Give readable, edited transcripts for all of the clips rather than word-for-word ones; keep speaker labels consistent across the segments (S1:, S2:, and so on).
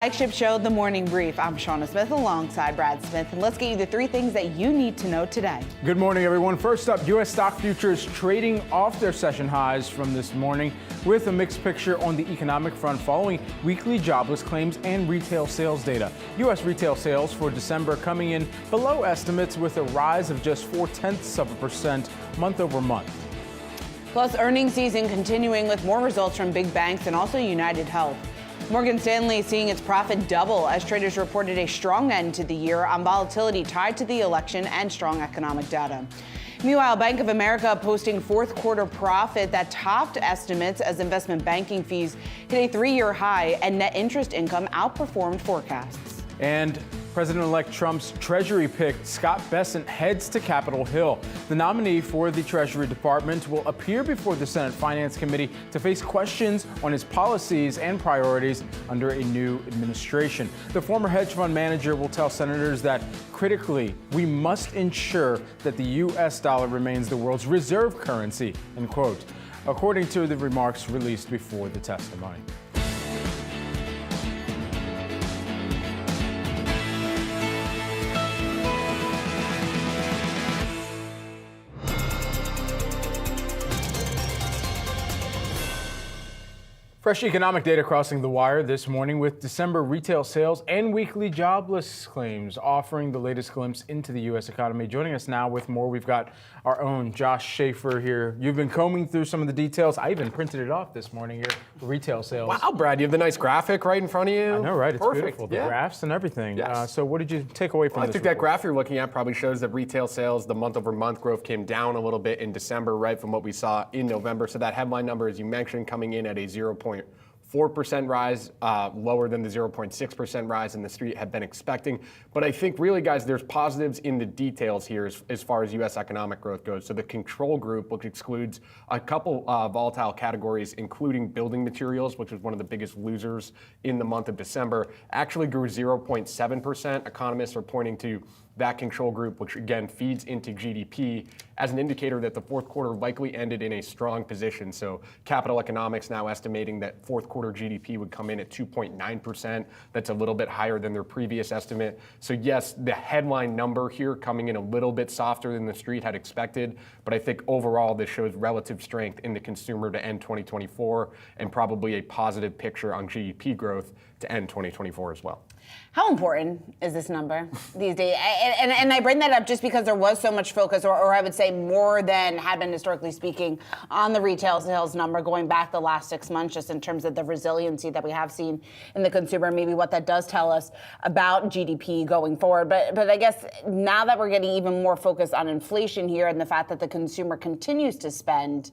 S1: Flagship show, The Morning Brief. I'm Shauna Smith alongside Brad Smith, and let's get you the three things that you need to know today.
S2: Good morning, everyone. First up, U.S. stock futures trading off their session highs from this morning with a mixed picture on the economic front following weekly jobless claims and retail sales data. U.S. retail sales for December coming in below estimates with a rise of just 0.4% month over month.
S1: Plus, earnings season continuing with more results from big banks and also United Health. Morgan Stanley seeing its profit double as traders reported a strong end to the year on volatility tied to the election and strong economic data. Meanwhile, Bank of America posting fourth quarter profit that topped estimates as investment banking fees hit a three-year high and net interest income outperformed forecasts.
S2: And President-elect Trump's Treasury pick, Scott Bessent, heads to Capitol Hill. The nominee for the Treasury Department will appear before the Senate Finance Committee to face questions on his policies and priorities under a new administration. The former hedge fund manager will tell senators that, critically, we must ensure that the U.S. dollar remains the world's reserve currency, end quote, according to the remarks released before the testimony. Fresh economic data crossing the wire this morning with December retail sales and weekly jobless claims offering the latest glimpse into the U.S. economy. Joining us now with more, we've got our own Josh Schaefer here. You've been combing through some of the details. I even printed it off this morning, your retail sales.
S3: Wow, Brad, you have the nice graphic right in front of you.
S2: I know, right? It's
S3: perfect.
S2: Beautiful. The graphs and everything.
S3: Yes.
S2: So what did you take away from this
S3: I think
S2: report?
S3: that graph you're looking at probably shows that retail sales, the month-over-month growth came down a little bit in December, right, from what we saw in November. So that headline number, as you mentioned, coming in at a 0.4% rise, lower than the 0.6% rise in the street had been expecting. But I think really, guys, there's positives in the details here as far as U.S. economic growth goes. So the control group, which excludes a couple volatile categories, including building materials, which was one of the biggest losers in the month of December, actually grew 0.7%. Economists are pointing to that control group, which again feeds into GDP, as an indicator that the fourth quarter likely ended in a strong position. So Capital Economics now estimating that fourth quarter GDP would come in at 2.9%. That's a little bit higher than their previous estimate. So yes, the headline number here coming in a little bit softer than the street had expected, but I think overall this shows relative strength in the consumer to end 2024 and probably a positive picture on GDP growth to end 2024 as well.
S1: How important is this number these days? And I bring that up just because there was so much focus, or I would say more than had been historically speaking, on the retail sales number going back the last 6 months, just in terms of the resiliency that we have seen in the consumer, maybe what that does tell us about GDP going forward. But I guess now that we're getting even more focused on inflation here and the fact that the consumer continues to spend,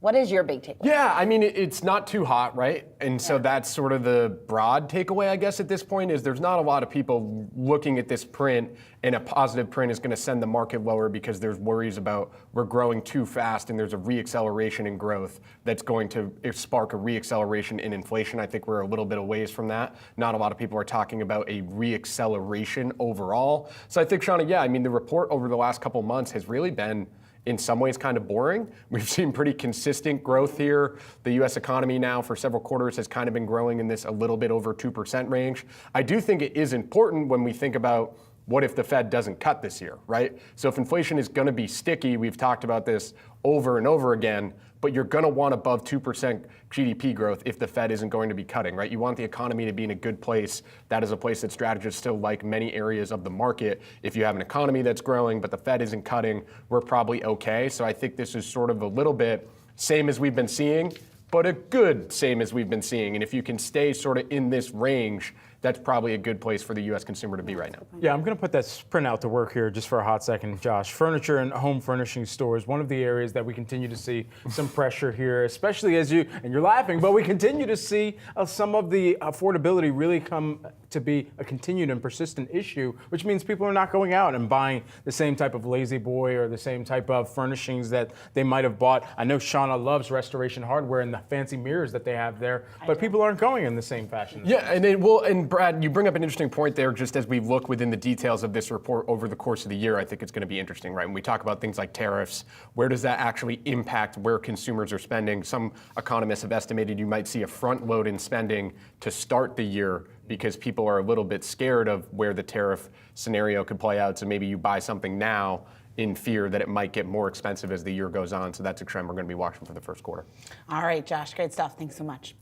S1: what is your big takeaway?
S3: Yeah, I mean, it's not too hot, right? And so that's sort of the broad takeaway, I guess, at this point, is there's not a lot of people looking at this print, and a positive print is going to send the market lower because there's worries about we're growing too fast and there's a reacceleration in growth that's going to spark a reacceleration in inflation. I think we're a little bit away from that. Not a lot of people are talking about a reacceleration overall. So I think, Shauna, yeah, I mean, the report over the last couple months has really been in some ways kind of boring. We've seen pretty consistent growth here. The U.S. economy now for several quarters has kind of been growing in this a little bit over 2% range. I do think it is important when we think about what if the Fed doesn't cut this year, right? So if inflation is going to be sticky, we've talked about this over and over again, but you're going to want above 2% GDP growth if the Fed isn't going to be cutting, right? You want the economy to be in a good place. That is a place that strategists still like many areas of the market. If you have an economy that's growing, but the Fed isn't cutting, we're probably okay. So I think this is sort of a little bit same as we've been seeing, but a good same as we've been seeing. And if you can stay sort of in this range, that's probably a good place for the U.S. consumer to be right now.
S2: Yeah, I'm going to put that print out to work here just for a hot second, Josh. Furniture and home furnishing stores, one of the areas that we continue to see some pressure here, especially as you, and you're laughing, but we continue to see some of the affordability really come to be a continued and persistent issue, which means people are not going out and buying the same type of lazy boy or the same type of furnishings that they might have bought. I know Shauna loves Restoration Hardware and the fancy mirrors that they have there, but people aren't going in the same fashion.
S3: Yeah, and it will, and Brad, you bring up an interesting point there. Just as we look within the details of this report over the course of the year, I think it's going to be interesting, right? When we talk about things like tariffs, where does that actually impact where consumers are spending? Some economists have estimated you might see a front load in spending to start the year because people are a little bit scared of where the tariff scenario could play out. So maybe you buy something now in fear that it might get more expensive as the year goes on. So that's a trend we're going to be watching for the first quarter.
S1: All right, Josh, great stuff. Thanks so much.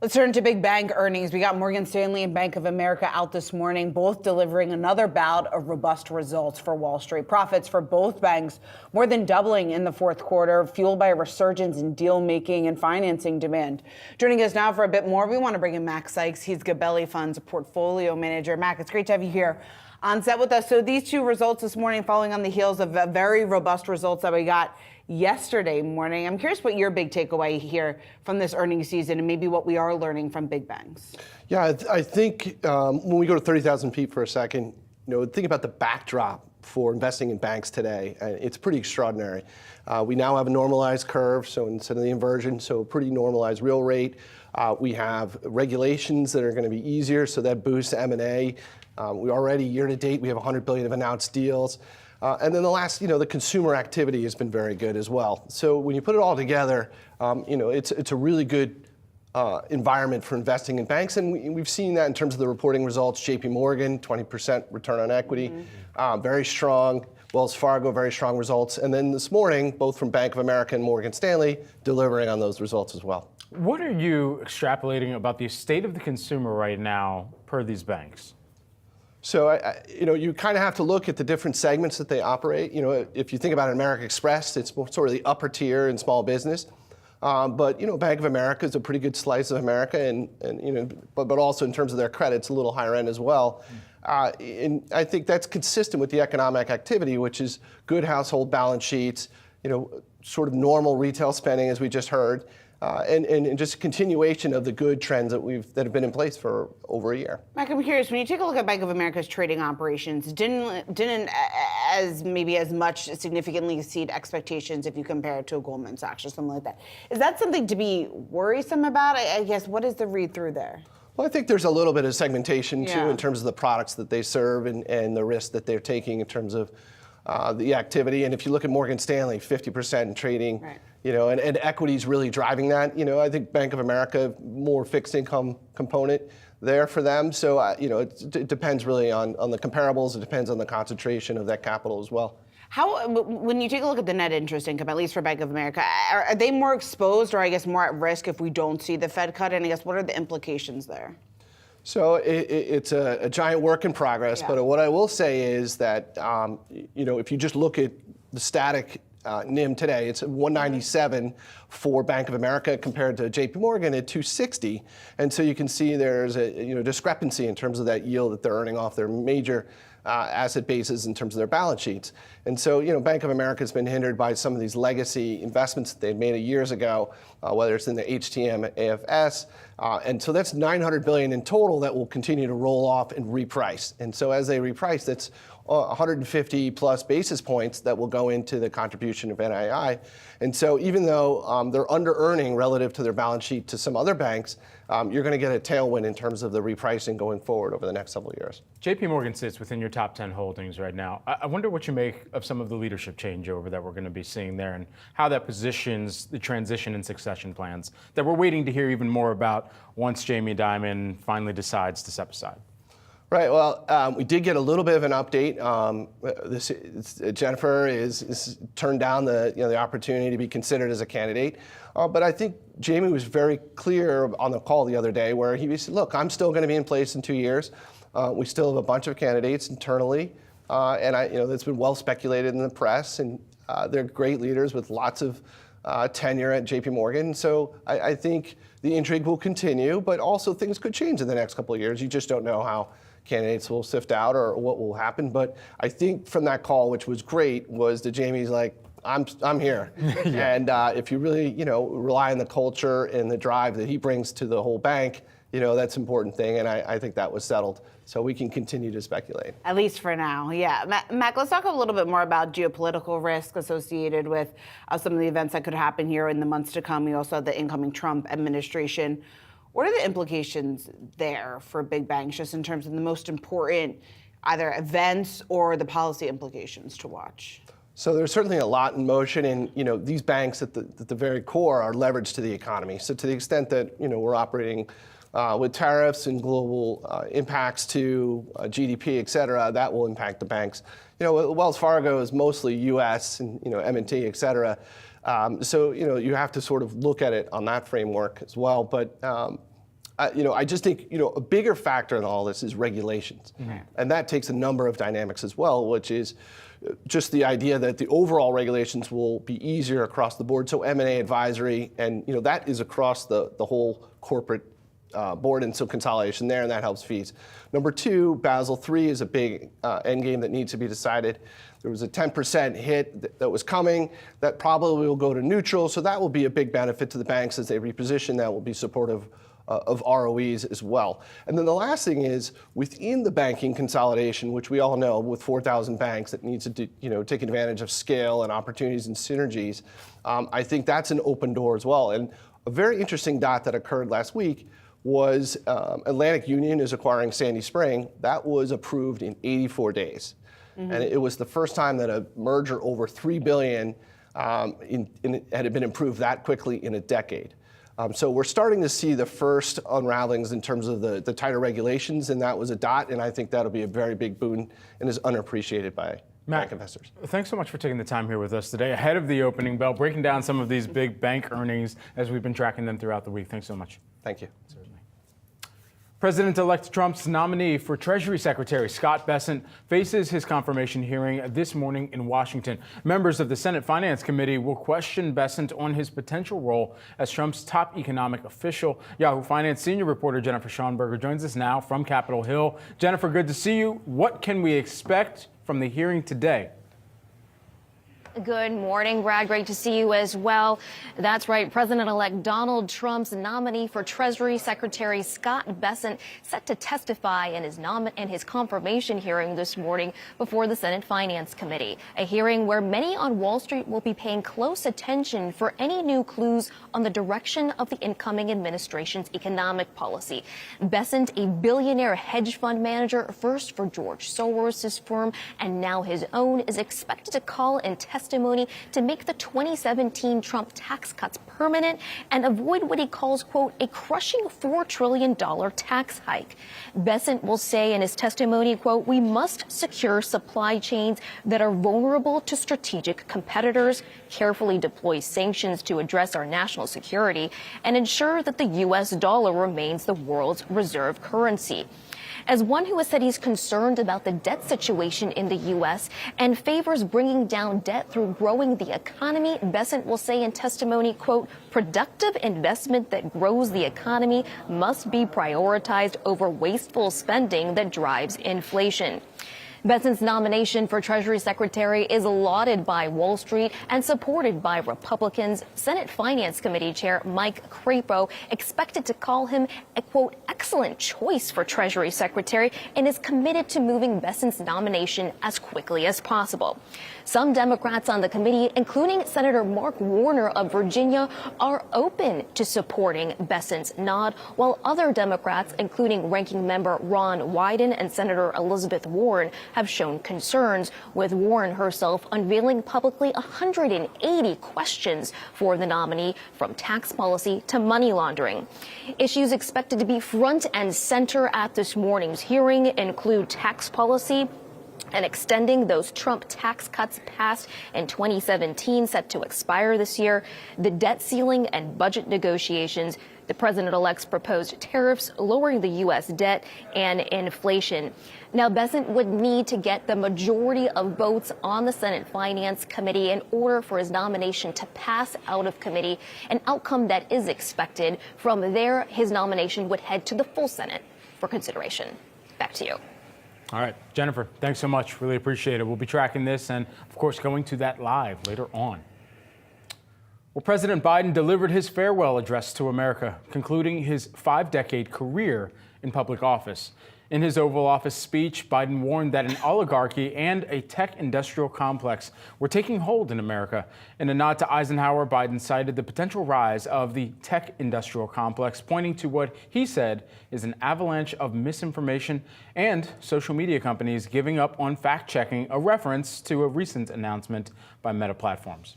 S1: Let's turn to big bank earnings. We got Morgan Stanley and Bank of America out this morning, both delivering another bout of robust results for Wall Street. Profits for both banks more than doubling in the fourth quarter, fueled by a resurgence in deal making and financing demand. Joining us now for a bit more, we want to bring in Mac Sykes. He's Gabelli Fund's portfolio manager. Mac, it's great to have you here on set with us. So these two results this morning following on the heels of very robust results that we got yesterday morning. I'm curious what your big takeaway here from this earnings season and maybe what we are learning from big banks.
S4: Yeah, I think when we go to 30,000 feet for a second, think about the backdrop for investing in banks today. It's pretty extraordinary. We now have a normalized curve, so instead of the inversion, so a pretty normalized real rate. We have regulations that are going to be easier, so that boosts M&A. We already, year to date, we have 100 billion of announced deals. And then the last, the consumer activity has been very good as well. So when you put it all together, it's a really good environment for investing in banks. And we've seen that in terms of the reporting results. JP Morgan, 20% return on equity, very strong. Wells Fargo, very strong results. And then this morning, both from Bank of America and Morgan Stanley, delivering on those results as well.
S2: What are you extrapolating about the state of the consumer right now per these banks?
S4: So, you kind of have to look at the different segments that they operate. If you think about American Express, it's more sort of the upper tier in small business. But, Bank of America is a pretty good slice of America, but also in terms of their credit, it's a little higher end as well. And I think that's consistent with the economic activity, which is good household balance sheets, sort of normal retail spending, as we just heard. And just a continuation of the good trends that have been in place for over a year.
S1: Mike, I'm curious, when you take a look at Bank of America's trading operations, didn't as much significantly exceed expectations if you compare it to a Goldman Sachs or something like that. Is that something to be worrisome about? I guess, what is the read through there?
S4: Well, I think there's a little bit of segmentation too in terms of the products that they serve and the risk that they're taking in terms of the activity. And if you look at Morgan Stanley, 50% in trading,
S1: right.
S4: And equities really driving that. I think Bank of America, more fixed income component there for them. So, it depends really on the comparables. It depends on the concentration of that capital as well.
S1: When you take a look at the net interest income, at least for Bank of America, are they more exposed or I guess more at risk if we don't see the Fed cut? And I guess what are the implications there?
S4: So it's a giant work in progress. Yeah. But what I will say is that, if you just look at the static NIM today, it's 197 for Bank of America compared to JP Morgan at 260. And so you can see there's a discrepancy in terms of that yield that they're earning off their major asset bases in terms of their balance sheets. And so, Bank of America has been hindered by some of these legacy investments that they made years ago, whether it's in the HTM, AFS. And so that's 900 billion in total that will continue to roll off and reprice. And so as they reprice, that's 150 plus basis points that will go into the contribution of NII. And so even though they're under earning relative to their balance sheet to some other banks, you're going to get a tailwind in terms of the repricing going forward over the next several years.
S2: JP Morgan sits within your top 10 holdings right now. I wonder what you make of some of the leadership changeover that we're going to be seeing there and how that positions the transition and succession plans that we're waiting to hear even more about once Jamie Dimon finally decides to step aside.
S4: Right. Well, we did get a little bit of an update. Jennifer is turned down the opportunity to be considered as a candidate. But I think Jamie was very clear on the call the other day where he said, look, I'm still going to be in place in 2 years. We still have a bunch of candidates internally. And it's been well speculated in the press. And they're great leaders with lots of tenure at JP Morgan. So I think the intrigue will continue, but also things could change in the next couple of years. You just don't know how candidates will sift out or what will happen. But I think from that call, which was great, was that Jamie's like, I'm here. Yeah. And if you really, rely on the culture and the drive that he brings to the whole bank, that's an important thing. And I think that was settled. So we can continue to speculate.
S1: At least for now, yeah. Mac, let's talk a little bit more about geopolitical risk associated with some of the events that could happen here in the months to come. We also have the incoming Trump administration. What are the implications there for big banks, just in terms of the most important either events or the policy implications to watch?
S4: So there's certainly a lot in motion, and these banks at the very core are leveraged to the economy. So to the extent that we're operating with tariffs and global impacts to GDP, et cetera, that will impact the banks. Wells Fargo is mostly U.S. and M&T, et cetera. So you have to sort of look at it on that framework as well. But I just think a bigger factor in all this is regulations, and that takes a number of dynamics as well, which is just the idea that the overall regulations will be easier across the board. So M&A advisory, and that is across the whole corporate board, and so consolidation there, and that helps fees. Number two, Basel III is a big endgame that needs to be decided. There was a 10% hit that was coming. That probably will go to neutral, so that will be a big benefit to the banks as they reposition. That will be supportive of ROEs as well. And then the last thing is, within the banking consolidation, which we all know with 4,000 banks that needs to take advantage of scale and opportunities and synergies, I think that's an open door as well. And a very interesting dot that occurred last week was Atlantic Union is acquiring Sandy Spring. That was approved in 84 days. And it was the first time that a merger over $3 billion had been approved that quickly in a decade. So we're starting to see the first unravelings in terms of the tighter regulations, and that was a dot, and I think that'll be a very big boon and is unappreciated by bank investors.
S2: Thanks so much for taking the time here with us today, ahead of the opening bell, breaking down some of these big bank earnings as we've been tracking them throughout the week. Thanks so much.
S4: Thank you.
S2: President-elect Trump's nominee for Treasury Secretary Scott Bessent faces his confirmation hearing this morning in Washington. Members of the Senate Finance Committee will question Bessent on his potential role as Trump's top economic official. Yahoo Finance senior reporter Jennifer Schonberger joins us now from Capitol Hill. Jennifer, good to see you. What can we expect from the hearing today?
S5: Good morning, Brad. Great to see you as well. That's right. President-elect Donald Trump's nominee for Treasury Secretary Scott Bessent set to testify in his confirmation hearing this morning before the Senate Finance Committee, a hearing where many on Wall Street will be paying close attention for any new clues on the direction of the incoming administration's economic policy. Bessent, a billionaire hedge fund manager, first for George Soros's firm and now his own, is expected to call and testify to make the 2017 Trump tax cuts permanent and avoid what he calls, quote, a crushing $4 trillion tax hike. Bessent will say in his testimony, quote, we must secure supply chains that are vulnerable to strategic competitors, carefully deploy sanctions to address our national security, and ensure that the U.S. dollar remains the world's reserve currency. As one who has said he's concerned about the debt situation in the U.S. and favors bringing down debt through growing the economy, Bessent will say in testimony, quote, productive investment that grows the economy must be prioritized over wasteful spending that drives inflation. Bessent's nomination for Treasury Secretary is lauded by Wall Street and supported by Republicans. Senate Finance Committee Chair Mike Crapo expected to call him a, quote, excellent choice for Treasury Secretary and is committed to moving Bessent's nomination as quickly as possible. Some Democrats on the committee, including Senator Mark Warner of Virginia, are open to supporting Bessent's nod, while other Democrats, including Ranking Member Ron Wyden and Senator Elizabeth Warren, have shown concerns, with Warren herself unveiling publicly 180 questions for the nominee, from tax policy to money laundering. Issues expected to be front and center at this morning's hearing include tax policy and extending those Trump tax cuts passed in 2017 set to expire this year, the debt ceiling and budget negotiations, the president-elect's proposed tariffs, lowering the U.S. debt, and inflation. Now, Bessent would need to get the majority of votes on the Senate Finance Committee in order for his nomination to pass out of committee, an outcome that is expected. From there, his nomination would head to the full Senate for consideration. Back to you.
S2: All right, Jennifer, thanks so much. Really appreciate it. We'll be tracking this and, of course, going to that live later on. Well, President Biden delivered his farewell address to America, concluding his 5-decade career in public office. In his Oval Office speech, Biden warned that an oligarchy and a tech industrial complex were taking hold in America. In a nod to Eisenhower, Biden cited the potential rise of the tech industrial complex, pointing to what he said is an avalanche of misinformation and social media companies giving up on fact-checking, a reference to a recent announcement by Meta Platforms.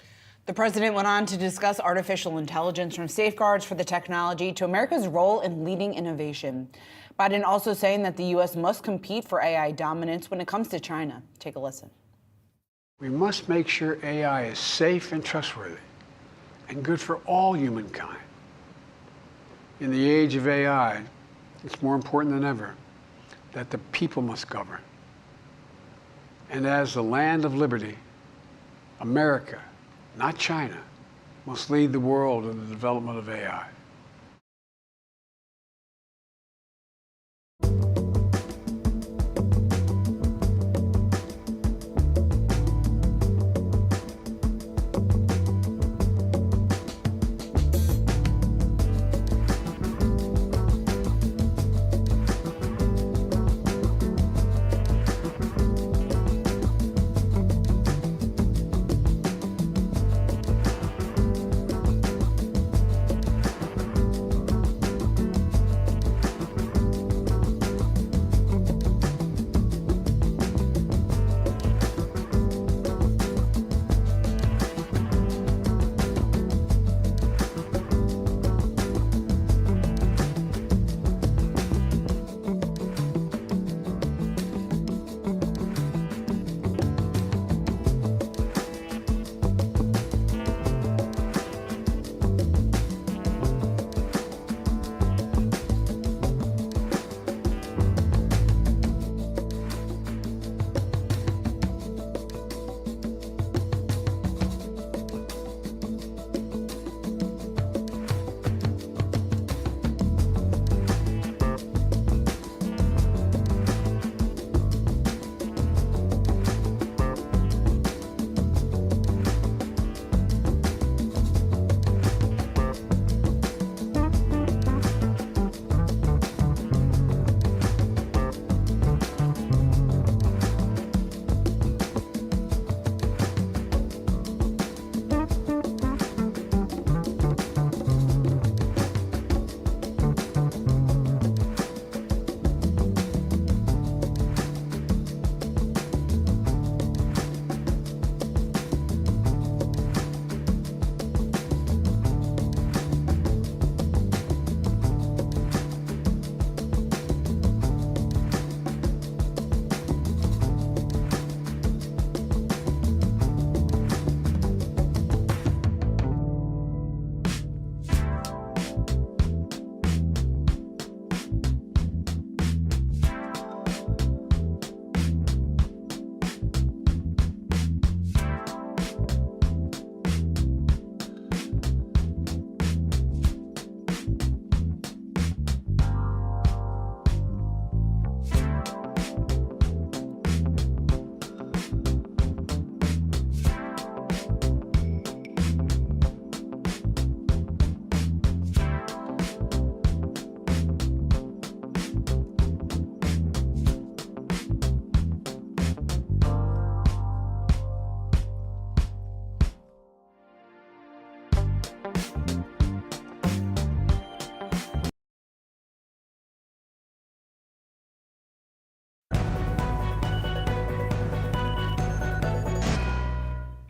S1: The president went on to discuss artificial intelligence, from safeguards for the technology to America's role in leading innovation. Biden also saying that the U.S. must compete for AI dominance when it comes to China. Take a listen.
S6: We must make sure AI is safe and trustworthy and good for all humankind. In the age of AI, it's more important than ever that the people must govern. And as the land of liberty, America, not China, must lead the world in the development of AI.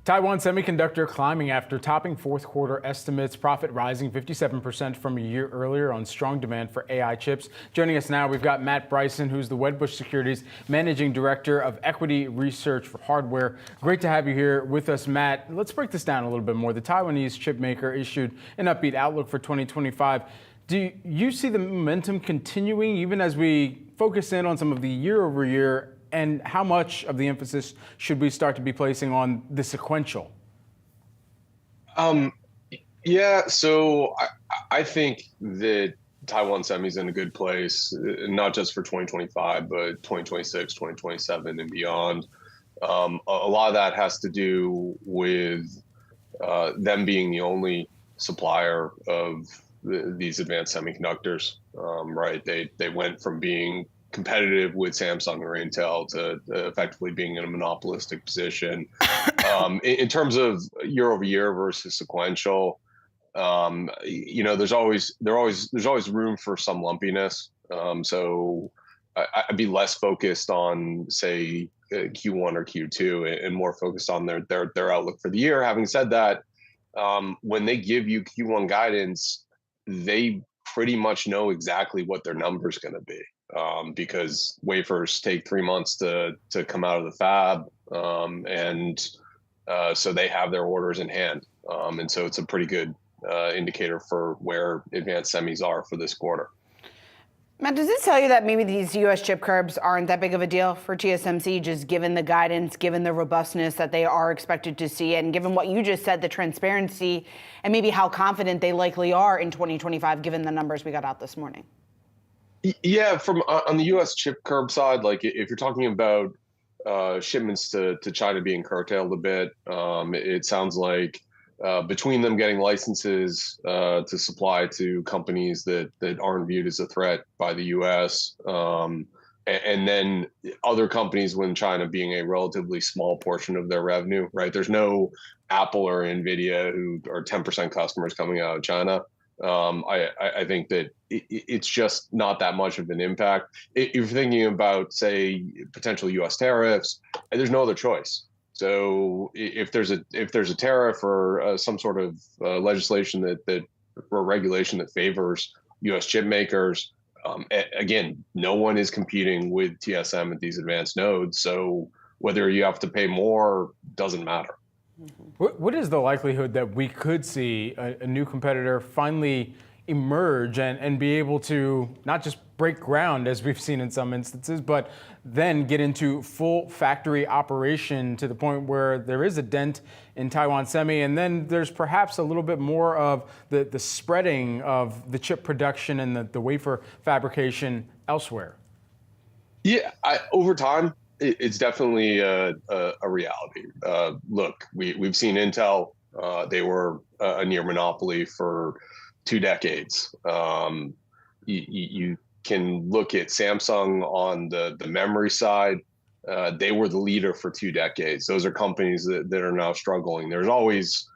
S2: Taiwan Semiconductor climbing after topping fourth quarter estimates, profit rising 57% from a year earlier on strong demand for AI chips. Joining us now, we've got Matt Bryson, who's the Wedbush Securities Managing Director of Equity Research for Hardware. Great to have you here with us, Matt. Let's break this down a little bit more. The Taiwanese chip maker issued an upbeat outlook for 2025. Do you see the momentum continuing even as we focus in on some of the year-over-year, and how much of the emphasis should we start to be placing on the sequential?
S7: Yeah, so I think that Taiwan Semi's in a good place, not just for 2025, but 2026, 2027, and beyond. A lot of that has to do with them being the only supplier of these advanced semiconductors, right? They went from being competitive with Samsung or Intel to effectively being in a monopolistic position. In terms of year over year versus sequential, there's always room for some lumpiness. So I'd be less focused on, say, Q1 or Q2 and more focused on their outlook for the year. Having said that, when they give you Q1 guidance, they pretty much know exactly what their number is going to be, because wafers take 3 months to come out of the fab, and so they have their orders in hand, and so it's a pretty good indicator for where advanced semis are for this quarter.
S1: Matt, does this tell you that maybe these U.S. chip curbs aren't that big of a deal for TSMC, just given the guidance, given the robustness that they are expected to see, and given what you just said, the transparency, and maybe how confident they likely are in 2025, given the numbers we got out this morning?
S7: Yeah, from on the U.S. chip curb side, like if you're talking about shipments to China being curtailed a bit, it sounds like between them getting licenses to supply to companies that aren't viewed as a threat by the U.S., and then other companies within China being a relatively small portion of their revenue, right? There's no Apple or Nvidia who are 10% customers coming out of China. I think that it's just not that much of an impact. If you're thinking about, say, potential U.S. tariffs, there's no other choice. So if there's a tariff or some sort of legislation or regulation that favors U.S. chip makers, again, no one is competing with TSM at these advanced nodes. So whether you have to pay more doesn't matter.
S2: What is the likelihood that we could see a new competitor finally emerge and be able to not just break ground, as we've seen in some instances, but then get into full factory operation to the point where there is a dent in Taiwan Semi, and then there's perhaps a little bit more of the spreading of the chip production and the wafer fabrication elsewhere?
S7: Yeah, over time, it's definitely a reality. Look, we've seen Intel. They were a near monopoly for 2 decades. You can look at Samsung on the memory side. They were the leader for 2 decades. Those are companies that are now struggling. There's always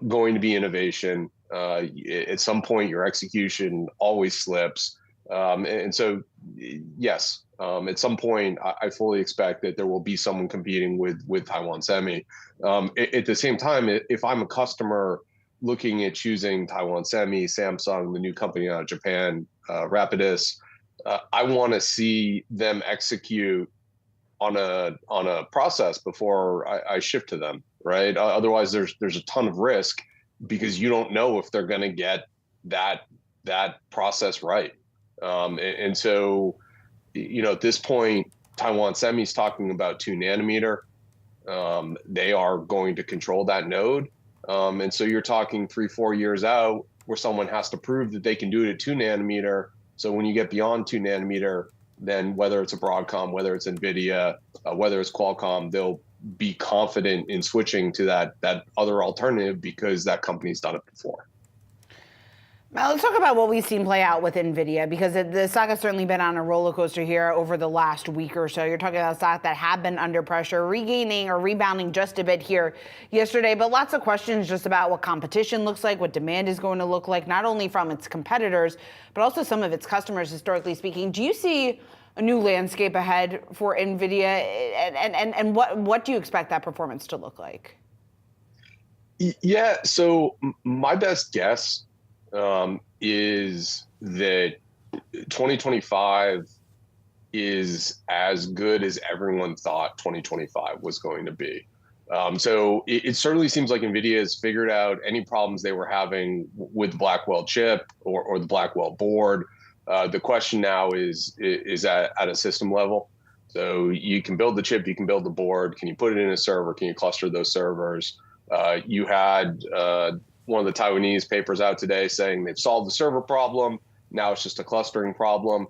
S7: going to be innovation. At some point, your execution always slips. And so, yes, at some point, I fully expect that there will be someone competing with Taiwan Semi. At the same time, if I'm a customer looking at choosing Taiwan Semi, Samsung, the new company out of Japan, Rapidus, I want to see them execute on a process before I shift to them, right? Otherwise, there's a ton of risk because you don't know if they're going to get that process right. And so, at this point, Taiwan Semi is talking about 2 nanometer. They are going to control that node. And so you're talking 3-4 years out where someone has to prove that they can do it at 2 nanometer. So when you get beyond 2 nanometer, then whether it's a Broadcom, whether it's Nvidia, whether it's Qualcomm, they'll be confident in switching to that other alternative because that company's done it before.
S1: Now, let's talk about what we've seen play out with Nvidia, because the stock has certainly been on a roller coaster here over the last week or so. You're talking about a stock that had been under pressure, regaining or rebounding just a bit here yesterday, but lots of questions just about what competition looks like, what demand is going to look like, not only from its competitors, but also some of its customers, historically speaking. Do you see a new landscape ahead for Nvidia, and what do you expect that performance to look like?
S7: Yeah, so my best guess is that 2025 is as good as everyone thought 2025 was going to be. So it certainly seems like Nvidia has figured out any problems they were having with the Blackwell chip or the Blackwell board. The question now is at a system level. So you can build the chip, you can build the board. Can you put it in a server? Can you cluster those servers? You had one of the Taiwanese papers out today saying they've solved the server problem. Now it's just a clustering problem.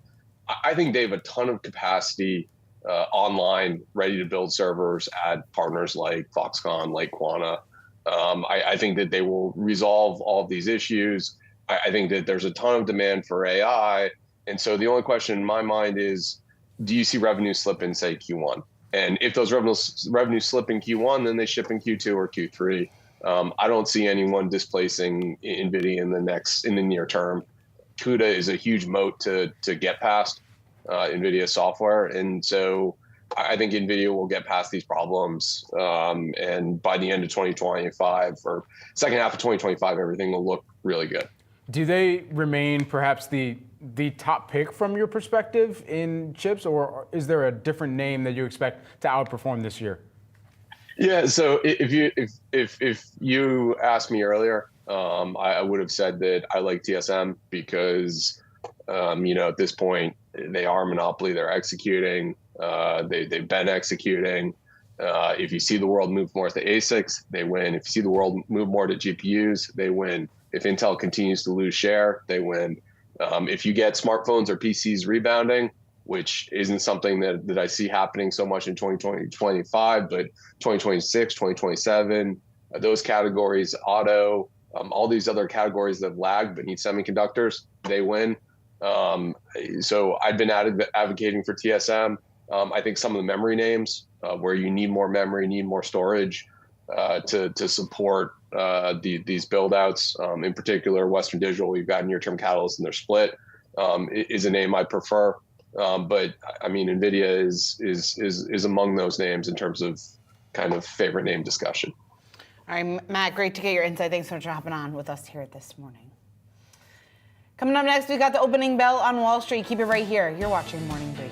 S7: I think they have a ton of capacity online, ready to build servers at partners like Foxconn, like Quanta. I think that they will resolve all of these issues. I think that there's a ton of demand for AI. And so the only question in my mind is, do you see revenue slip in, say, Q1? And if those revenues slip in Q1, then they ship in Q2 or Q3. I don't see anyone displacing Nvidia in the near term. CUDA is a huge moat to get past Nvidia software, and so I think Nvidia will get past these problems, and by the end of 2025 or second half of 2025, everything will look really good.
S2: Do they remain perhaps the top pick from your perspective in chips, or is there a different name that you expect to outperform this year?
S7: Yeah. So if you asked me earlier, I would have said that I like TSM because at this point they are a monopoly. They're executing. They've been executing. If you see the world move more to ASICs, they win. If you see the world move more to GPUs, they win. If Intel continues to lose share, they win. If you get smartphones or PCs rebounding, which isn't something that I see happening so much in 2025, but 2026, 2027, those categories, auto, all these other categories that lag but need semiconductors, they win. So I've been advocating for TSM. I think some of the memory names where you need more memory, need more storage to support these build outs, in particular Western Digital, we've got near-term catalysts and they're split, is a name I prefer. But I mean, Nvidia is among those names in terms of kind of favorite name discussion.
S1: All right, Matt, great to get your insight. Thanks so much for hopping on with us here this morning. Coming up next, we got the opening bell on Wall Street. Keep it right here. You're watching Morning Brief.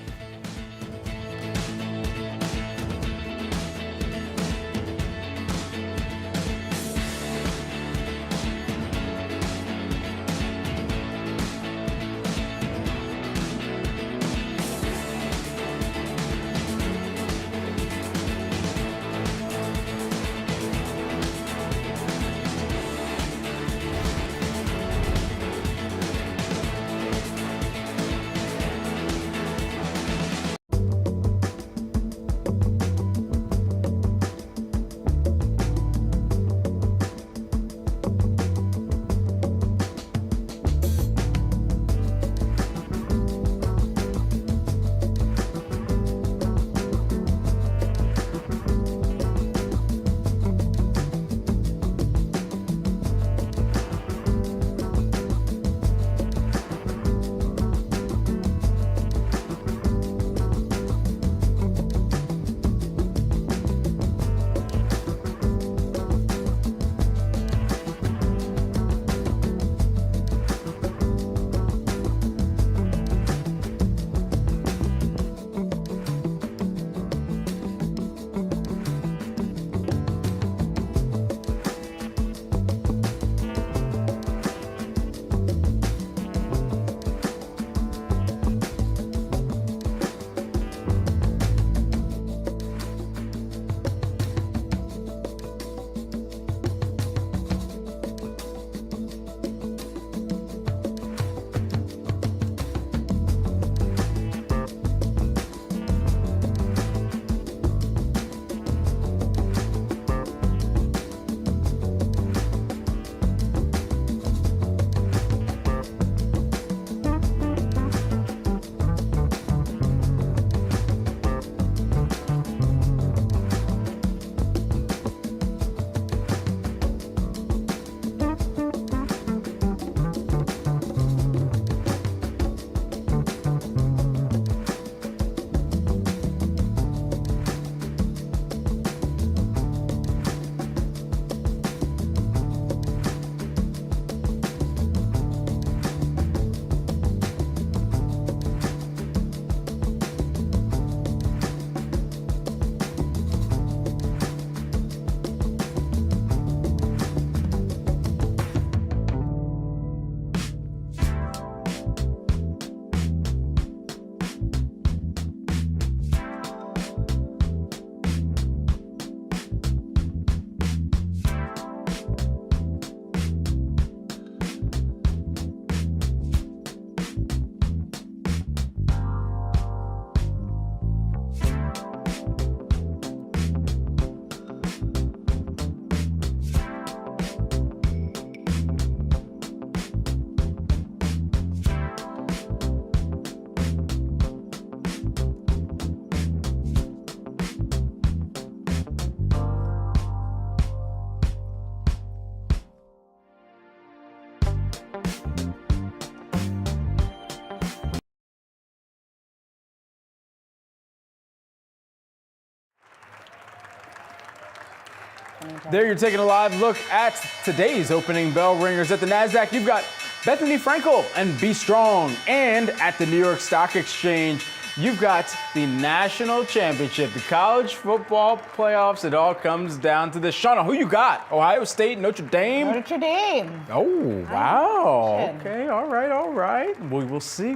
S2: There you're taking a live look at today's opening bell ringers at the Nasdaq. You've got Bethany Frankel and Be Strong. And at the New York Stock Exchange, you've got the national championship, the college football playoffs. It all comes down to this. Shauna, who you got? Ohio State, Notre Dame?
S1: Notre Dame.
S2: Oh, wow. Okay, all right. We will see.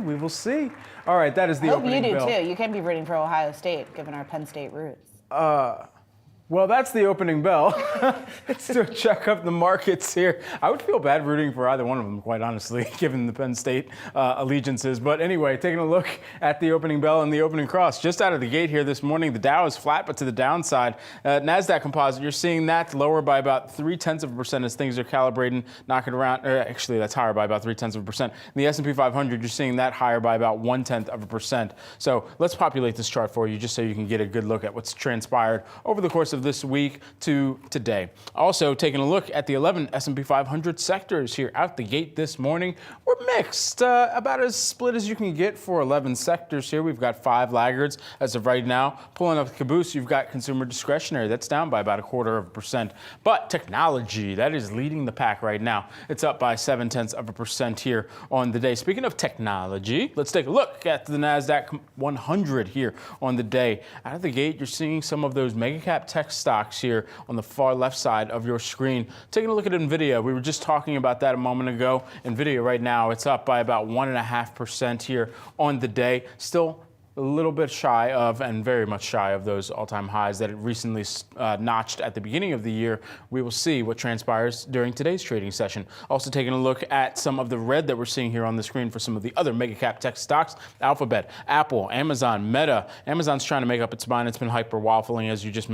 S2: All right, that is the opening bell.
S1: I hope you do, too. You can't be rooting for Ohio State, given our Penn State roots.
S2: Well, that's the opening bell. Let's check up the markets here. I would feel bad rooting for either one of them, quite honestly, given the Penn State allegiances. But anyway, taking a look at the opening bell and the opening cross. Just out of the gate here this morning, the Dow is flat, but to the downside. Nasdaq Composite, you're seeing that lower by about 0.3% as things are calibrating, knocking around. Actually, that's higher by about 0.3%. In the S&P 500, you're seeing that higher by about 0.1%. So let's populate this chart for you just so you can get a good look at what's transpired over the course of this week to today. Also, taking a look at the 11 S&P 500 sectors here out the gate this morning, we're mixed, about as split as you can get for 11 sectors here. We've got 5 laggards as of right now. Pulling up the caboose, you've got consumer discretionary. That's down by about 0.25%. But technology, that is leading the pack right now. It's up by 0.7% here on the day. Speaking of technology, let's take a look at the Nasdaq 100 here on the day. Out of the gate, you're seeing some of those mega cap tech stocks here on the far left side of your screen. Taking a look at Nvidia, we were just talking about that a moment ago. Nvidia right now, it's up by about 1.5% here on the day. Still a little bit shy of, and very much shy of, those all-time highs that it recently notched at the beginning of the year. We will see what transpires during today's trading session. Also taking a look at some of the red that we're seeing here on the screen for some of the other mega cap tech stocks. Alphabet, Apple, Amazon, Meta. Amazon's trying to make up its mind. It's been hyper waffling, as you just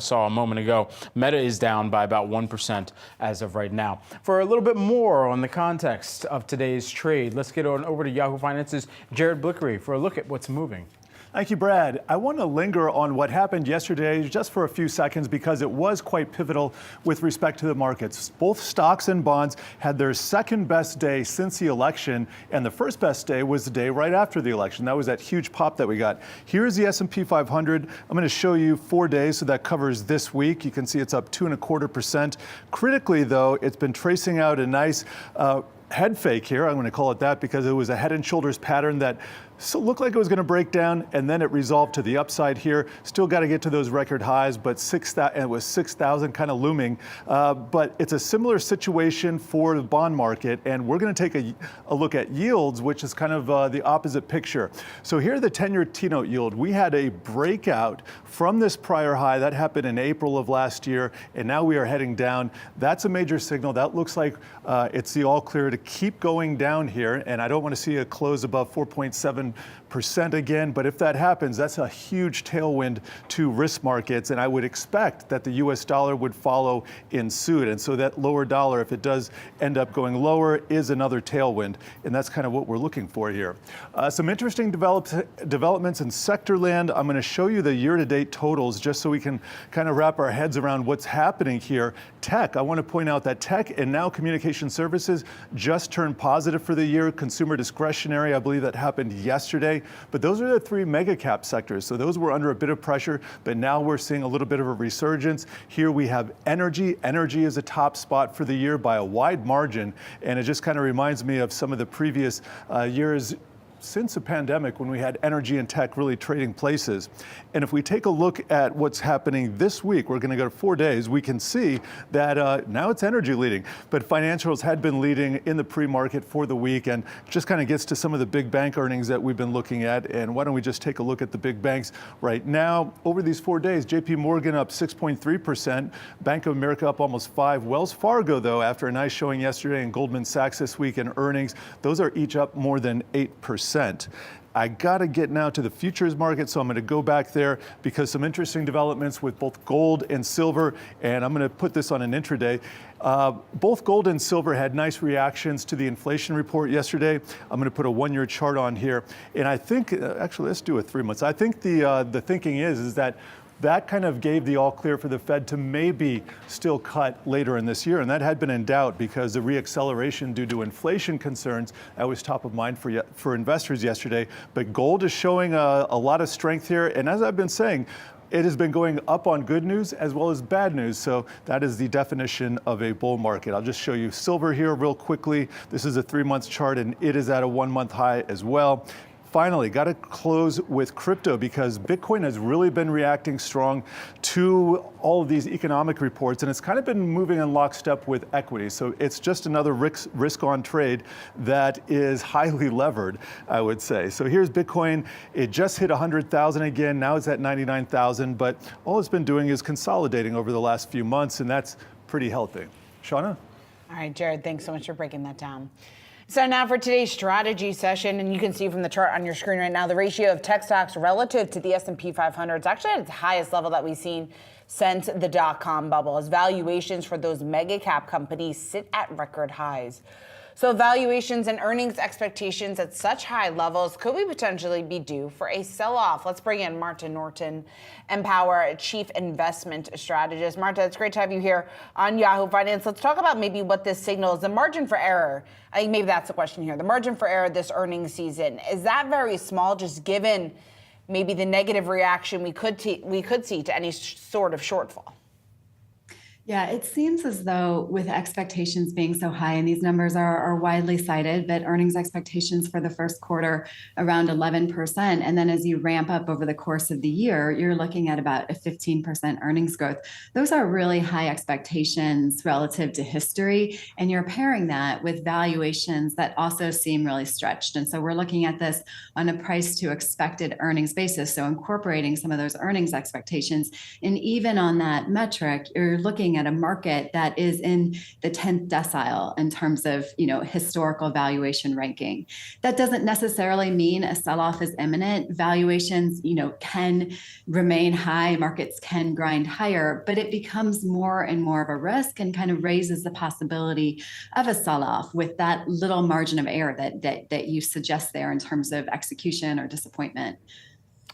S2: saw a moment ago. Meta is down by about 1% as of right now. For a little bit more on the context of today's trade, let's get on over to Yahoo Finance's Jared Blickery for a look at what's moving.
S8: Thank you, Brad. I want to linger on what happened yesterday just for a few seconds because it was quite pivotal with respect to the markets. Both stocks and bonds had their second best day since the election, and the first best day was the day right after the election. That was that huge pop that we got. Here's the S&P 500. I'm going to show you 4 days, so that covers this week. You can see it's up 2.25%. Critically, though, it's been tracing out a nice head fake here. I'm going to call it that because it was a head and shoulders pattern that looked like it was going to break down, and then it resolved to the upside here. Still got to get to those record highs, but it was 6,000 kind of looming. But it's a similar situation for the bond market, and we're going to take a look at yields, which is kind of the opposite picture. So here, the 10-year T-note yield. We had a breakout from this prior high. That happened in April of last year, and now we are heading down. That's a major signal. That looks like it's the all clear to keep going down here, and I don't want to see a close above 4.7% again, but if that happens, that's a huge tailwind to risk markets, and I would expect that the US dollar would follow in suit. And so that lower dollar, if it does end up going lower, is another tailwind, and that's kind of what we're looking for here. Some interesting developments in sector land. I'm going to show you the year-to-date totals just so we can kind of wrap our heads around what's happening here. Tech, I want to point out that tech and now communication services just turned positive for the year. Consumer discretionary, I believe that happened yesterday. But those are the 3 mega cap sectors. So those were under a bit of pressure, but now we're seeing a little bit of a resurgence. Here we have energy. Energy is a top spot for the year by a wide margin. And it just kind of reminds me of some of the previous years since the pandemic when we had energy and tech really trading places. And if we take a look at what's happening this week, we're going to go to 4 days, we can see that now it's energy leading. But financials had been leading in the pre-market for the week, and just kind of gets to some of the big bank earnings that we've been looking at. And why don't we just take a look at the big banks right now. Over these 4 days, JP Morgan up 6.3%, Bank of America up almost 5%. Wells Fargo, though, after a nice showing yesterday, and Goldman Sachs this week in earnings, those are each up more than 8%. I got to get now to the futures market, so I'm going to go back there because some interesting developments with both gold and silver, and I'm going to put this on an intraday. Both gold and silver had nice reactions to the inflation report yesterday. I'm going to put a 1-year chart on here, and I think, actually, let's do a 3 months. I think the thinking is that that kind of gave the all clear for the Fed to maybe still cut later in this year. And that had been in doubt because the reacceleration due to inflation concerns, that was top of mind for investors yesterday. But gold is showing a lot of strength here. And as I've been saying, it has been going up on good news as well as bad news. So that is the definition of a bull market. I'll just show you silver here real quickly. This is a 3-month chart and it is at a 1-month high as well. Finally, got to close with crypto because Bitcoin has really been reacting strong to all of these economic reports, and it's kind of been moving in lockstep with equity. So it's just another risk-on trade that is highly levered, I would say. So here's Bitcoin. It just hit 100,000 again. Now it's at 99,000, but all it's been doing is consolidating over the last few months, and that's pretty healthy. Shauna?
S1: All right, Jared, thanks so much for breaking that down. So now for today's strategy session, and you can see from the chart on your screen right now, the ratio of tech stocks relative to the S&P 500 is actually at its highest level that we've seen since the dot-com bubble, as valuations for those mega cap companies sit at record highs. So valuations and earnings expectations at such high levels could we potentially be due for a sell-off? Let's bring in Marta Norton, Empower Chief Investment Strategist. Marta, it's great to have you here on Yahoo Finance. Let's talk about maybe what this signals. The margin for error, I think maybe that's the question here. The margin for error this earnings season, is that very small just given maybe the negative reaction we could see to any sort of shortfall?
S9: Yeah, it seems as though with expectations being so high, and these numbers are widely cited, but earnings expectations for the first quarter around 11%. And then as you ramp up over the course of the year, you're looking at about a 15% earnings growth. Those are really high expectations relative to history. And you're pairing that with valuations that also seem really stretched. And so we're looking at this on a price to expected earnings basis. So incorporating some of those earnings expectations. And even on that metric, you're looking at a market that is in the 10th decile in terms of, historical valuation ranking. That doesn't necessarily mean a sell-off is imminent. Valuations, can remain high, markets can grind higher, but it becomes more and more of a risk and kind of raises the possibility of a sell-off with that little margin of error that you suggest there in terms of execution or disappointment.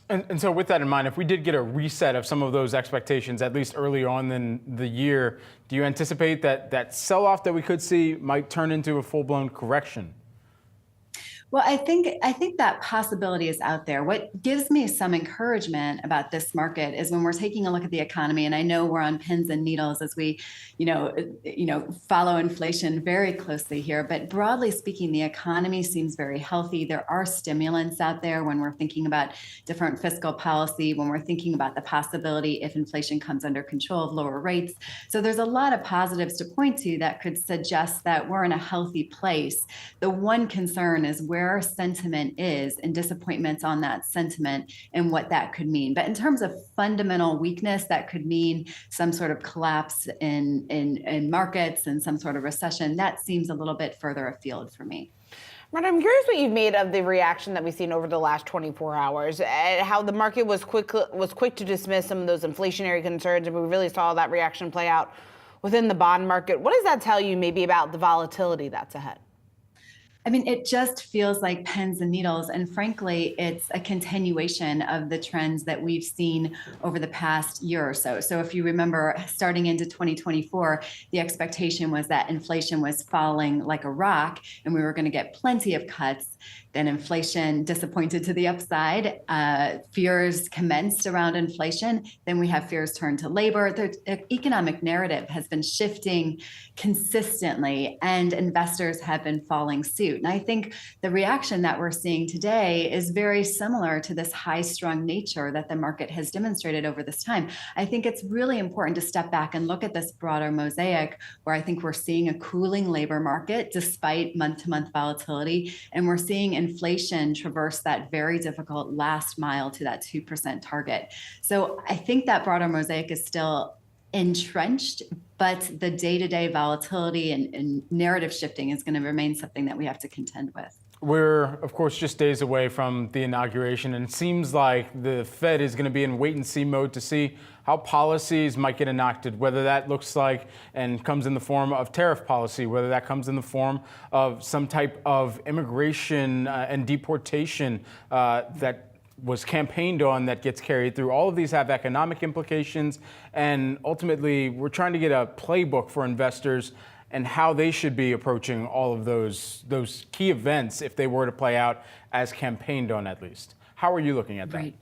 S2: And so with that in mind, if we did get a reset of some of those expectations, at least early on in the year, do you anticipate that sell-off that we could see might turn into a full-blown correction?
S9: Well, I think that possibility is out there. What gives me some encouragement about this market is when we're taking a look at the economy, and I know we're on pins and needles as we, follow inflation very closely here. But broadly speaking, the economy seems very healthy. There are stimulants out there when we're thinking about different fiscal policy, when we're thinking about the possibility, if inflation comes under control, of lower rates. So there's a lot of positives to point to that could suggest that we're in a healthy place. The one concern is where sentiment is and disappointments on that sentiment and what that could mean. But in terms of fundamental weakness, that could mean some sort of collapse in markets and some sort of recession. That seems a little bit further afield for me.
S1: Marta, I'm curious what you've made of the reaction that we've seen over the last 24 hours, how the market was quick to dismiss some of those inflationary concerns, and we really saw that reaction play out within the bond market. What does that tell you maybe about the volatility that's ahead?
S9: I mean, it just feels like pins and needles. And frankly, it's a continuation of the trends that we've seen over the past year or so. So if you remember, starting into 2024, the expectation was that inflation was falling like a rock and we were going to get plenty of cuts. Then inflation disappointed to the upside. Fears commenced around inflation. Then we have fears turn to labor. The economic narrative has been shifting consistently, and investors have been following suit. And I think the reaction that we're seeing today is very similar to this high-strung nature that the market has demonstrated over this time. I think it's really important to step back and look at this broader mosaic where I think we're seeing a cooling labor market despite month-to-month volatility, and we're seeing inflation traverse that very difficult last mile to that 2% target. So I think that broader mosaic is still entrenched, but the day-to-day volatility and narrative shifting is going to remain something that we have to contend with.
S2: We're, of course, just days away from the inauguration, and it seems like the Fed is going to be in wait-and-see mode to see how policies might get enacted, whether that looks like and comes in the form of tariff policy, whether that comes in the form of some type of immigration and deportation that was campaigned on that gets carried through. All of these have economic implications, and ultimately, we're trying to get a playbook for investors and how they should be approaching all of those key events if they were to play out as campaigned on, at least. How are you looking at that?
S9: Right.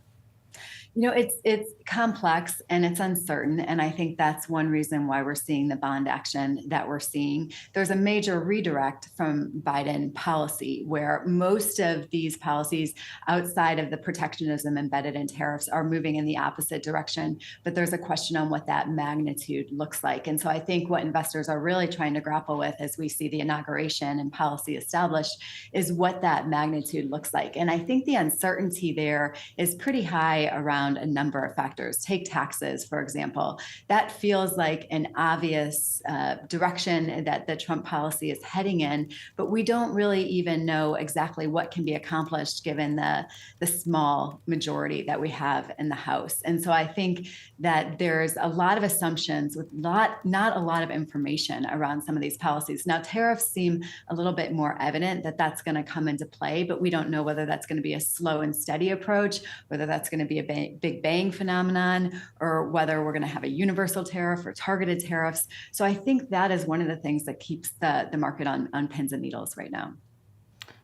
S9: It's complex and it's uncertain. And I think that's one reason why we're seeing the bond action that we're seeing. There's a major redirect from Biden policy where most of these policies outside of the protectionism embedded in tariffs are moving in the opposite direction. But there's a question on what that magnitude looks like. And so I think what investors are really trying to grapple with as we see the inauguration and policy established is what that magnitude looks like. And I think the uncertainty there is pretty high around a number of factors. Take taxes, for example. That feels like an obvious direction that the Trump policy is heading in, but we don't really even know exactly what can be accomplished given the small majority that we have in the House. And so I think that there's a lot of assumptions with not a lot of information around some of these policies. Now, tariffs seem a little bit more evident that that's going to come into play, but we don't know whether that's going to be a slow and steady approach, whether that's going to be a big bang phenomenon, or whether we're going to have a universal tariff or targeted tariffs. So I think that is one of the things that keeps the market on pins and needles right now.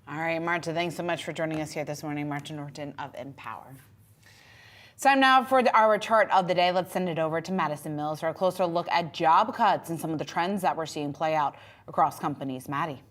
S1: All right, Marta, thanks so much for joining us here this morning. Marta Norton of Empower. It's time now for our chart of the day. Let's send it over to Madison Mills for a closer look at job cuts and some of the trends that we're seeing play out across companies. Maddie.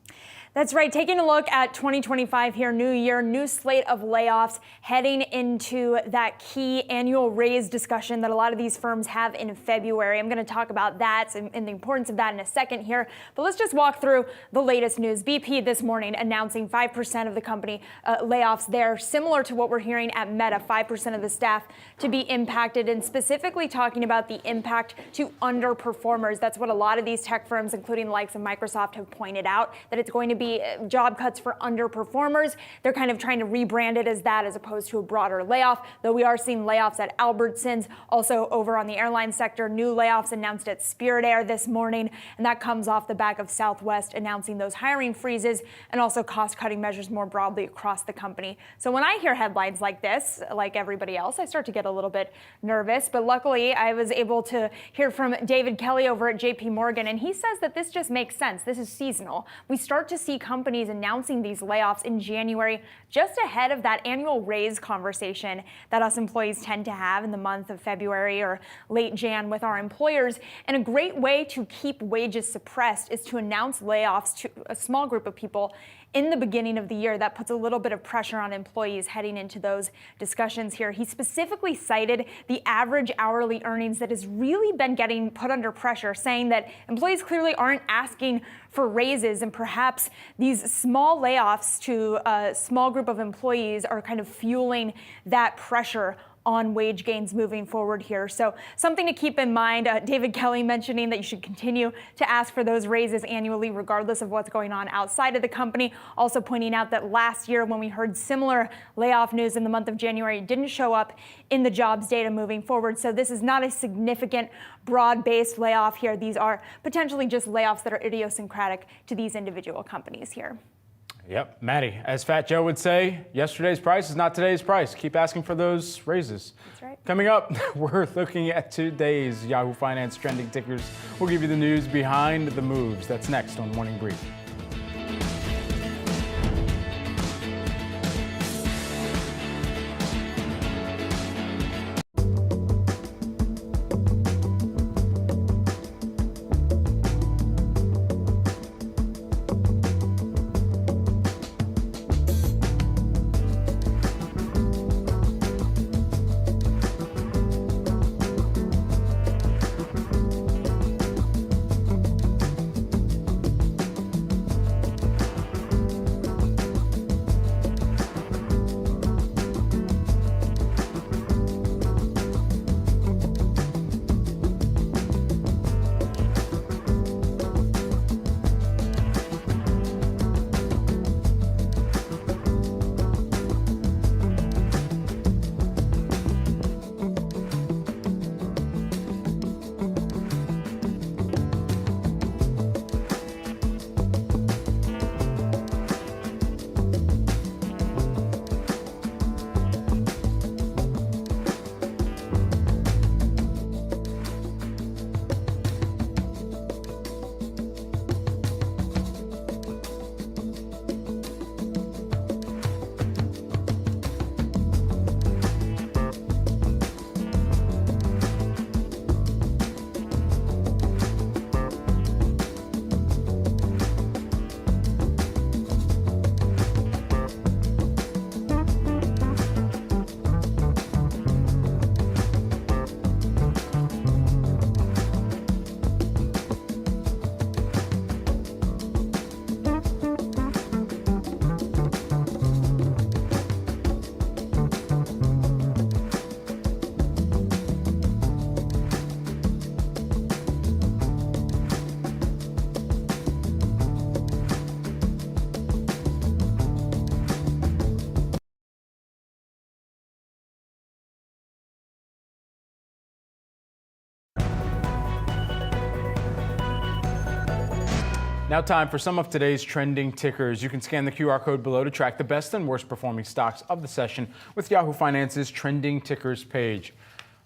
S10: That's right. Taking a look at 2025 here, new year, new slate of layoffs, heading into that key annual raise discussion that a lot of these firms have in February. I'm going to talk about that and the importance of that in a second here. But let's just walk through the latest news. BP this morning announcing 5% of the company layoffs there, similar to what we're hearing at Meta, 5% of the staff to be impacted, and specifically talking about the impact to underperformers. That's what a lot of these tech firms, including the likes of Microsoft, have pointed out, that it's going to be job cuts for underperformers. They're kind of trying to rebrand it as that as opposed to a broader layoff, though we are seeing layoffs at Albertsons. Also over on the airline sector, new layoffs announced at Spirit Air this morning, and that comes off the back of Southwest announcing those hiring freezes and also cost-cutting measures more broadly across the company. So when I hear headlines like this, like everybody else, I start to get a little bit nervous. But luckily, I was able to hear from David Kelly over at JP Morgan, and he says that this just makes sense. This is seasonal. We start to see companies announcing these layoffs in January, just ahead of that annual raise conversation that us employees tend to have in the month of February or late Jan with our employers. And a great way to keep wages suppressed is to announce layoffs to a small group of people in the beginning of the year. That puts a little bit of pressure on employees heading into those discussions here. He specifically cited the average hourly earnings that has really been getting put under pressure, saying that employees clearly aren't asking for raises, and perhaps these small layoffs to a small group of employees are kind of fueling that pressure on wage gains moving forward here. So something to keep in mind. David Kelly mentioning that you should continue to ask for those raises annually, regardless of what's going on outside of the company. Also pointing out that last year, when we heard similar layoff news in the month of January, it didn't show up in the jobs data moving forward. So this is not a significant broad-based layoff here. These are potentially just layoffs that are idiosyncratic to these individual companies here.
S2: Yep, Maddie, as Fat Joe would say, yesterday's price is not today's price. Keep asking for those raises.
S10: That's right.
S2: Coming up, we're looking at today's Yahoo Finance trending tickers. We'll give you the news behind the moves. That's next on Morning Brief. Now time for some of today's trending tickers. You can scan the QR code below to track the best and worst performing stocks of the session with Yahoo Finance's trending tickers page.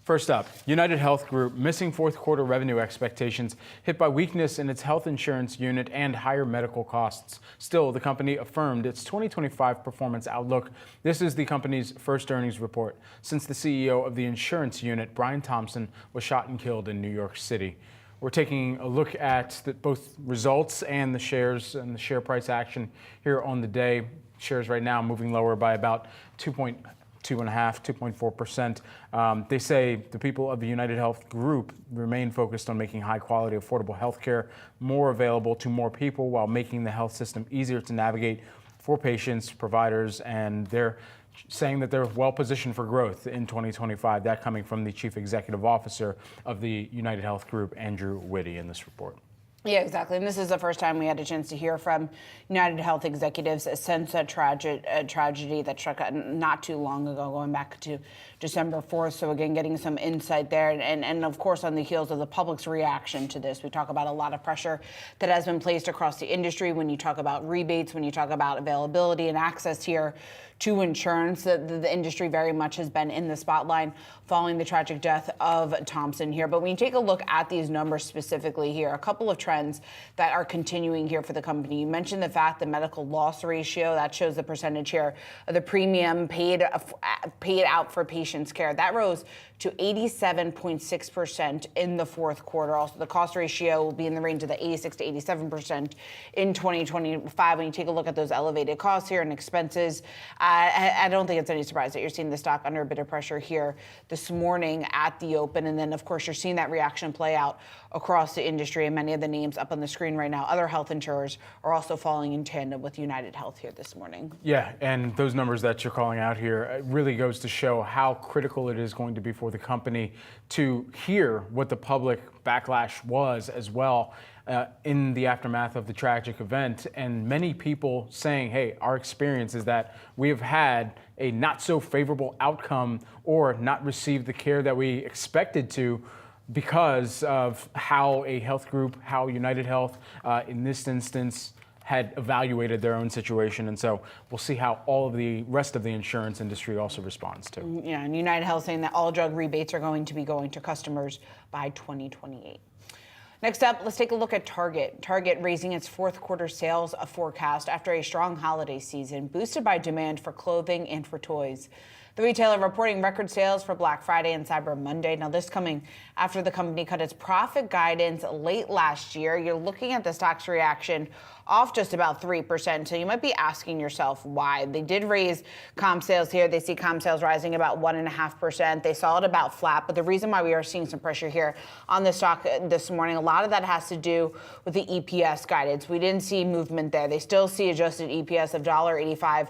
S2: First up, United Health Group missing fourth quarter revenue expectations, hit by weakness in its health insurance unit and higher medical costs. Still, the company affirmed its 2025 performance outlook. This is the company's first earnings report since the CEO of the insurance unit, Brian Thompson, was shot and killed in New York City. We're taking a look at both results and the shares and the share price action here on the day. Shares right now moving lower by about 2.4%. They say the people of the United Health Group remain focused on making high quality, affordable health care more available to more people while making the health system easier to navigate for patients, providers, and they're saying that they're well positioned for growth in 2025. That coming from the Chief Executive Officer of the United Health Group, Andrew Whitty, in this report.
S1: Yeah, exactly. And this is the first time we had a chance to hear from United Health executives since a tragedy that struck not too long ago, going back to December 4th. So again, getting some insight there. And of course, on the heels of the public's reaction to this, we talk about a lot of pressure that has been placed across the industry when you talk about rebates, when you talk about availability and access here to insurance. The industry very much has been in the spotlight following the tragic death of Thompson here. But when you take a look at these numbers specifically here, a couple of trends that are continuing here for the company. You mentioned the fact the medical loss ratio, that shows the percentage here of the premium paid out for patients' care. That rose to 87.6% in the fourth quarter. Also, the cost ratio will be in the range of the 86 to 87% in 2025. When you take a look at those elevated costs here and expenses, I don't think it's any surprise that you're seeing the stock under a bit of pressure here this morning at the open. And then, of course, you're seeing that reaction play out across the industry, and many of the names up on the screen right now, other health insurers, are also falling in tandem with United Health here this morning.
S2: Yeah, and those numbers that you're calling out here, it really goes to show how critical it is going to be for the company to hear what the public backlash was as well in the aftermath of the tragic event. And many people saying, hey, our experience is that we have had a not so favorable outcome or not received the care that we expected to because of how a health group, how United Health in this instance had evaluated their own situation. And so we'll see how all of the rest of the insurance industry also responds to.
S1: Yeah, and United Health saying that all drug rebates are going to be going to customers by 2028. Next up, let's take a look at Target. Target raising its fourth quarter sales forecast after a strong holiday season, boosted by demand for clothing and for toys. The retailer reporting record sales for Black Friday and Cyber Monday. Now, this coming after the company cut its profit guidance late last year. You're looking at the stock's reaction off just about 3%. So you might be asking yourself why. They did raise comp sales here. They see comp sales rising about 1.5%. They saw it about flat. But the reason why we are seeing some pressure here on the stock this morning, a lot of that has to do with the EPS guidance. We didn't see movement there. They still see adjusted EPS of $1.85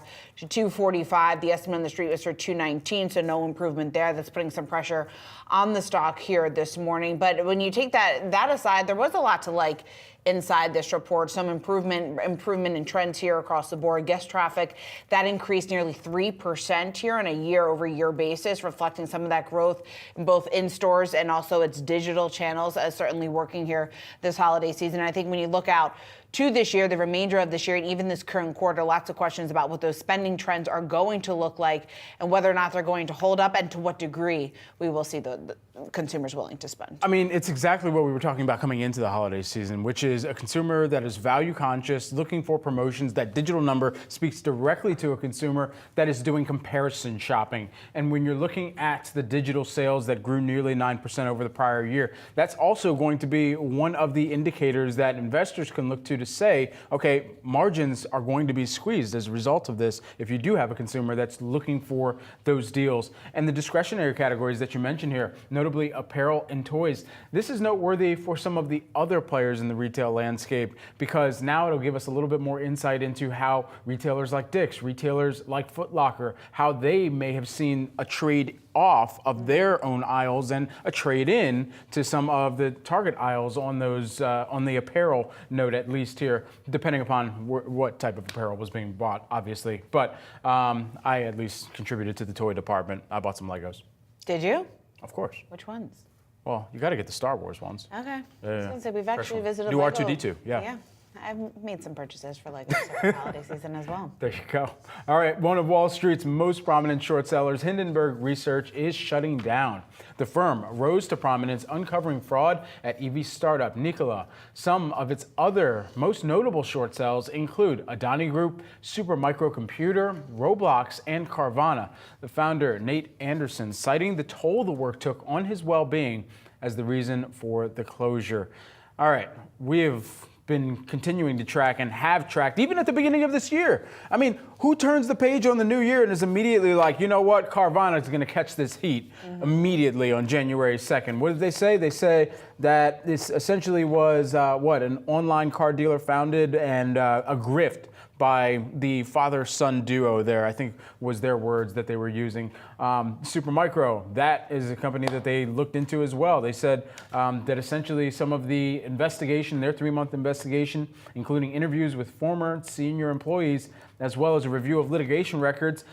S1: to $2.45. The estimate on the street was for $2.19, so no improvement there. That's putting some pressure on the stock here this morning. But when you take that aside, there was a lot to like inside this report. Some improvement in trends here across the board. Guest traffic, that increased nearly 3% here on a year-over-year basis, reflecting some of that growth in both in-stores and also its digital channels, certainly working here this holiday season. I think when you look out to this year, the remainder of this year, and even this current quarter, lots of questions about what those spending trends are going to look like and whether or not they're going to hold up and to what degree we will see the consumers willing to spend.
S2: I mean, it's exactly what we were talking about coming into the holiday season, which is a consumer that is value conscious, looking for promotions. That digital number speaks directly to a consumer that is doing comparison shopping. And when you're looking at the digital sales that grew nearly 9% over the prior year, that's also going to be one of the indicators that investors can look to say, okay, margins are going to be squeezed as a result of this if you do have a consumer that's looking for those deals. And the discretionary categories that you mentioned here, notably apparel and toys, this is noteworthy for some of the other players in the retail landscape because now it'll give us a little bit more insight into how retailers like Dick's, retailers like Foot Locker, how they may have seen a trade off of their own aisles and a trade in to some of the Target aisles on those on the apparel note, at least here, depending upon what type of apparel was being bought, obviously. But I at least contributed to the toy department. I bought some Legos.
S1: Did you?
S2: Of course.
S1: Which ones?
S2: Well, you got to get the Star Wars ones.
S1: Okay.
S2: Yeah.
S1: So we've actually visited
S2: New
S1: Lego.
S2: R2-D2, yeah.
S1: I've made some purchases for like the holiday season as well.
S2: There you go. All right, one of Wall Street's most prominent short sellers, Hindenburg Research, is shutting down. The firm rose to prominence uncovering fraud at EV startup Nikola. Some of its other most notable short sells include Adani Group, Supermicro Computer, Roblox, and Carvana. The founder, Nate Anderson, citing the toll the work took on his well-being as the reason for the closure. All right, we have been continuing to track and have tracked even at the beginning of this year. I mean, who turns the page on the new year and is immediately like, you know what, Carvana is going to catch this heat immediately on January 2nd. What did they say? They say that this essentially was an online car dealer founded and a grift by the father-son duo there, I think was their words that they were using. Supermicro, that is a company that they looked into as well. They said that essentially some of the investigation, their 3-month investigation, including interviews with former senior employees, as well as a review of litigation records,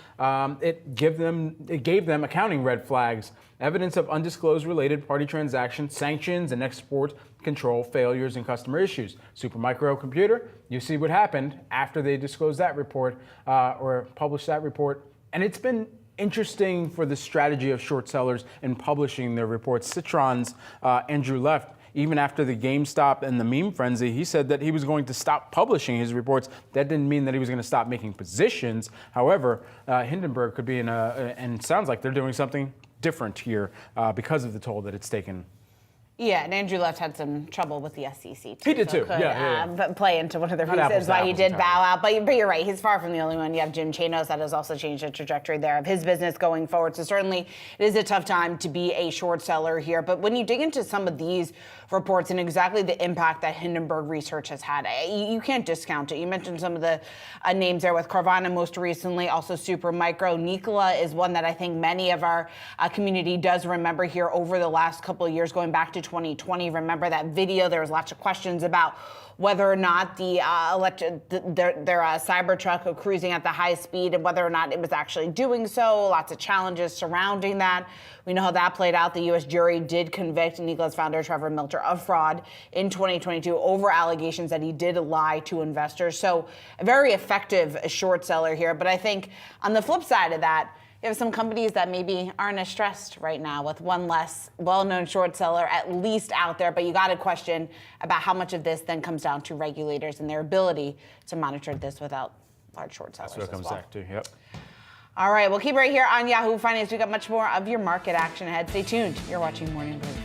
S2: it gave them accounting red flags, evidence of undisclosed related party transactions, sanctions, and export control failures and customer issues. Supermicro Computer, you see what happened after they disclosed that report or published that report. And it's been interesting for the strategy of short sellers in publishing their reports. Citron's Andrew left. Even after the GameStop and the meme frenzy, he said that he was going to stop publishing his reports. That didn't mean that he was going to stop making positions. However, Hindenburg could be and it sounds like they're doing something different here because of the toll that it's taken.
S1: Yeah, and Andrew Left had some trouble with the SEC too.
S2: He did too.
S1: Could,
S2: yeah.
S1: Play into one of the reasons why he did bow out. But you're right, he's far from the only one. You have Jim Chanos that has also changed the trajectory there of his business going forward. So certainly it is a tough time to be a short seller here. But when you dig into some of these reports and exactly the impact that Hindenburg Research has had, you can't discount it. You mentioned some of the names there with Carvana most recently, also Supermicro. Nikola is one that I think many of our community does remember here over the last couple of years, going back to 2020. Remember that video? There was lots of questions about whether or not their Cybertruck cruising at the high speed and whether or not it was actually doing so. Lots of challenges surrounding that. We know how that played out. The U.S. jury did convict Nikola's founder, Trevor Milter, of fraud in 2022 over allegations that he did lie to investors. So a very effective short seller here. But I think on the flip side of that, you have some companies that maybe aren't as stressed right now with one less well-known short seller at least out there, but you got to question about how much of this then comes down to regulators and their ability to monitor this without large short sellers.
S2: That's what it comes back to, yep.
S1: All right, we'll keep right here on Yahoo Finance. We got much more of your market action ahead. Stay tuned. You're watching Morning Brief.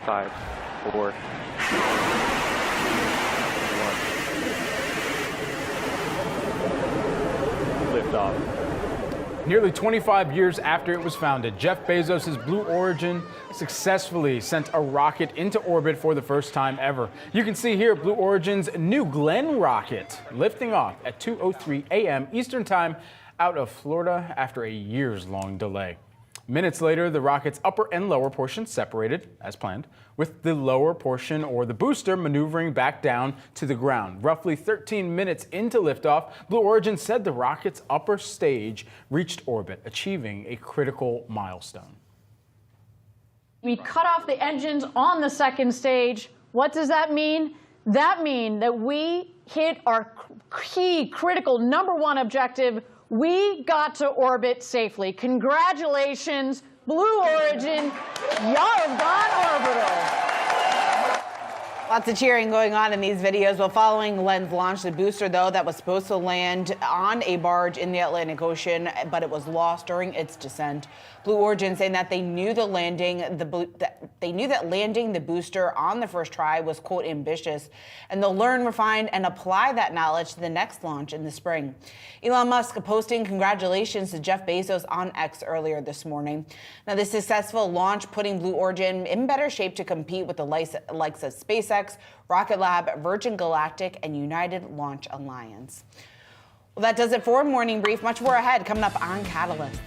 S11: 5, 4, 1. Liftoff.
S2: Nearly 25 years after it was founded, Jeff Bezos' Blue Origin successfully sent a rocket into orbit for the first time ever. You can see here Blue Origin's New Glenn rocket lifting off at 2:03 a.m. Eastern Time out of Florida after a years-long delay. Minutes later, the rocket's upper and lower portion separated, as planned, with the lower portion, or the booster, maneuvering back down to the ground. Roughly 13 minutes into liftoff, Blue Origin said the rocket's upper stage reached orbit, achieving a critical milestone.
S12: We cut off the engines on the second stage. What does that mean? That means that we hit our key, critical, #1 objective. We got to orbit safely. Congratulations, Blue Origin. Y'all have gone orbital.
S1: Lots of cheering going on in these videos. Well, following Glenn's launch, the booster, though, that was supposed to land on a barge in the Atlantic Ocean, but it was lost during its descent. Blue Origin saying that they knew that landing the booster on the first try was, quote, ambitious, and they'll learn, refine, and apply that knowledge to the next launch in the spring. Elon Musk posting congratulations to Jeff Bezos on X earlier this morning. Now, the successful launch putting Blue Origin in better shape to compete with the likes of SpaceX, Rocket Lab, Virgin Galactic, and United Launch Alliance. Well, that does it for Morning Brief. Much more ahead coming up on Catalysts.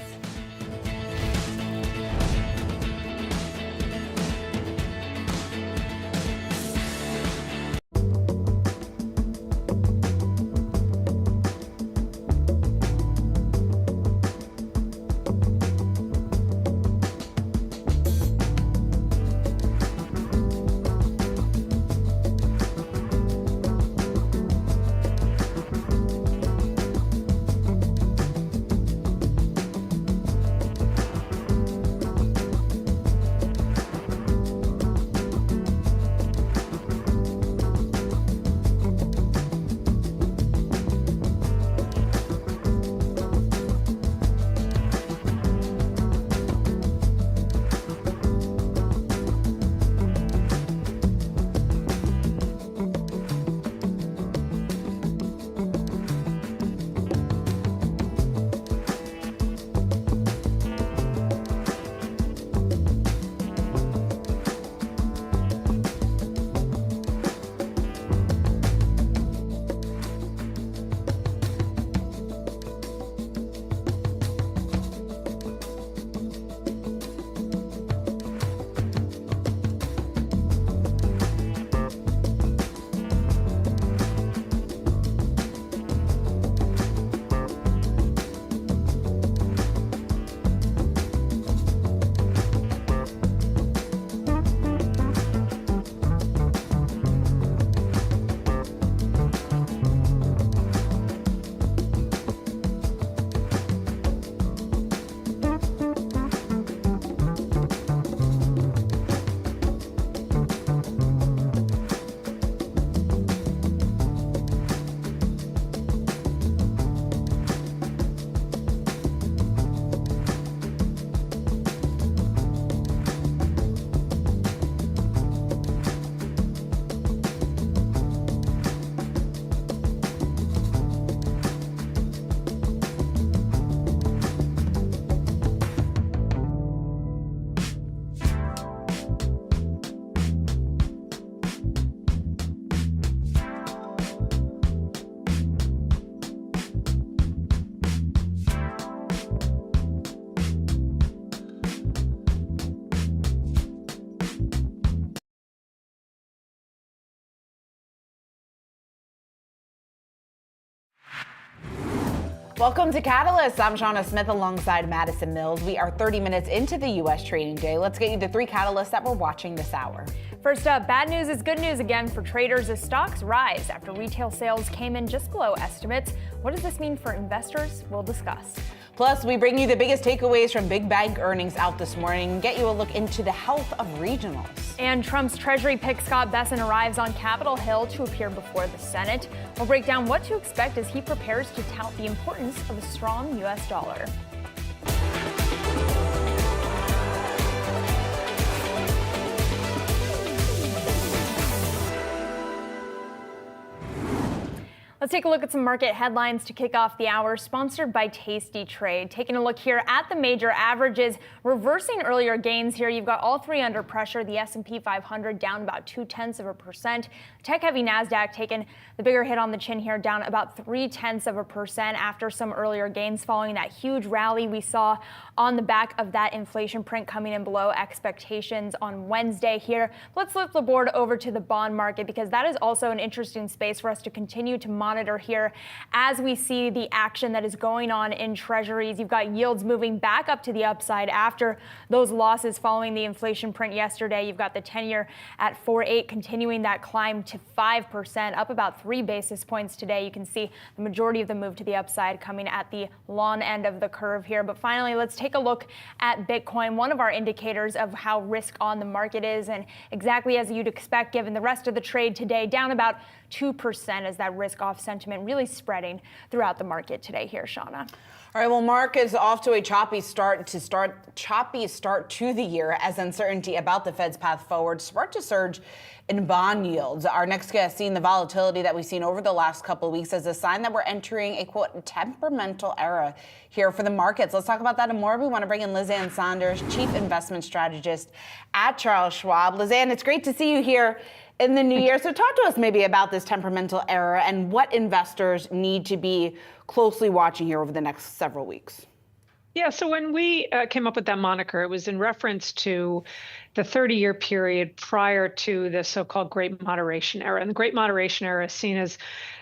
S1: Welcome to Catalyst. I'm Shauna Smith alongside Madison Mills. We are 30 minutes into the U.S. trading day. Let's get you the 3 catalysts that we're watching this hour.
S10: First up, bad news is good news again for traders as stocks rise after retail sales came in just below estimates. What does this mean for investors? We'll discuss.
S1: Plus, we bring you the biggest takeaways from big bank earnings out this morning and get you a look into the health of regionals.
S10: And Trump's Treasury pick Scott Bessent arrives on Capitol Hill to appear before the Senate. We'll break down what to expect as he prepares to tout the importance of a strong U.S. dollar. Let's take a look at some market headlines to kick off the hour, sponsored by Tasty Trade. Taking a look here at the major averages, reversing earlier gains here. You've got all three under pressure. The S&P 500 down about 0.2%. Tech-heavy Nasdaq taking the bigger hit on the chin here, down about 0.3% after some earlier gains following that huge rally we saw on the back of that inflation print coming in below expectations on Wednesday here. Let's flip the board over to the bond market, because that is also an interesting space for us to continue to monitor here as we see the action that is going on in treasuries. You've got yields moving back up to the upside after those losses following the inflation print yesterday. You've got the 10-year at 4.8 continuing that climb to 5%, up about 3 basis points today. You can see the majority of the move to the upside coming at the long end of the curve here. But finally, let's take a look at Bitcoin, one of our indicators of how risk on the market is, and exactly as you'd expect given the rest of the trade today, down about 2% as that risk off sentiment really spreading throughout the market today here, Shauna.
S1: All right, well, markets off to a choppy start to the year as uncertainty about the Fed's path forward start to surge in bond yields. Our next guest seeing the volatility that we've seen over the last couple of weeks as a sign that we're entering a, quote, temperamental era here for the markets. Let's talk about that and more. We want to bring in Lizanne Saunders, Chief Investment Strategist at Charles Schwab. Lizanne, it's great to see you here in the new year. So talk to us maybe about this temperamental era and what investors need to be closely watching here over the next several weeks.
S13: Yeah, so when we came up with that moniker, it was in reference to the 30-year period prior to the so-called Great Moderation era. And the Great Moderation era is seen as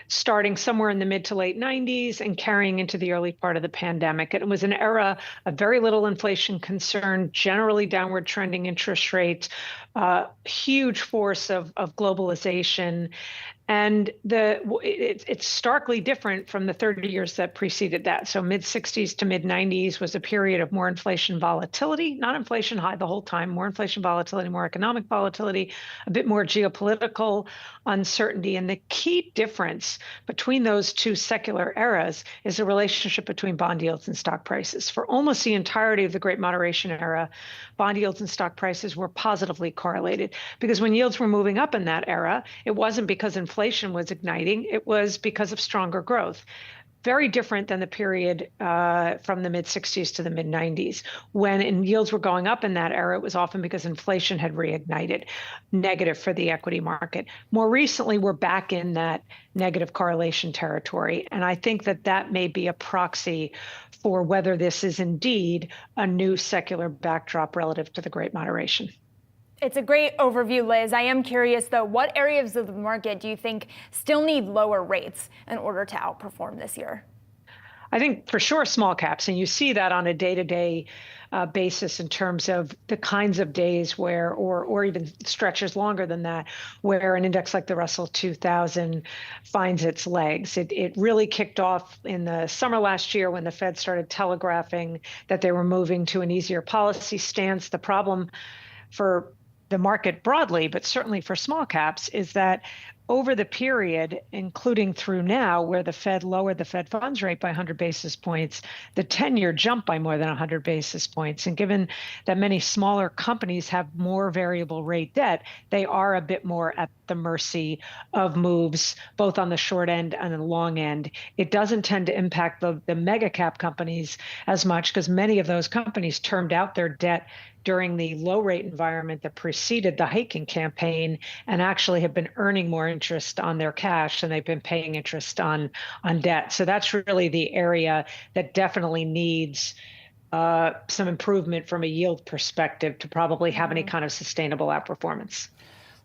S13: starting somewhere in the mid to late 90s and carrying into the early part of the pandemic. And it was an era of very little inflation concern, generally downward trending interest rates, huge force of globalization. And it's starkly different from the 30 years that preceded that. So mid 60s to mid 90s was a period of more inflation volatility, not inflation high the whole time, more inflation volatility, more economic volatility, a bit more geopolitical uncertainty. And the key difference between those two secular eras is the relationship between bond yields and stock prices. For almost the entirety of the Great Moderation era, bond yields and stock prices were positively correlated, because when yields were moving up in that era, it wasn't because inflation was igniting, it was because of stronger growth. Very different than the period from the mid-60s to the mid-90s. When yields were going up in that era, it was often because inflation had reignited, negative for the equity market. More recently, we're back in that negative correlation territory. And I think that that may be a proxy for whether this is indeed a new secular backdrop relative to the Great Moderation.
S10: It's a great overview, Liz. I am curious, though, what areas of the market do you think still need lower rates in order to outperform this year?
S13: I think for sure small caps, and you see that on a day-to-day basis in terms of the kinds of days where, or even stretches longer than that, where an index like the Russell 2000 finds its legs. It really kicked off in the summer last year when the Fed started telegraphing that they were moving to an easier policy stance. The problem for the market broadly, but certainly for small caps, is that over the period, including through now, where the Fed lowered the Fed funds rate by 100 basis points, the 10-year jumped by more than 100 basis points. And given that many smaller companies have more variable rate debt, they are a bit more at the mercy of moves, both on the short end and the long end. It doesn't tend to impact the mega cap companies as much, because many of those companies termed out their debt during the low rate environment that preceded the hiking campaign, and actually have been earning more interest on their cash than they've been paying interest on debt. So that's really the area that definitely needs some improvement from a yield perspective to probably have any kind of sustainable outperformance.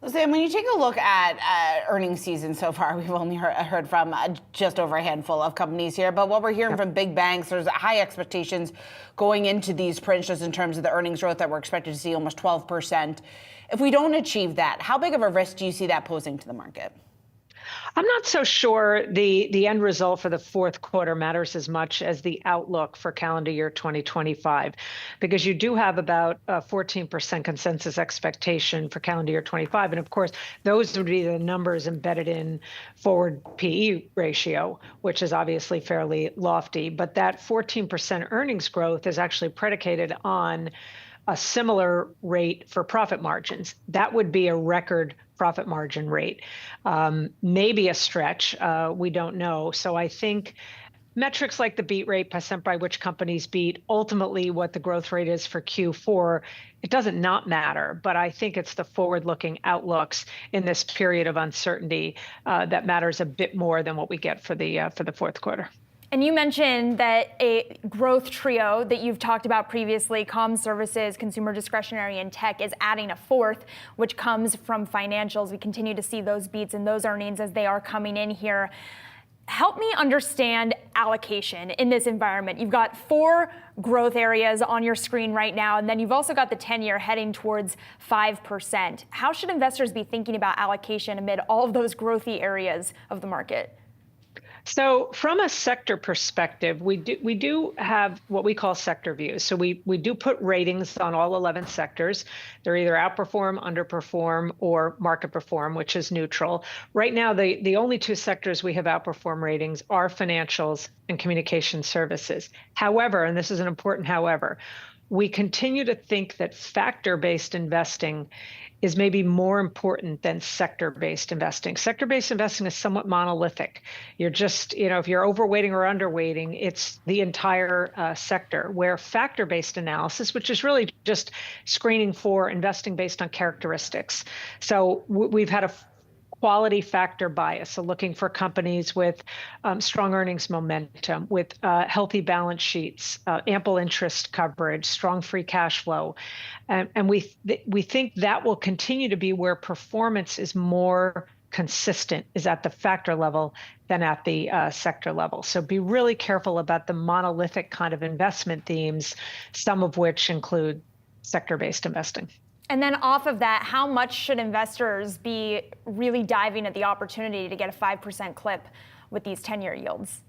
S1: Listen, when you take a look at earnings season so far, we've only heard from just over a handful of companies here. But what we're hearing from big banks, there's high expectations going into these prints just in terms of the earnings growth that we're expected to see, almost 12%. If we don't achieve that, how big of a risk do you see that posing to the market?
S13: I'm not so sure the end result for the fourth quarter matters as much as the outlook for calendar year 2025, because you do have about a 14% consensus expectation for calendar year 25. And of course, those would be the numbers embedded in forward PE ratio, which is obviously fairly lofty. But that 14% earnings growth is actually predicated on a similar rate for profit margins. That would be a record profit margin rate. Maybe a stretch, we don't know. So I think metrics like the beat rate, percent by which companies beat, ultimately what the growth rate is for Q4, it doesn't not matter. But I think it's the forward-looking outlooks in this period of uncertainty that matters a bit more than what we get for the fourth quarter.
S10: And you mentioned that a growth trio that you've talked about previously, comms services, consumer discretionary, and tech, is adding a fourth, which comes from financials. We continue to see those beats and those earnings as they are coming in here. Help me understand allocation in this environment. You've got 4 growth areas on your screen right now, and then you've also got the 10-year heading towards 5%. How should investors be thinking about allocation amid all of those growthy areas of the market?
S13: So from a sector perspective, we do have what we call sector views. So we do put ratings on all 11 sectors. They're either outperform, underperform, or market perform, which is neutral. Right now, the only 2 sectors we have outperform ratings are financials and communication services. However, and this is an important however, we continue to think that factor-based investing is maybe more important than sector-based investing. Sector-based investing is somewhat monolithic. You're just, if you're overweighting or underweighting, it's the entire sector, where factor-based analysis, which is really just screening for investing based on characteristics. So we've had a quality factor bias, so looking for companies with strong earnings momentum, with healthy balance sheets, ample interest coverage, strong free cash flow. And we think that will continue to be where performance is more consistent, is at the factor level than at the sector level. So be really careful about the monolithic kind of investment themes, some of which include sector-based investing.
S10: And then off of that, how much should investors be really diving at the opportunity to get a 5% clip with these 10-year yields?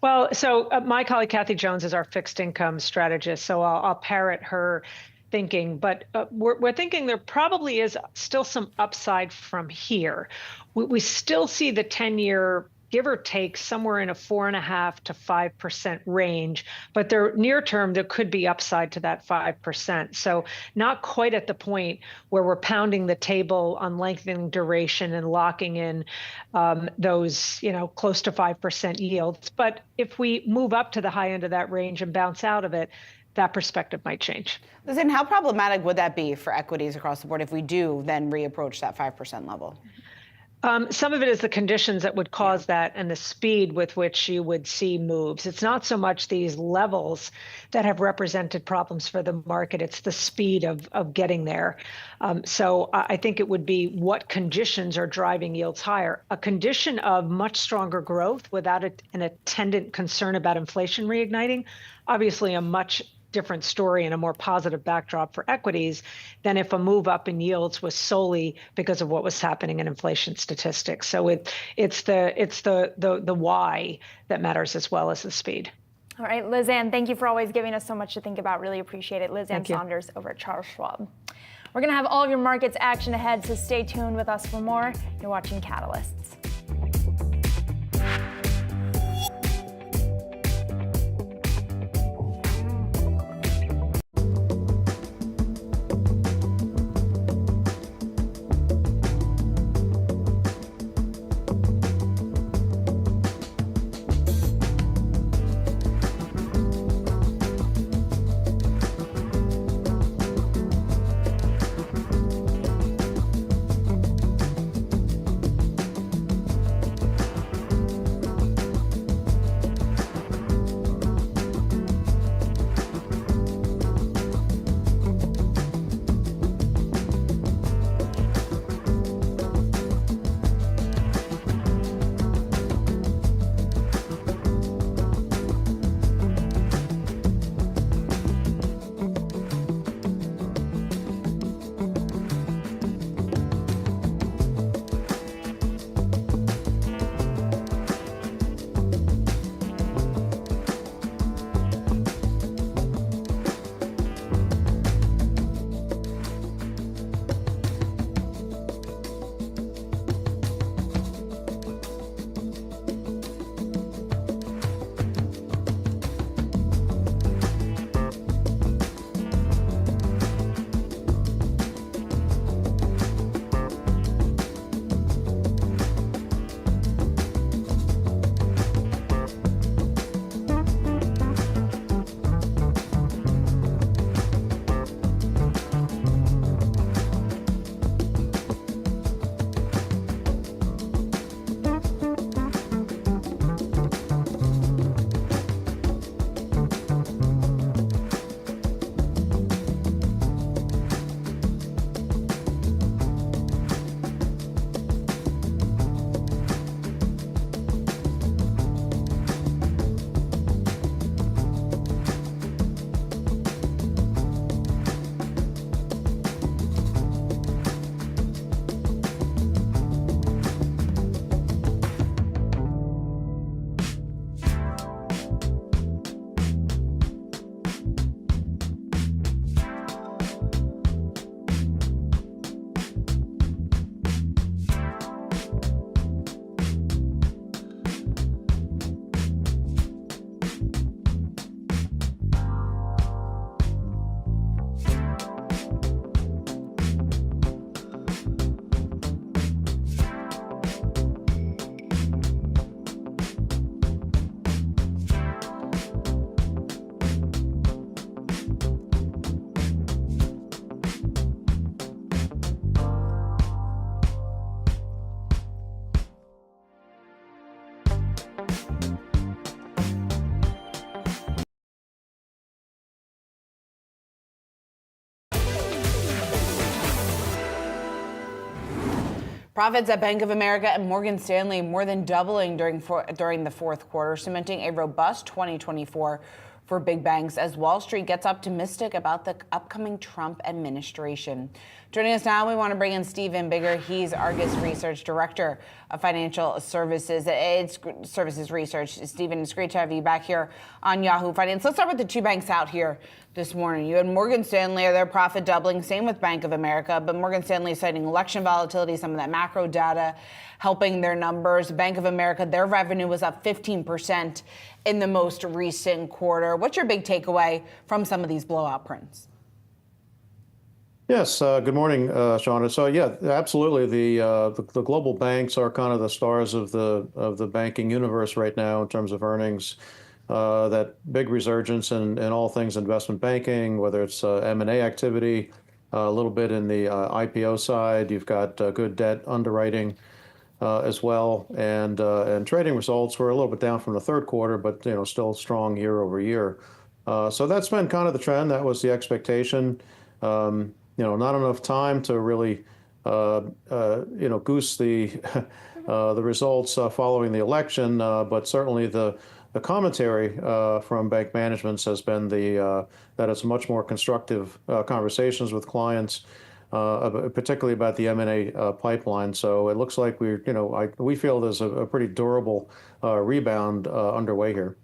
S13: Well, so my colleague Kathy Jones is our fixed income strategist, so I'll parrot her thinking, but we're thinking there probably is still some upside from here. We still see the 10-year give or take somewhere in a 4.5% to 5% range, but near term, there could be upside to that 5%. So not quite at the point where we're pounding the table on lengthening duration and locking in those, close to 5% yields. But if we move up to the high end of that range and bounce out of it, that perspective might change.
S1: Listen, how problematic would that be for equities across the board if we do then reapproach that 5% level?
S13: Some of it is the conditions that would cause that and the speed with which you would see moves. It's not so much these levels that have represented problems for the market. It's the speed of getting there. So I think it would be what conditions are driving yields higher. A condition of much stronger growth without an attendant concern about inflation reigniting, obviously a much different story and a more positive backdrop for equities than if a move up in yields was solely because of what was happening in inflation statistics. So it's the why that matters as well as the speed.
S10: All right, Liz Ann, thank you for always giving us so much to think about. Really appreciate it. Liz Ann Saunders over at Charles Schwab. We're going to have all of your markets action ahead, so stay tuned with us for more. You're watching Catalysts.
S1: Profits at Bank of America and Morgan Stanley more than doubling during the fourth quarter, cementing a robust 2024 for big banks as Wall Street gets optimistic about the upcoming Trump administration. Joining us now, we want to bring in Stephen Bigger. He's Argus Research Director of Financial Services Research. Stephen, it's great to have you back here on Yahoo Finance. Let's start with the two banks out here this morning. You had Morgan Stanley, their profit doubling, same with Bank of America, but Morgan Stanley citing election volatility, some of that macro data helping their numbers. Bank of America, their revenue was up 15% in the most recent quarter. What's your big takeaway from some of these blowout prints?
S14: Yes, good morning, Shauna. So yeah, absolutely. The global banks are kind of the stars of the banking universe right now in terms of earnings. That big resurgence in all things investment banking, whether it's M&A activity, a little bit in the IPO side. You've got good debt underwriting as well, and trading results were a little bit down from the third quarter, but still strong year over year. So that's been kind of the trend. That was the expectation. Not enough time to really goose the results following the election, but certainly the commentary from bank managements has been that it's much more constructive conversations with clients, particularly about the M&A pipeline. So it looks like we feel there's a pretty durable rebound underway here.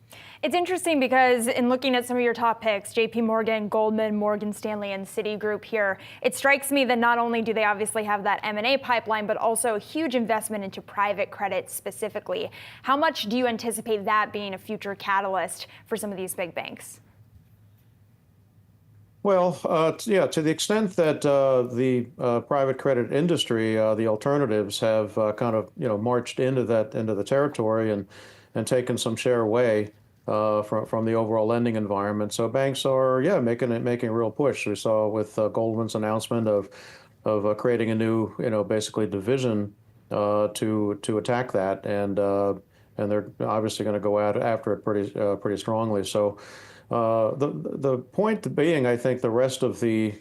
S10: It's interesting because in looking at some of your top picks, JP Morgan, Goldman, Morgan Stanley, and Citigroup here, it strikes me that not only do they obviously have that M&A pipeline, but also a huge investment into private credit specifically. How much do you anticipate that being a future catalyst for some of these big banks?
S14: Well, to the extent that the private credit industry, the alternatives have kind of marched into the territory and taken some share away from the overall lending environment. So banks are making a real push. We saw with Goldman's announcement of creating a new basically division to attack that, and they're obviously going to go after it pretty strongly. So the point being, I think the rest of the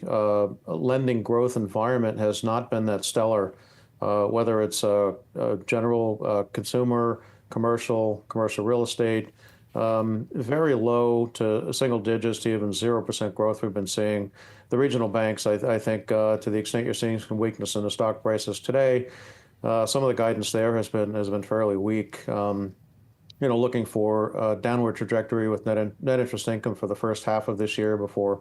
S14: lending growth environment has not been that stellar, whether it's general consumer, commercial real estate. Very low to single digits to even 0% growth we've been seeing. The regional banks, I think, to the extent you're seeing some weakness in the stock prices today, some of the guidance there has been fairly weak. Looking for a downward trajectory with net interest income for the first half of this year before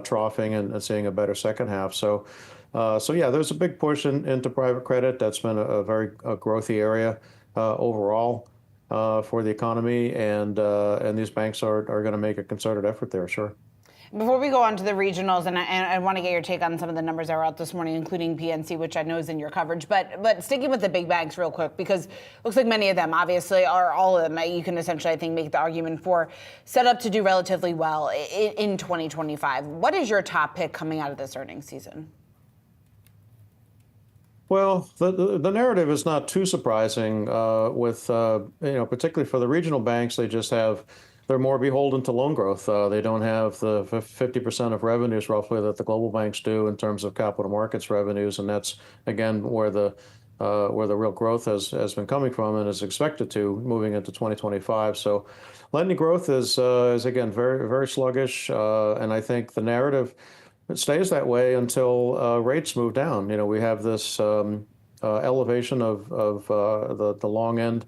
S14: troughing and seeing a better second half. So there's a big push into private credit. That's been a very growthy area overall. For the economy, and these banks are going to make a concerted effort there, sure.
S1: Before we go on to the regionals, and I want to get your take on some of the numbers that were out this morning, including PNC, which I know is in your coverage, but sticking with the big banks real quick, because it looks like many of them, obviously, or all of them, you can essentially, I think, make the argument for set up to do relatively well in 2025. What is your top pick coming out of this earnings season?
S14: Well, the narrative is not too surprising with, particularly for the regional banks, they're more beholden to loan growth. They don't have the 50% of revenues roughly that the global banks do in terms of capital markets revenues. And that's, again, where the real growth has been coming from and is expected to moving into 2025. So lending growth is again, very, very sluggish. And I think the narrative it stays that way until rates move down. We have this elevation of the long end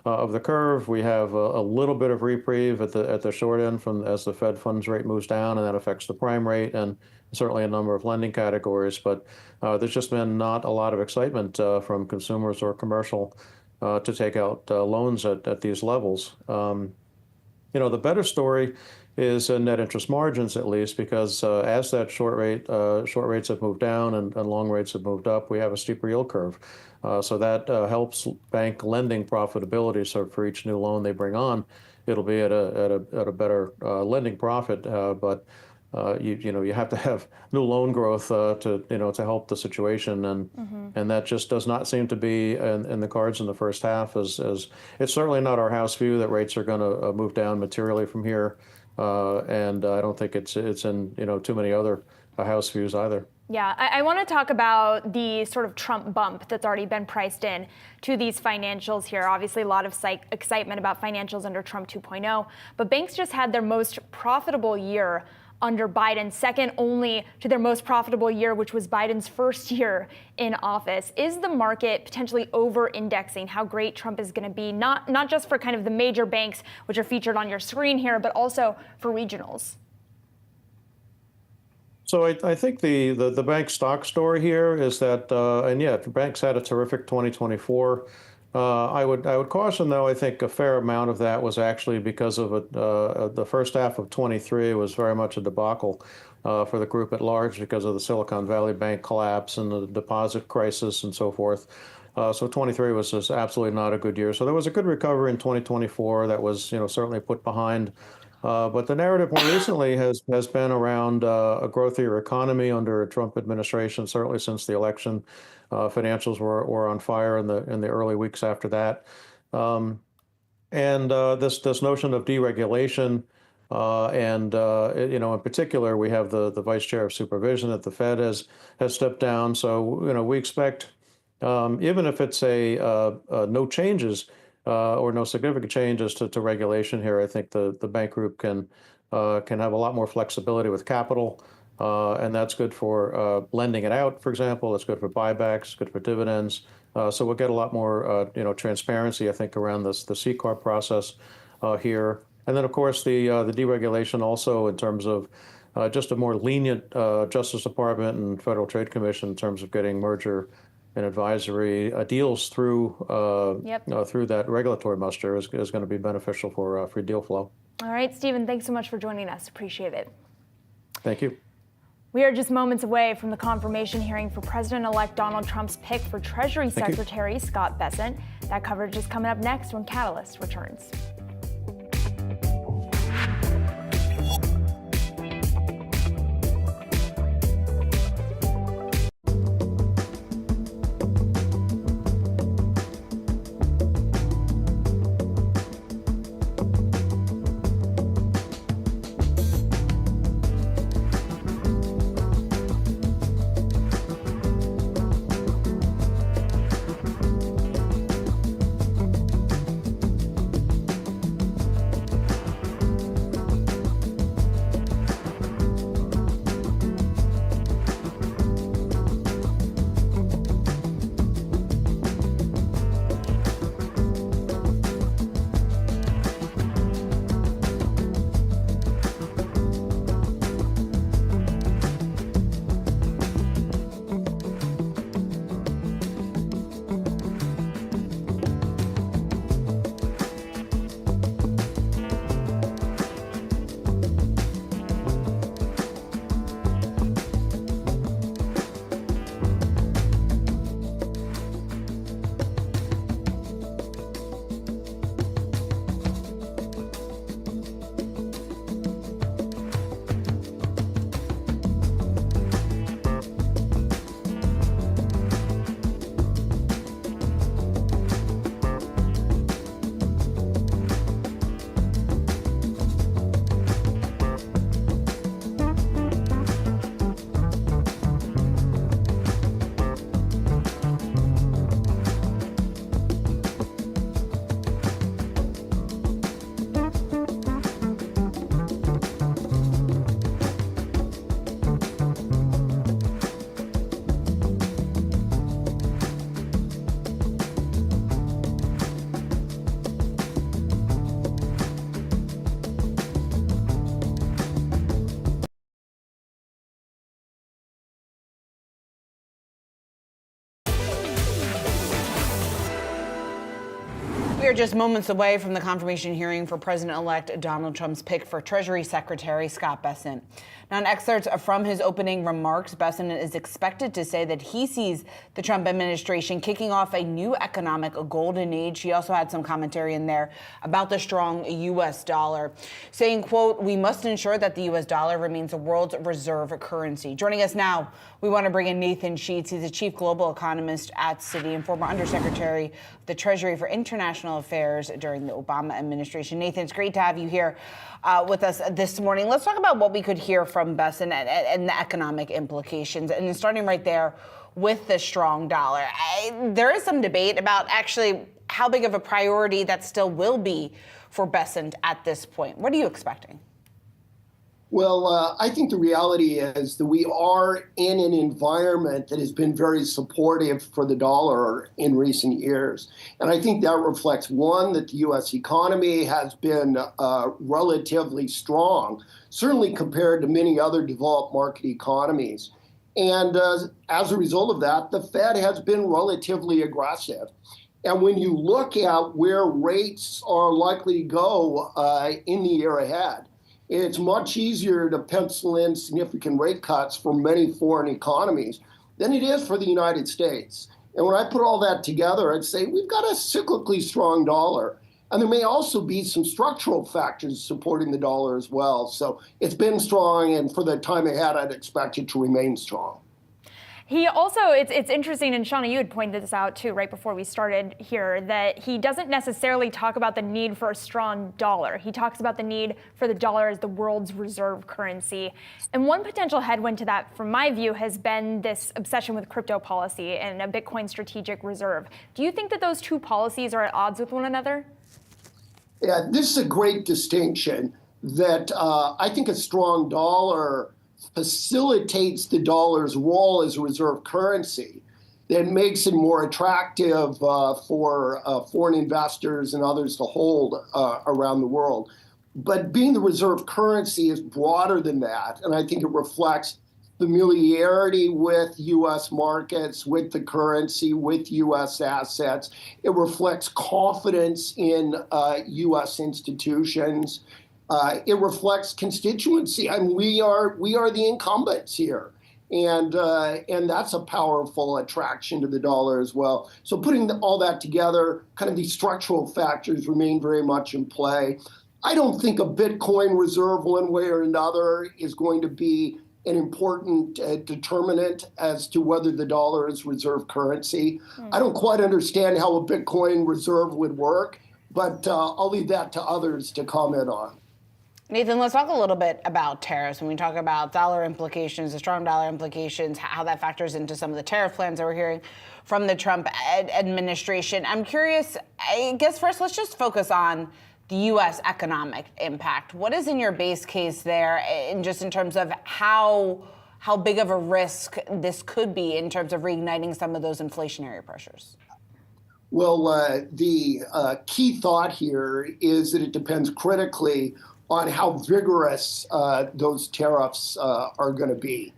S14: of the curve. We have a little bit of reprieve at the short end as the Fed funds rate moves down, and that affects the prime rate and certainly a number of lending categories. But there's just been not a lot of excitement from consumers or commercial to take out loans at these levels. The better story is net interest margins, at least, because as that short rates have moved down and long rates have moved up, we have a steeper yield curve. So that helps bank lending profitability. So for each new loan they bring on, it'll be at a better lending profit. But you have to have new loan growth to help the situation, and that just does not seem to be in the cards in the first half. As it's certainly not our house view that rates are going to move down materially from here. And I don't think it's in too many other house views either.
S10: Yeah, I want to talk about the sort of Trump bump that's already been priced in to these financials here. Obviously, a lot of excitement about financials under Trump 2.0, but banks just had their most profitable year under Biden, second only to their most profitable year, which was Biden's first year in office. Is the market potentially over-indexing how great Trump is going to be, not just for kind of the major banks, which are featured on your screen here, but also for regionals?
S14: So I think the bank stock story here is that, and yeah, banks had a terrific 2024. I would caution, though, I think a fair amount of that was actually because of the first half of 23 was very much a debacle for the group at large because of the Silicon Valley Bank collapse and the deposit crisis and so forth. So 23 was just absolutely not a good year. So there was a good recovery in 2024 that was, certainly put behind. But the narrative more recently has been around a growthier economy under a Trump administration, certainly since the election. Financials were on fire in the early weeks after that. And this notion of deregulation, and in particular, we have the vice chair of supervision at the Fed has stepped down. So we expect, even if it's no changes or no significant changes to regulation here, I think the bank group can have a lot more flexibility with capital. And that's good for lending it out, for example. It's good for buybacks, good for dividends. So we'll get a lot more, transparency, I think, around the C-Corp process here. And then, of course, the deregulation also in terms of just a more lenient Justice Department and Federal Trade Commission in terms of getting merger and advisory deals through through that regulatory muster is going to be beneficial for deal flow.
S10: All right, Stephen, thanks so much for joining us. Appreciate it.
S14: Thank you.
S10: We are just moments away from the confirmation hearing for President-elect Donald Trump's pick for Treasury Secretary Scott Bessent. That coverage is coming up next when Catalyst returns.
S1: We are just moments away from the confirmation hearing for President-elect Donald Trump's pick for Treasury Secretary Scott Bessent. Now, an excerpt from his opening remarks, Bessent is expected to say that he sees the Trump administration kicking off a new economic golden age. He also had some commentary in there about the strong U.S. dollar, saying, quote, "We must ensure that the U.S. dollar remains the world's reserve currency." Joining us now, we want to bring in Nathan Sheets. He's a chief global economist at Citi and former undersecretary of the Treasury for International International Affairs during the Obama administration. Nathan, it's great to have you here with us this morning. Let's talk about what we could hear from Bessent and the economic implications. And starting right there with the strong dollar, there is some debate about actually how big of a priority that still will be for Bessent at this point. What are you expecting?
S15: Well, I think the reality is that we are in an environment that has been very supportive for the dollar in recent years. And I think that reflects, one, that the U.S. economy has been relatively strong, certainly compared to many other developed market economies. And as a result of that, the Fed has been relatively aggressive. And when you look at where rates are likely to go in the year ahead, it's much easier to pencil in significant rate cuts for many foreign economies than it is for the United States. And when I put all that together, I'd say we've got a cyclically strong dollar. And there may also be some structural factors supporting the dollar as well. So it's been strong, and for the time ahead, I'd expect it to remain strong.
S10: He also, it's interesting, and Shauna, you had pointed this out too right before we started here, that he doesn't necessarily talk about the need for a strong dollar. He talks about the need for the dollar as the world's reserve currency. And one potential headwind to that, from my view, has been this obsession with crypto policy and a Bitcoin strategic reserve. Do you think that those two policies are at odds with one another?
S15: Yeah, this is a great distinction that I think a strong dollar facilitates the dollar's role as a reserve currency, that makes it more attractive for foreign investors and others to hold around the world. But being the reserve currency is broader than that, and I think it reflects familiarity with U.S. markets, with the currency, with U.S. assets. It reflects confidence in U.S. institutions. It reflects constituency. I mean, we are the incumbents here, and that's a powerful attraction to the dollar as well. So putting all that together, kind of these structural factors remain very much in play. I don't think a Bitcoin reserve one way or another is going to be an important determinant as to whether the dollar is reserve currency. I don't quite understand how a Bitcoin reserve would work, but I'll leave that to others to comment on.
S1: Nathan, let's talk a little bit about tariffs. When we talk about dollar implications, the strong dollar implications, how that factors into some of the tariff plans that we're hearing from the Trump administration. I'm curious, I guess first, let's just focus on the U.S. economic impact. What is in your base case there, in just in terms of how big of a risk this could be in terms of reigniting some of those inflationary pressures?
S15: Well, the key thought here is that it depends critically on how vigorous those tariffs are going to be.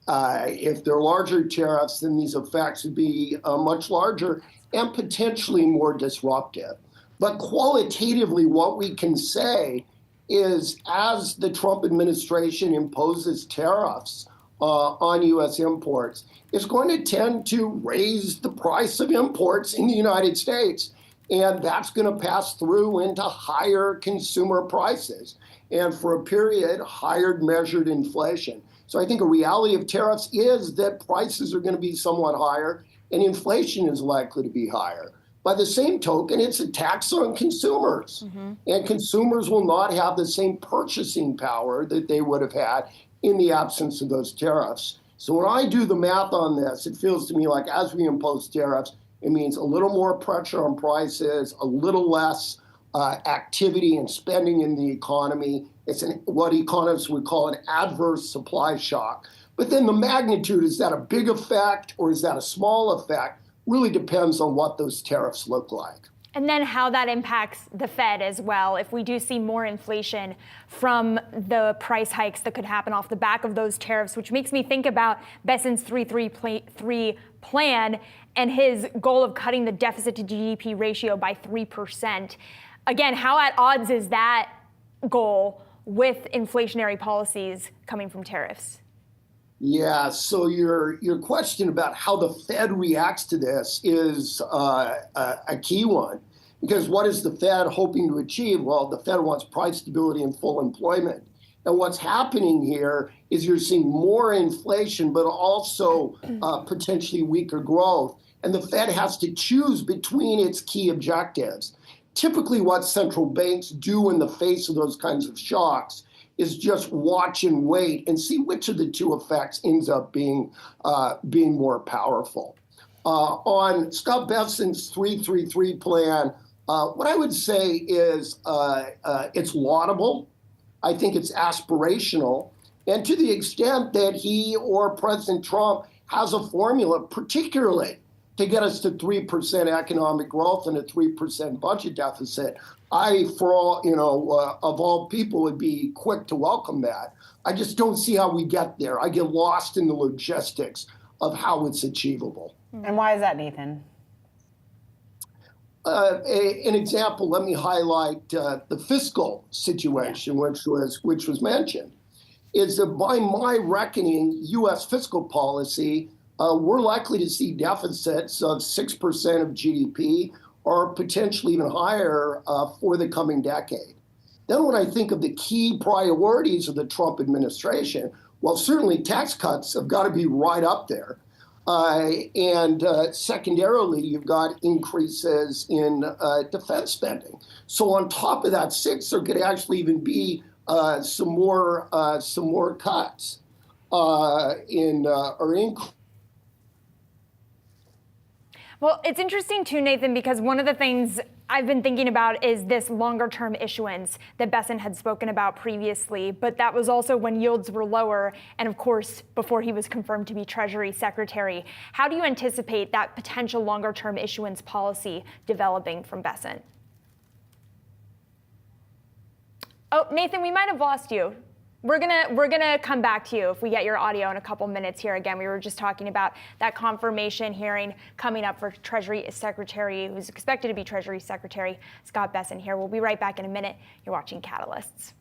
S15: If they're larger tariffs, then these effects would be much larger and potentially more disruptive. But qualitatively, what we can say is as the Trump administration imposes tariffs on U.S. imports, it's going to tend to raise the price of imports in the United States. And that's going to pass through into higher consumer prices. And for a period, higher measured inflation. So I think a reality of tariffs is that prices are going to be somewhat higher and inflation is likely to be higher. By the same token, it's a tax on consumers. And consumers will not have the same purchasing power that they would have had in the absence of those tariffs. So when I do the math on this, it feels to me like as we impose tariffs, it means a little more pressure on prices, a little less activity and spending in the economy. It's what economists would call an adverse supply shock. But then the magnitude, is that a big effect or is that a small effect, really depends on what those tariffs look like.
S10: And then how that impacts the Fed as well. If we do see more inflation from the price hikes that could happen off the back of those tariffs, which makes me think about Bessent's 3-3-3 plan and his goal of cutting the deficit to GDP ratio by 3%. Again, how at odds is that goal with inflationary policies coming from tariffs?
S15: Yeah, so your question about how the Fed reacts to this is a key one. Because what is the Fed hoping to achieve? Well, the Fed wants price stability and full employment. And what's happening here is you're seeing more inflation, but also potentially weaker growth. And the Fed has to choose between its key objectives. typically what central banks do in the face of those kinds of shocks is just watch and wait and see which of the two effects ends up being more powerful. On Scott Bessent's 3-3-3 plan, what I would say is it's laudable. I think it's aspirational. And to the extent that he or President Trump has a formula, particularly to get us to 3% economic growth and a 3% budget deficit, I, for all, of all people, would be quick to welcome that. I just don't see how we get there. I get lost in the logistics of how it's achievable.
S1: And why is that, Nathan?
S15: An example, let me highlight the fiscal situation, which was mentioned, is that by my reckoning, U.S. fiscal policy, we're likely to see deficits of 6% of GDP or potentially even higher for the coming decade. Then when I think of the key priorities of the Trump administration, well, certainly tax cuts have got to be right up there. And secondarily, you've got increases in defense spending. So on top of that 6, there could actually even be some more cuts or increase.
S10: Well, it's interesting too, Nathan, because one of the things I've been thinking about is this longer-term issuance that Bessent had spoken about previously, but that was also when yields were lower, and of course, before he was confirmed to be Treasury Secretary. How do you anticipate that potential longer-term issuance policy developing from Bessent? Oh, Nathan, we might have lost you. We're gonna come back to you if we get your audio in a couple minutes here. Again, we were just talking about that confirmation hearing coming up for Treasury Secretary, who's expected to be Treasury Secretary Scott Bessent here. We'll be right back in a minute. You're watching Catalysts.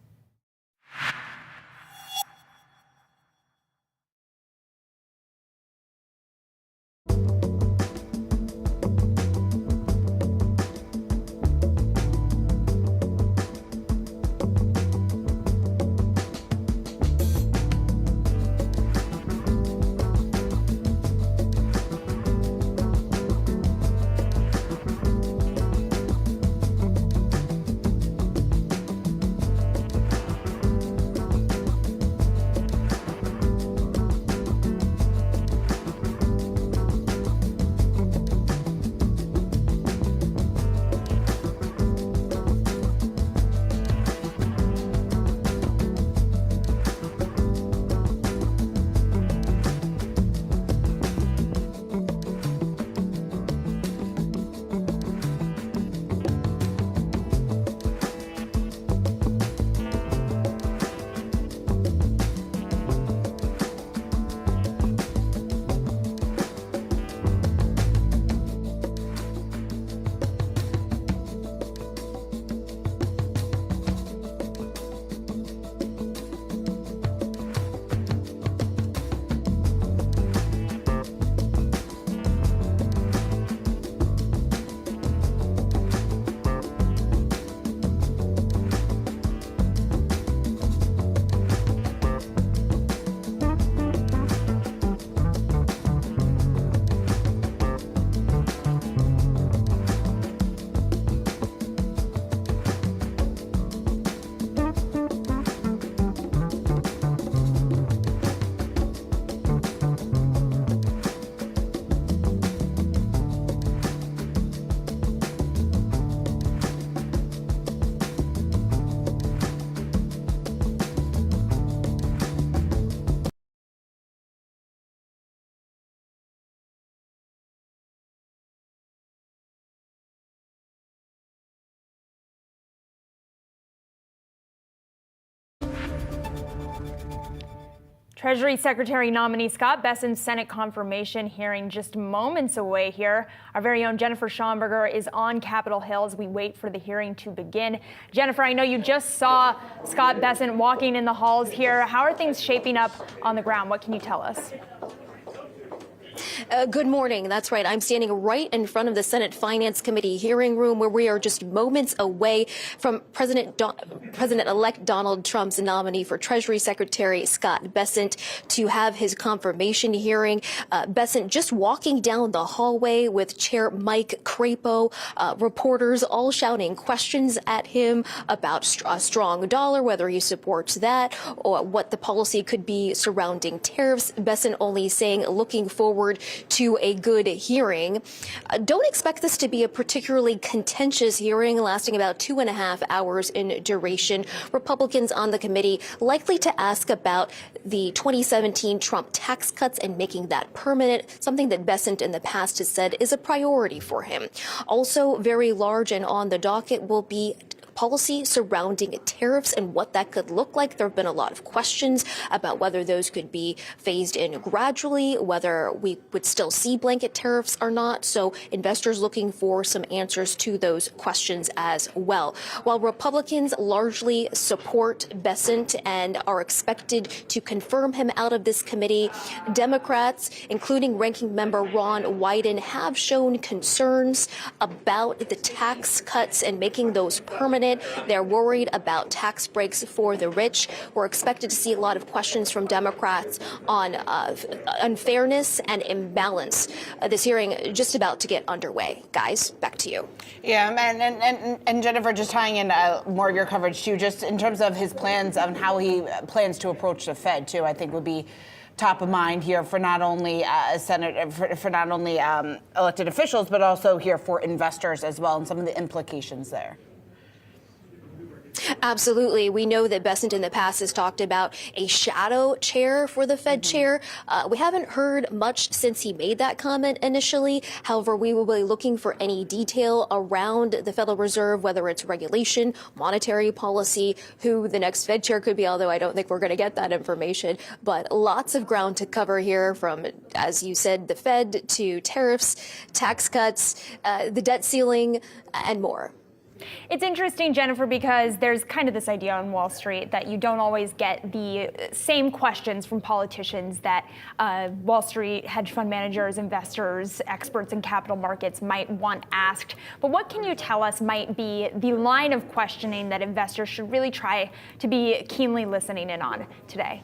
S10: Treasury Secretary nominee Scott Bessent's Senate confirmation hearing just moments away here. Our very own Jennifer Schomburger is on Capitol Hill as we wait for the hearing to begin. Jennifer, I know you just saw Scott Bessent walking in the halls here. How are things shaping up on the ground? What can you tell us?
S5: Good morning. That's right. I'm standing right in front of the Senate Finance Committee hearing room where we are just moments away from President-elect Donald Trump's nominee for Treasury Secretary Scott Bessent to have his confirmation hearing. Bessent just walking down the hallway with Chair Mike Crapo, reporters all shouting questions at him about a strong dollar, whether he supports that or what the policy could be surrounding tariffs. Bessent only saying looking forward to a good hearing. Don't expect this to be a particularly contentious hearing lasting about 2.5 hours in duration. Republicans on the committee likely to ask about the 2017 Trump tax cuts and making that permanent, something that Bessent in the past has said is a priority for him. Also very large and on the docket will be policy surrounding tariffs and what that could look like. There have been a lot of questions about whether those could be phased in gradually, whether we would still see blanket tariffs or not. So investors looking for some answers to those questions as well. While Republicans largely support Bessent and are expected to confirm him out of this committee, Democrats, including ranking member Ron Wyden, have shown concerns about the tax cuts and making those permanent. They're worried about tax breaks for the rich. We're expected to see a lot of questions from Democrats on unfairness and imbalance. This hearing just about to get underway. Guys, back to you.
S1: Yeah, and Jennifer, just tying in more of your coverage too, just in terms of his plans on how he plans to approach the Fed too, I think would be top of mind here for not only for not only elected officials, but also here for investors as well, and some of the implications there.
S5: Absolutely. We know that Bessent in the past has talked about a shadow chair for the Fed chair. We haven't heard much since he made that comment initially. However, we will be looking for any detail around the Federal Reserve, whether it's regulation, monetary policy, who the next Fed chair could be, although I don't think we're going to get that information. But lots of ground to cover here from, as you said, the Fed to tariffs, tax cuts, the debt ceiling, and more.
S10: It's interesting, Jennifer, because there's kind of this idea on Wall Street that you don't always get the same questions from politicians that Wall Street hedge fund managers, investors, experts in capital markets might want asked. But what can you tell us might be the line of questioning that investors should really try to be keenly listening in on today?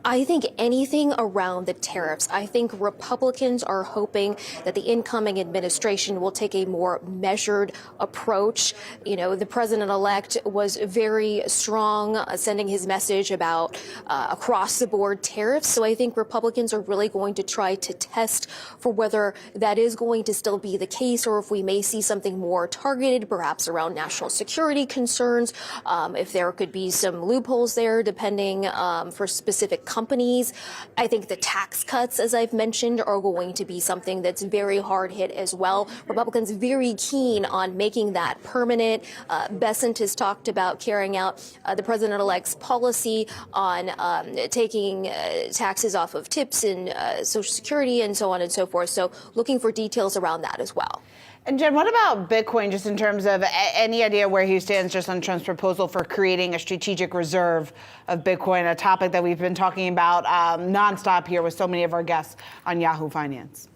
S5: I think anything around the tariffs. I think Republicans are hoping that the incoming administration will take a more measured approach. You know, the president-elect was very strong sending his message about across-the-board tariffs. So I think Republicans are really going to try to test for whether that is going to still be the case, or if we may see something more targeted, perhaps around national security concerns, if there could be some loopholes there, depending for specific companies. I think the tax cuts, as I've mentioned, are going to be something that's very hard hit as well. Republicans very keen on making that permanent. Bessent has talked about carrying out the president-elect's policy on taking taxes off of tips and Social Security and so on and so forth. So looking for details around that as well.
S1: And Jen, what about Bitcoin, just in terms of any idea where he stands just on Trump's proposal for creating a strategic reserve of Bitcoin, a topic that we've been talking about nonstop here with so many of our guests on Yahoo Finance?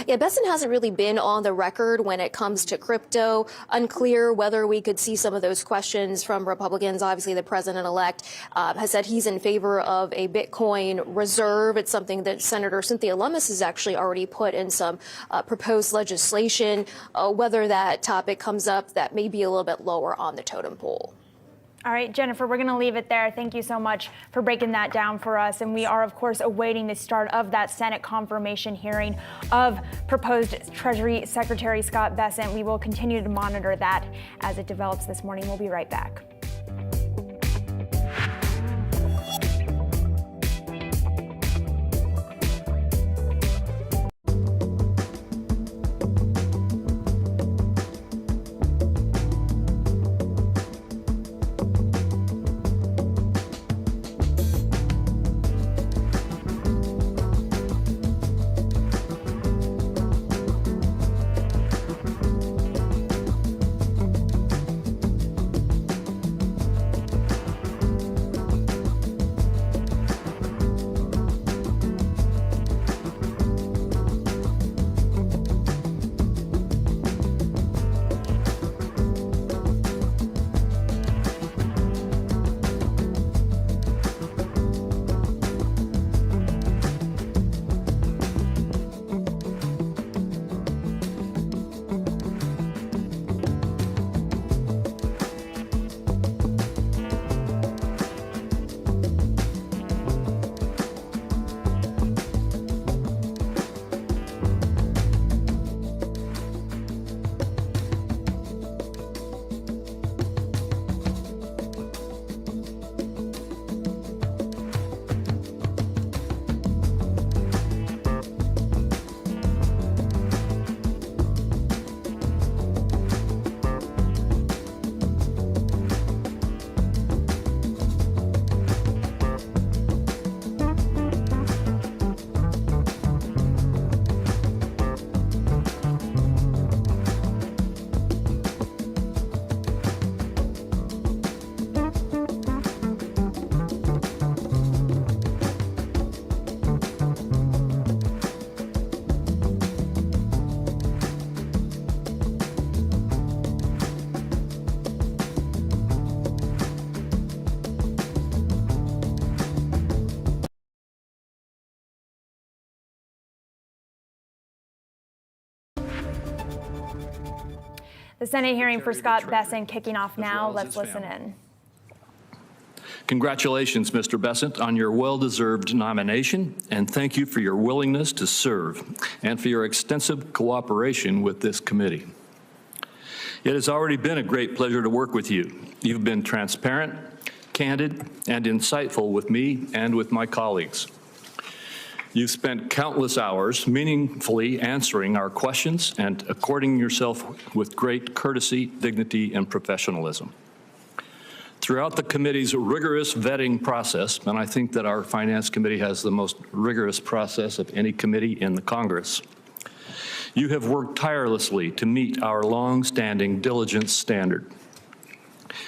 S5: Yeah, Bessent hasn't really been on the record when it comes to crypto. Unclear whether we could see some of those questions from Republicans. Obviously, the president-elect has said he's in favor of a Bitcoin reserve. It's something that Senator Cynthia Lummis has actually already put in some proposed legislation. Whether that topic comes up, that may be a little bit lower on the totem pole.
S10: All right, Jennifer, we're going to leave it there. Thank you so much for breaking that down for us. And we are, of course, awaiting the start of that Senate confirmation hearing of proposed Treasury Secretary Scott Bessent. We will continue to monitor that as it develops this morning. We'll be right back. The Senate hearing for Scott Bessent kicking off now. Let's listen in.
S16: Congratulations, Mr. Bessent, on your well-deserved nomination, and thank you for your willingness to serve and for your extensive cooperation with this committee. It has already been a great pleasure to work with you. You've been transparent, candid, and insightful with me and with my colleagues. You've spent countless hours meaningfully answering our questions and according yourself with great courtesy, dignity, and professionalism. Throughout the committee's rigorous vetting process, and I think that our Finance Committee has the most rigorous process of any committee in the Congress, you have worked tirelessly to meet our long-standing diligence standard.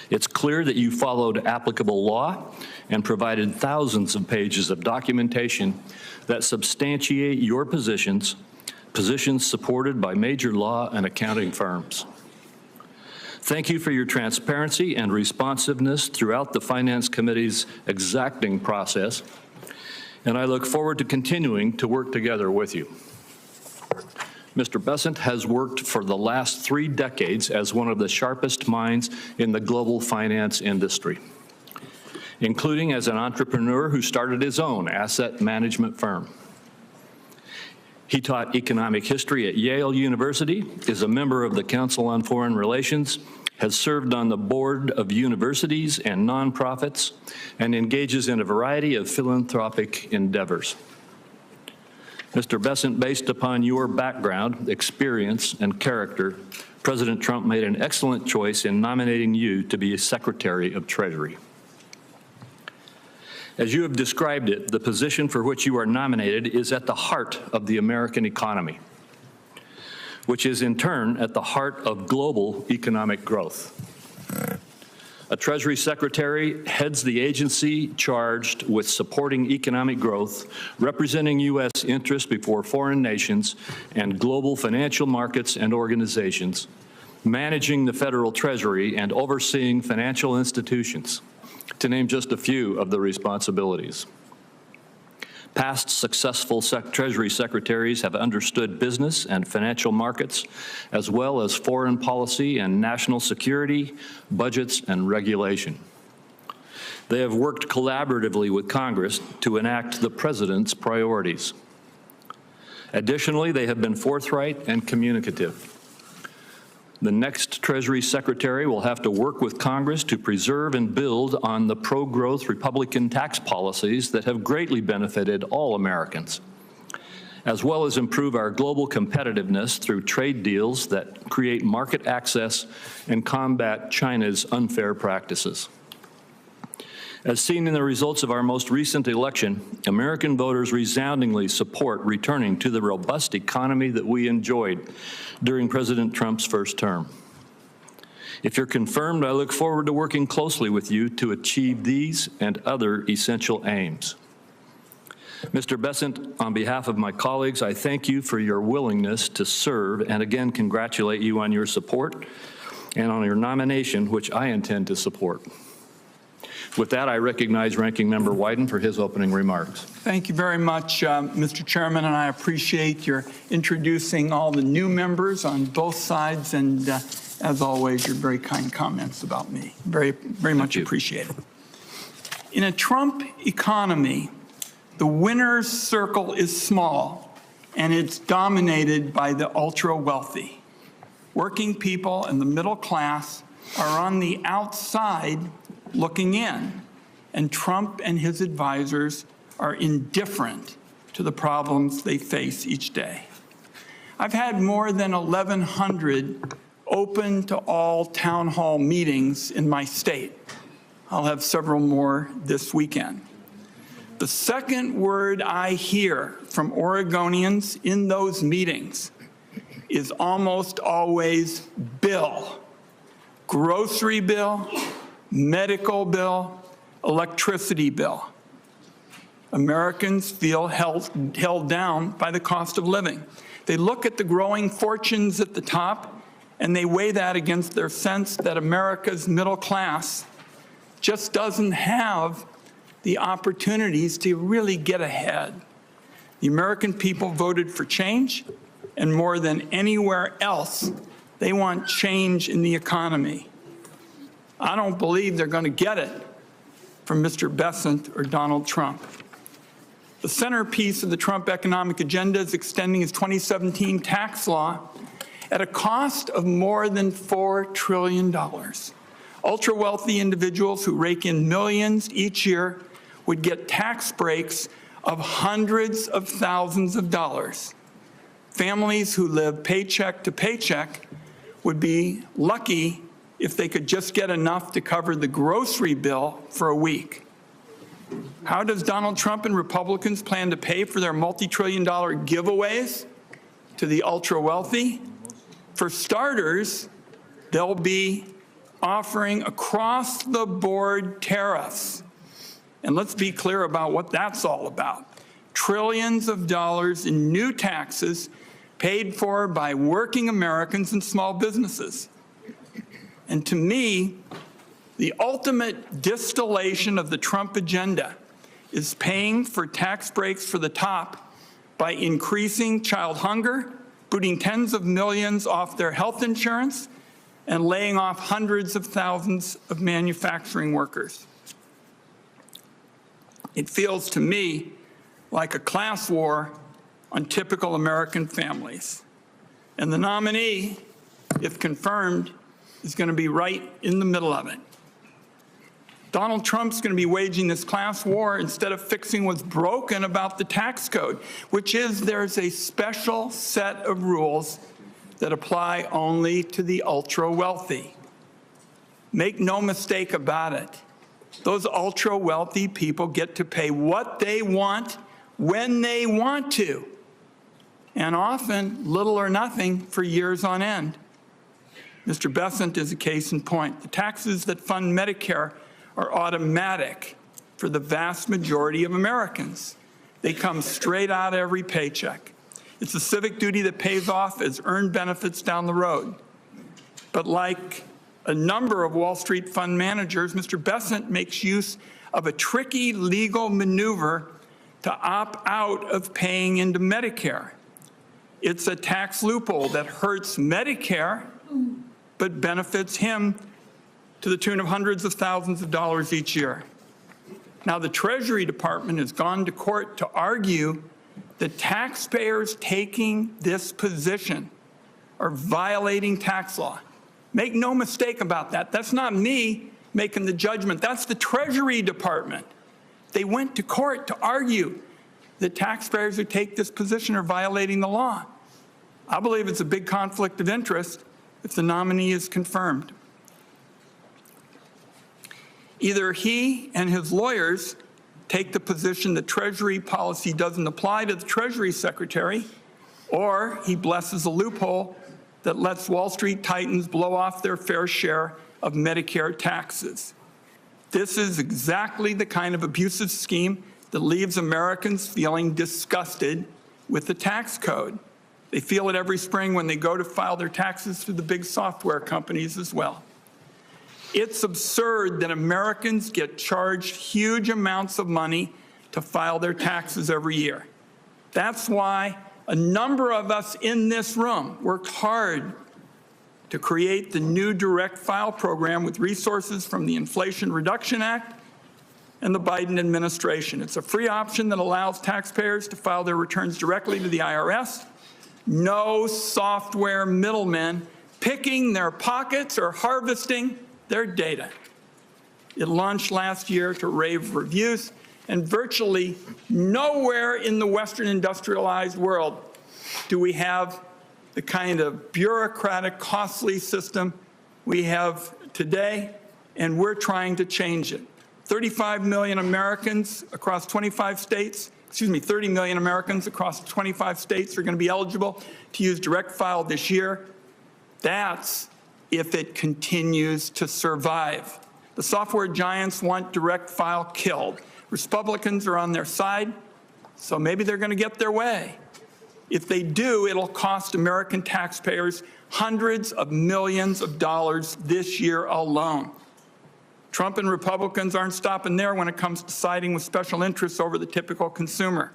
S16: It's clear that you followed applicable law and provided thousands of pages of documentation that substantiate your positions supported by major law and accounting firms. Thank you for your transparency and responsiveness throughout the Finance Committee's exacting process, and I look forward to continuing to work together with you. Mr. Bessent has worked for the last 3 decades as one of the sharpest minds in the global finance industry, including as an entrepreneur who started his own asset management firm. He taught economic history at Yale University, is a member of the Council on Foreign Relations, has served on the board of universities and nonprofits, and engages in a variety of philanthropic endeavors. Mr. Bessent, based upon your background, experience, and character, President Trump made an excellent choice in nominating you to be Secretary of Treasury. As you have described it, the position for which you are nominated is at the heart of the American economy, which is in turn at the heart of global economic growth. A Treasury Secretary heads the agency charged with supporting economic growth, representing U.S. interests before foreign nations and global financial markets and organizations, managing the federal Treasury, and overseeing financial institutions, to name just a few of the responsibilities. Past successful Treasury secretaries have understood business and financial markets, as well as foreign policy and national security, budgets, and regulation. They have worked collaboratively with Congress to enact the President's priorities. Additionally, they have been forthright and communicative. The next Treasury Secretary will have to work with Congress to preserve and build on the pro-growth Republican tax policies that have greatly benefited all Americans, as well as improve our global competitiveness through trade deals that create market access and combat China's unfair practices. As seen in the results of our most recent election, American voters resoundingly support returning to the robust economy that we enjoyed during President Trump's first term. If you're confirmed, I look forward to working closely with you to achieve these and other essential aims. Mr. Bessent, on behalf of my colleagues, I thank you for your willingness to serve and again congratulate you on your support and on your nomination, which I intend to support. With that, I recognize Ranking Member Wyden for his opening remarks.
S17: Thank you very much, Mr. Chairman, and I appreciate your introducing all the new members on both sides, and as always, your very kind comments about me. Very much appreciated. In a Trump economy, the winner's circle is small, and it's dominated by the ultra-wealthy. Working people and the middle class are on the outside looking in, and Trump and his advisors are indifferent to the problems they face each day. I've had more than 1,100 open to all town hall meetings in my state. I'll have several more this weekend. The second word I hear from Oregonians in those meetings is almost always bill. Grocery bill, medical bill, electricity bill. Americans feel held down by the cost of living. They look at the growing fortunes at the top, and they weigh that against their sense that America's middle class just doesn't have the opportunities to really get ahead. The American people voted for change, and more than anywhere else, They want change in the economy. I don't believe they're going to get it from Mr. Bessent or Donald Trump. The centerpiece of the Trump economic agenda is extending his 2017 tax law at a cost of more than $4 trillion. Ultra-wealthy individuals who rake in millions each year would get tax breaks of hundreds of thousands of dollars. Families who live paycheck to paycheck would be lucky if they could just get enough to cover the grocery bill for a week. How does Donald Trump and Republicans plan to pay for their multi-trillion-dollar giveaways to the ultra-wealthy? For starters, they'll be offering across-the-board tariffs. And let's be clear about what that's all about. Trillions of dollars in new taxes paid for by working Americans and small businesses. And to me, the ultimate distillation of the Trump agenda is paying for tax breaks for the top by increasing child hunger, booting tens of millions off their health insurance, and laying off hundreds of thousands of manufacturing workers. It feels to me like a class war on typical American families. And the nominee, if confirmed, is going to be right in the middle of it. Donald Trump's going to be waging this class war instead of fixing what's broken about the tax code, which is there's a special set of rules that apply only to the ultra-wealthy. Make no mistake about it. Those ultra-wealthy people get to pay what they want when they want to, and often little or nothing for years on end. Mr. Bessent is a case in point. The taxes that fund Medicare are automatic for the vast majority of Americans. They come straight out of every paycheck. It's a civic duty that pays off as earned benefits down the road. But like a number of Wall Street fund managers, Mr. Bessent makes use of a tricky legal maneuver to opt out of paying into Medicare. It's a tax loophole that hurts Medicare, but benefits him to the tune of hundreds of thousands of dollars each year. Now, the Treasury Department has gone to court to argue that taxpayers taking this position are violating tax law. Make no mistake about that. That's not me making the judgment. That's the Treasury Department. They went to court to argue that taxpayers who take this position are violating the law. I believe it's a big conflict of interest if the nominee is confirmed. Either he and his lawyers take the position that Treasury policy doesn't apply to the Treasury Secretary, or he blesses a loophole that lets Wall Street titans blow off their fair share of Medicare taxes. This is exactly the kind of abusive scheme that leaves Americans feeling disgusted with the tax code. They feel it every spring when they go to file their taxes through the big software companies as well. It's absurd that Americans get charged huge amounts of money to file their taxes every year. That's why a number of us in this room worked hard to create the new direct file program with resources from the Inflation Reduction Act and the Biden administration. It's a free option that allows taxpayers to file their returns directly to the IRS. No software middlemen picking their pockets or harvesting their data. It launched last year to rave reviews, and virtually nowhere in the Western industrialized world do we have the kind of bureaucratic, costly system we have today, and we're trying to change it. 35 million Americans across 25 states, 30 million Americans across 25 states are going to be eligible to use direct file this year. That's if it continues to survive. The software giants want direct file killed. Republicans are on their side, so maybe they're going to get their way. If they do, it'll cost American taxpayers hundreds of millions of dollars this year alone. Trump and Republicans aren't stopping there when it comes to siding with special interests over the typical consumer.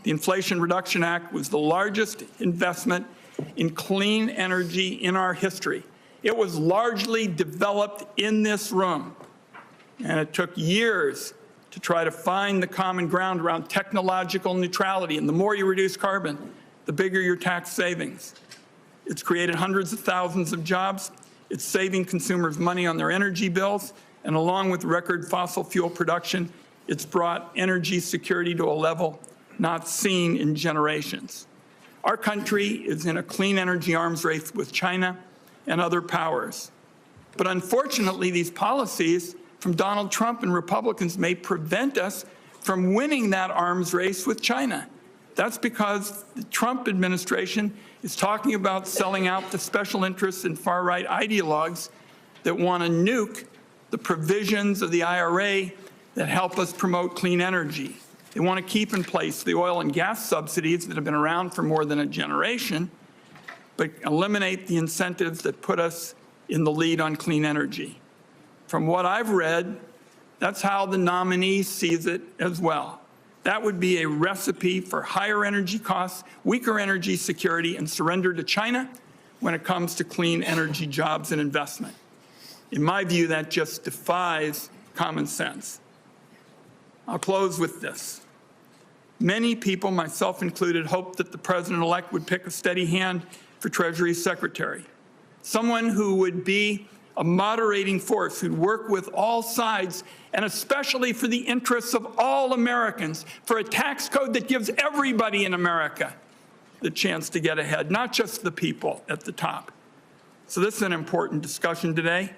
S17: The Inflation Reduction Act was the largest investment in clean energy in our history. It was largely developed in this room, and it took years to try to find the common ground around technological neutrality. And the more you reduce carbon, the bigger your tax savings. It's created hundreds of thousands of jobs. It's saving consumers money on their energy bills. And along with record fossil fuel production, it's brought energy security to a level not seen in generations. Our country is in a clean energy arms race with China and other powers. But unfortunately, these policies from Donald Trump and Republicans may prevent us from winning that arms race with China. That's because the Trump administration is talking about selling out the special interests and far-right ideologues that want to nuke the provisions of the IRA that help us promote clean energy. They want to keep in place the oil and gas subsidies that have been around for more than a generation, but eliminate the incentives that put us in the lead on clean energy. From what I've read, that's how the nominee sees it as well. That would be a recipe for higher energy costs, weaker energy security, and surrender to China when it comes to clean energy jobs and investment. In my view, that just defies common sense. I'll close with this. Many people, myself included, hoped that the president-elect would pick a steady hand for Treasury Secretary, someone who would be a moderating force, who'd work with all sides, and especially for the interests of all Americans, for a tax code that gives everybody in America the chance to get ahead, not just the people at the top. So this is an important discussion today,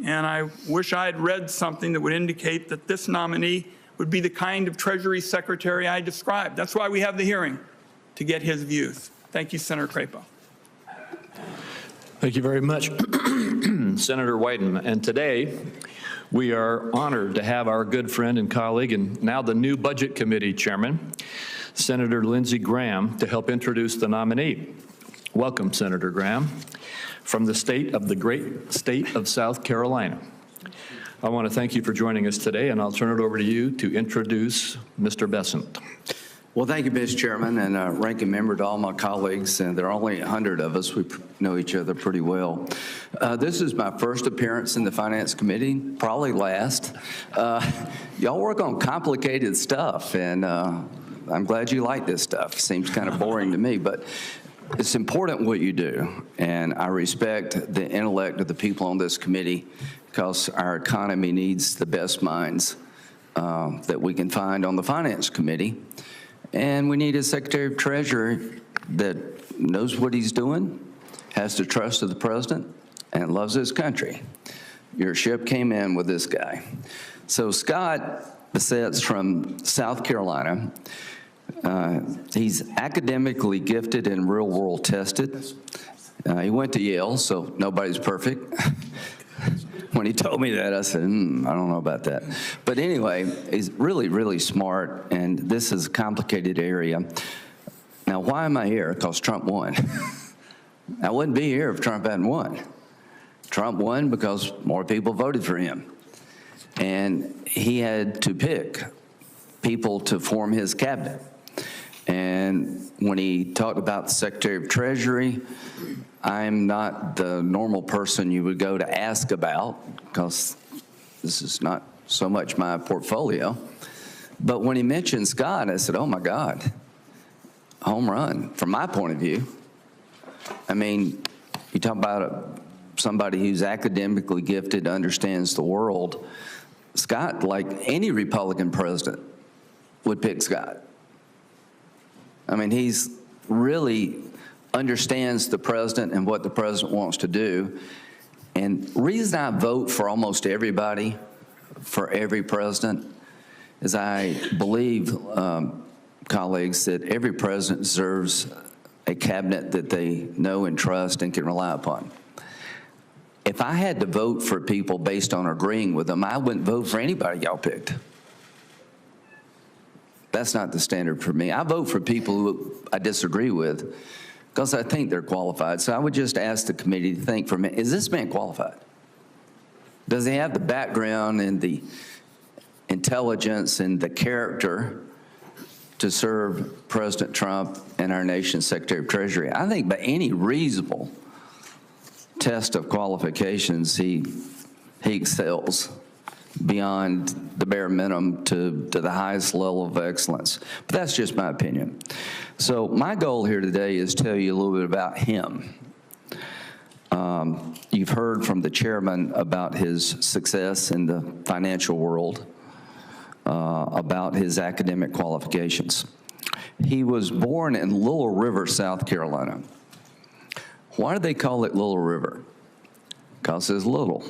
S17: and I wish I had read something that would indicate that this nominee would be the kind of Treasury Secretary I described. That's why we have the hearing, to get his views. Thank you, Senator Crapo.
S16: Thank you very much, Senator Wyden. And today, we are honored to have our good friend and colleague, and now the new Budget Committee Chairman, Senator Lindsey Graham, to help introduce the nominee. Welcome, Senator Graham, from the great state of South Carolina. I want to thank you for joining us today, and I'll turn it over to you to introduce Mr. Bessent.
S18: Well, thank you, Mr. Chairman, and ranking member to all my colleagues. And there are only 100 of us. We know each other pretty well. This is my first appearance in the Finance Committee, probably last. Y'all work on complicated stuff, and I'm glad you like this stuff. Seems kind of boring to me, but it's important what you do. And I respect the intellect of the people on this committee because our economy needs the best minds that we can find on the Finance Committee. And we need a Secretary of Treasury that knows what he's doing, has the trust of the president, and loves his country. Your ship came in with this guy. So Scott Besset's from South Carolina. He's academically gifted and real-world tested. He went to Yale, so nobody's perfect. When he told me that, I said, I don't know about that. But anyway, he's really, really smart, and this is a complicated area. Now, why am I here? Because Trump won. I wouldn't be here if Trump hadn't won. Trump won because more people voted for him. And he had to pick people to form his cabinet. And when he talked about the Secretary of Treasury, I'm not the normal person you would go to ask about because this is not so much my portfolio. But when he mentioned Scott, I said, oh my God, home run from my point of view. I mean, you talk about somebody who's academically gifted, understands the world. Scott, like any Republican president, would pick Scott. I mean, he's really understands the president and what the president wants to do. And the reason I vote for almost everybody, for every president, is I believe, colleagues, that every president deserves a cabinet that they know and trust and can rely upon. If I had to vote for people based on agreeing with them, I wouldn't vote for anybody y'all picked. That's not the standard for me. I vote for people who I disagree with because I think they're qualified. So I would just ask the committee to think for a minute, is this man qualified? Does he have the background and the intelligence and the character to serve President Trump and our nation's Secretary of Treasury. I think by any reasonable test of qualifications, he excels beyond the bare minimum to the highest level of excellence. But that's just my opinion. So my goal here today is to tell you a little bit about him. You've heard from the chairman about his success in the financial world, about his academic qualifications. He was born in Little River, South Carolina. Why do they call it Little River? Because it's little,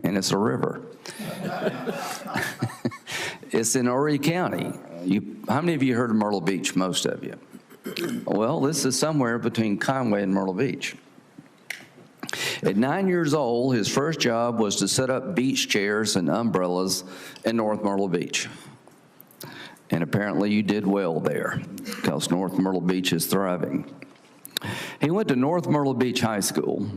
S18: and it's a river. It's in Horry County. How many of you heard of Myrtle Beach? Most of you. Well, this is somewhere between Conway and Myrtle Beach. At 9 years old, his first job was to set up beach chairs and umbrellas in North Myrtle Beach. And apparently you did well there, because North Myrtle Beach is thriving. He went to North Myrtle Beach High School,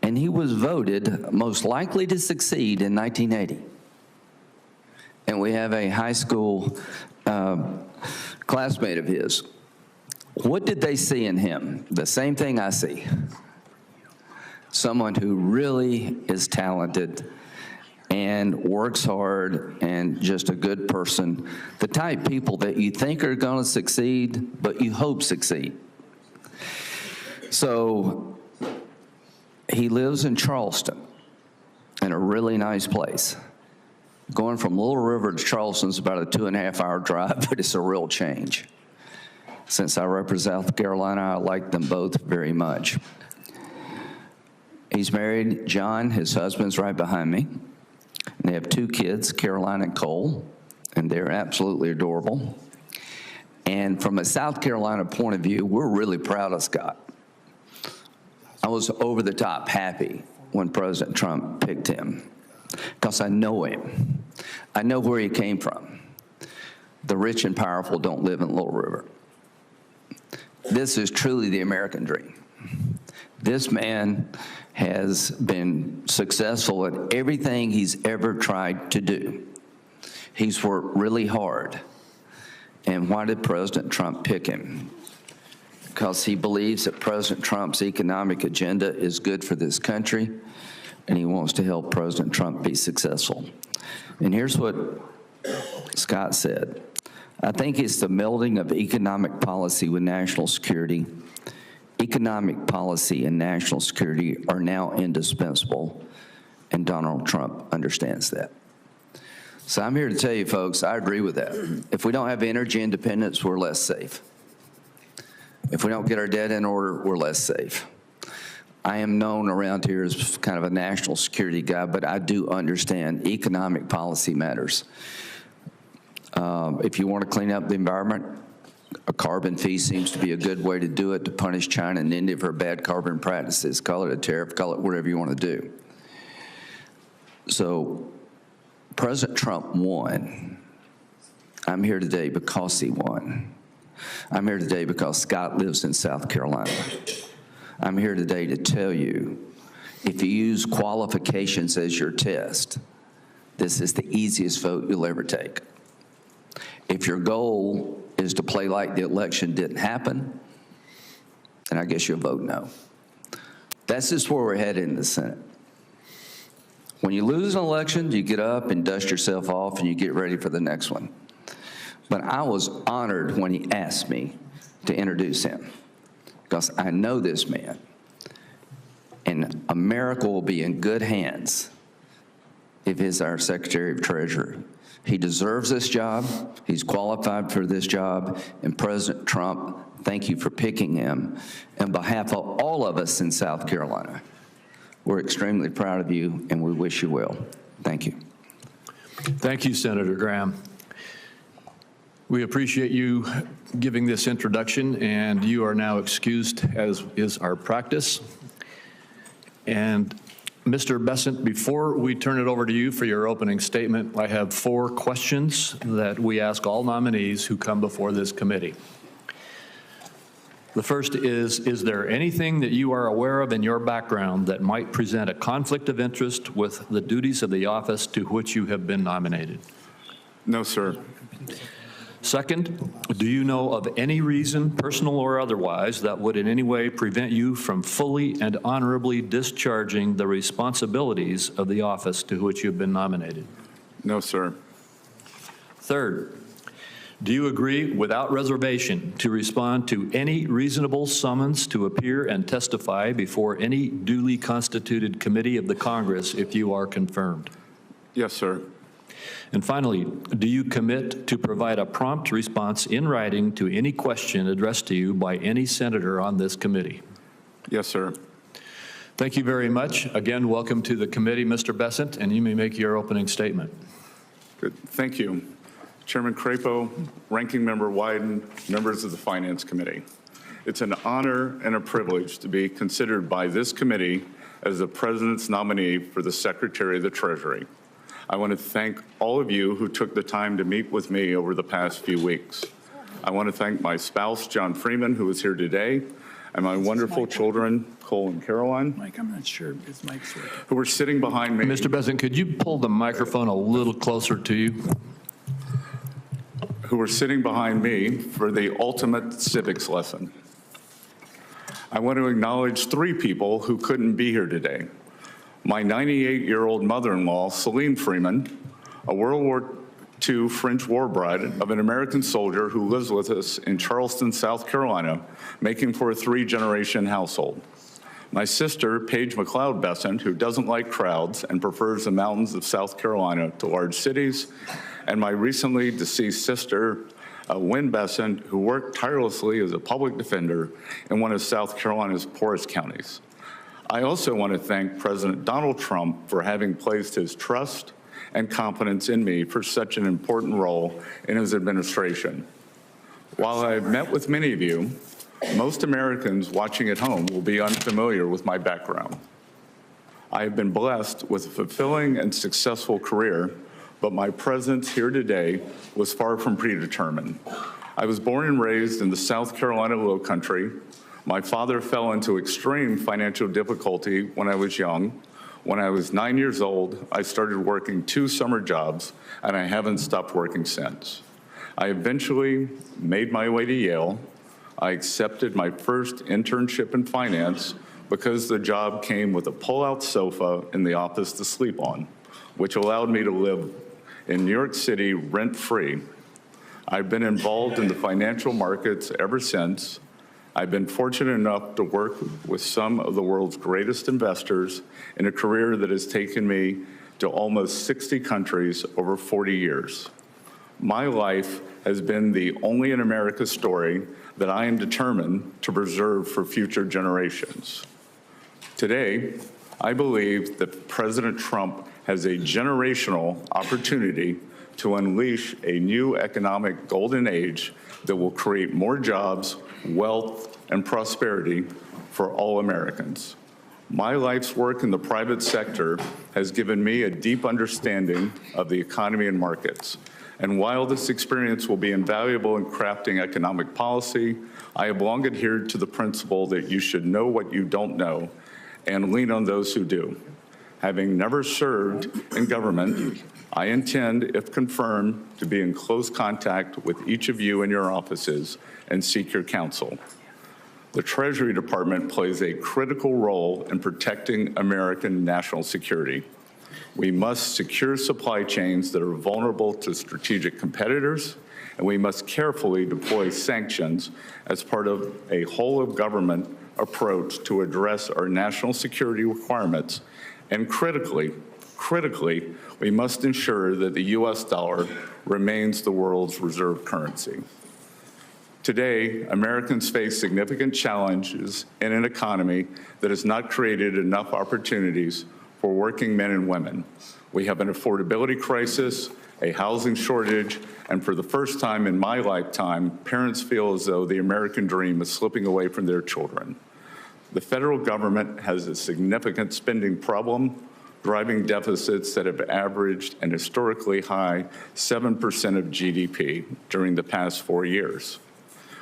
S18: and he was voted most likely to succeed in 1980. And we have a high school classmate of his. What did they see in him? The same thing I see. Someone who really is talented and works hard and just a good person. The type of people that you think are going to succeed, but you hope succeed. So he lives in Charleston, in a really nice place. Going from Little River to Charleston is about a 2.5-hour drive, but it's a real change. Since I represent South Carolina, I like them both very much. He's married, John, his husband's right behind me. And they have 2 kids, Caroline and Cole, and they're absolutely adorable. And from a South Carolina point of view, we're really proud of Scott. I was over the top happy when President Trump picked him, because I know him. I know where he came from. The rich and powerful don't live in Little River. This is truly the American dream. This man has been successful at everything he's ever tried to do. He's worked really hard. And why did President Trump pick him? Because he believes that President Trump's economic agenda is good for this country, and he wants to help President Trump be successful. And here's what Scott said. I think it's the melding of economic policy with national security. Economic policy and national security are now indispensable, and Donald Trump understands that. So I'm here to tell you, folks, I agree with that. If we don't have energy independence, we're less safe. If we don't get our debt in order, we're less safe. I am known around here as kind of a national security guy, but I do understand economic policy matters. If you want to clean up the environment, a carbon fee seems to be a good way to do it, to punish China and India for bad carbon practices. Call it a tariff, call it whatever you want to do. So President Trump won. I'm here today because he won. I'm here today because Scott lives in South Carolina. I'm here today to tell you, if you use qualifications as your test, this is the easiest vote you'll ever take. If your goal is to play like the election didn't happen, then I guess you'll vote no. That's just where we're headed in the Senate. When you lose an election, you get up and dust yourself off and you get ready for the next one. But I was honored when he asked me to introduce him, because I know this man, and America will be in good hands if he's our Secretary of Treasury. He deserves this job. He's qualified for this job. And President Trump, thank you for picking him. On behalf of all of us in South Carolina, we're extremely proud of you, and we wish you well. Thank you.
S16: Thank you, Senator Graham. We appreciate you giving this introduction, and you are now excused, as is our practice. And Mr. Bessent, before we turn it over to you for your opening statement, I have 4 questions that we ask all nominees who come before this committee. The first is there anything that you are aware of in your background that might present a conflict of interest with the duties of the office to which you have been nominated?
S19: No, sir.
S16: Second, do you know of any reason, personal or otherwise, that would in any way prevent you from fully and honorably discharging the responsibilities of the office to which you've been nominated?
S19: No, sir.
S16: Third, do you agree without reservation to respond to any reasonable summons to appear and testify before any duly constituted committee of the Congress if you are confirmed?
S19: Yes, sir.
S16: And finally, do you commit to provide a prompt response in writing to any question addressed to you by any senator on this committee?
S19: Yes, sir.
S16: Thank you very much. Again, welcome to the committee, Mr. Bessent, and you may make your opening statement.
S19: Good. Thank you. Chairman Crapo, Ranking Member Wyden, members of the Finance Committee. It's an honor and a privilege to be considered by this committee as the President's nominee for the Secretary of the Treasury. I want to thank all of you who took the time to meet with me over the past few weeks. I want to thank my spouse, John Freeman, who is here today, and my wonderful children, Cole and Caroline.
S17: Mike, I'm not sure if his mic's working.
S19: Who are sitting behind me.
S16: Mr. Bessent, could you pull the microphone a little closer to you?
S19: Who are sitting behind me for the ultimate civics lesson. I want to acknowledge 3 people who couldn't be here today. My 98-year-old mother-in-law, Celine Freeman, a World War II French war bride of an American soldier who lives with us in Charleston, South Carolina, making for a 3-generation household. My sister, Paige McLeod Bessent, who doesn't like crowds and prefers the mountains of South Carolina to large cities, and my recently deceased sister, Wynn Bessent, who worked tirelessly as a public defender in one of South Carolina's poorest counties. I also want to thank President Donald Trump for having placed his trust and confidence in me for such an important role in his administration. While I've met with many of you, most Americans watching at home will be unfamiliar with my background. I have been blessed with a fulfilling and successful career, but my presence here today was far from predetermined. I was born and raised in the South Carolina Lowcountry. My father fell into extreme financial difficulty when I was young. When I was 9 years old, I started working 2 summer jobs, and I haven't stopped working since. I eventually made my way to Yale. I accepted my first internship in finance because the job came with a pull-out sofa in the office to sleep on, which allowed me to live in New York City rent-free. I've been involved in the financial markets ever since. I've been fortunate enough to work with some of the world's greatest investors in a career that has taken me to almost 60 countries over 40 years. My life has been the only in America story that I am determined to preserve for future generations. Today, I believe that President Trump has a generational opportunity to unleash a new economic golden age that will create more jobs, wealth, and prosperity for all Americans. My life's work in the private sector has given me a deep understanding of the economy and markets. And while this experience will be invaluable in crafting economic policy, I have long adhered to the principle that you should know what you don't know and lean on those who do. Having never served in government, I intend, if confirmed, to be in close contact with each of you in your offices and seek your counsel. The Treasury Department plays a critical role in protecting American national security. We must secure supply chains that are vulnerable to strategic competitors, and we must carefully deploy sanctions as part of a whole-of-government approach to address our national security requirements. And critically, we must ensure that the U.S. dollar remains the world's reserve currency. Today, Americans face significant challenges in an economy that has not created enough opportunities for working men and women. We have an affordability crisis, a housing shortage, and for the first time in my lifetime, parents feel as though the American dream is slipping away from their children. The federal government has a significant spending problem, driving deficits that have averaged an historically high 7% of GDP during the past 4 years.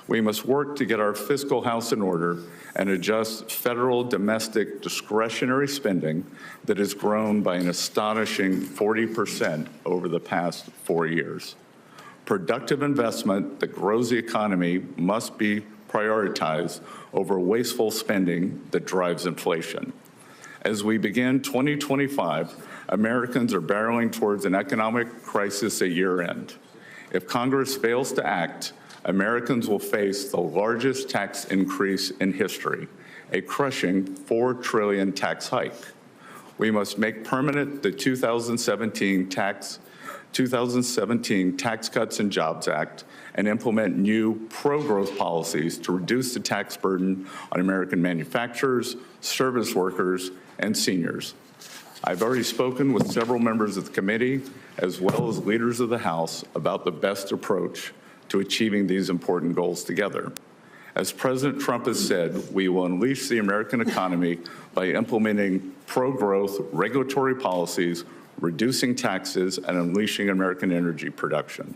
S19: We must work to get our fiscal house in order and adjust federal domestic discretionary spending that has grown by an astonishing 40% over the past 4 years. Productive investment that grows the economy must be prioritized over wasteful spending that drives inflation. As we begin 2025, Americans are barreling towards an economic crisis at year-end. If Congress fails to act, Americans will face the largest tax increase in history, a crushing $4 trillion tax hike. We must make permanent the 2017 Tax Cuts and Jobs Act and implement new pro-growth policies to reduce the tax burden on American manufacturers, service workers, and seniors. I've already spoken with several members of the committee, as well as leaders of the House, about the best approach to achieving these important goals together. As President Trump has said, we will unleash the American economy by implementing pro-growth regulatory policies, reducing taxes, and unleashing American energy production.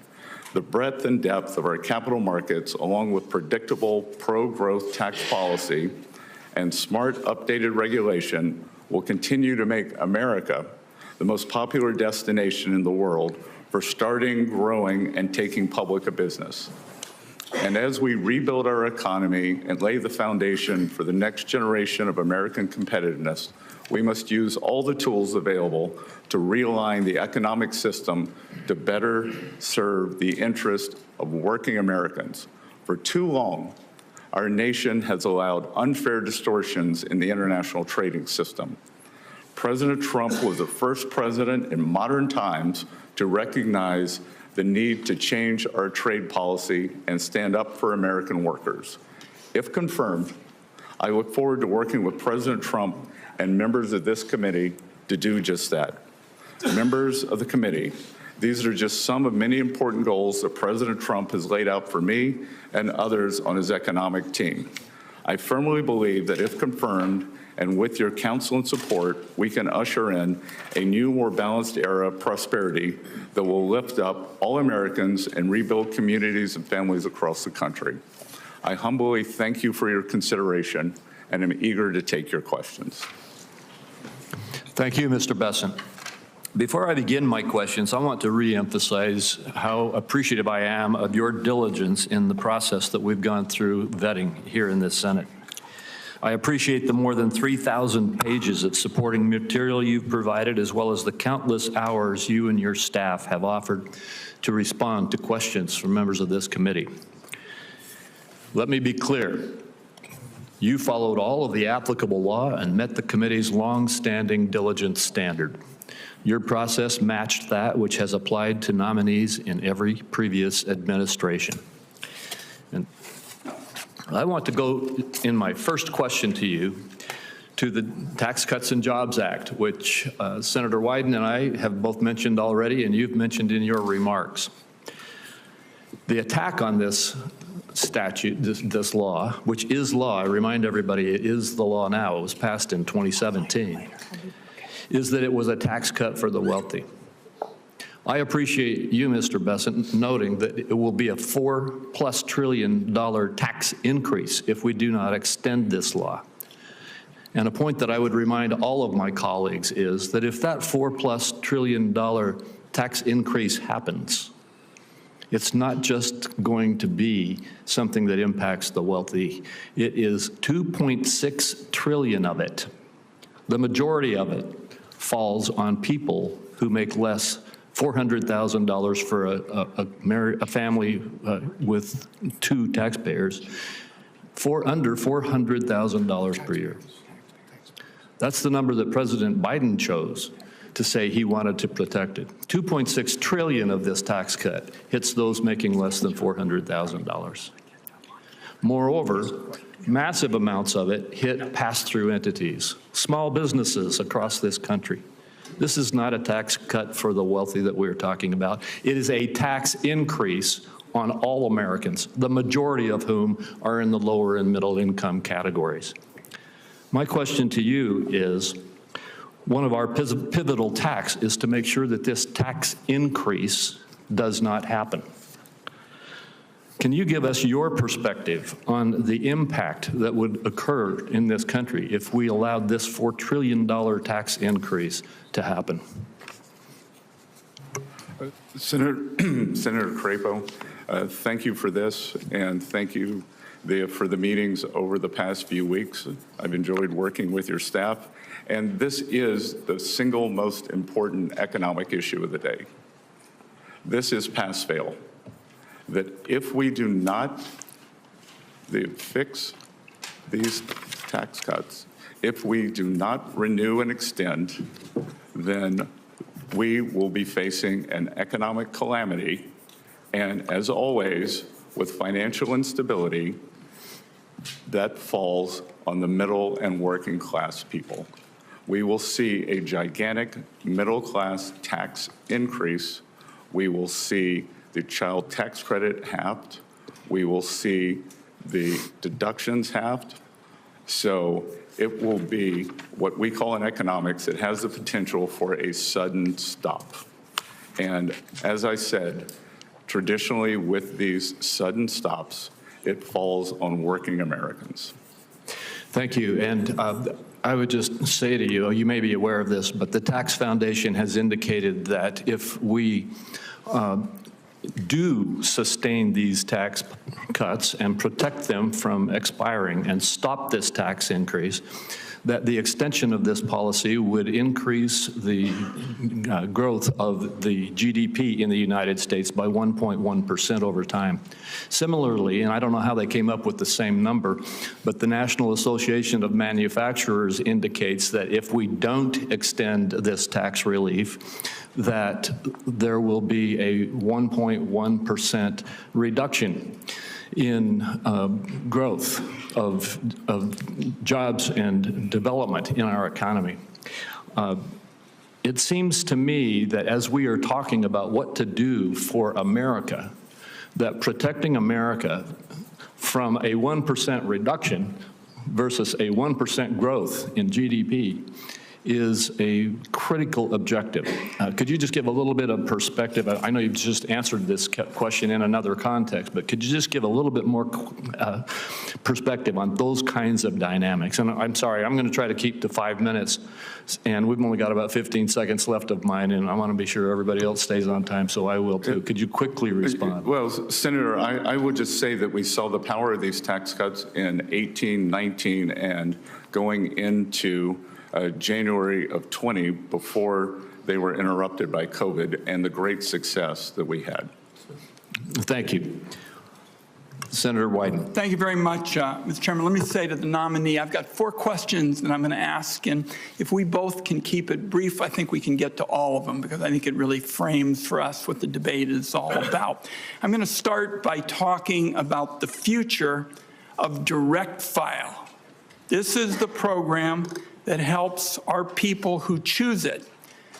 S19: The breadth and depth of our capital markets, along with predictable pro-growth tax policy and smart updated regulation, will continue to make America the most popular destination in the world for starting, growing, and taking public a business. And as we rebuild our economy and lay the foundation for the next generation of American competitiveness, we must use all the tools available to realign the economic system to better serve the interest of working Americans. For too long, our nation has allowed unfair distortions in the international trading system. President Trump was the first president in modern times to recognize the need to change our trade policy and stand up for American workers. If confirmed, I look forward to working with President Trump and members of this committee to do just that. Members of the committee, these are just some of many important goals that President Trump has laid out for me and others on his economic team. I firmly believe that if confirmed, and with your counsel and support, we can usher in a new, more balanced era of prosperity that will lift up all Americans and rebuild communities and families across the country. I humbly thank you for your consideration, and am eager to take your questions.
S16: Thank you, Mr. Besant. Before I begin my questions, I want to reemphasize how appreciative I am of your diligence in the process that we've gone through vetting here in this Senate. I appreciate the more than 3,000 pages of supporting material you've provided, as well as the countless hours you and your staff have offered to respond to questions from members of this committee. Let me be clear. You followed all of the applicable law and met the committee's long-standing diligence standard. Your process matched that which has applied to nominees in every previous administration. And I want to go in my first question to you to the Tax Cuts and Jobs Act, which Senator Wyden and I have both mentioned already, and you've mentioned in your remarks. The attack on this statute, this law, which is law, I remind everybody it is the law now, it was passed in 2017, is that it was a tax cut for the wealthy. I appreciate you, Mr. Besant, noting that it will be a $4+ trillion tax increase if we do not extend this law. And a point that I would remind all of my colleagues is that if that $4+ trillion tax increase happens, it's not just going to be something that impacts the wealthy. It is $2.6 trillion of it. The majority of it falls on people who make less $400,000 for a family with two taxpayers, for under $400,000 per year. That's the number that President Biden chose to say he wanted to protect it. $2.6 trillion of this tax cut hits those making less than $400,000. Moreover, massive amounts of it hit pass-through entities, small businesses across this country. This is not a tax cut for the wealthy that we're talking about. It is a tax increase on all Americans, the majority of whom are in the lower and middle income categories. My question to you is, one of our pivotal tasks is to make sure that this tax increase does not happen. Can you give us your perspective on the impact that would occur in this country if we allowed this $4 trillion tax increase to happen?
S19: Senator Crapo, thank you for this, and thank you for the meetings over the past few weeks. I've enjoyed working with your staff, and this is the single most important economic issue of the day. This is pass-fail, that if we do not fix these tax cuts, if we do not renew and extend, then we will be facing an economic calamity, and as always, with financial instability, that falls on the middle and working class people. We will see a gigantic middle class tax increase. We will see the child tax credit halved. We will see the deductions halved. So it will be what we call in economics, it has the potential for a sudden stop. And as I said, traditionally with these sudden stops, it falls on working Americans.
S16: Thank you. And I would just say to you, you may be aware of this, but the Tax Foundation has indicated that if we do sustain these tax cuts and protect them from expiring and stop this tax increase, that the extension of this policy would increase the growth of the GDP in the United States by 1.1% over time. Similarly, and I don't know how they came up with the same number, but the National Association of Manufacturers indicates that if we don't extend this tax relief, that there will be a 1.1% reduction in growth of jobs and development in our economy. It seems to me that as we are talking about what to do for America, that protecting America from a 1% reduction versus a 1% growth in GDP is a critical objective. Could you just give a little bit of perspective? I know you've just answered this question in another context, but could you just give a little bit more perspective on those kinds of dynamics? And I'm sorry, I'm going to try to keep to 5 minutes, and we've only got about 15 seconds left of mine, and I want to be sure everybody else stays on time, so I will too. Could you quickly respond?
S19: Well, Senator, I would just say that we saw the power of these tax cuts in 18, 19, and going into January of 20 before they were interrupted by COVID and the great success that we had.
S16: Thank you. Senator Wyden.
S17: Thank you very much, Mr. Chairman. Let me say to the nominee, I've got 4 questions that I'm going to ask, and if we both can keep it brief, I think we can get to all of them, because I think it really frames for us what the debate is all about. I'm going to start by talking about the future of direct file. This is the program that helps our people who choose it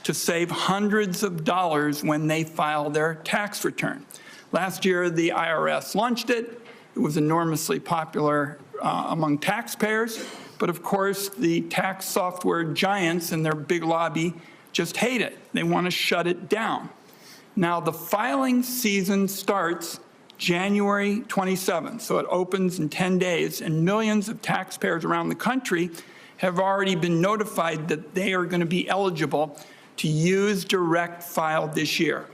S17: to save hundreds of dollars when they file their tax return. Last year, the IRS launched it. It was enormously popular among taxpayers, but of course, the tax software giants and their big lobby just hate it. They want to shut it down. Now, the filing season starts January 27th, so it opens in 10 days, and millions of taxpayers around the country have already been notified that they are going to be eligible to use direct file this year.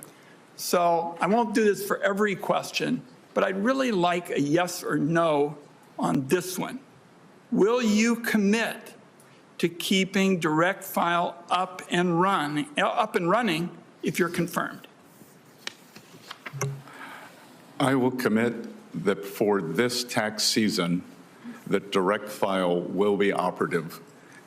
S17: So I won't do this for every question, but I'd really like a yes or no on this one. Will you commit to keeping direct file up and running if you're confirmed?
S19: I will commit that for this tax season, that direct file will be operative,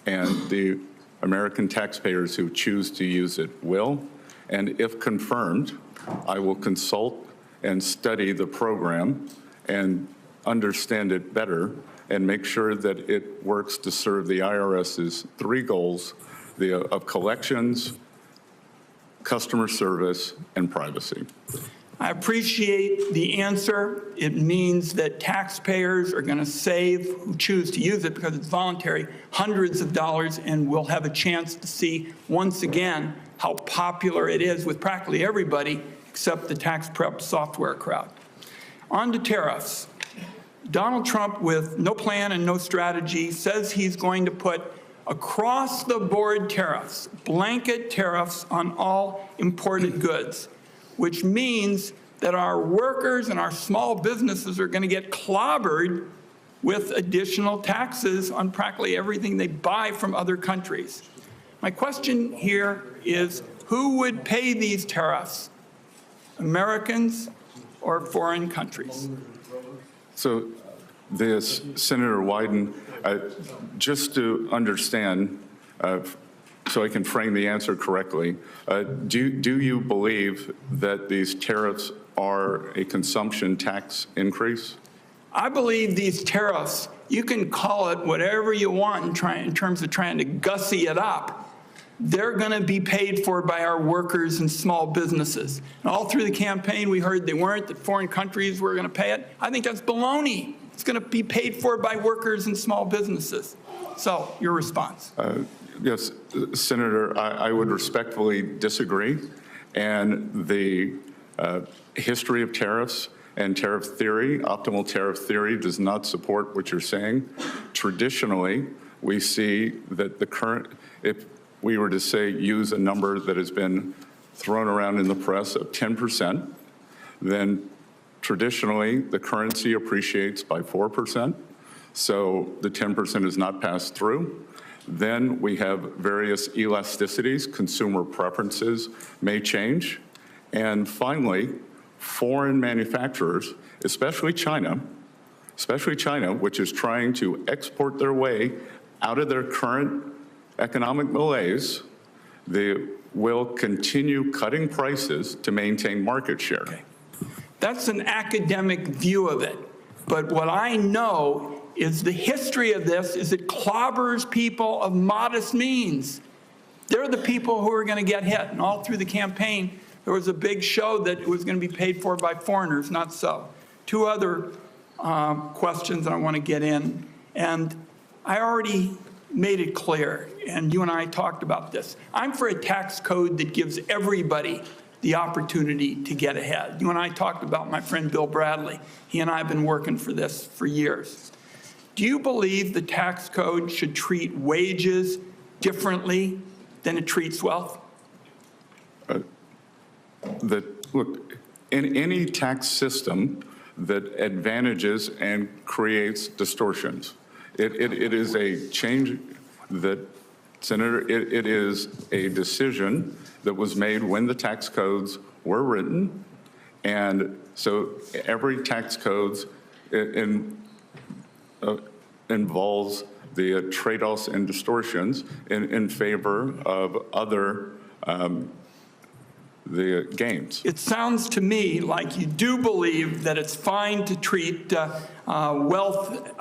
S19: and the American taxpayers who choose to use it will. And if confirmed, I will consult and study the program and understand it better and make sure that it works to serve the IRS's 3 goals of collections, customer service, and privacy.
S17: I appreciate the answer. It means that taxpayers are going to save, who choose to use it because it's voluntary, hundreds of dollars, and we'll have a chance to see once again how popular it is with practically everybody except the tax prep software crowd. On to tariffs. Donald Trump, with no plan and no strategy, says he's going to put across-the-board tariffs, blanket tariffs on all imported goods. which means that our workers and our small businesses are going to get clobbered with additional taxes on practically everything they buy from other countries. My question here is, who would pay these tariffs? Americans or foreign countries?
S19: So this, Senator Wyden, just to understand, so I can frame the answer correctly, do you believe that these tariffs are a consumption tax increase?
S17: I believe these tariffs, you can call it whatever you want in terms of trying to gussy it up. They're going to be paid for by our workers and small businesses. And all through the campaign, we heard they weren't, that foreign countries were going to pay it. I think that's baloney. It's going to be paid for by workers and small businesses. So, your response?
S19: Yes, Senator, I would respectfully disagree. And the history of tariffs and tariff theory, optimal tariff theory, does not support what you're saying. Traditionally, we see that the current, if we were to say use a number that has been thrown around in the press of 10%, then traditionally the currency appreciates by 4%. So the 10% is not passed through. Then we have various elasticities, consumer preferences may change. And finally, foreign manufacturers, especially China, which is trying to export their way out of their current economic malaise, they will continue cutting prices to maintain market share.
S17: Okay. That's an academic view of it. But what I know is the history of this is it clobbers people of modest means. They're the people who are going to get hit. And all through the campaign, there was a big show that it was going to be paid for by foreigners, not so. Two other questions that I want to get in. And I already made it clear, and you and I talked about this. I'm for a tax code that gives everybody the opportunity to get ahead. You and I talked about my friend Bill Bradley. He and I have been working for this for years. Do you believe the tax code should treat wages differently than it treats wealth?
S19: Look, in any tax system that advantages and creates distortions, it is a change that, Senator, it is a decision that was made when the tax codes were written. And so every tax code involves the trade-offs and distortions in favor of other the gains.
S17: It sounds to me like you do believe that it's fine to treat wealth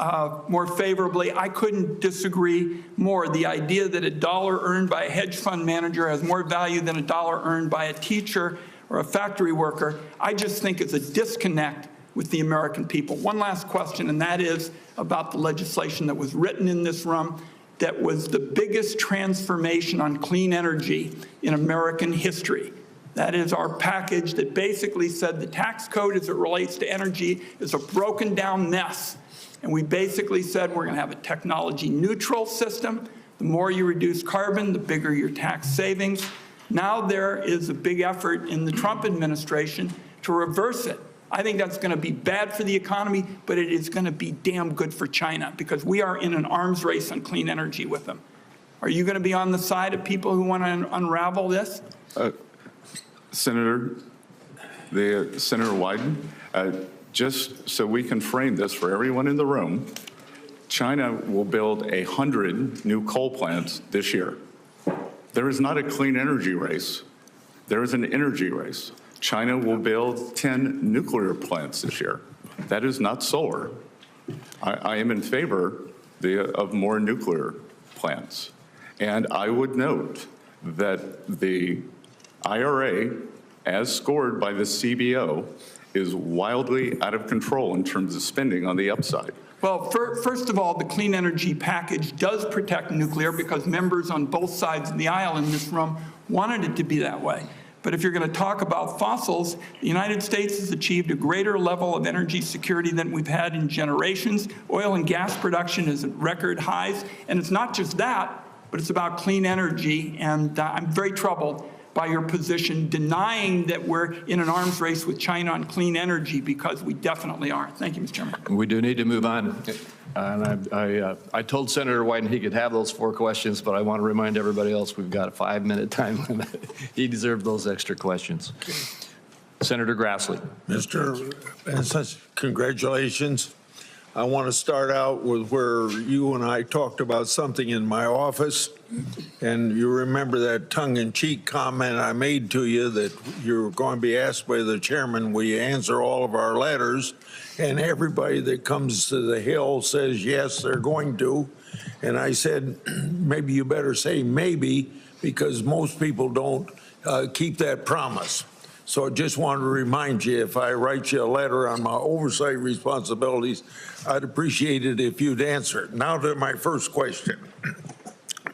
S17: more favorably. I couldn't disagree more. The idea that a dollar earned by a hedge fund manager has more value than a dollar earned by a teacher or a factory worker, I just think it's a disconnect with the American people. One last question, and that is about the legislation that was written in this room that was the biggest transformation on clean energy in American history. That is our package that basically said the tax code as it relates to energy is a broken down mess. And we basically said we're going to have a technology neutral system. The more you reduce carbon, the bigger your tax savings. Now there is a big effort in the Trump administration to reverse it. I think that's going to be bad for the economy, but it is going to be damn good for China because we are in an arms race on clean energy with them. Are you going to be on the side of people who want to unravel this?
S19: Senator Wyden, just so we can frame this for everyone in the room, China will build 100 new coal plants this year. There is not a clean energy race. There is an energy race. China will build 10 nuclear plants this year. That is not solar. I am in favor of more nuclear plants. And I would note that the IRA, as scored by the CBO, is wildly out of control in terms of spending on the upside.
S17: Well, first of all, the clean energy package does protect nuclear because members on both sides of the aisle in this room wanted it to be that way. But if you're going to talk about fossils, the United States has achieved a greater level of energy security than we've had in generations. Oil and gas production is at record highs. And it's not just that, but it's about clean energy. And I'm very troubled by your position, denying that we're in an arms race with China on clean energy, because we definitely are. Thank you, Mr. Chairman.
S20: We do need to move on. And I told Senator Wyden he could have those 4 questions, but I want to remind everybody else we've got a 5-minute time limit. He deserved those extra questions. Senator Grassley.
S21: Mr. Benseth, congratulations. I want to start out with where you and I talked about something in my office, and you remember that tongue-in-cheek comment I made to you that you're going to be asked by the chairman, will you answer all of our letters? And everybody that comes to the Hill says, yes, they're going to. And I said, maybe you better say maybe, because most people don't keep that promise. So I just wanted to remind you, if I write you a letter on my oversight responsibilities, I'd appreciate it if you'd answer it. Now to my first question.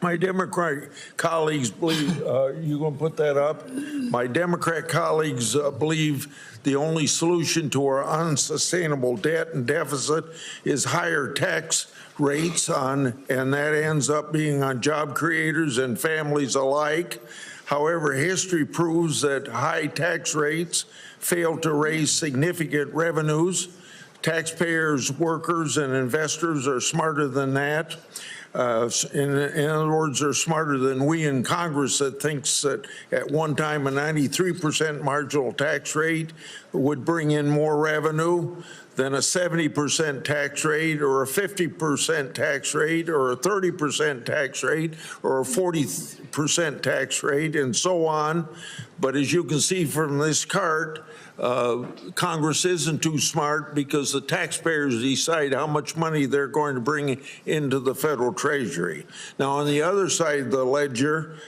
S21: My Democrat colleagues believe, you gonna put that up? My Democrat colleagues believe the only solution to our unsustainable debt and deficit is higher tax rates and that ends up being on job creators and families alike. However, history proves that high tax rates fail to raise significant revenues. Taxpayers, workers, and investors are smarter than that. In other words, they're smarter than we in Congress that thinks that at one time a 93% marginal tax rate would bring in more revenue than a 70% tax rate or a 50% tax rate or a 30% tax rate or a 40% tax rate and so on. But as you can see from this chart, Congress isn't too smart because the taxpayers decide how much money they're going to bring into the federal treasury. Now, on the other side of the ledger,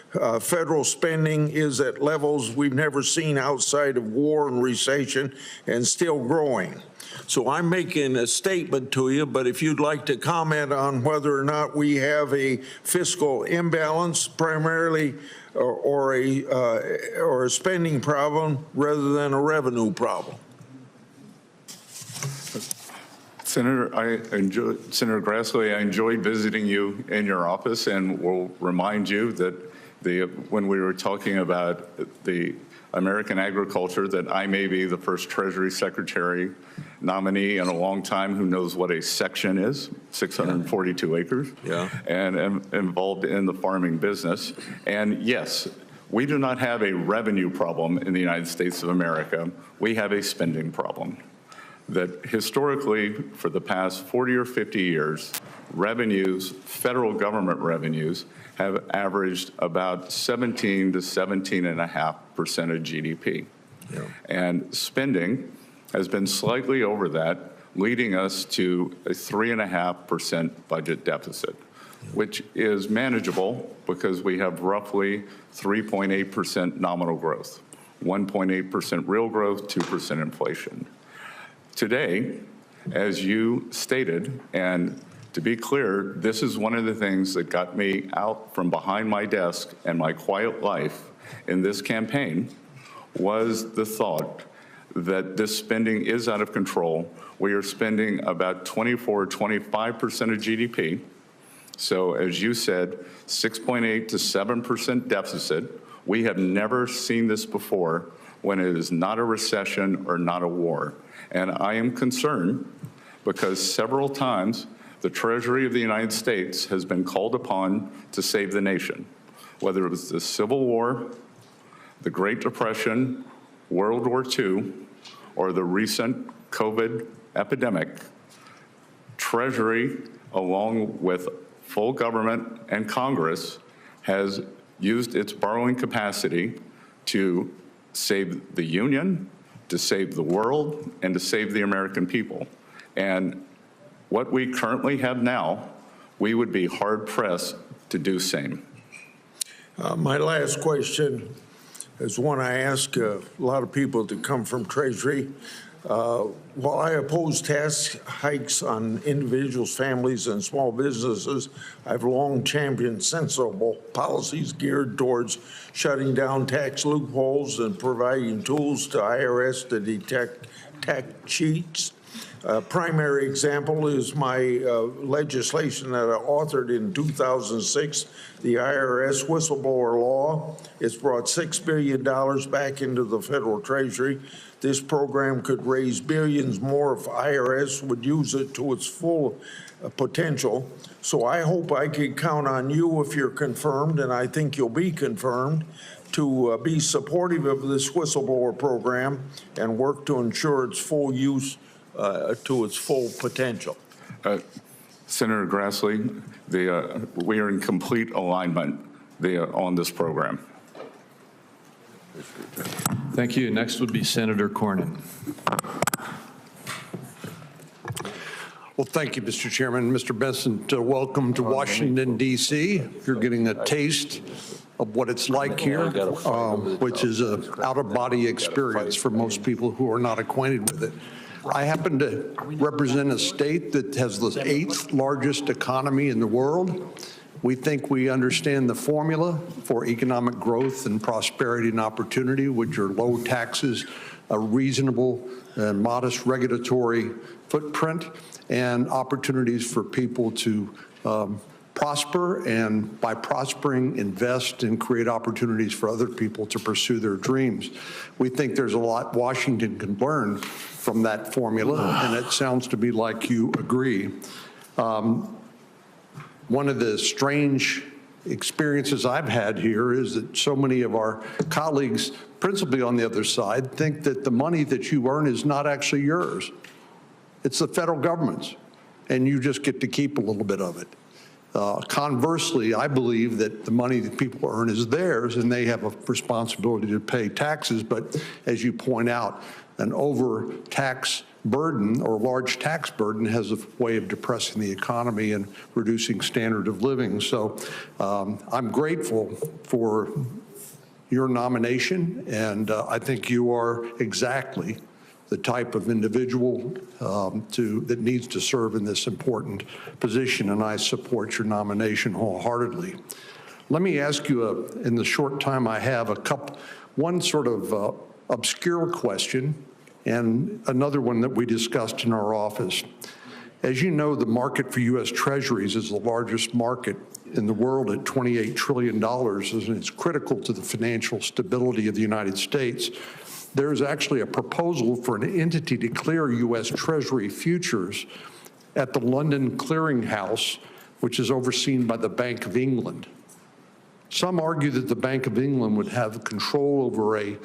S21: federal spending is at levels we've never seen outside of war and recession and still growing. So I'm making a statement to you, but if you'd like to comment on whether or not we have a fiscal imbalance primarily or a spending problem rather than a revenue problem.
S19: Senator Grassley, I enjoyed visiting you in your office, and will remind you that when we were talking about the American agriculture, that I may be the first Treasury Secretary nominee in a long time who knows what a section is, 642 acres, and am involved in the farming business. And yes, we do not have a revenue problem in the United States of America. We have a spending problem. That historically, for the past 40 or 50 years, revenues, federal government revenues, have averaged about 17 to 17.5% of GDP. And spending has been slightly over that, leading us to a 3.5% budget deficit, which is manageable because we have roughly 3.8% nominal growth, 1.8% real growth, 2% inflation. Today, as you stated, and to be clear, this is one of the things that got me out from behind my desk and my quiet life in this campaign was the thought that this spending is out of control. We are spending about 24, 25% of GDP. So as you said, 6.8 to 7% deficit. We have never seen this before when it is not a recession or not a war. And I am concerned because several times the Treasury of the United States has been called upon to save the nation, whether it was the Civil War, the Great Depression, World War II, or the recent COVID epidemic. Treasury, along with full government and Congress, has used its borrowing capacity to save the Union, to save the world, and to save the American people. And what we currently have now, we would be hard-pressed to do same.
S21: My last question is one I ask a lot of people to come from Treasury. While I oppose tax hikes on individuals, families, and small businesses, I've long championed sensible policies geared towards shutting down tax loopholes and providing tools to IRS to detect tax cheats. Primary example is my legislation that I authored in 2006, the IRS whistleblower law. It's brought $6 billion back into the federal treasury. This program could raise billions more if IRS would use it to its full potential. So I hope I can count on you if you're confirmed, and I think you'll be confirmed, to be supportive of this whistleblower program and work to ensure its full use to its full potential.
S19: Senator Grassley, we are in complete alignment on this program.
S20: Thank you. Next would be Senator Cornyn.
S21: Well, thank you, Mr. Chairman. Mr. Benson, welcome to Washington, D.C. You're getting a taste of what it's like here, which is an out-of-body experience for most people who are not acquainted with it. I happen to represent a state that has the 8th largest economy in the world. We think we understand the formula for economic growth and prosperity and opportunity, which are low taxes, a reasonable and modest regulatory footprint, and opportunities for people to prosper, and by prospering, invest and create opportunities for other people to pursue their dreams. We think there's a lot Washington can learn from that formula, and it sounds to me like you agree. One of the strange experiences I've had here is that so many of our colleagues, principally on the other side, think that the money that you earn is not actually yours. It's the federal government's, and you just get to keep a little bit of it. Conversely, I believe that the money that people earn is theirs, and they have a responsibility to pay taxes. But as you point out, an over-tax burden or large tax burden has a way of depressing the economy and reducing standard of living. So I'm grateful for your nomination, and I think you are exactly the type of individual that needs to serve in this important position, and I support your nomination wholeheartedly. Let me ask you, in the short time I have, one sort of obscure question and another one that we discussed in our office. As you know, the market for U.S. Treasuries is the largest market in the world at $28 trillion, and it's critical to the financial stability of the United States. There is actually a proposal for an entity to clear U.S. Treasury futures at the London Clearing House, which is overseen by the Bank of England. Some argue that the Bank of England would have control over a,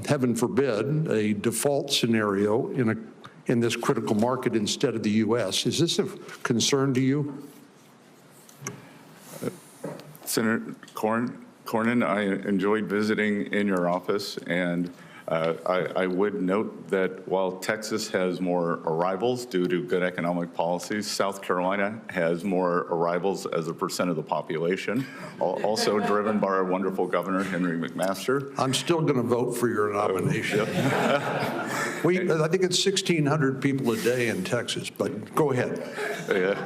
S21: heaven forbid, a default scenario in this critical market instead of the U.S. Is this a concern to you?
S19: Senator Cornyn, I enjoyed visiting in your office, and I would note that while Texas has more arrivals due to good economic policies, South Carolina has more arrivals as a percent of the population, also driven by our wonderful governor, Henry McMaster.
S21: I'm still going to vote for your nomination. I think it's 1,600 people a day in Texas, but go ahead.
S19: Yeah.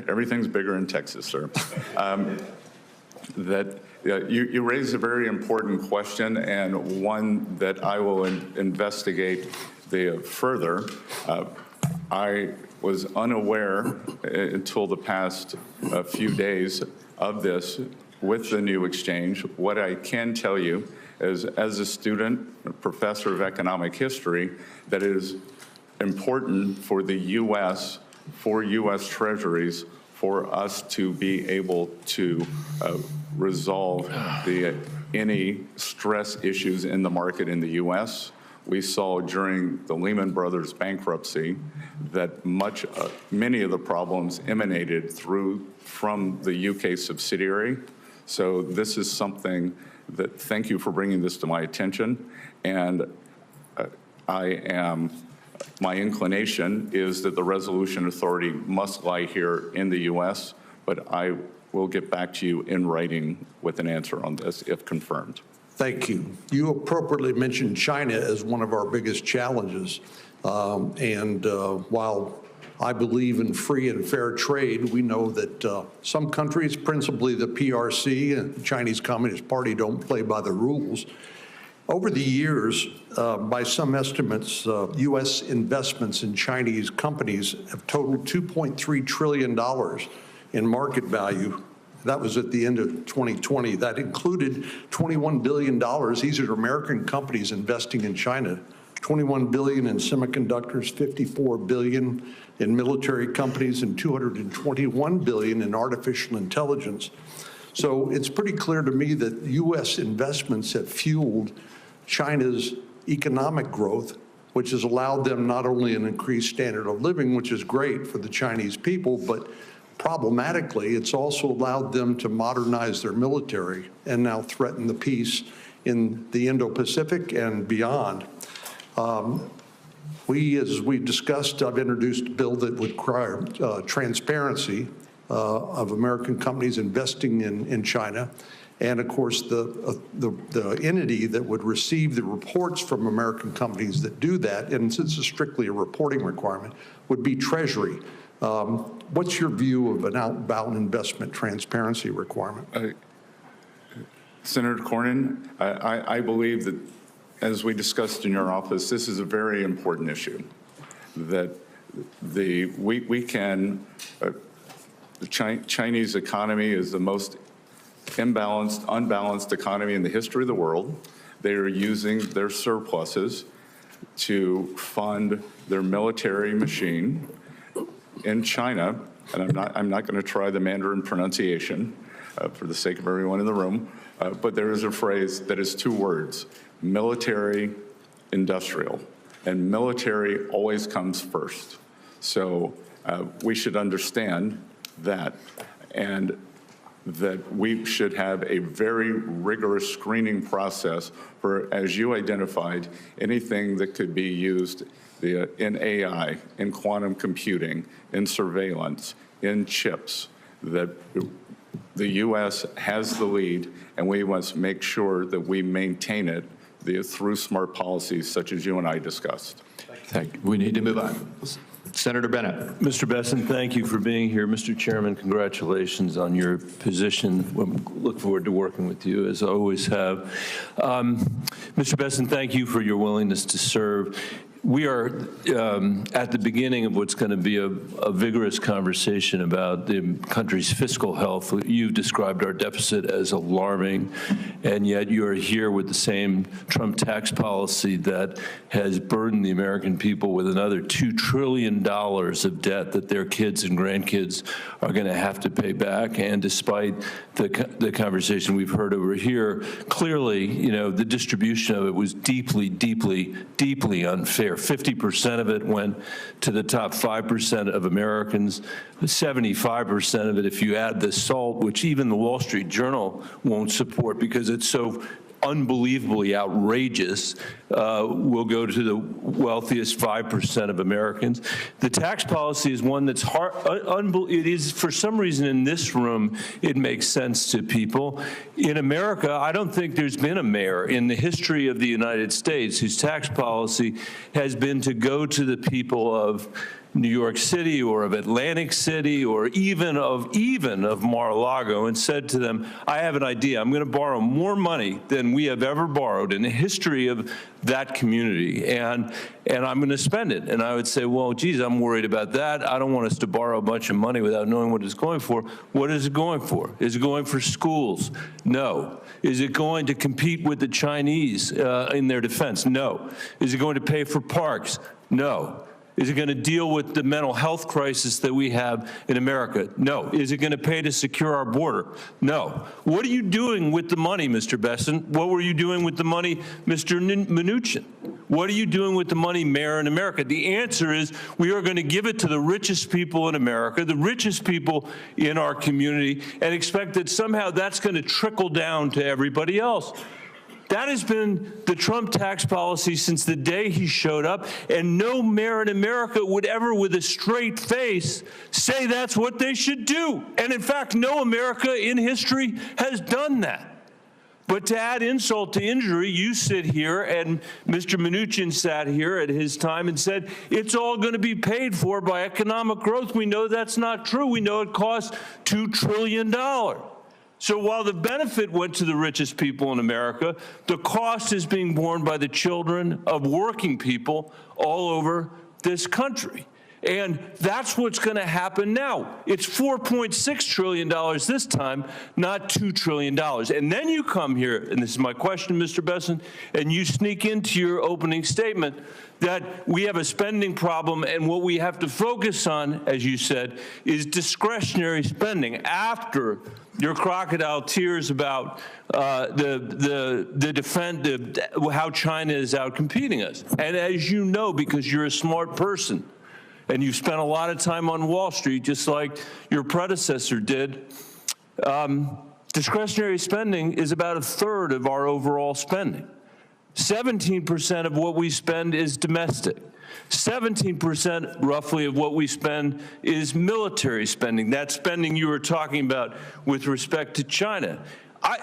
S19: Everything's bigger in Texas, sir. You raised a very important question, and one that I will investigate further. I was unaware until the past few days of this with the new exchange. What I can tell you is, as a student, a professor of economic history, that it is important for the U.S., for U.S. Treasuries, for us to be able to resolve any stress issues in the market in the U.S. We saw during the Lehman Brothers bankruptcy that many of the problems emanated from the UK subsidiary. So this is something that, thank you for bringing this to my attention, and my inclination is that the resolution authority must lie here in the U.S., but I will get back to you in writing with an answer on this if confirmed.
S21: Thank you. You appropriately mentioned China as one of our biggest challenges. While I believe in free and fair trade, we know that some countries, principally the PRC and the Chinese Communist Party, don't play by the rules.
S3: Over the years, by some estimates, U.S. investments in Chinese companies have totaled $2.3 trillion in market value. That was at the end of 2020. That included $21 billion. These are American companies investing in China. $21 billion in semiconductors, $54 billion in military companies, and $221 billion in artificial intelligence. So it's pretty clear to me that U.S. investments have fueled China's economic growth, which has allowed them not only an increased standard of living, which is great for the Chinese people, but problematically, it's also allowed them to modernize their military and now threaten the peace in the Indo-Pacific and beyond. As we discussed, I've introduced a bill that would require transparency of American companies investing in China. And of course, the entity that would receive the reports from American companies that do that, and since it's strictly a reporting requirement, would be Treasury. What's your view of an outbound investment transparency requirement?
S19: Senator Cornyn, I believe that, as we discussed in your office, this is a very important issue. That the Chinese economy is the most unbalanced economy in the history of the world. They are using their surpluses to fund their military machine in China, and I'm not going to try the Mandarin pronunciation for the sake of everyone in the room, but there is a phrase that is two words: military industrial, and military always comes first. So we should understand that, and that we should have a very rigorous screening process for, as you identified, anything that could be used in AI, in quantum computing, in surveillance, in chips, that the U.S. has the lead, and we must make sure that we maintain it through smart policies such as you and I discussed.
S20: Thank you. We need to move on. Senator Bennett.
S22: Mr. Besson, thank you for being here. Mr. Chairman, congratulations on your position. We look forward to working with you, as I always have. Mr. Besson, thank you for your willingness to serve. We are at the beginning of what's going to be a vigorous conversation about the country's fiscal health. You've described our deficit as alarming, and yet you are here with the same Trump tax policy that has burdened the American people with another $2 trillion of debt that their kids and grandkids are going to have to pay back. And despite the conversation we've heard over here, clearly, the distribution of it was deeply, deeply, deeply unfair. 50% of it went to the top 5% of Americans, 75% of it, if you add the SALT, which even the Wall Street Journal won't support because it's so unbelievably outrageous, will go to the wealthiest 5% of Americans. The tax policy is one that's hard. It is, for some reason in this room, it makes sense to people. In America, I don't think there's been a mayor in the history of the United States whose tax policy has been to go to the people of New York City or of Atlantic City or even of Mar-a-Lago and said to them, I have an idea. I'm going to borrow more money than we have ever borrowed in the history of that community, and I'm going to spend it. And I would say, well, geez, I'm worried about that. I don't want us to borrow a bunch of money without knowing what it's going for. What is it going for? Is it going for schools? No. Is it going to compete with the Chinese in their defense? No. Is it going to pay for parks? No. Is it going to deal with the mental health crisis that we have in America? No. Is it going to pay to secure our border? No. What are you doing with the money, Mr. Besson? What were you doing with the money, Mr. Mnuchin? What are you doing with the money, Mayor, in America? The answer is we are going to give it to the richest people in America, the richest people in our community, and expect that somehow that's going to trickle down to everybody else. That has been the Trump tax policy since the day he showed up, and no mayor in America would ever, with a straight face, say that's what they should do. And in fact, no America in history has done that. But to add insult to injury, you sit here, and Mr. Mnuchin sat here at his time and said, it's all going to be paid for by economic growth. We know that's not true. We know it costs $2 trillion. So while the benefit went to the richest people in America, the cost is being borne by the children of working people all over this country. And that's what's going to happen now. It's $4.6 trillion this time, not $2 trillion. And then you come here, and this is my question, Mr. Besson, and you sneak into your opening statement that we have a spending problem, and what we have to focus on, as you said, is discretionary spending after your crocodile tears about how China is out competing us. And as you know, because you're a smart person, and you've spent a lot of time on Wall Street, just like your predecessor did, discretionary spending is about a third of our overall spending. 17% of what we spend is domestic. 17% roughly of what we spend is military spending. That spending you were talking about with respect to China.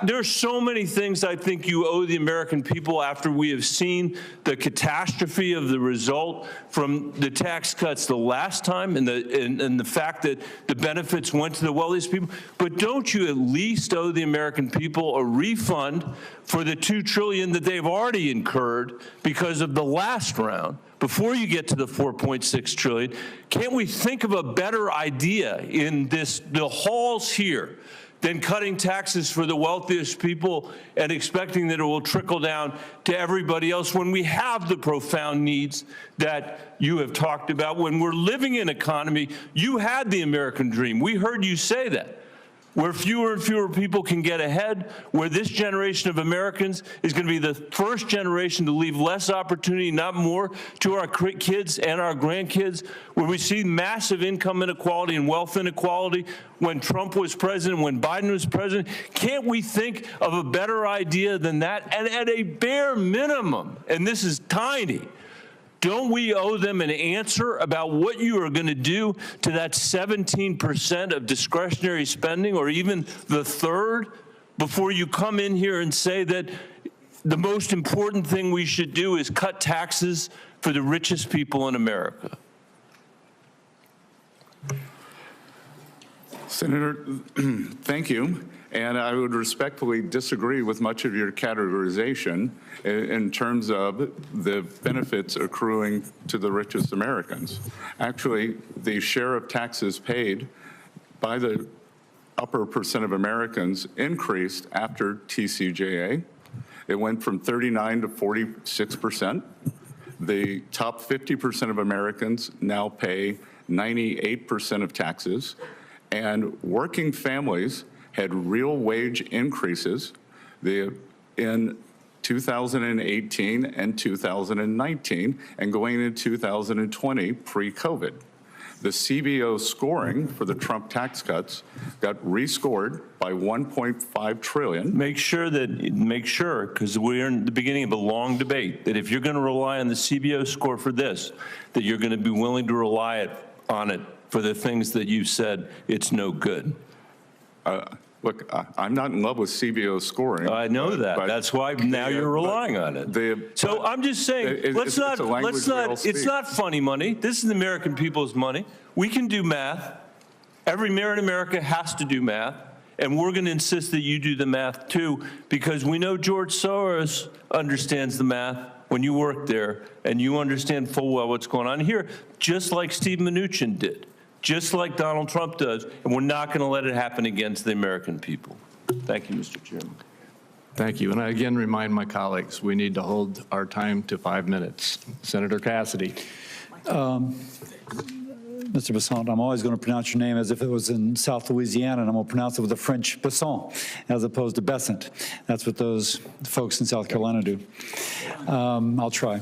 S22: There are so many things I think you owe the American people after we have seen the catastrophe of the result from the tax cuts the last time and the fact that the benefits went to the wealthiest people. But don't you at least owe the American people a refund for the $2 trillion that they've already incurred because of the last round? Before you get to the $4.6 trillion, can't we think of a better idea in the halls here than cutting taxes for the wealthiest people and expecting that it will trickle down to everybody else when we have the profound needs that you have talked about? When we're living in an economy, you had the American dream. We heard you say that. Where fewer and fewer people can get ahead, where this generation of Americans is going to be the first generation to leave less opportunity, not more, to our kids and our grandkids, where we see massive income inequality and wealth inequality when Trump was president, when Biden was president. Can't we think of a better idea than that? And at a bare minimum, and this is tiny, don't we owe them an answer about what you are going to do to that 17% of discretionary spending, or even the third, before you come in here and say that the most important thing we should do is cut taxes for the richest people in America?
S19: Senator, thank you. And I would respectfully disagree with much of your categorization in terms of the benefits accruing to the richest Americans. Actually, the share of taxes paid by the upper percent of Americans increased after TCJA. It went from 39 to 46%. The top 50% of Americans now pay 98% of taxes, and working families had real wage increases in 2018 and 2019, and going into 2020 pre-COVID. The CBO scoring for the Trump tax cuts got rescored by $1.5 trillion.
S22: Make sure, because we're in the beginning of a long debate, that if you're going to rely on the CBO score for this, that you're going to be willing to rely on it for the things that you said it's no good.
S19: Look, I'm not in love with CBO scoring.
S22: I know that. That's why now you're relying on it. So I'm just saying, it's not funny money. This is the American people's money. We can do math. Every mayor in America has to do math. And we're going to insist that you do the math too, because we know George Soros understands the math when you work there, and you understand full well what's going on here, just like Steve Mnuchin did, just like Donald Trump does, and we're not going to let it happen against the American people. Thank you, Mr. Chairman.
S20: Thank you. And I again remind my colleagues, we need to hold our time to 5 minutes. Senator Cassidy.
S4: Mr. Besson, I'm always going to pronounce your name as if it was in South Louisiana, and I'm going to pronounce it with a French Besson as opposed to Besant. That's what those folks in South Carolina do. I'll try.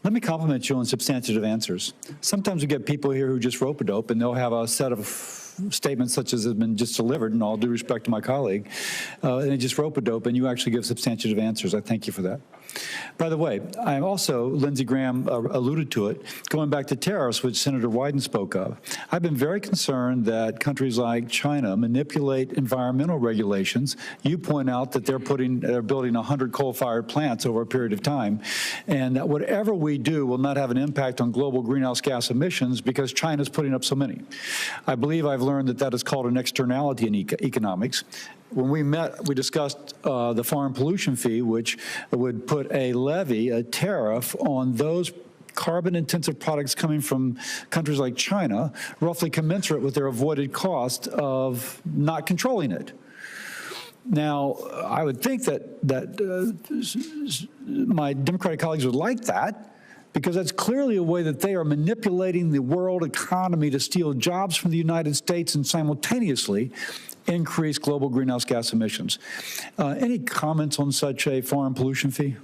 S4: Let me compliment you on substantive answers. Sometimes we get people here who just rope-a-dope, and they'll have a set of statements such as have been just delivered, and all due respect to my colleague, and they just rope-a-dope, and you actually give substantive answers. I thank you for that. By the way, I'm also, Lindsey Graham alluded to it, going back to tariffs, which Senator Wyden spoke of. I've been very concerned that countries like China manipulate environmental regulations. You point out that they're building 100 coal-fired plants over a period of time, and that whatever we do will not have an impact on global greenhouse gas emissions because China's putting up so many. I believe I've learned that that is called an externality in economics. When we met, we discussed the foreign pollution fee, which would put a levy, a tariff on those carbon-intensive products coming from countries like China, roughly commensurate with their avoided cost of not controlling it. Now, I would think that my Democratic colleagues would like that, because that's clearly a way that they are manipulating the world economy to steal jobs from the United States and simultaneously increase global greenhouse gas emissions. Any comments on such a foreign pollution fee?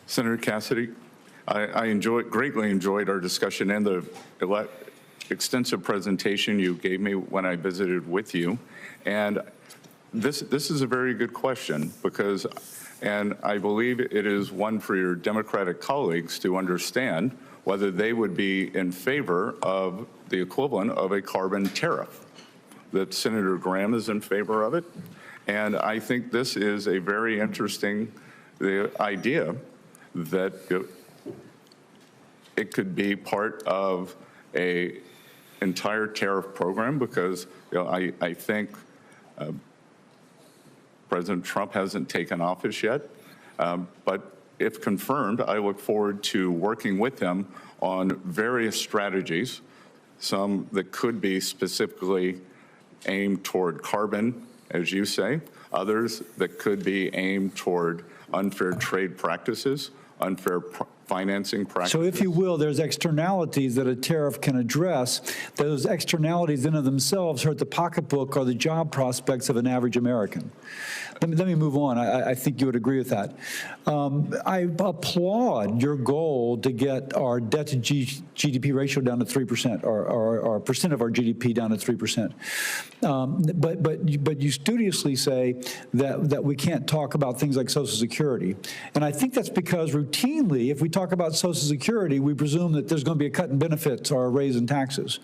S19: Senator Cassidy, I greatly enjoyed our discussion and the extensive presentation you gave me when I visited with you. And this is a very good question, because, and I believe it is one for your Democratic colleagues to understand whether they would be in favor of the equivalent of a carbon tariff, that Senator Graham is in favor of it. And I think this is a very interesting idea that it could be part of a entire tariff program, because I think President Trump hasn't taken office yet, but if confirmed, I look forward to working with him on various strategies, some that could be specifically aimed toward carbon, as you say, others that could be aimed toward unfair trade practices, unfair financing practices.
S4: So if you will, there's externalities that a tariff can address. Those externalities in and of themselves hurt the pocketbook or the job prospects of an average American. Let me move on. I think you would agree with that. I applaud your goal to get our debt to GDP ratio down to 3%, or percent of our GDP down to 3%. But you studiously say that we can't talk about things like Social Security. And I think that's because routinely, if we talk about Social Security, we presume that there's going to be a cut in benefits or a raise in taxes.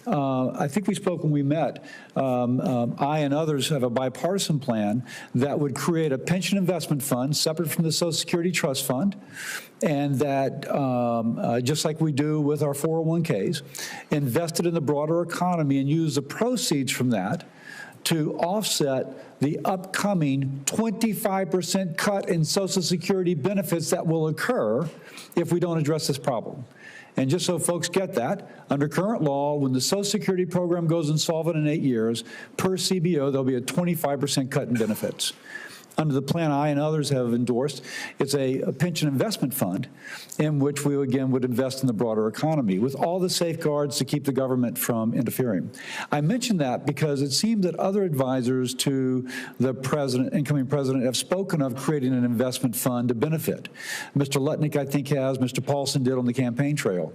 S4: I think we spoke when we met. I and others have a bipartisan plan that would create a pension investment fund separate from the Social Security Trust Fund, and that, just like we do with our 401ks, invested in the broader economy and use the proceeds from that to offset the upcoming 25% cut in Social Security benefits that will occur if we don't address this problem. And just so folks get that, under current law, when the Social Security program goes insolvent in 8 years, per CBO, there'll be a 25% cut in benefits. Under the plan I and others have endorsed, it's a pension investment fund in which we, again, would invest in the broader economy with all the safeguards to keep the government from interfering. I mention that because it seems that other advisors to the president, incoming president, have spoken of creating an investment fund to benefit. Mr. Lutnick, I think, has. Mr. Paulson did on the campaign trail.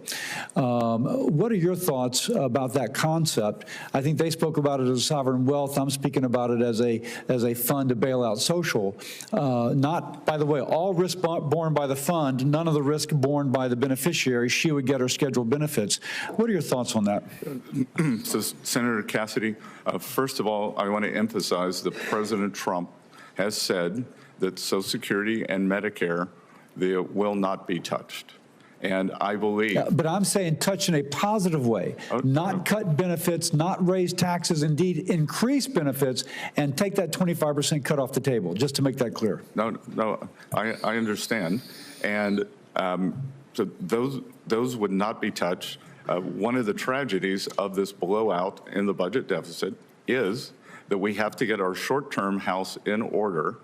S4: What are your thoughts about that concept? I think they spoke about it as sovereign wealth. I'm speaking about it as a fund to bail out social. Not, by the way, all risk borne by the fund, none of the risk borne by the beneficiary. She would get her scheduled benefits. What are your thoughts on that?
S19: So, Senator Cassidy, first of all, I want to emphasize that President Trump has said that Social Security and Medicare, they will not be touched. And I believe...
S4: but I'm saying touch in a positive way, not cut benefits, not raise taxes, indeed increase benefits, and take that 25% cut off the table, just to make that clear.
S19: No, I understand. And so those would not be touched. One of the tragedies of this blowout in the budget deficit is that we have to get our short-term house in order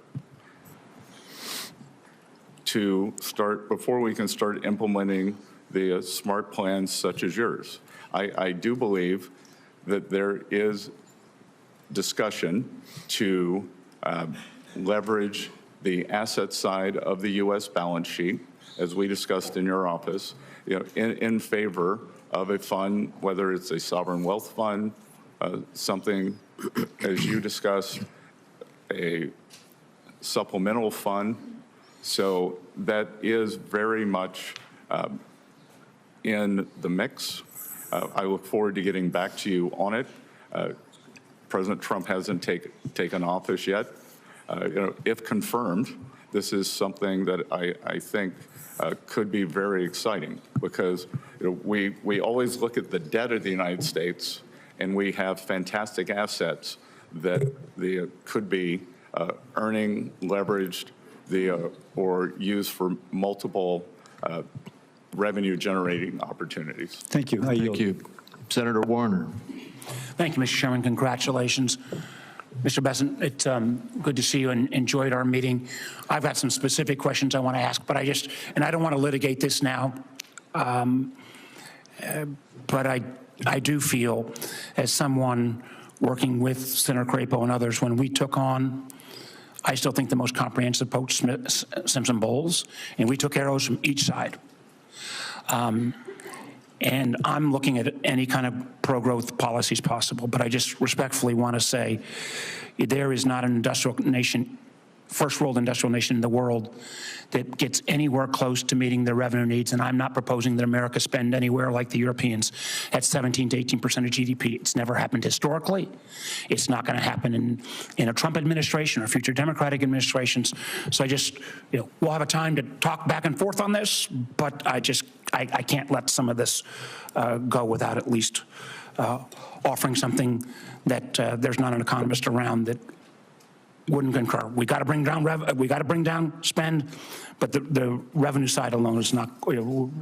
S19: to start, before we can start implementing the smart plans such as yours. I do believe that there is discussion to leverage the asset side of the U.S. balance sheet, as we discussed in your office, in favor of a fund, whether it's a sovereign wealth fund, something, as you discussed, a supplemental fund. So that is very much in the mix. I look forward to getting back to you on it. President Trump hasn't taken office yet. If confirmed, this is something that I think could be very exciting, because we always look at the debt of the United States, and we have fantastic assets that could be earning, leveraged, or used for multiple revenue-generating opportunities.
S4: Thank you.
S20: Thank you. Senator Warner.
S6: Thank you, Mr. Chairman. Congratulations. Mr. Bessent, it's good to see you and enjoyed our meeting. I've got some specific questions I want to ask, but I don't want to litigate this now. But I do feel, as someone working with Senator Crapo and others, when we took on, I still think, the most comprehensive post-Simpson-Bowles, and we took arrows from each side. And I'm looking at any kind of pro-growth policies possible, but I just respectfully want to say there is not an industrial nation, first world industrial nation in the world, that gets anywhere close to meeting their revenue needs, and I'm not proposing that America spend anywhere like the Europeans at 17 to 18% of GDP. It's never happened historically. It's not going to happen in a Trump administration or future Democratic administrations. So I just, we'll have a time to talk back and forth on this, but I can't let some of this go without at least offering something that there's not an economist around that wouldn't concur. We got to bring down spend, but the revenue side alone is not.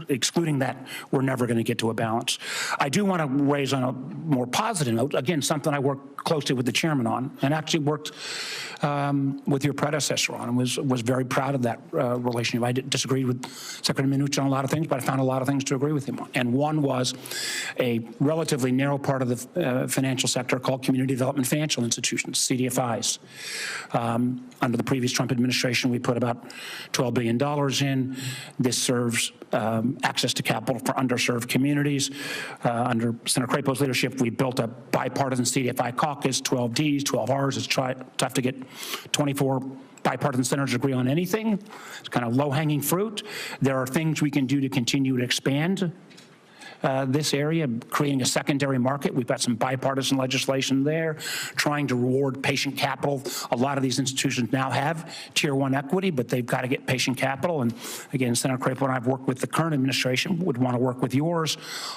S6: Excluding that, we're never going to get to a balance. I do want to raise on a more positive note, again, something I worked closely with the chairman on, and actually worked with your predecessor on, and was very proud of that relationship. I disagreed with Secretary Mnuchin on a lot of things, but I found a lot of things to agree with him on. And one was a relatively narrow part of the financial sector called Community Development Financial Institutions, CDFIs. Under the previous Trump administration, we put about $12 billion in. This serves access to capital for underserved communities. Under Senator Crapo's leadership, we built a bipartisan CDFI caucus, 12 Ds, 12 Rs. It's tough to get 24 bipartisan senators to agree on anything. It's kind of low-hanging fruit. There are things we can do to continue to expand this area, creating a secondary market. We've got some bipartisan legislation there, trying to reward patient capital. A lot of these institutions now have Tier 1 equity, but they've got to get patient capital. And again, Senator Crapo and I have worked with the current administration, would want to work with yours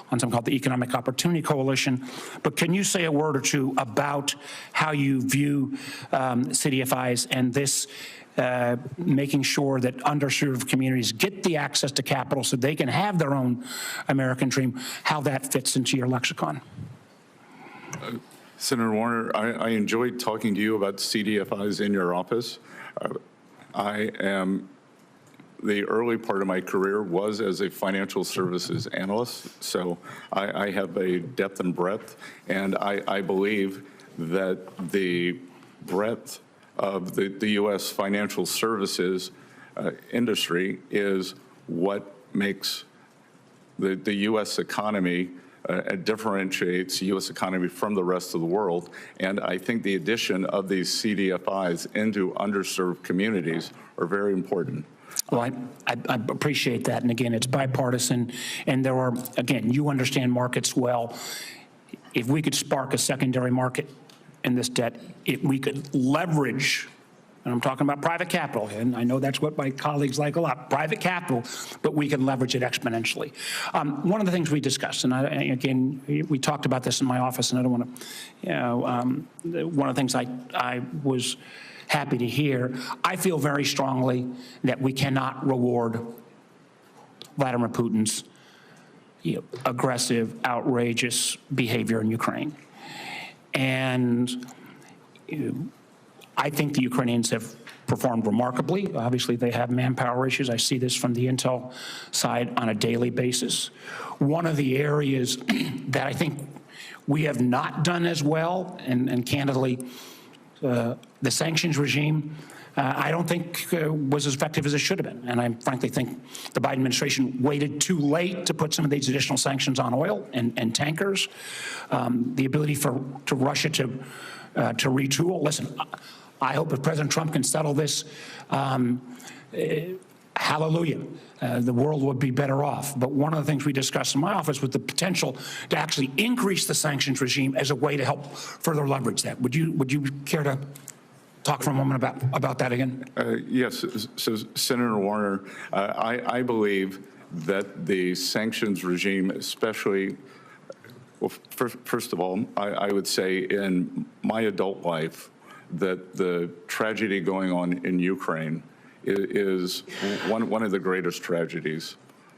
S6: on something called the Economic Opportunity Coalition. But can you say a word or two about how you view CDFIs and this making sure that underserved communities get the access to capital so they can have their own American dream, how that fits into your lexicon?
S19: Senator Warner, I enjoyed talking to you about CDFIs in your office. The early part of my career was as a financial services analyst, so I have a depth and breadth, and I believe that the breadth of the U.S. financial services industry is what makes the U.S. economy, differentiates the U.S. economy from the rest of the world. And I think the addition of these CDFIs into underserved communities are very important.
S6: Well, I appreciate that. And again, it's bipartisan. And there are, again, you understand markets well. If we could spark a secondary market in this debt, if we could leverage, and I'm talking about private capital, and I know that's what my colleagues like a lot, private capital, but we can leverage it exponentially. One of the things we discussed, and again, we talked about this in my office, and I don't want to, one of the things I was happy to hear, I feel very strongly that we cannot reward Vladimir Putin's aggressive, outrageous behavior in Ukraine. And I think the Ukrainians have performed remarkably. Obviously, they have manpower issues. I see this from the intel side on a daily basis. One of the areas that I think we have not done as well, and candidly, the sanctions regime, I don't think was as effective as it should have been. And I frankly think the Biden administration waited too late to put some of these additional sanctions on oil and tankers. The ability for Russia to retool. Listen, I hope if President Trump can settle this, hallelujah, the world would be better off. But one of the things we discussed in my office was the potential to actually increase the sanctions regime as a way to help further leverage that. Would you care to talk for a moment about that again?
S19: Yes. So, Senator Warner, I believe that the sanctions regime, especially, well, first of all, I would say in my adult life that the tragedy going on in Ukraine is one of the greatest tragedies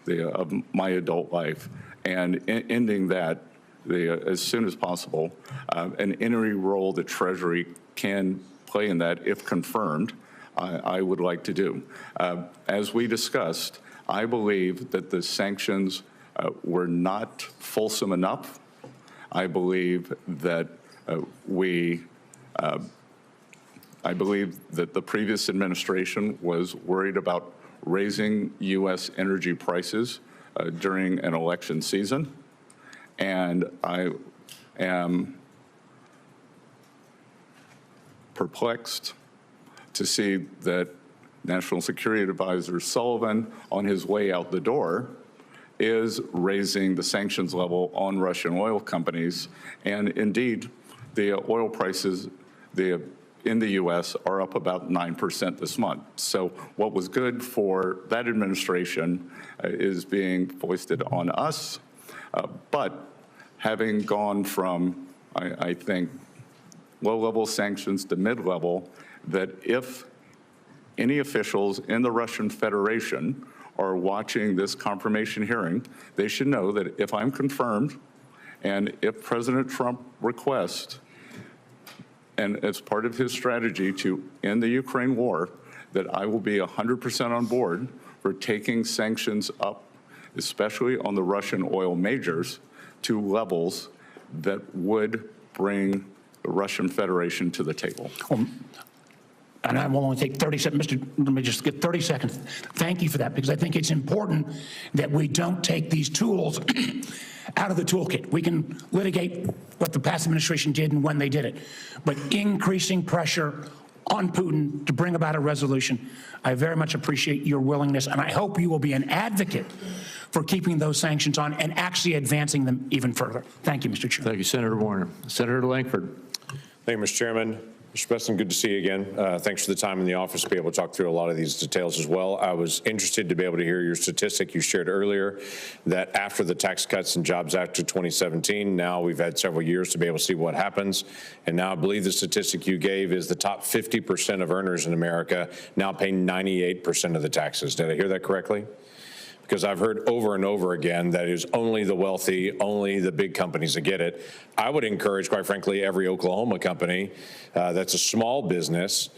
S19: of my adult life, and ending that as soon as possible, and any role the Treasury can play in that, if confirmed, I would like to do. As we discussed, I believe that the sanctions were not fulsome enough. I believe that I believe that the previous administration was worried about raising U.S. energy prices during an election season, and I am perplexed to see that National Security Advisor Sullivan, on his way out the door, is raising the sanctions level on Russian oil companies. And indeed, the oil prices in the U.S. are up about 9% this month. So what was good for that administration is being foisted on us. But having gone from, I think, low-level sanctions to mid-level, that if any officials in the Russian Federation are watching this confirmation hearing, they should know that if I'm confirmed and if President Trump requests, and as part of his strategy to end the Ukraine war, that I will be 100% on board for taking sanctions up, especially on the Russian oil majors, to levels that would bring the Russian Federation to the table.
S6: And I will only take 30 seconds. Let me just get 30 seconds. Thank you for that, because I think it's important that we don't take these tools out of the toolkit. We can litigate what the past administration did and when they did it, but increasing pressure on Putin to bring about a resolution, I very much appreciate your willingness, and I hope you will be an advocate for keeping those sanctions on and actually advancing them even further. Thank you, Mr. Chairman.
S20: Thank you, Senator Warner. Senator Langford.
S7: Thank you, Mr. Chairman. Mr. Besson, good to see you again. Thanks for the time in the office to be able to talk through a lot of these details as well. I was interested to be able to hear your statistic you shared earlier that after the Tax Cuts and Jobs Act of 2017, now we've had several years to be able to see what happens. And now I believe the statistic you gave is the top 50% of earners in America now pay 98% of the taxes. Did I hear that correctly? Because I've heard over and over again that it is only the wealthy, only the big companies that get it. I would encourage, quite frankly, every Oklahoma company that's a small business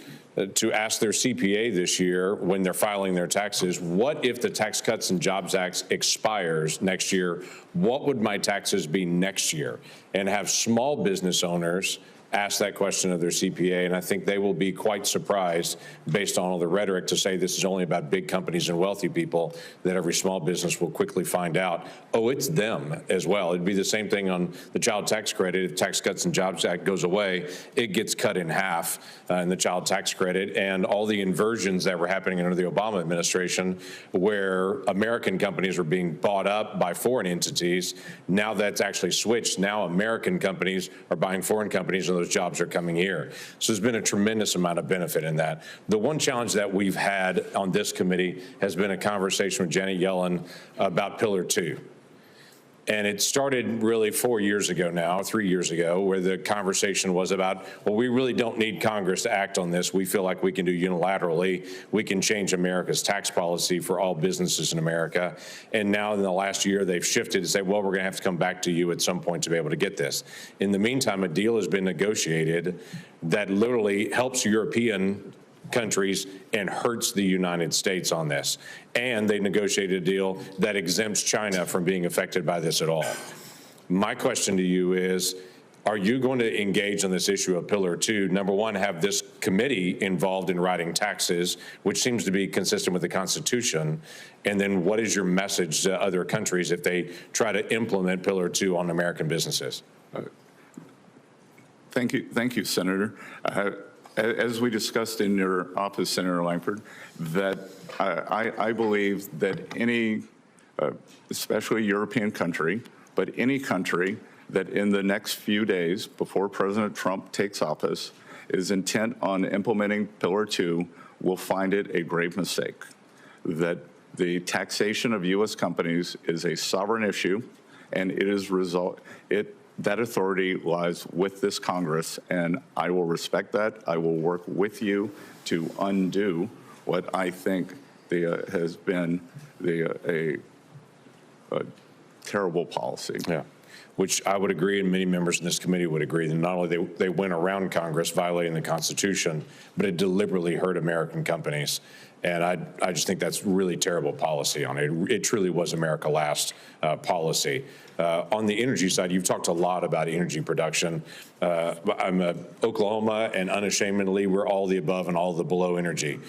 S7: to ask their CPA this year when they're filing their taxes, what if the Tax Cuts and Jobs Act expires next year? What would my taxes be next year? And have small business owners ask that question of their CPA, and I think they will be quite surprised, based on all the rhetoric, to say this is only about big companies and wealthy people, that every small business will quickly find out, oh, it's them as well. It'd be the same thing on the child tax credit. If Tax Cuts and Jobs Act goes away, it gets cut in half in the child tax credit, and all the inversions that were happening under the Obama administration, where American companies were being bought up by foreign entities, now that's actually switched. Now American companies are buying foreign companies, and those jobs are coming here. So there's been a tremendous amount of benefit in that. The one challenge that we've had on this committee has been a conversation with Janet Yellen about Pillar 2. And it started really 4 years ago now, 3 years ago, where the conversation was about, well, we really don't need Congress to act on this. We feel like we can do unilaterally. We can change America's tax policy for all businesses in America. And now in the last year, they've shifted to say, well, we're going to have to come back to you at some point to be able to get this. In the meantime, a deal has been negotiated that literally helps European countries and hurts the United States on this. And they negotiated a deal that exempts China from being affected by this at all. My question to you is, are you going to engage on this issue of Pillar 2? Number one, have this committee involved in writing taxes, which seems to be consistent with the Constitution. And then what is your message to other countries if they try to implement Pillar 2 on American businesses?
S19: Thank you, Senator. As we discussed in your office, Senator Langford, that I believe that any, especially European country, but any country that in the next few days before President Trump takes office is intent on implementing Pillar 2 will find it a grave mistake, that the taxation of U.S. companies is a sovereign issue, and that authority lies with this Congress, and I will respect that. I will work with you to undo what I think has been a terrible policy.
S7: Yeah, which I would agree, and many members in this committee would agree, that not only they went around Congress violating the Constitution, but it deliberately hurt American companies. And I just think that's really terrible policy on it. It truly was America Last policy. On the energy side, you've talked a lot about energy production. I'm Oklahoma, and unashamedly, we're all the above and all the below energy.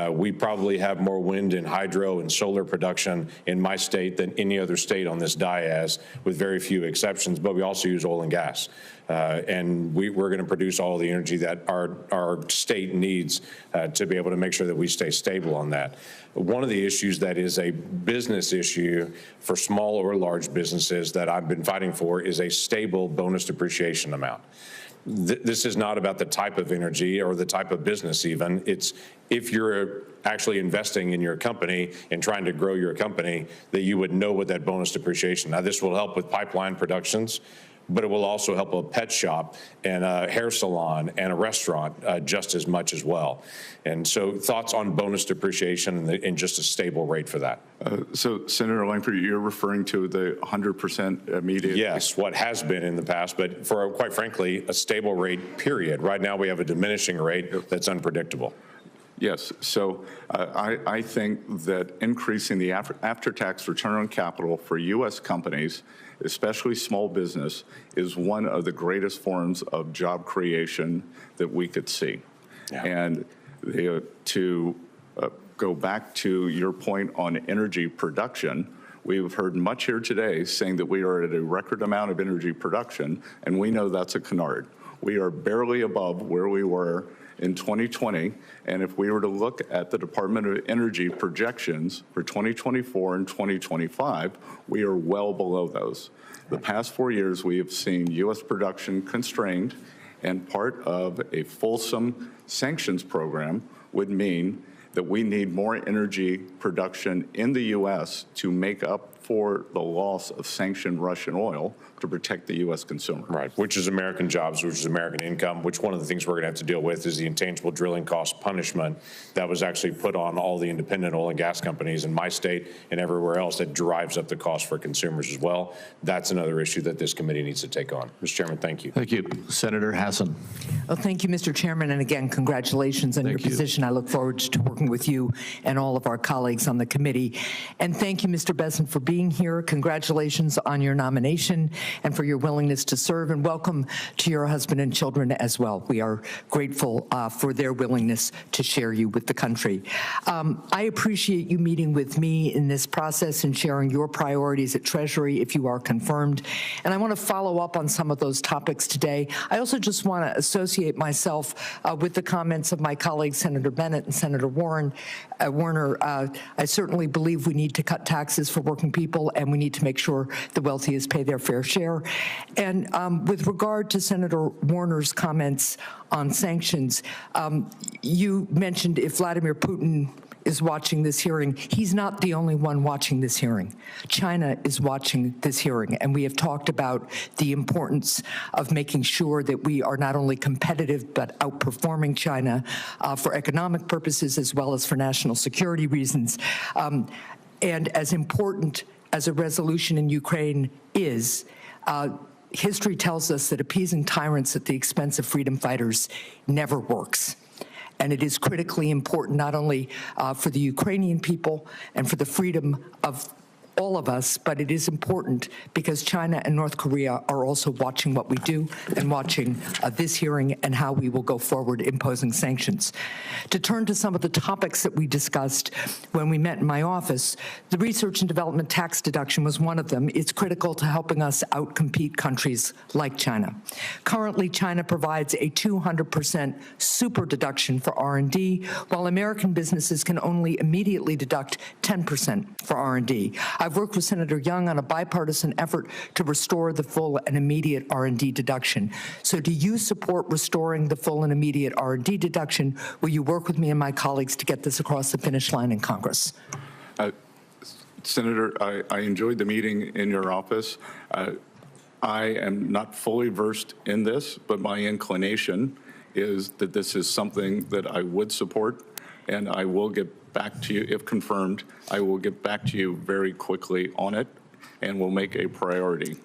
S7: We probably have more wind and hydro and solar production in my state than any other state on this dais, with very few exceptions, but we also use oil and gas. And we're going to produce all the energy that our state needs to be able to make sure that we stay stable on that. One of the issues that is a business issue for small or large businesses that I've been fighting for is a stable bonus depreciation amount. This is not about the type of energy or the type of business even. It's if you're actually investing in your company and trying to grow your company, that you would know what that bonus depreciation. Now, this will help with pipeline productions, but it will also help a pet shop and a hair salon and a restaurant just as much as well. And so thoughts on bonus depreciation and just a stable rate for that?
S19: So, Senator Langford, you're referring to the 100% immediate?
S7: Yes, what has been in the past, but for, quite frankly, a stable rate, period. Right now we have a diminishing rate that's unpredictable.
S19: Yes, so I think that increasing the after-tax return on capital for U.S. companies, especially small business, is one of the greatest forms of job creation that we could see. Yeah. And to go back to your point on energy production, we've heard much here today saying that we are at a record amount of energy production, and we know that's a canard. We are barely above where we were in 2020, and if we were to look at the Department of Energy projections for 2024 and 2025, we are well below those. The past 4 years, we have seen U.S. production constrained, and part of a fulsome sanctions program would mean that we need more energy production in the U.S. to make up for the loss of sanctioned Russian oil to protect the U.S. consumer.
S7: Right, which is American jobs, which is American income, which one of the things we're going to have to deal with is the intangible drilling cost punishment that was actually put on all the independent oil and gas companies in my state and everywhere else that drives up the cost for consumers as well. That's another issue that this committee needs to take on. Mr. Chairman, thank you.
S20: Thank you. Senator Hassan.
S8: Well, thank you, Mr. Chairman, and again, congratulations on your position. I look forward to working with you and all of our colleagues on the committee. And thank you, Mr. Bessent, for being here. Congratulations on your nomination and for your willingness to serve, and welcome to your husband and children as well. We are grateful for their willingness to share you with the country. I appreciate you meeting with me in this process and sharing your priorities at Treasury if you are confirmed. And I want to follow up on some of those topics today. I also just want to associate myself with the comments of my colleagues, Senator Bennett and Senator Warner. I certainly believe we need to cut taxes for working people, and we need to make sure the wealthiest pay their fair share. And with regard to Senator Warner's comments on sanctions, you mentioned if Vladimir Putin is watching this hearing. He's not the only one watching this hearing. China is watching this hearing, and we have talked about the importance of making sure that we are not only competitive but outperforming China for economic purposes as well as for national security reasons. And as important as a resolution in Ukraine is, history tells us that appeasing tyrants at the expense of freedom fighters never works. And it is critically important not only for the Ukrainian people and for the freedom of all of us, but it is important because China and North Korea are also watching what we do and watching this hearing and how we will go forward imposing sanctions. To turn to some of the topics that we discussed when we met in my office, the research and development tax deduction was one of them. It's critical to helping us outcompete countries like China. Currently, China provides a 200% super deduction for R&D, while American businesses can only immediately deduct 10% for R&D. I've worked with Senator Young on a bipartisan effort to restore the full and immediate R&D deduction. So do you support restoring the full and immediate R&D deduction? Will you work with me and my colleagues to get this across the finish line in Congress?
S19: Senator, I enjoyed the meeting in your office. I am not fully versed in this, but my inclination is that this is something that I would support, and I will get back to you, if confirmed, I will get back to you very quickly on it, and we'll make it a priority.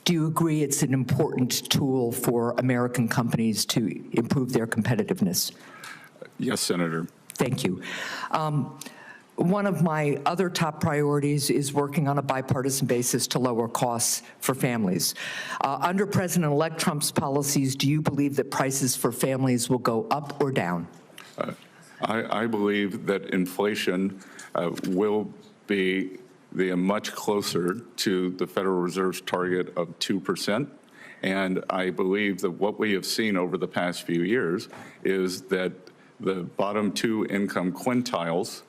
S8: Do you agree it's an important tool for American companies to improve their competitiveness?
S19: Yes, Senator.
S8: Thank you. One of my other top priorities is working on a bipartisan basis to lower costs for families. Under President-elect Trump's policies, do you believe that prices for families will go up or down?
S19: I believe that inflation will be much closer to the Federal Reserve's target of 2%. And I believe that what we have seen over the past few years is that the bottom two income quintiles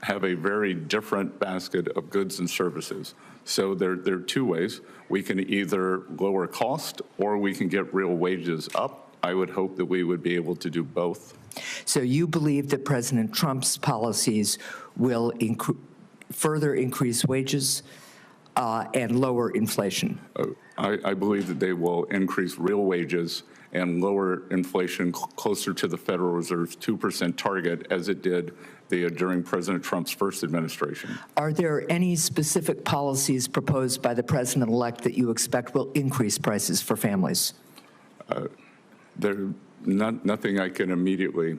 S19: have a very different basket of goods and services. So there are two ways. We can either lower cost or we can get real wages up. I would hope that we would be able to do both.
S8: So you believe that President Trump's policies will further increase wages and lower inflation?
S19: I believe that they will increase real wages and lower inflation closer to the Federal Reserve's 2% target as it did during President Trump's first administration.
S8: Are there any specific policies proposed by the president-elect that you expect will increase prices for families?
S19: There's nothing I can immediately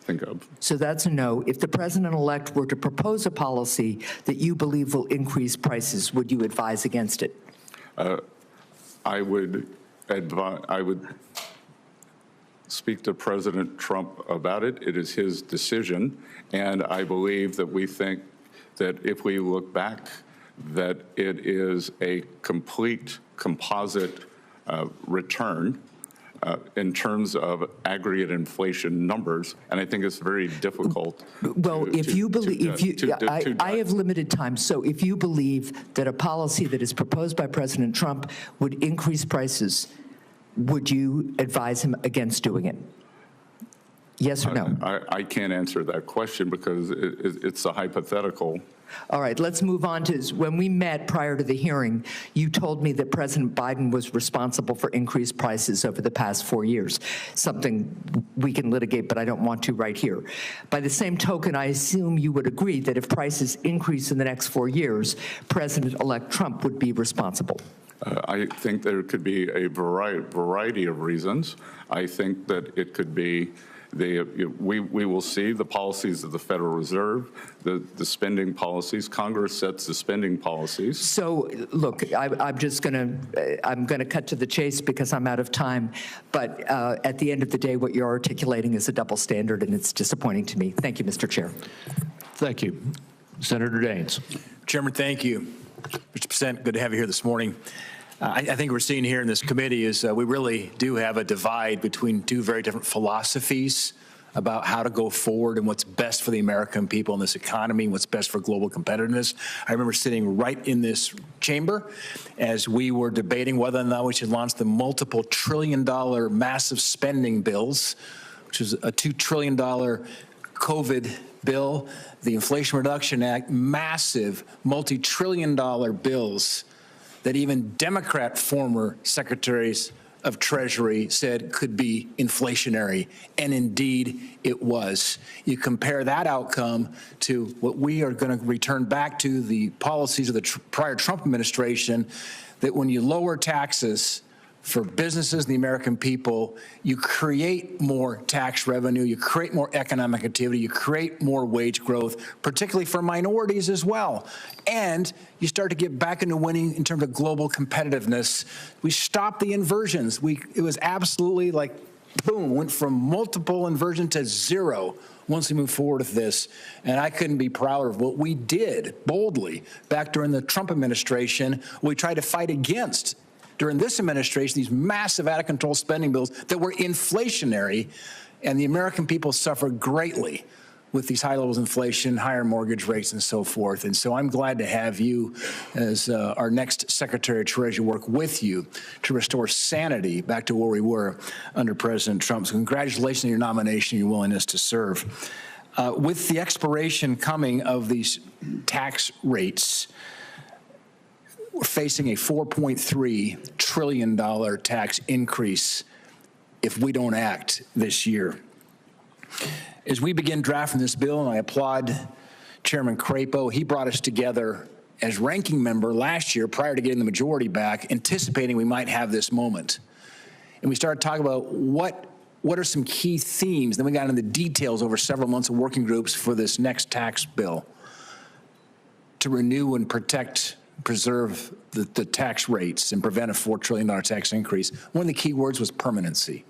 S19: think of.
S8: So that's a no. If the president-elect were to propose a policy that you believe will increase prices, would you advise against it?
S19: I would speak to President Trump about it. It is his decision, and I believe that we think that if we look back, that it is a complete composite return in terms of aggregate inflation numbers, and I think it's very difficult.
S8: Well, I have limited time, so if you believe that a policy that is proposed by President Trump would increase prices, would you advise him against doing it? Yes or no?
S19: I can't answer that question because it's a hypothetical.
S8: All right, let's move on to when we met prior to the hearing, you told me that President Biden was responsible for increased prices over the past 4 years, something we can litigate, but I don't want to right here. By the same token, I assume you would agree that if prices increase in the next 4 years, President-elect Trump would be responsible.
S19: I think there could be a variety of reasons. I think that it could be we will see the policies of the Federal Reserve, the spending policies. Congress sets the spending policies.
S8: So, look, I'm going to cut to the chase because I'm out of time. But at the end of the day, what you're articulating is a double standard, and it's disappointing to me. Thank you, Mr. Chair.
S9: Thank you. Senator Daines.
S11: Chairman, thank you. Mr. President, good to have you here this morning. I think we're seeing here in this committee is we really do have a divide between two very different philosophies about how to go forward and what's best for the American people in this economy and what's best for global competitiveness. I remember sitting right in this chamber as we were debating whether or not we should launch the multiple trillion-dollar massive spending bills, which is a $2 trillion COVID bill, the Inflation Reduction Act, massive multi-trillion-dollar bills that even Democrat former secretaries of Treasury said could be inflationary, and indeed it was. You compare that outcome to what we are going to return back to the policies of the prior Trump administration, that when you lower taxes for businesses and the American people, you create more tax revenue, you create more economic activity, you create more wage growth, particularly for minorities as well. And you start to get back into winning in terms of global competitiveness. We stopped the inversions. It was absolutely like, boom, went from multiple inversion to zero once we move forward with this. And I couldn't be prouder of what we did boldly back during the Trump administration. We tried to fight against during this administration, these massive out-of-control spending bills that were inflationary, and the American people suffered greatly with these high levels of inflation, higher mortgage rates, and so forth. And so I'm glad to have you as our next Secretary of Treasury work with you to restore sanity back to where we were under President Trump. So congratulations on your nomination and your willingness to serve. With the expiration coming of these tax rates, we're facing a $4.3 trillion tax increase if we don't act this year. As we begin drafting this bill, and I applaud Chairman Crapo, he brought us together as ranking member last year prior to getting the majority back, anticipating we might have this moment. And we started talking about what are some key themes. Then we got into the details over several months of working groups for this next tax bill to renew and protect, preserve the tax rates and prevent a $4 trillion tax increase. One of the key words was permanency.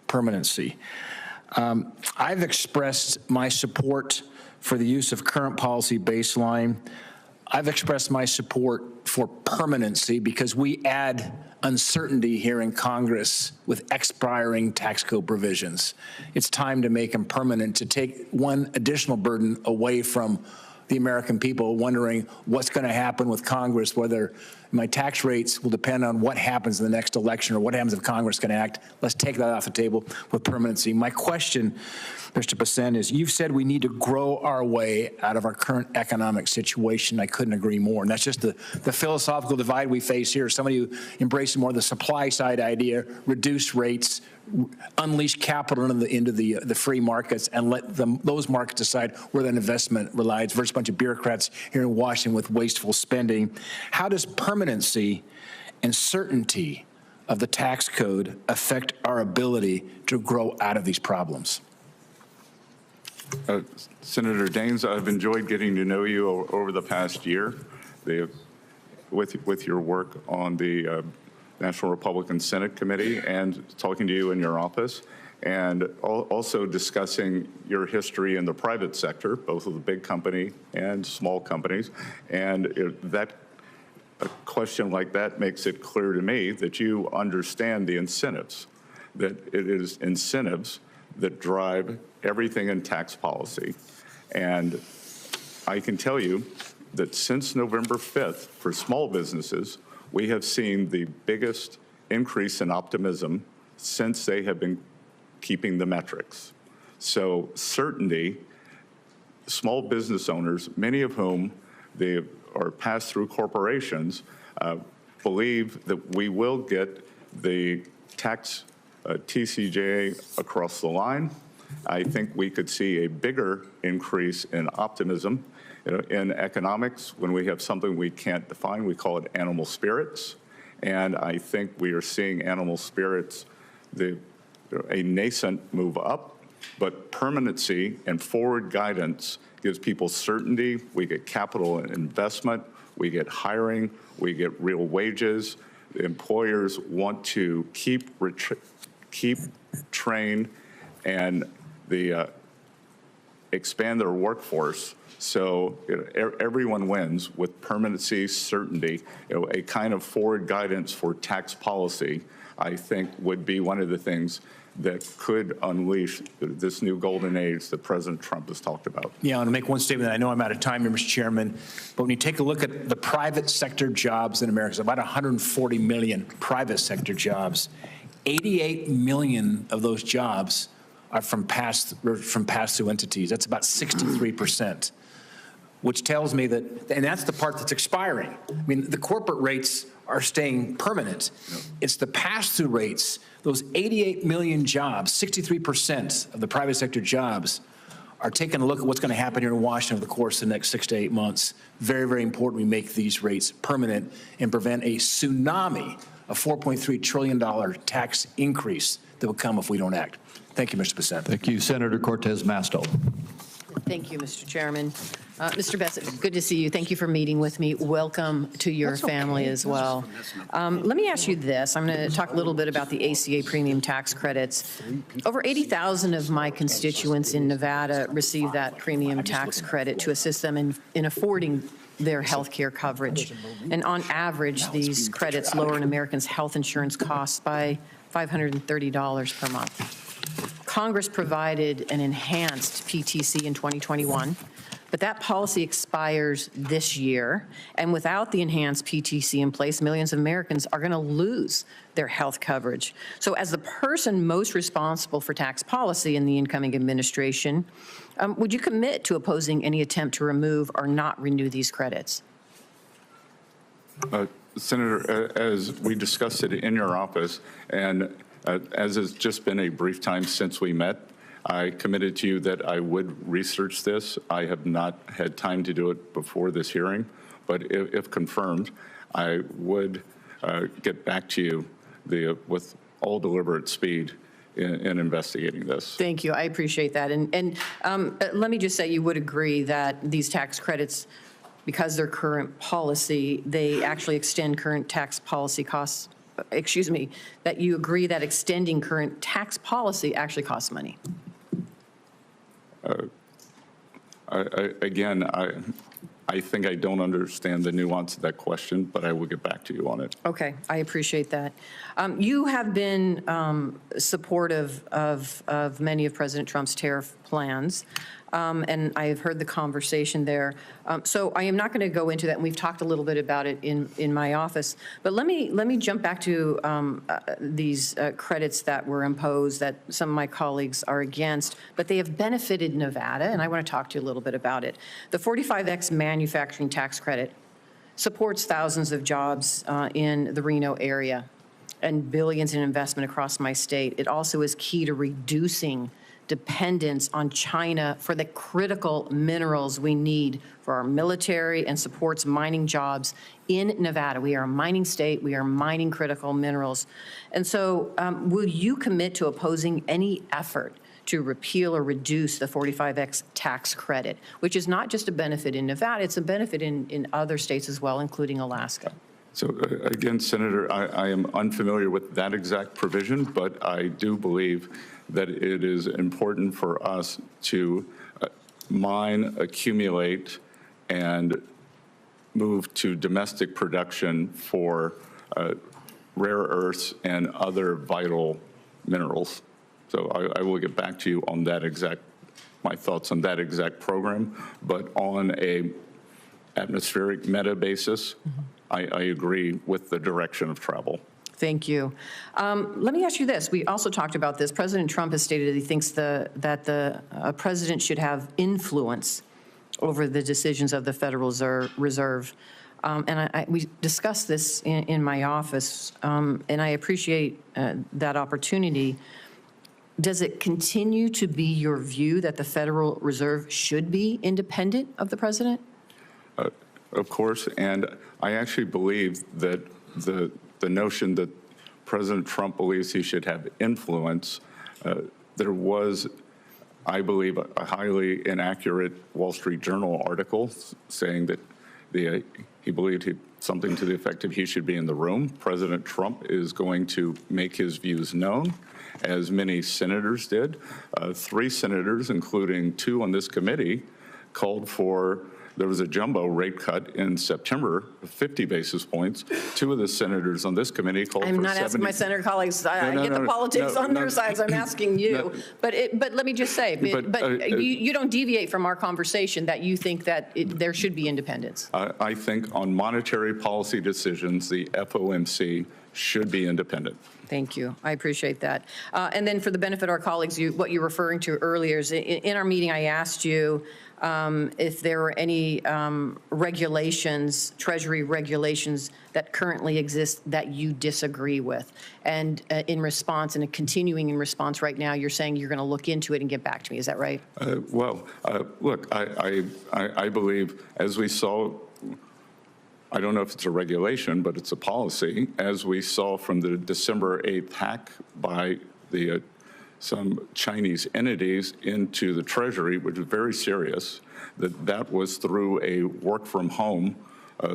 S11: Permanency. I've expressed my support for the use of current policy baseline. I've expressed my support for permanency because we add uncertainty here in Congress with expiring tax code provisions. It's time to make them permanent, to take one additional burden away from the American people wondering what's going to happen with Congress, whether my tax rates will depend on what happens in the next election or what happens if Congress can act. Let's take that off the table with permanency. My question, Mr. Bessent, is you've said we need to grow our way out of our current economic situation. I couldn't agree more. And that's just the philosophical divide we face here. Somebody who embraces more the supply side idea, reduce rates, unleash capital into the free markets and let those markets decide where that investment relies versus a bunch of bureaucrats here in Washington with wasteful spending. How does permanency and certainty of the tax code affect our ability to grow out of these problems?
S19: Senator Daines, I've enjoyed getting to know you over the past year with your work on the National Republican Senate Committee and talking to you in your office, and also discussing your history in the private sector, both of the big company and small companies. And a question like that makes it clear to me that you understand the incentives, that it is incentives that drive everything in tax policy. And I can tell you that since November 5th, for small businesses, we have seen the biggest increase in optimism since they have been keeping the metrics. So certainty, small business owners, many of whom they are pass-through corporations, believe that we will get the tax TCJA across the line. I think we could see a bigger increase in optimism. In economics, when we have something we can't define, we call it animal spirits. And I think we are seeing animal spirits, a nascent move up, but permanency and forward guidance gives people certainty. We get capital and investment, we get hiring, we get real wages. Employers want to keep train and expand their workforce. So everyone wins with permanency, certainty. A kind of forward guidance for tax policy, I think, would be one of the things that could unleash this new golden age that President Trump has talked about.
S11: Yeah, I want to make one statement. I know I'm out of time here, Mr. Chairman, but when you take a look at the private sector jobs in America, it's about 140 million private sector jobs. 88 million of those jobs are from pass-through entities. That's about 63%. Which tells me that, and that's the part that's expiring. I mean, the corporate rates are staying permanent. It's the pass-through rates, those 88 million jobs, 63% of the private sector jobs are taking a look at what's going to happen here in Washington over the course of the next 6 to 8 months. Very, very important we make these rates permanent and prevent a tsunami of $4.3 trillion tax increase that will come if we don't act. Thank you, Mr. Bessent.
S9: Thank you, Senator Cortez Masto.
S2: Thank you, Mr. Chairman. Mr. Bessent, good to see you. Thank you for meeting with me. Welcome to your family as well. Let me ask you this. I'm going to talk a little bit about the ACA premium tax credits. Over 80,000 of my constituents in Nevada receive that premium tax credit to assist them in affording their health care coverage. And on average, these credits lower an American's health insurance costs by $530 per month. Congress provided an enhanced PTC in 2021, but that policy expires this year. And without the enhanced PTC in place, millions of Americans are going to lose their health coverage. So as the person most responsible for tax policy in the incoming administration, would you commit to opposing any attempt to remove or not renew these credits?
S19: Senator, as we discussed it in your office, and as it's just been a brief time since we met, I committed to you that I would research this. I have not had time to do it before this hearing, but if confirmed, I would get back to you with all deliberate speed in investigating this.
S2: Thank you. I appreciate that. And let me just say you would agree that these tax credits, because they're current policy, they actually extend current tax policy costs. Excuse me, that you agree that extending current tax policy actually costs money.
S19: Again, I think I don't understand the nuance of that question, but I will get back to you on it.
S2: Okay, I appreciate that. You have been supportive of many of President Trump's tariff plans, and I have heard the conversation there. So I am not going to go into that, and we've talked a little bit about it in my office. But let me jump back to these credits that were imposed that some of my colleagues are against, but they have benefited Nevada, and I want to talk to you a little bit about it. The 45X manufacturing tax credit supports thousands of jobs in the Reno area and billions in investment across my state. It also is key to reducing dependence on China for the critical minerals we need for our military and supports mining jobs in Nevada. We are a mining state. We are mining critical minerals. And so will you commit to opposing any effort to repeal or reduce the 45X tax credit, which is not just a benefit in Nevada, it's a benefit in other states as well, including Alaska?
S19: So again, Senator, I am unfamiliar with that exact provision, but I do believe that it is important for us to mine, accumulate, and move to domestic production for rare earths and other vital minerals. So I will get back to you on that my thoughts on that exact program, but on a atmospheric meta basis, I agree with the direction of travel.
S2: Thank you. Let me ask you this. We also talked about this. President Trump has stated that he thinks that the president should have influence over the decisions of the Federal Reserve. And we discussed this in my office, and I appreciate that opportunity. Does it continue to be your view that the Federal Reserve should be independent of the president?
S19: Of course, and I actually believe that the notion that President Trump believes he should have influence, there was, I believe, a highly inaccurate Wall Street Journal article saying that he believed something to the effect of he should be in the room. President Trump is going to make his views known, as many senators did. 3 senators, including 2 on this committee, called for. There was a jumbo rate cut in September of 50 basis points. 2 of the senators on this committee called for 70.
S2: I'm not asking my senator collegues. I get the politics on their sides. I'm asking you. But let me just say, you don't deviate from our conversation that you think that there should be independence.
S19: I think on monetary policy decisions, the FOMC should be independent.
S2: Thank you. I appreciate that. And then for the benefit of our colleagues, what you're referring to earlier is in our meeting, I asked you if there were any regulations, Treasury regulations that currently exist that you disagree with. And in response, and continuing in response right now, you're saying you're going to look into it and get back to me. Is that right?
S19: Look, I believe, as we saw, I don't know if it's a regulation, but it's a policy, as we saw from the December 8th hack by some Chinese entities into the Treasury, which is very serious, that was through a work-from-home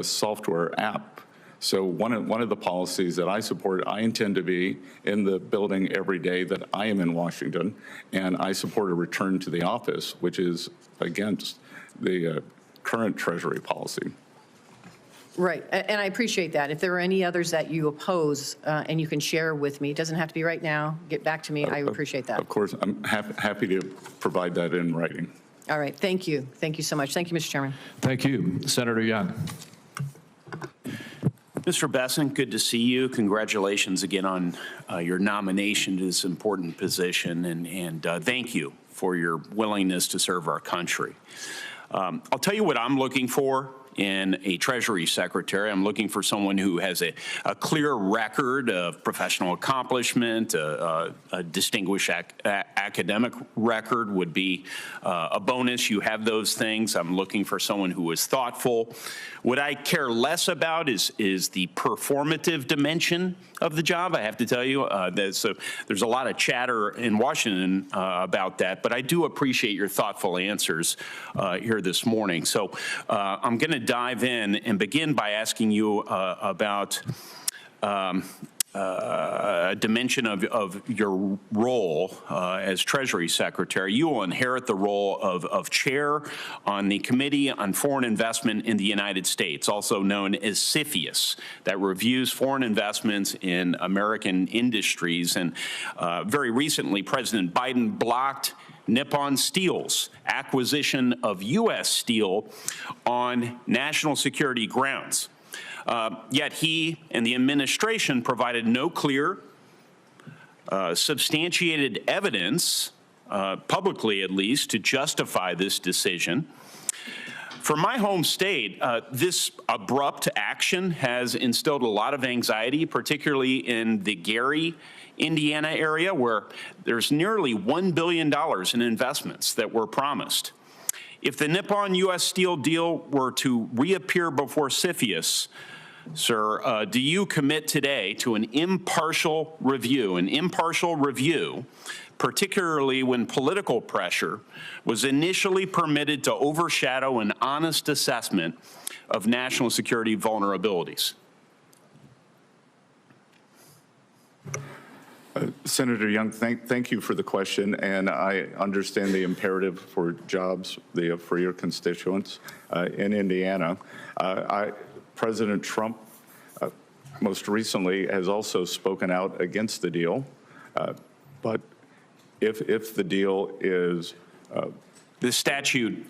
S19: software app. So one of the policies that I support, I intend to be in the building every day that I am in Washington, and I support a return to the office, which is against the current Treasury policy.
S2: Right, and I appreciate that. If there are any others that you oppose and you can share with me, it doesn't have to be right now, get back to me, I appreciate that.
S19: Of course, I'm happy to provide that in writing.
S2: All right, thank you. Thank you so much. Thank you, Mr. Chairman.
S22: Thank you. Senator Young.
S12: Mr. Bessent, good to see you. Congratulations again on your nomination to this important position, and thank you for your willingness to serve our country. I'll tell you what I'm looking for in a Treasury Secretary. I'm looking for someone who has a clear record of professional accomplishment. A distinguished academic record would be a bonus. You have those things. I'm looking for someone who is thoughtful. What I care less about is the performative dimension of the job. I have to tell you, so there's a lot of chatter in Washington about that, but I do appreciate your thoughtful answers here this morning. So I'm going to dive in and begin by asking you about a dimension of your role as Treasury Secretary. You will inherit the role of chair on the Committee on Foreign Investment in the United States, also known as CFIUS, that reviews foreign investments in American industries. And very recently, President Biden blocked Nippon Steel's acquisition of U.S. steel on national security grounds. Yet he and the administration provided no clear, substantiated evidence, publicly at least, to justify this decision. For my home state, this abrupt action has instilled a lot of anxiety, particularly in the Gary, Indiana area, where there's nearly $1 billion in investments that were promised. If the Nippon U.S. Steel deal were to reappear before CFIUS, sir, do you commit today to an impartial review, particularly when political pressure was initially permitted to overshadow an honest assessment of national security vulnerabilities?
S19: Senator Young, thank you for the question, and I understand the imperative for jobs for your constituents in Indiana. President Trump most recently has also spoken out against the deal, but if the deal is...
S12: The statute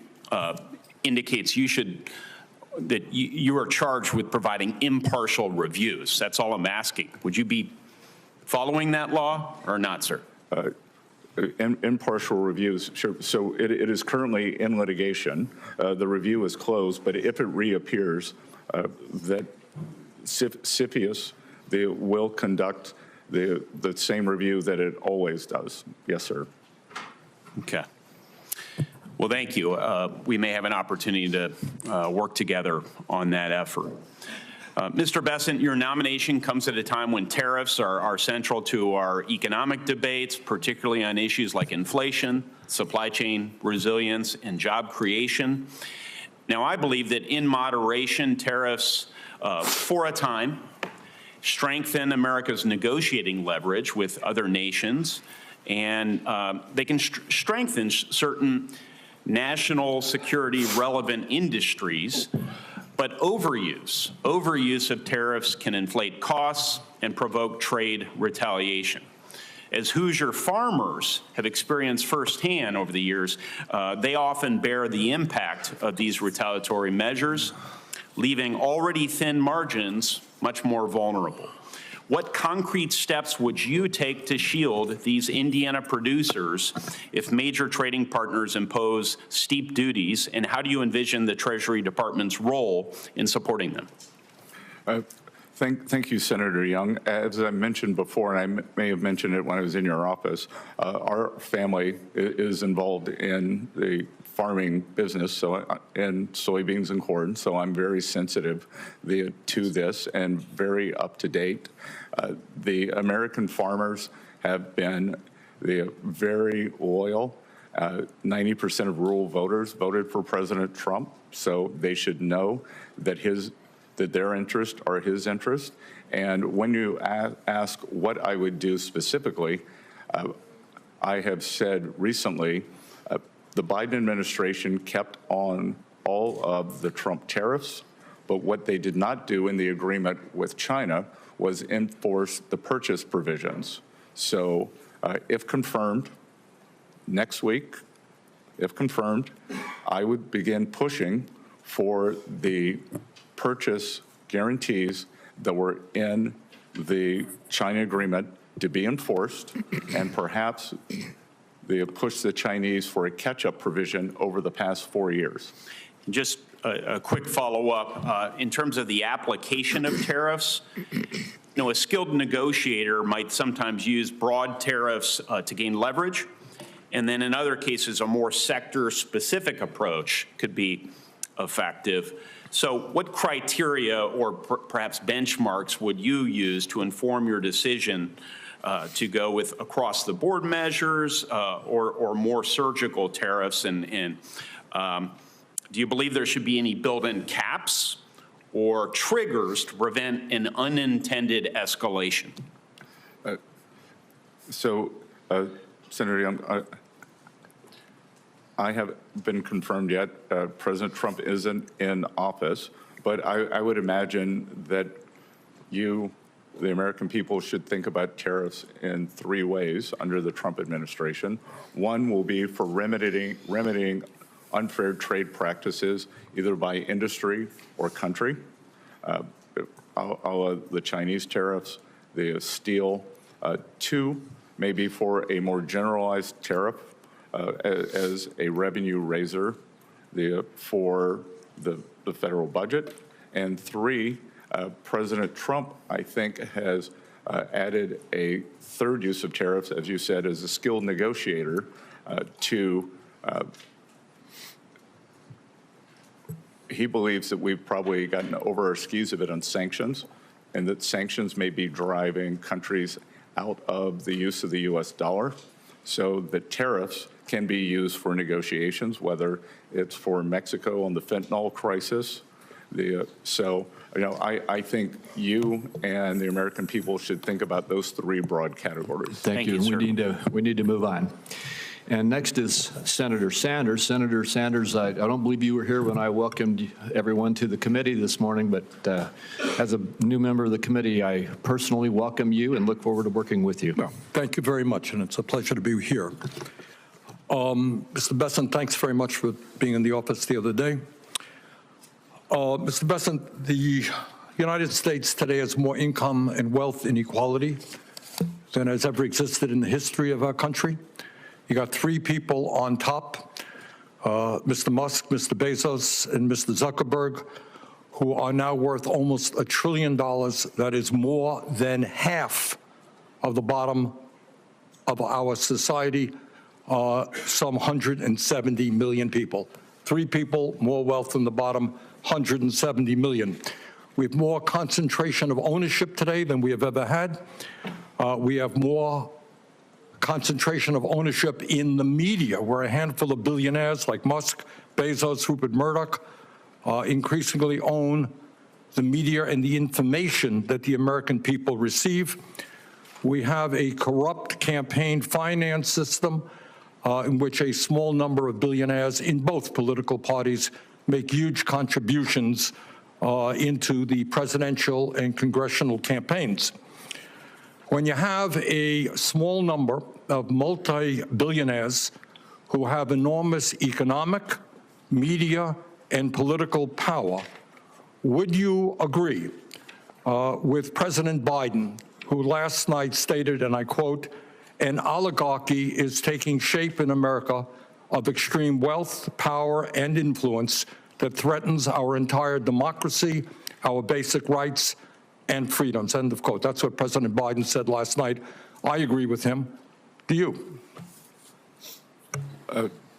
S12: indicates that you are charged with providing impartial reviews. That's all I'm asking. Would you be following that law or not, sir?
S19: Impartial reviews, sure. So it is currently in litigation. The review is closed, but if it reappears, that CFIUS will conduct the same review that it always does. Yes, sir.
S12: Okay. Well, thank you. We may have an opportunity to work together on that effort. Mr. Bessent, your nomination comes at a time when tariffs are central to our economic debates, particularly on issues like inflation, supply chain resilience, and job creation. Now, I believe that in moderation, tariffs, for a time, strengthen America's negotiating leverage with other nations, and they can strengthen certain national security relevant industries. But overuse of tariffs can inflate costs and provoke trade retaliation. As Hoosier farmers have experienced firsthand over the years, they often bear the impact of these retaliatory measures, leaving already thin margins much more vulnerable. What concrete steps would you take to shield these Indiana producers if major trading partners impose steep duties, and how do you envision the Treasury Department's role in supporting them?
S19: Thank you, Senator Young. As I mentioned before, and I may have mentioned it when I was in your office, our family is involved in the farming business, and soybeans and corn, so I'm very sensitive to this and very up to date. The American farmers have been very loyal. 90% of rural voters voted for President Trump, so they should know that their interests are his interests. And when you ask what I would do specifically, I have said recently, the Biden administration kept on all of the Trump tariffs, But what they did not do in the agreement with China was enforce the purchase provisions. So if confirmed, next week, if confirmed, I would begin pushing for the purchase guarantees that were in the China agreement to be enforced, and perhaps they push the Chinese for a catch-up provision over the past 4 years.
S12: Just a quick follow-up. In terms of the application of tariffs, a skilled negotiator might sometimes use broad tariffs to gain leverage, and then in other cases, a more sector-specific approach could be effective. So what criteria or perhaps benchmarks would you use to inform your decision to go with across-the-board measures or more surgical tariffs? And do you believe there should be any built-in caps or triggers to prevent an unintended escalation?
S19: Senator Young, I haven't been confirmed yet. President Trump isn't in office, but I would imagine that you, the American people, should think about tariffs in 3 ways under the Trump administration. One will be for remedying unfair trade practices, either by industry or country, the Chinese tariffs, the steel. 2, maybe for a more generalized tariff as a revenue raiser for the federal budget. And 3, President Trump, I think, has added a 3rd use of tariffs, as you said, as a skilled negotiator to he believes that we've probably gotten over our skis a bit on sanctions, and that sanctions may be driving countries out of the use of the U.S. dollar. So the tariffs can be used for negotiations, whether it's for Mexico on the fentanyl crisis. I think you and the American people should think about those 3 broad categories.
S20: Thank you. We need to move on. And next is Senator Sanders. Senator Sanders, I don't believe you were here when I welcomed everyone to the committee this morning, but as a new member of the committee, I personally welcome you and look forward to working with you.
S13: Well, thank you very much, and it's a pleasure to be here. Mr. Bessent, thanks very much for being in the office the other day. Mr. Bessent, the United States today has more income and wealth inequality than has ever existed in the history of our country. You got 3 people on top, Mr. Musk, Mr. Bezos, and Mr. Zuckerberg, who are now worth almost $1 trillion. That is more than half of the bottom of our society, some 170 million people. 3 people, more wealth than the bottom, 170 million. We have more concentration of ownership today than we have ever had. We have more concentration of ownership in the media, where a handful of billionaires like Musk, Bezos, Rupert Murdoch increasingly own the media and the information that the American people receive. We have a corrupt campaign finance system in which a small number of billionaires in both political parties make huge contributions into the presidential and congressional campaigns. When you have a small number of multi-billionaires who have enormous economic, media, and political power, would you agree with President Biden, who last night stated, and I quote, "An oligarchy is taking shape in America of extreme wealth, power, and influence that threatens our entire democracy, our basic rights, and freedoms," end of quote. That's what President Biden said last night. I agree with him. Do you?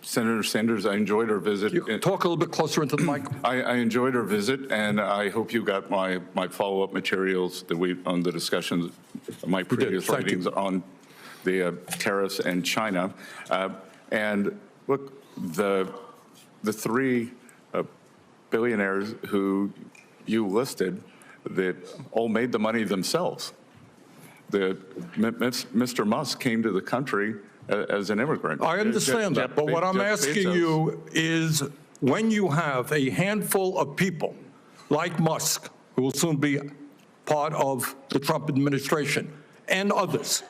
S19: Senator Sanders, I enjoyed our visit.
S13: Talk a little bit closer into the mic.
S19: I enjoyed our visit, and I hope you got my follow-up materials on the discussions, my previous writings on the tariffs and China. And look, the 3 billionaires who you listed that all made the money themselves. Mr. Musk came to the country as an immigrant.
S13: I understand that, but what I'm asking you is, when you have a handful of people like Musk, who will soon be part of the Trump administration, and others,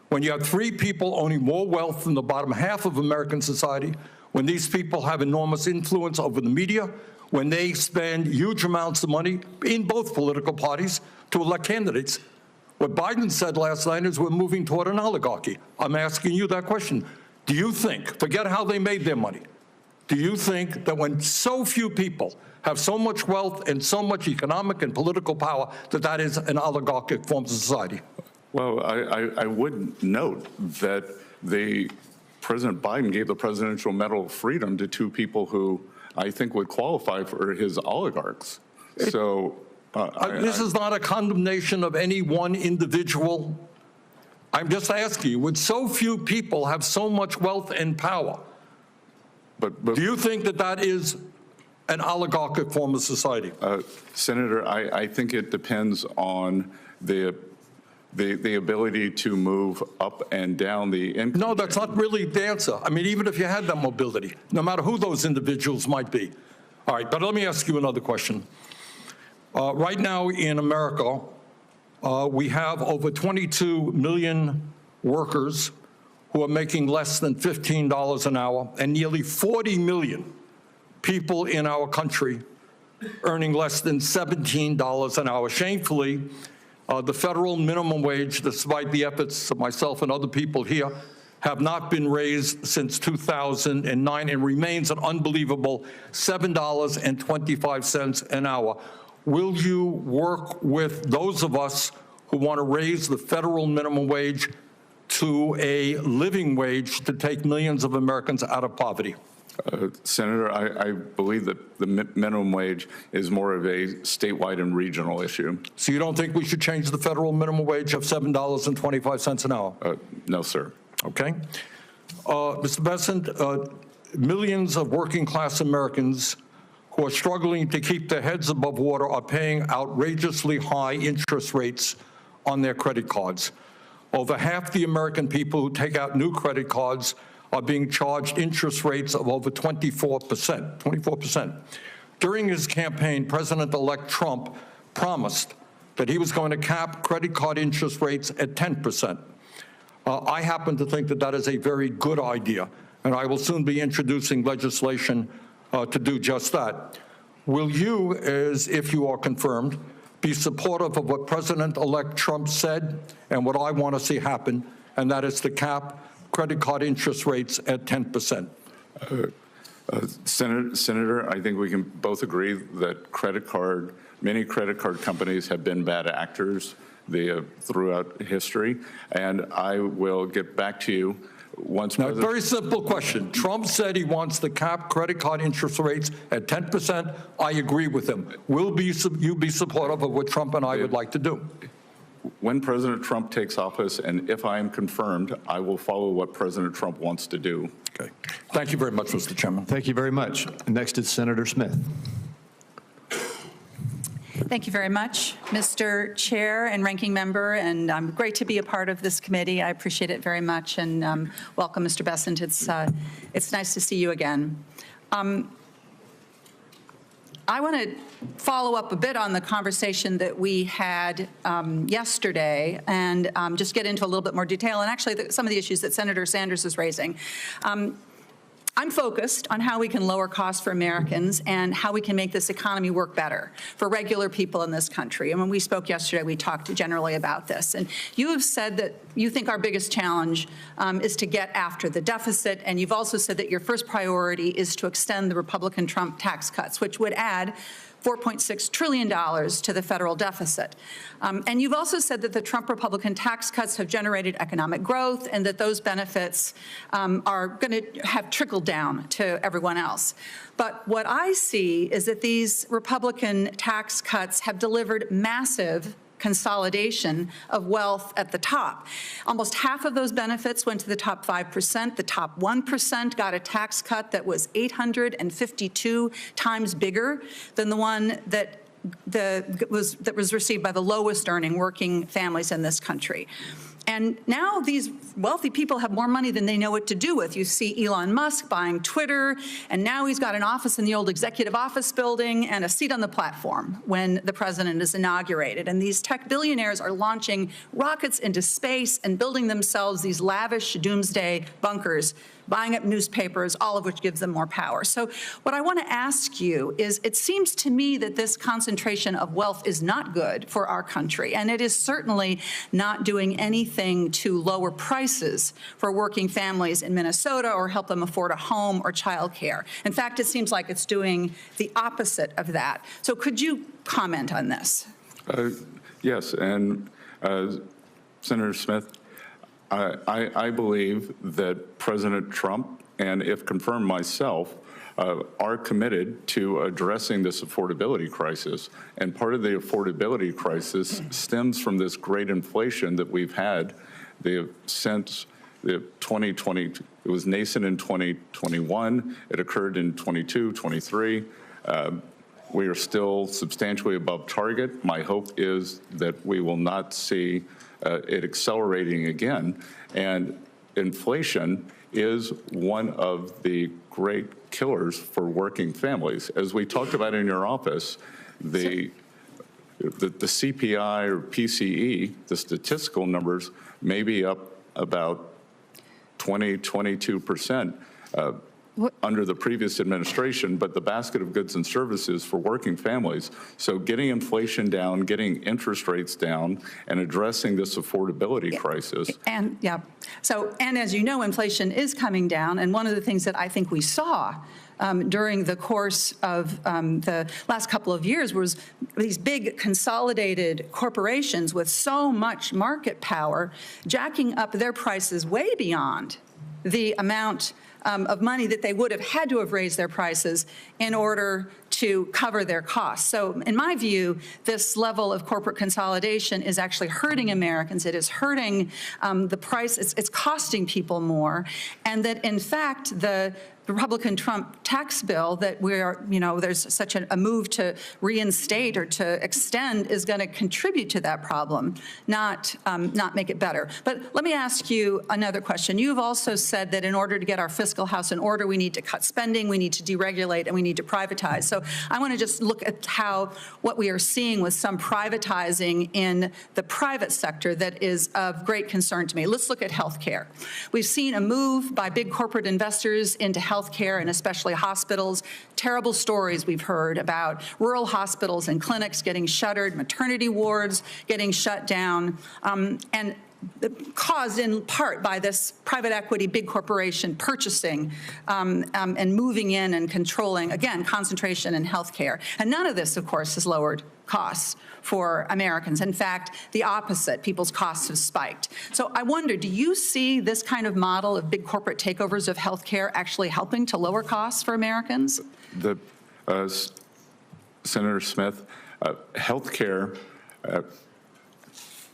S13: when you have 3 people owning more wealth than the bottom half of American society, when these people have enormous influence over the media, when they spend huge amounts of money in both political parties to elect candidates. What Biden said last night is we're moving toward an oligarchy. I'm asking you that question. Do you think, forget how they made their money, do you think that when so few people have so much wealth and so much economic and political power, that that is an oligarchic form of society?
S19: Well, I would note that President Biden gave the Presidential Medal of Freedom to 2 people who I think would qualify for his oligarchs. So
S13: this is not a condemnation of any one individual. I'm just asking you, would so few people have so much wealth and power?
S19: But
S13: do you think that that is an oligarchic form of society?
S19: Senator, I think it depends on the ability to move up and down the income.
S13: No, that's not really the answer. I mean, even if you had that mobility, no matter who those individuals might be. All right, but let me ask you another question. Right now in America, we have over 22 million workers who are making less than $15 an hour, and nearly 40 million people in our country earning less than $17 an hour. Shamefully, the federal minimum wage, despite the efforts of myself and other people here, have not been raised since 2009 and remains an unbelievable $7.25 an hour. Will you work with those of us who want to raise the federal minimum wage to a living wage to take millions of Americans out of poverty?
S19: Senator, I believe that the minimum wage is more of a statewide and regional issue.
S13: So you don't think we should change the federal minimum wage of $7.25 an hour?
S19: No, sir.
S13: Okay. Mr. Bessent, millions of working class Americans who are struggling to keep their heads above water are paying outrageously high interest rates on their credit cards. Over half the American people who take out new credit cards are being charged interest rates of over 24%. During his campaign, President-elect Trump promised that he was going to cap credit card interest rates at 10%. I happen to think that that is a very good idea, and I will soon be introducing legislation to do just that. Will you, as if you are confirmed, be supportive of what President-elect Trump said and what I want to see happen, and that is to cap credit card interest rates at 10%?
S19: Senator, I think we can both agree that many credit card companies have been bad actors throughout history, and I will get back to you once.
S13: Now, very simple question. Trump said he wants to cap credit card interest rates at 10%. I agree with him. Will you be supportive of what Trump and I would like to do?
S19: When President Trump takes office, and if I am confirmed, I will follow what President Trump wants to do.
S13: Okay. Thank you very much, Mr. Chairman.
S20: Thank you very much. Next is Senator Smith.
S14: Thank you very much, Mr. Chair and Ranking Member, and great to be a part of this committee. I appreciate it very much, and welcome, Mr. Bessent. It's nice to see you again. I want to follow up a bit on the conversation that we had yesterday and just get into a little bit more detail, and actually some of the issues that Senator Sanders is raising. I'm focused on how we can lower costs for Americans and how we can make this economy work better for regular people in this country. And when we spoke yesterday, we talked generally about this. And you have said that you think our biggest challenge is to get after the deficit. And you've also said that your first priority is to extend the Republican Trump tax cuts, which would add $4.6 trillion to the federal deficit. And you've also said that the Trump Republican tax cuts have generated economic growth and that those benefits are going to have trickled down to everyone else. But what I see is that these Republican tax cuts have delivered massive consolidation of wealth at the top. Almost half of those benefits went to the top 5%. The top 1% got a tax cut that was 852 times bigger than the one that was received by the lowest earning working families in this country. And now these wealthy people have more money than they know what to do with. You see Elon Musk buying Twitter, and now he's got an office in the old executive office building and a seat on the platform when the president is inaugurated. And these tech billionaires are launching rockets into space and building themselves these lavish doomsday bunkers, buying up newspapers, all of which gives them more power. So what I want to ask you is, it seems to me that this concentration of wealth is not good for our country, and it is certainly not doing anything to lower prices for working families in Minnesota or help them afford a home or childcare. In fact, it seems like it's doing the opposite of that. So could you comment on this?
S19: Yes, and Senator Smith, I believe that President Trump, and if confirmed myself, are committed to addressing this affordability crisis. And part of the affordability crisis stems from this great inflation that we've had since the 2020. It was nascent in 2021. It occurred in 22, 23. We are still substantially above target. My hope is that we will not see it accelerating again. And inflation is one of the great killers for working families. As we talked about in your office, the CPI or PCE, the statistical numbers, may be up about 22% under the previous administration, but the basket of goods and services for working families. So getting inflation down, getting interest rates down, and addressing this affordability crisis.
S14: And and as you know, inflation is coming down. And one of the things that I think we saw during the course of the last couple of years was these big consolidated corporations with so much market power jacking up their prices way beyond the amount of money that they would have had to have raised their prices in order to cover their costs. So in my view, this level of corporate consolidation is actually hurting Americans. It is hurting the price. It's costing people more. And that, in fact, the Republican Trump tax bill that there's such a move to reinstate or to extend is going to contribute to that problem, not make it better. But let me ask you another question. You've also said that in order to get our fiscal house in order, we need to cut spending, we need to deregulate, and we need to privatize. So I want to just look at what we are seeing with some privatizing in the private sector that is of great concern to me. Let's look at healthcare. We've seen a move by big corporate investors into healthcare and especially hospitals. Terrible stories we've heard about rural hospitals and clinics getting shuttered, maternity wards getting shut down, and caused in part by this private equity big corporation purchasing and moving in and controlling, again, concentration in healthcare. And none of this, of course, has lowered costs for Americans. In fact, the opposite, people's costs have spiked. So I wonder, do you see this kind of model of big corporate takeovers of healthcare actually helping to lower costs for Americans?
S19: Senator Smith, healthcare,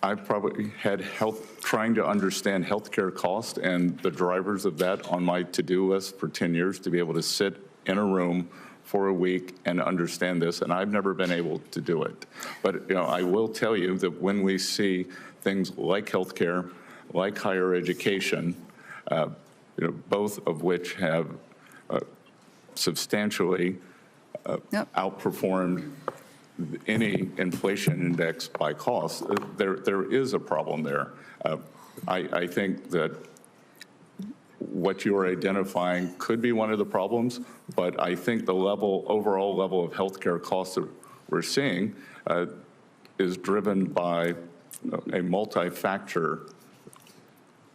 S19: I've probably had help trying to understand healthcare cost and the drivers of that on my to-do list for 10 years to be able to sit in a room for a week and understand this, and I've never been able to do it. But I will tell you that when we see things like healthcare, like higher education, both of which have substantially outperformed any inflation index by cost, there is a problem there. I think that what you're identifying could be one of the problems, but I think the overall level of healthcare costs that we're seeing is driven by a multi-factor.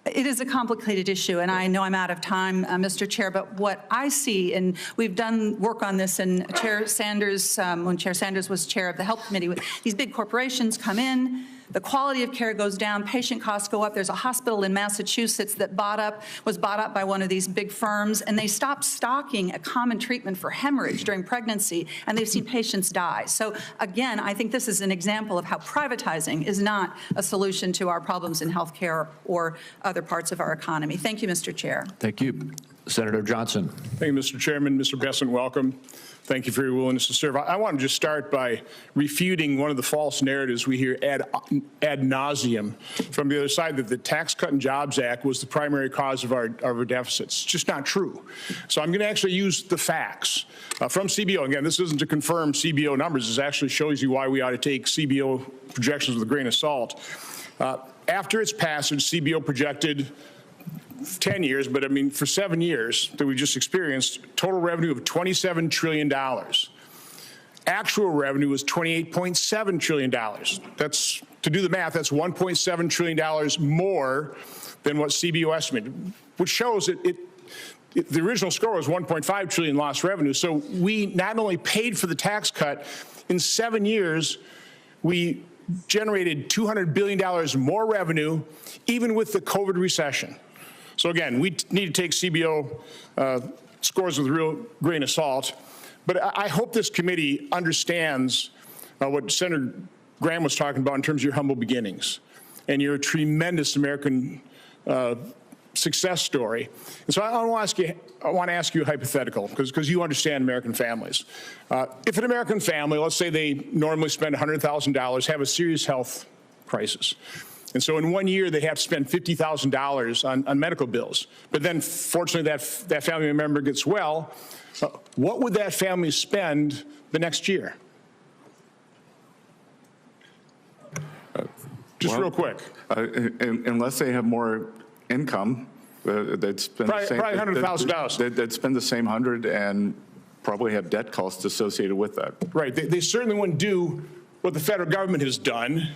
S14: It is a complicated issue, and I know I'm out of time, Mr. Chair, but what I see, and we've done work on this in Chair Sanders, when Chair Sanders was chair of the Health Committee, these big corporations come in, the quality of care goes down, patient costs go up. There's a hospital in Massachusetts that was bought up by one of these big firms, and they stopped stocking a common treatment for hemorrhage during pregnancy, and they've seen patients die. So again, I think this is an example of how privatizing is not a solution to our problems in healthcare or other parts of our economy. Thank you, Mr. Chair.
S11: Thank you. Senator Johnson.
S1: Thank you, Mr. Chairman. Mr. Bessent, welcome. Thank you for your willingness to serve. I want to just start by refuting one of the false narratives we hear ad nauseum from the other side, that the Tax Cut and Jobs Act was the primary cause of our deficits. It's just not true. So I'm going to actually use the facts from CBO. Again, this isn't to confirm CBO numbers. This actually shows you why we ought to take CBO projections with a grain of salt. After its passage, CBO projected 10 years, but I mean for 7 years that we just experienced, total revenue of $27 trillion. Actual revenue was $28.7 trillion. That's, to do the math, that's $1.7 trillion more than what CBO estimated, which shows that the original score was $1.5 trillion lost revenue. So we not only paid for the tax cut, in 7 years, we generated $200 billion more revenue, even with the COVID recession. So again, we need to take CBO scores with a real grain of salt. But I hope this committee understands what Senator Graham was talking about in terms of your humble beginnings and your tremendous American success story. And so I want to ask you a hypothetical, because you understand American families. If an American family, let's say they normally spend $100,000, have a serious health crisis, and so in 1 year, they have to spend $50,000 on medical bills. But then, fortunately, that family member gets well. What would that family spend the next year? Just real quick.
S19: Unless they have more income, they'd spend
S1: probably $100,000.
S19: They'd spend the same 100 and probably have debt costs associated with that.
S1: Right. They certainly wouldn't do what the federal government has done.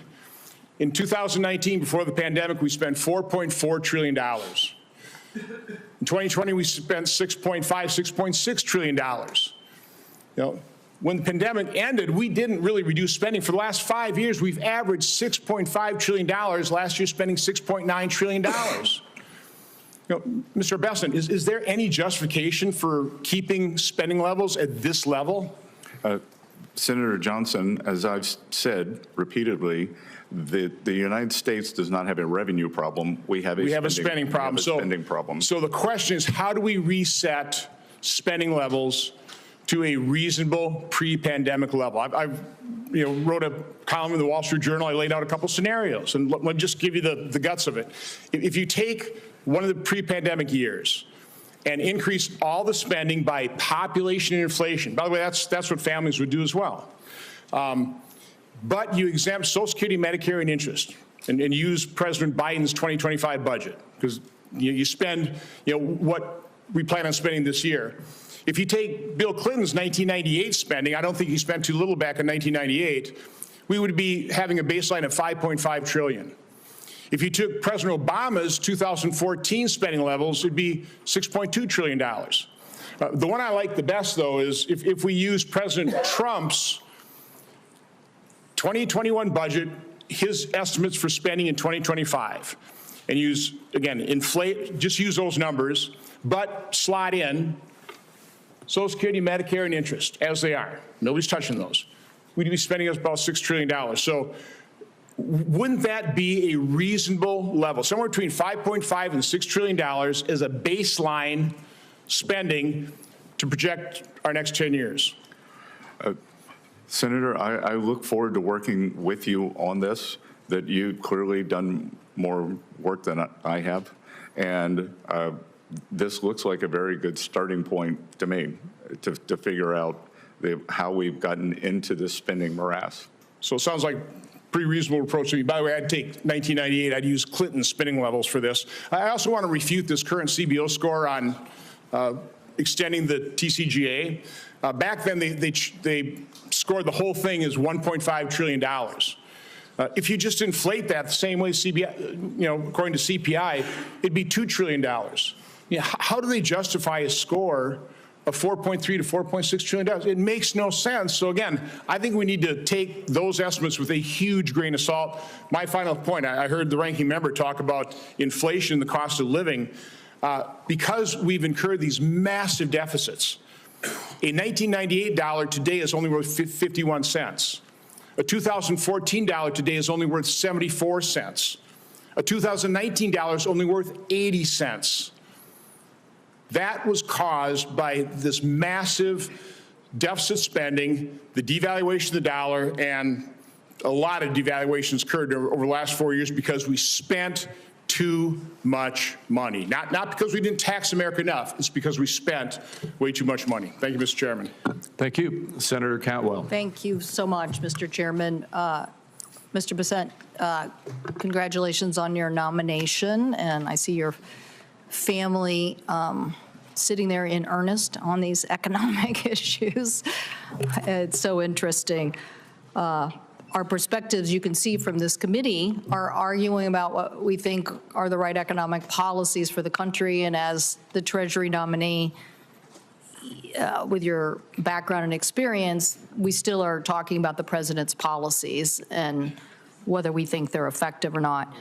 S1: In 2019, before the pandemic, we spent $4.4 trillion. In 2020, we spent $6.6 trillion. When the pandemic ended, we didn't really reduce spending. For the last 5 years, we've averaged $6.5 trillion. Last year, spending $6.9 trillion. Mr. Besson, is there any justification for keeping spending levels at this level?
S19: Senator Johnson, as I've said repeatedly, the United States does not have a revenue problem. We have a spending problem.
S1: So the question is, how do we reset spending levels to a reasonable pre-pandemic level? I wrote a column in the Wall Street Journal. I laid out a couple scenarios, and let me just give you the guts of it. If you take one of the pre-pandemic years and increase all the spending by population and inflation, by the way, that's what families would do as well. But you exempt Social Security, Medicare, and interest, and use President Biden's 2025 budget, because you spend what we plan on spending this year. If you take Bill Clinton's 1998 spending, I don't think he spent too little back in 1998, we would be having a baseline of $5.5 trillion. If you took President Obama's 2014 spending levels, it'd be $6.2 trillion. The one I like the best, though, is if we use President Trump's 2021 budget, his estimates for spending in 2025, and use, again, just use those numbers, but slot in Social Security, Medicare, and interest as they are. Nobody's touching those. We'd be spending about $6 trillion. So wouldn't that be a reasonable level? Somewhere between $5.5 and $6 trillion as a baseline spending to project our next 10 years.
S19: Senator, I look forward to working with you on this, that you've clearly done more work than I have. And this looks like a very good starting point to me to figure out how we've gotten into this spending morass.
S1: So it sounds like pretty reasonable approach to me. By the way, I'd take 1998. I'd use Clinton's spending levels for this. I also want to refute this current CBO score on extending the TCJA. Back then, they scored the whole thing as $1.5 trillion. If you just inflate that the same way CBI, according to CPI, it'd be $2 trillion. How do they justify a score of $4.3 to $4.6 trillion? It makes no sense. So again, I think we need to take those estimates with a huge grain of salt. My final point, I heard the ranking member talk about inflation, the cost of living. Because we've incurred these massive deficits, a 1998 dollar today is only worth 51 cents. A 2014 dollar today is only worth 74 cents. A 2019 dollar is only worth 80 cents. That was caused by this massive deficit spending, the devaluation of the dollar, and a lot of devaluations occurred over the last 4 years because we spent too much money. Not because we didn't tax America enough, it's because we spent way too much money. Thank you, Mr. Chairman.
S16: Thank you. Senator Cantwell.
S5: Thank you so much, Mr. Chairman. Mr. Bessent, congratulations on your nomination, and I see your family sitting there in earnest on these economic issues. It's so interesting. Our perspectives, you can see from this committee, are arguing about what we think are the right economic policies for the country, and as the Treasury nominee, with your background and experience, we still are talking about the president's policies and whether we think they're effective or not.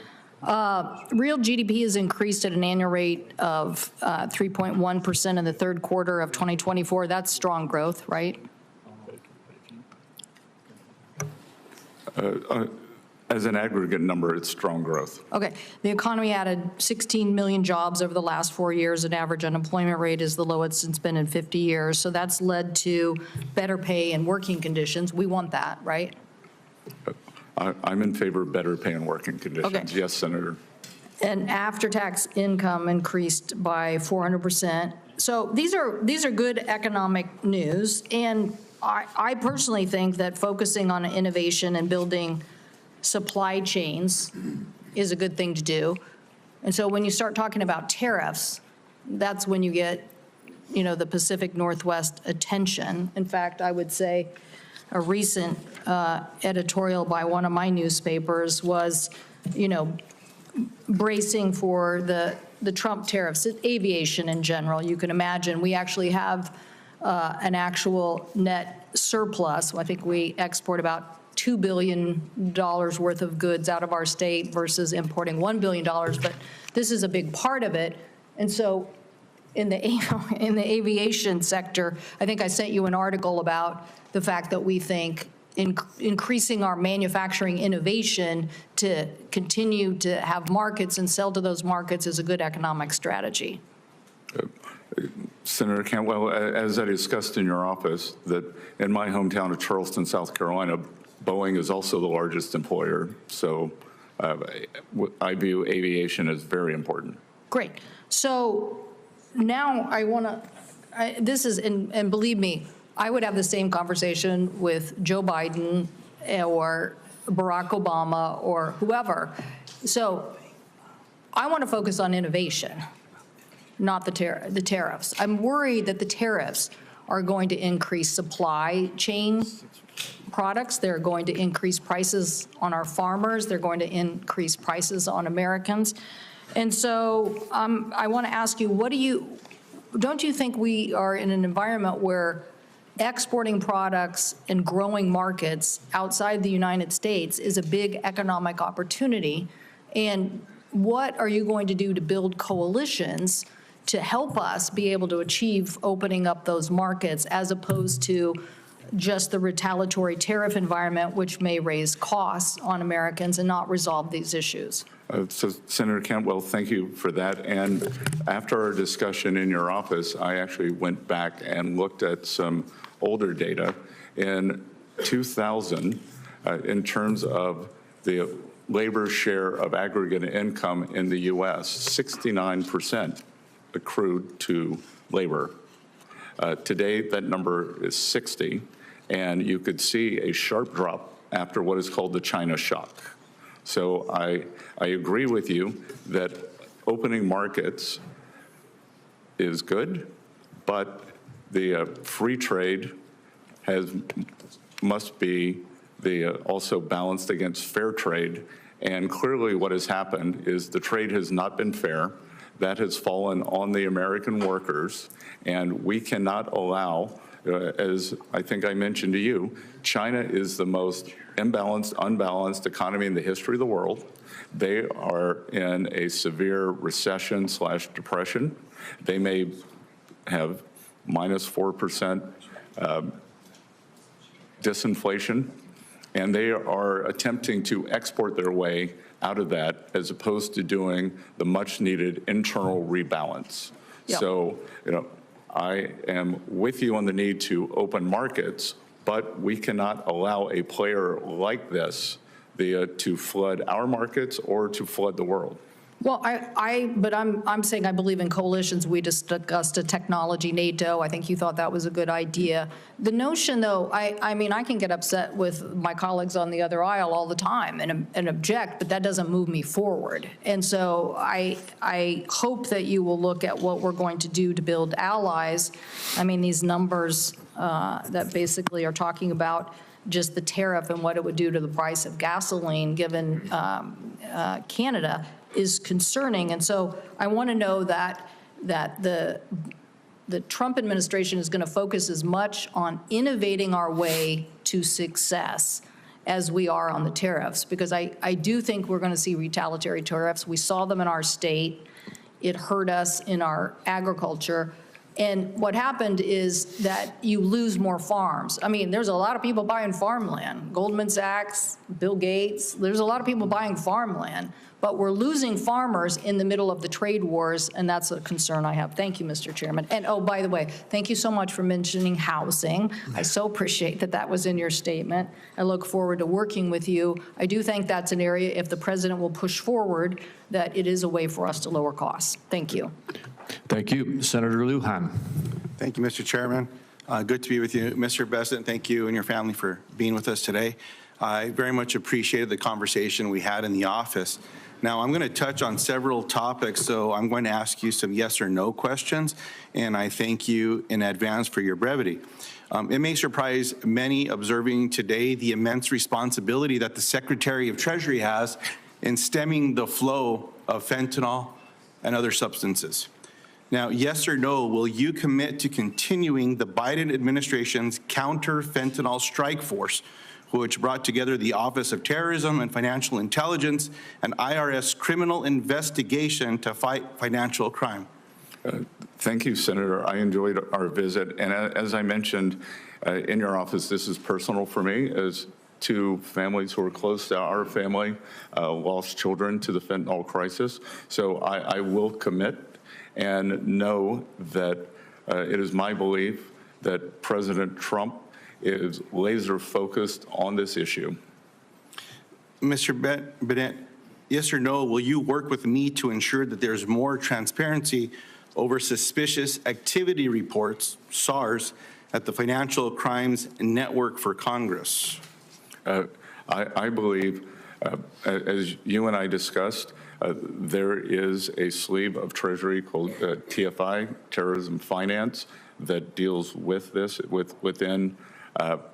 S5: Real GDP has increased at an annual rate of 3.1% in the third quarter of 2024. That's strong growth, right?
S19: As an aggregate number, it's strong growth.
S5: Okay. The economy added 16 million jobs over the last 4 years. An average unemployment rate is the lowest it's been in 50 years. So that's led to better pay and working conditions. We want that, right?
S19: I'm in favor of better pay and working conditions.
S5: Okay.
S19: Yes, Senator.
S5: And after-tax income increased by 400%. So these are good economic news. And I personally think that focusing on innovation and building supply chains is a good thing to do. And so when you start talking about tariffs, that's when you get, the Pacific Northwest attention. In fact, I would say a recent editorial by one of my newspapers was, bracing for the Trump tariffs, aviation in general. You can imagine we actually have an actual net surplus. I think we export about $2 billion worth of goods out of our state versus importing $1 billion, but this is a big part of it. And so in the aviation sector, I think I sent you an article about the fact that we think increasing our manufacturing innovation to continue to have markets and sell to those markets is a good economic strategy.
S19: Senator Cantwell, as I discussed in your office, that in my hometown of Charleston, South Carolina, Boeing is also the largest employer. So I view aviation as very important.
S5: Great. So now I want to, and believe me, I would have the same conversation with Joe Biden or Barack Obama or whoever. So I want to focus on innovation, not the tariffs. I'm worried that the tariffs are going to increase supply chain products. They're going to increase prices on our farmers. They're going to increase prices on Americans. And so I want to ask you, don't you think we are in an environment where exporting products and growing markets outside the United States is a big economic opportunity? And what are you going to do to build coalitions to help us be able to achieve opening up those markets as opposed to just the retaliatory tariff environment, which may raise costs on Americans and not resolve these issues?
S19: So, Senator Cantwell, thank you for that. And after our discussion in your office, I actually went back and looked at some older data. In 2000, in terms of the labor share of aggregate income in the U.S., 69% accrued to labor. Today, that number is 60, and you could see a sharp drop after what is called the China shock. So I agree with you that opening markets is good, but the free trade must be also balanced against fair trade. And clearly what has happened is the trade has not been fair. That has fallen on the American workers, and we cannot allow, as I think I mentioned to you, China is the most unbalanced economy in the history of the world. They are in a severe recession/depression. They may have -4% disinflation, and they are attempting to export their way out of that as opposed to doing the much needed internal rebalance.
S5: Yeah.
S19: So, I am with you on the need to open markets, but we cannot allow a player like this to flood our markets or to flood the world.
S5: Well, but I'm saying I believe in coalitions. We just discussed a technology NATO. I think you thought that was a good idea. The notion, though, I mean, I can get upset with my colleagues on the other aisle all the time and object, but that doesn't move me forward. And so I hope that you will look at what we're going to do to build allies. I mean, these numbers that basically are talking about just the tariff and what it would do to the price of gasoline given Canada is concerning. And so I want to know that the Trump administration is going to focus as much on innovating our way to success as we are on the tariffs, because I do think we're going to see retaliatory tariffs. We saw them in our state. It hurt us in our agriculture. And what happened is that you lose more farms. I mean, there's a lot of people buying farmland. Goldman Sachs, Bill Gates, there's a lot of people buying farmland. But we're losing farmers in the middle of the trade wars, and that's a concern I have. Thank you, Mr. Chairman. And oh, by the way, thank you so much for mentioning housing. I so appreciate that that was in your statement. I look forward to working with you. I do think that's an area, if the president will push forward, that it is a way for us to lower costs. Thank you.
S16: Thank you. Senator Lujan.
S10: Thank you, Mr. Chairman. Good to be with you. Mr. Bessent, thank you and your family for being with us today. I very much appreciated the conversation we had in the office. Now, I'm going to touch on several topics, so I'm going to ask you some yes or no questions, and I thank you in advance for your brevity. It may surprise many observing today the immense responsibility that the Secretary of Treasury has in stemming the flow of fentanyl and other substances. Now, yes or no, will you commit to continuing the Biden administration's counter-fentanyl strike force, which brought together the Office of Terrorism and Financial Intelligence and IRS criminal investigation to fight financial crime?
S19: Thank you, Senator. I enjoyed our visit. And as I mentioned in your office, this is personal for me as two families who are close to our family lost children to the fentanyl crisis. So I will commit and know that it is my belief that President Trump is laser focused on this issue.
S10: Mr. Bennett, yes or no, will you work with me to ensure that there's more transparency over suspicious activity reports, SARS, at the Financial Crimes Network for Congress?
S19: I believe, as you and I discussed, there is a sleeve of Treasury called TFI, Terrorism Finance, that deals with this within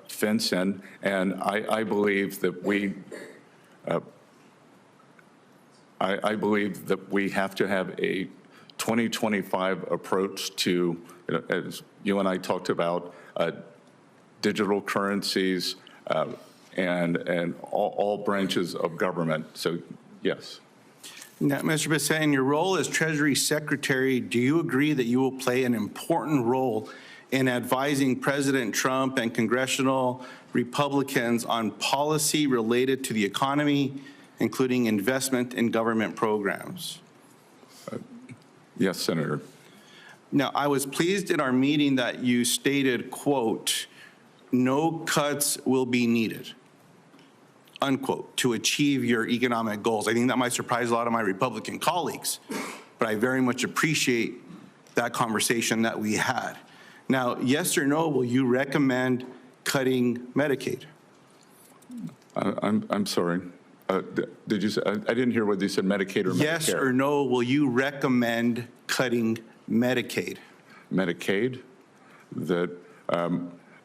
S19: FinCEN, and I believe that I believe that we have to have a 2025 approach to, as you and I talked about, digital currencies and all branches of government. So, yes.
S10: Now, Mr. Bessent, in your role as Treasury Secretary, do you agree that you will play an important role in advising President Trump and congressional Republicans on policy related to the economy, including investment in government programs?
S19: Yes, Senator.
S10: Now, I was pleased in our meeting that you stated, quote, "No cuts will be needed," unquote, to achieve your economic goals. I think that might surprise a lot of my Republican colleagues, but I very much appreciate that conversation that we had. Now, yes or no, will you recommend cutting Medicaid?
S19: I'm sorry. Did you say, I didn't hear whether you said Medicaid or Medicare.
S10: Yes or no, will you recommend cutting Medicaid?
S19: Medicaid? That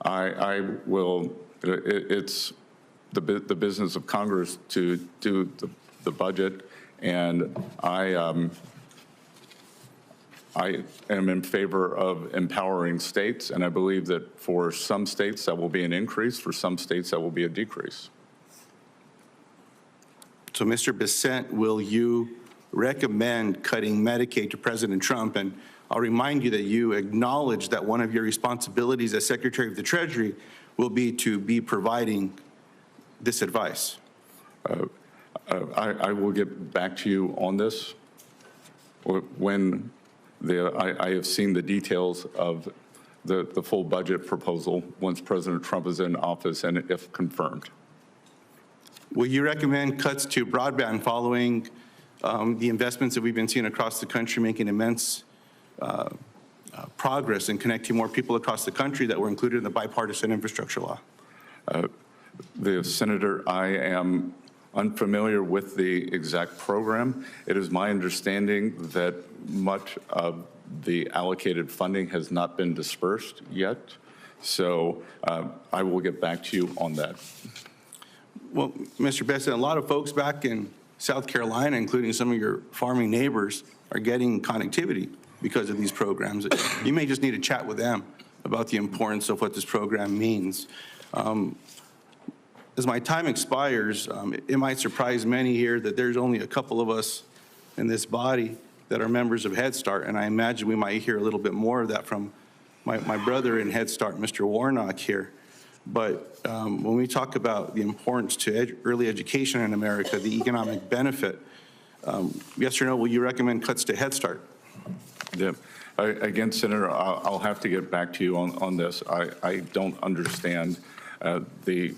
S19: I will, it's the business of Congress to do the budget, and I am in favor of empowering states, and I believe that for some states that will be an increase, for some states that will be a decrease.
S10: So, Mr. Bessent, will you recommend cutting Medicaid to President Trump? And I'll remind you that you acknowledge that one of your responsibilities as Secretary of the Treasury will be to be providing this advice.
S19: I will get back to you on this when I have seen the details of the full budget proposal once President Trump is in office and if confirmed.
S10: Will you recommend cuts to broadband following the investments that we've been seeing across the country making immense progress in connecting more people across the country that were included in the bipartisan infrastructure law?
S19: Senator, I am unfamiliar with the exact program. It is my understanding that much of the allocated funding has not been dispersed yet. So I will get back to you on that.
S10: Well, Mr. Besson, a lot of folks back in South Carolina, including some of your farming neighbors, are getting connectivity because of these programs. You may just need to chat with them about the importance of what this program means. As my time expires, it might surprise many here that there's only a couple of us in this body that are members of Head Start, and I imagine we might hear a little bit more of that from my brother in Head Start, Mr. Warnock here. But when we talk about the importance to early education in America, the economic benefit, yes or no, will you recommend cuts to Head Start?
S19: Yeah. Again, Senator, I'll have to get back to you on this. I don't understand the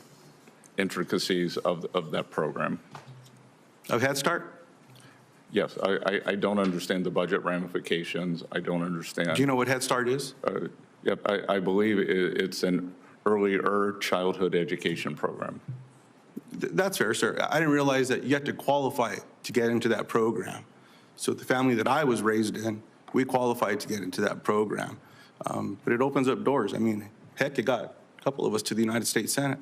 S19: intricacies of that program.
S10: Of Head Start?
S19: Yes, I don't understand the budget ramifications. I don't understand.
S10: Do you know what Head Start is?
S19: Yep, I believe it's an earlier childhood education program.
S10: That's fair, sir. I didn't realize that you had to qualify to get into that program. So the family that I was raised in, we qualified to get into that program. But it opens up doors. I mean, heck, it got a couple of us to the United States Senate.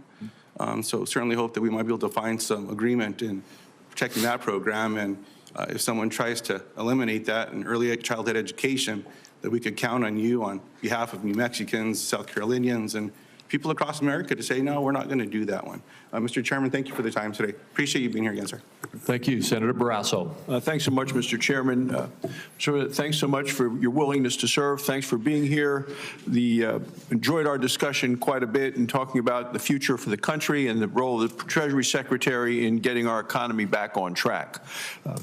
S10: So certainly hope that we might be able to find some agreement in protecting that program. And if someone tries to eliminate that in early childhood education, that we could count on you on behalf of New Mexicans, South Carolinians, and people across America to say, no, we're not going to do that one. Mr. Chairman, thank you for the time today. Appreciate you being here again, sir.
S20: Thank you. Senator Barrasso.
S15: Thanks so much, Mr. Chairman. Thanks so much for your willingness to serve. Thanks for being here. Enjoyed our discussion quite a bit in talking about the future for the country and the role of the Treasury Secretary in getting our economy back on track.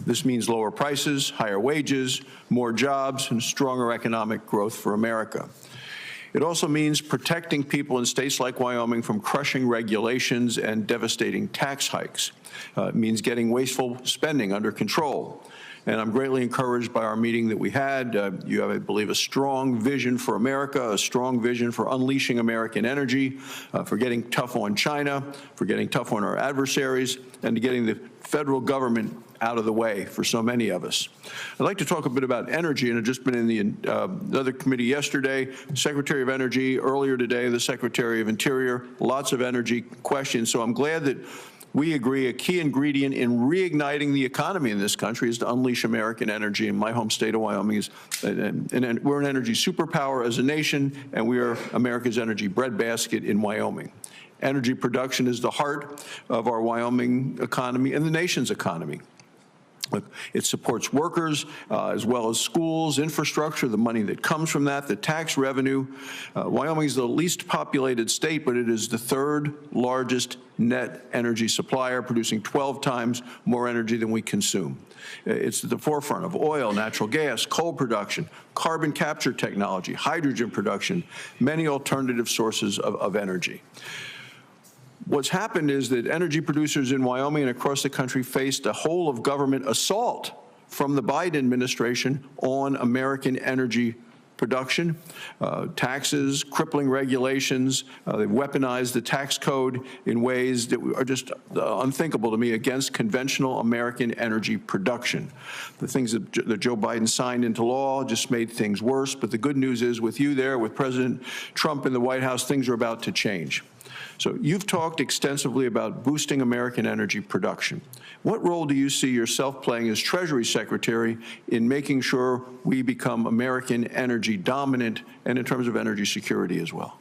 S15: This means lower prices, higher wages, more jobs, and stronger economic growth for America. It also means protecting people in states like Wyoming from crushing regulations and devastating tax hikes. It means getting wasteful spending under control. And I'm greatly encouraged by our meeting that we had. You have, I believe, a strong vision for America, a strong vision for unleashing American energy, for getting tough on China, for getting tough on our adversaries, and to getting the federal government out of the way for so many of us. I'd like to talk a bit about energy, and I've just been in the other committee yesterday, Secretary of Energy, earlier today, the Secretary of Interior, lots of energy questions. So I'm glad that we agree a key ingredient in reigniting the economy in this country is to unleash American energy. And my home state of Wyoming is, and we're an energy superpower as a nation, and we are America's energy breadbasket in Wyoming. Energy production is the heart of our Wyoming economy and the nation's economy. It supports workers as well as schools, infrastructure, the money that comes from that, the tax revenue. Wyoming is the least populated state, but it is the third largest net energy supplier, producing 12 times more energy than we consume. It's at the forefront of oil, natural gas, coal production, carbon capture technology, hydrogen production, many alternative sources of energy. What's happened is that energy producers in Wyoming and across the country faced a whole of government assault from the Biden administration on American energy production, taxes, crippling regulations. They've weaponized the tax code in ways that are just unthinkable to me against conventional American energy production. The things that Joe Biden signed into law just made things worse. But the good news is with you there, with President Trump in the White House, things are about to change. So you've talked extensively about boosting American energy production. What role do you see yourself playing as Treasury Secretary in making sure we become American energy dominant and in terms of energy security as well?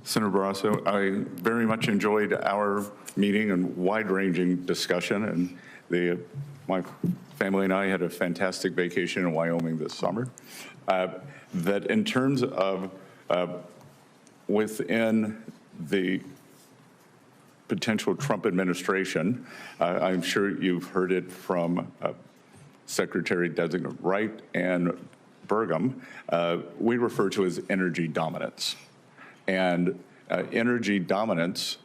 S19: Senator Barrasso, I very much enjoyed our meeting and wide-ranging discussion, and my family and I had a fantastic vacation in Wyoming this summer. That in terms of within the potential Trump administration, I'm sure you've heard it from Secretary-designate Wright and Burgum, we refer to as energy dominance. And energy dominance,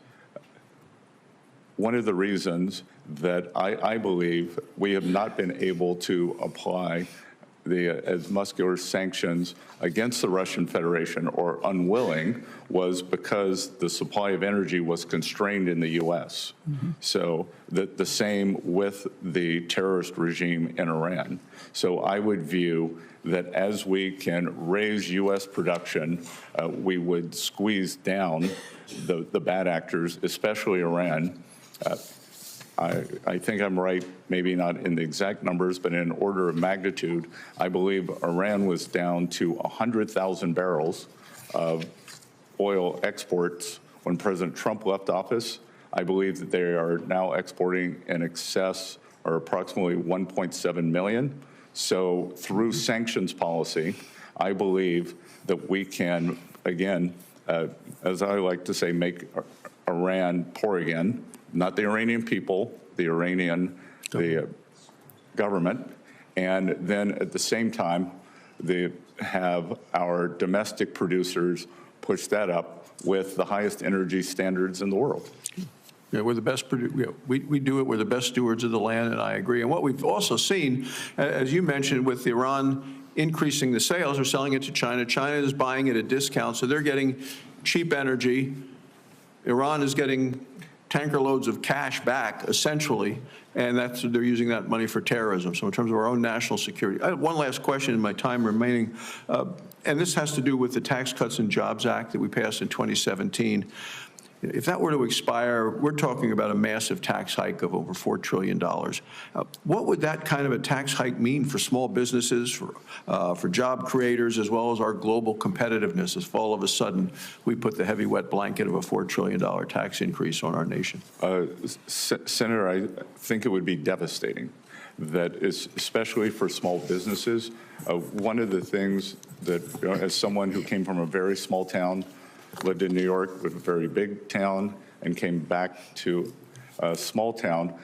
S19: one of the reasons that I believe we have not been able to apply as muscular sanctions against the Russian Federation, or unwilling, was because the supply of energy was constrained in the U.S. So the same with the terrorist regime in Iran. So I would view that as we can raise U.S. production, we would squeeze down the bad actors, especially Iran. I think I'm right, maybe not in the exact numbers, but in order of magnitude. I believe Iran was down to 100,000 barrels of oil exports when President Trump left office. I believe that they are now exporting in excess, or approximately 1.7 million. So through sanctions policy, I believe that we can, again, as I like to say, make Iran poor again. Not the Iranian people, the government, and then at the same time, they have our domestic producers push that up with the highest energy standards in the world.
S15: Yeah, we're the best, we do it, we're the best stewards of the land, and I agree. And what we've also seen, as you mentioned, with Iran increasing the sales, they're selling it to China. China is buying at a discount, so they're getting cheap energy. Iran is getting tanker loads of cash back, essentially, and they're using that money for terrorism. So in terms of our own national security, I have one last question in my time remaining, and this has to do with the Tax Cuts and Jobs Act that we passed in 2017. If that were to expire, we're talking about a massive tax hike of over $4 trillion. What would that kind of a tax hike mean for small businesses, for job creators, as well as our global competitiveness, if all of a sudden we put the heavy wet blanket of a $4 trillion tax increase on our nation?
S19: Senator, I think it would be devastating. That is, especially for small businesses. One of the things that, as someone who came from a very small town, lived in New York, with a very big town, and came back to a small town,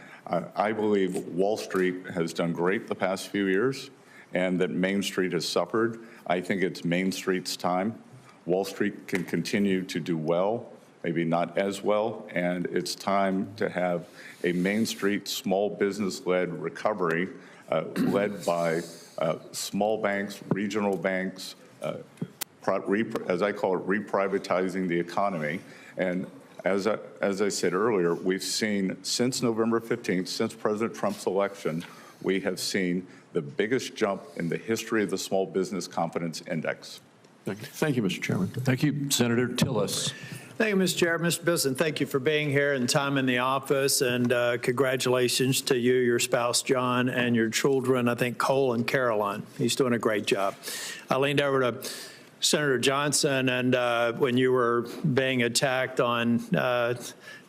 S19: I believe Wall Street has done great the past few years, and that Main Street has suffered. I think it's Main Street's time. Wall Street can continue to do well, maybe not as well, and it's time to have a Main Street small business-led recovery led by small banks, regional banks, as I call it, reprivatizing the economy. And as I said earlier, we've seen since November 15th, since President Trump's election, we have seen the biggest jump in the history of the Small Business Confidence Index.
S15: Thank you, Mr. Chairman.
S16: Thank you, Senator Tillis.
S17: Thank you, Mr. Chair. Mr. Bisson, thank you for being here and time in the office, and congratulations to you, your spouse, John, and your children, I think Cole and Caroline. He's doing a great job. I leaned over to Senator Johnson, and when you were being attacked on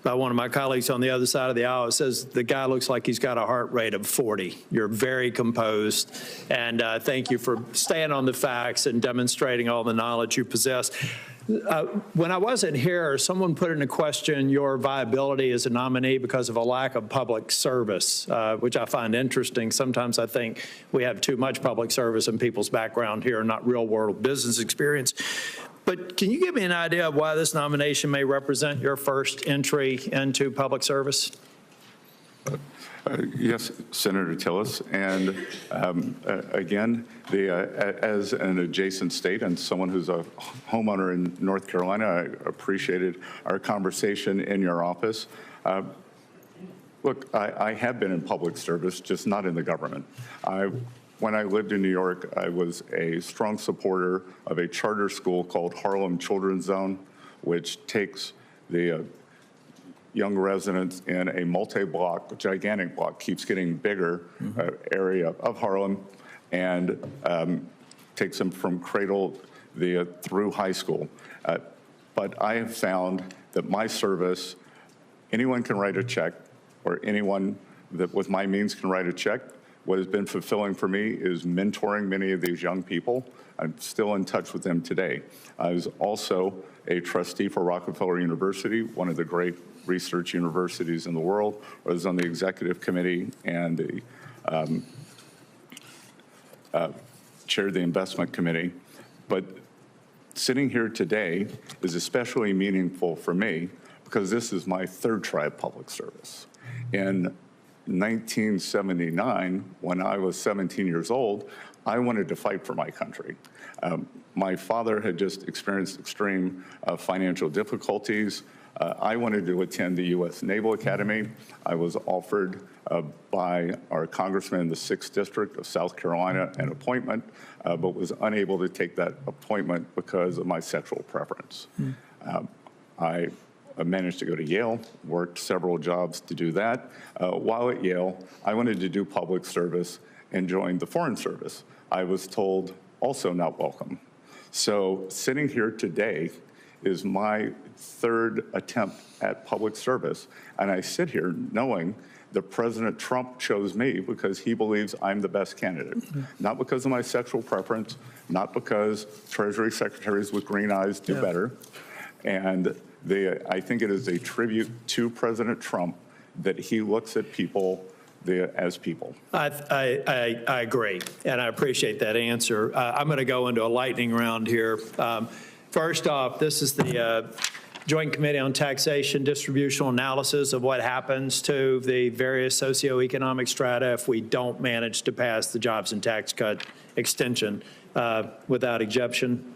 S17: by one of my colleagues on the other side of the aisle, it says the guy looks like he's got a heart rate of 40. You're very composed, and thank you for staying on the facts and demonstrating all the knowledge you possess. When I wasn't here, someone put into question your viability as a nominee because of a lack of public service, which I find interesting. Sometimes I think we have too much public service in people's background here, not real-world business experience. But can you give me an idea of why this nomination may represent your first entry into public service?
S19: Yes, Senator Tillis, and again, as an adjacent state and someone who's a homeowner in North Carolina, I appreciated our conversation in your office. Look, I have been in public service, just not in the government. When I lived in New York, I was a strong supporter of a charter school called Harlem Children's Zone, which takes the young residents in a multi-block, gigantic block, keeps getting bigger area of Harlem, and takes them from cradle through high school. But I have found that my service, anyone can write a check, or anyone that with my means can write a check. What has been fulfilling for me is mentoring many of these young people. I'm still in touch with them today. I was also a trustee for Rockefeller University, one of the great research universities in the world. I was on the executive committee and the chaired the investment committee, but sitting here today is especially meaningful for me because this is my third try at public service. In 1979, when I was 17 years old, I wanted to fight for my country. My father had just experienced extreme financial difficulties. I wanted to attend the U.S. Naval Academy. I was offered by our congressman in the 6th District of South Carolina an appointment, but was unable to take that appointment because of my sexual preference. I managed to go to Yale, worked several jobs to do that. While at Yale, I wanted to do public service and joined the Foreign Service. I was told also not welcome. So sitting here today is my third attempt at public service, and I sit here knowing that President Trump chose me because he believes I'm the best candidate, not because of my sexual preference, not because Treasury secretaries with green eyes do better. And I think it is a tribute to President Trump that he looks at people as people.
S17: I agree, and I appreciate that answer. I'm going to go into a lightning round here. First off, this is the Joint Committee on Taxation distributional analysis of what happens to the various socioeconomic strata if we don't manage to pass the jobs and tax cut extension without objection.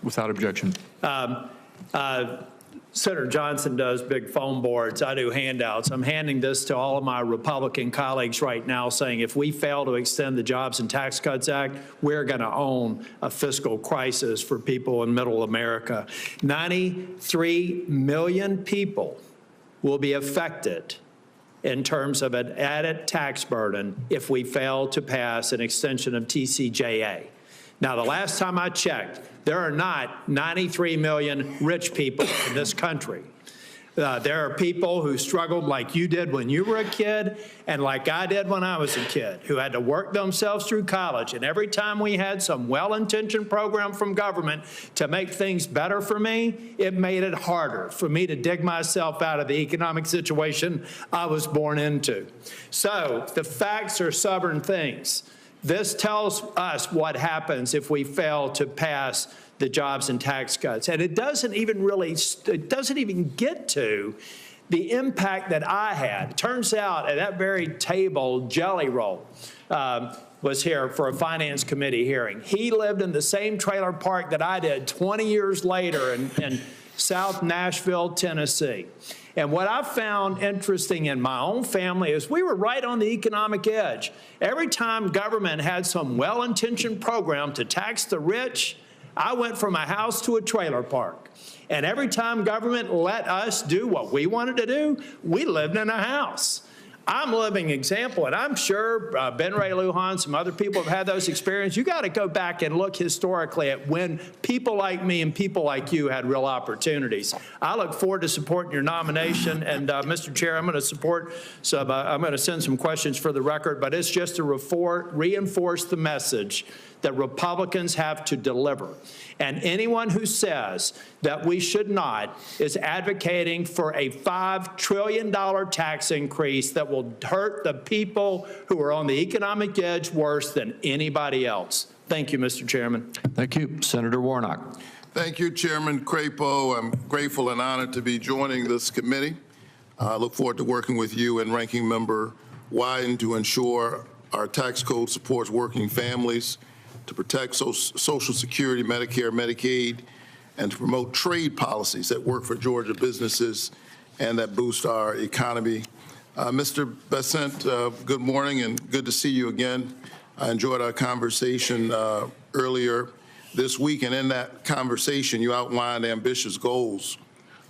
S9: Without objection.
S17: Senator Johnson does big phone boards. I do handouts. I'm handing this to all of my Republican colleagues right now saying if we fail to extend the Jobs and Tax Cuts Act, we're going to own a fiscal crisis for people in middle America. 93 million people will be affected in terms of an added tax burden if we fail to pass an extension of TCJA. Now, the last time I checked, there are not 93 million rich people in this country. There are people who struggled like you did when you were a kid and like I did when I was a kid, who had to work themselves through college. And every time we had some well-intentioned program from government to make things better for me, it made it harder for me to dig myself out of the economic situation I was born into. So the facts are stubborn things. This tells us what happens if we fail to pass the jobs and tax cuts. And it doesn't even get to the impact that I had. It turns out at that very table, Jelly Roll was here for a finance committee hearing. He lived in the same trailer park that I did 20 years later in South Nashville, Tennessee. And what I found interesting in my own family is we were right on the economic edge. Every time government had some well-intentioned program to tax the rich, I went from a house to a trailer park. And every time government let us do what we wanted to do, we lived in a house. I'm a living example, and I'm sure Ben Ray Lujan, some other people have had those experiences. You got to go back and look historically at when people like me and people like you had real opportunities. I look forward to supporting your nomination, and Mr. Chair, I'm going to support some. I'm going to send some questions for the record, but it's just to reinforce the message that Republicans have to deliver. And anyone who says that we should not is advocating for a $5 trillion tax increase that will hurt the people who are on the economic edge worse than anybody else. Thank you, Mr. Chairman.
S9: Thank you. Senator Warnock.
S18: Thank you, Chairman Crapo. I'm grateful and honored to be joining this committee. I look forward to working with you and Ranking Member Wyden to ensure our tax code supports working families, to protect Social Security, Medicare, Medicaid, and to promote trade policies that work for Georgia businesses and that boost our economy. Mr. Bessent, good morning and good to see you again. I enjoyed our conversation earlier this week, and in that conversation you outlined ambitious goals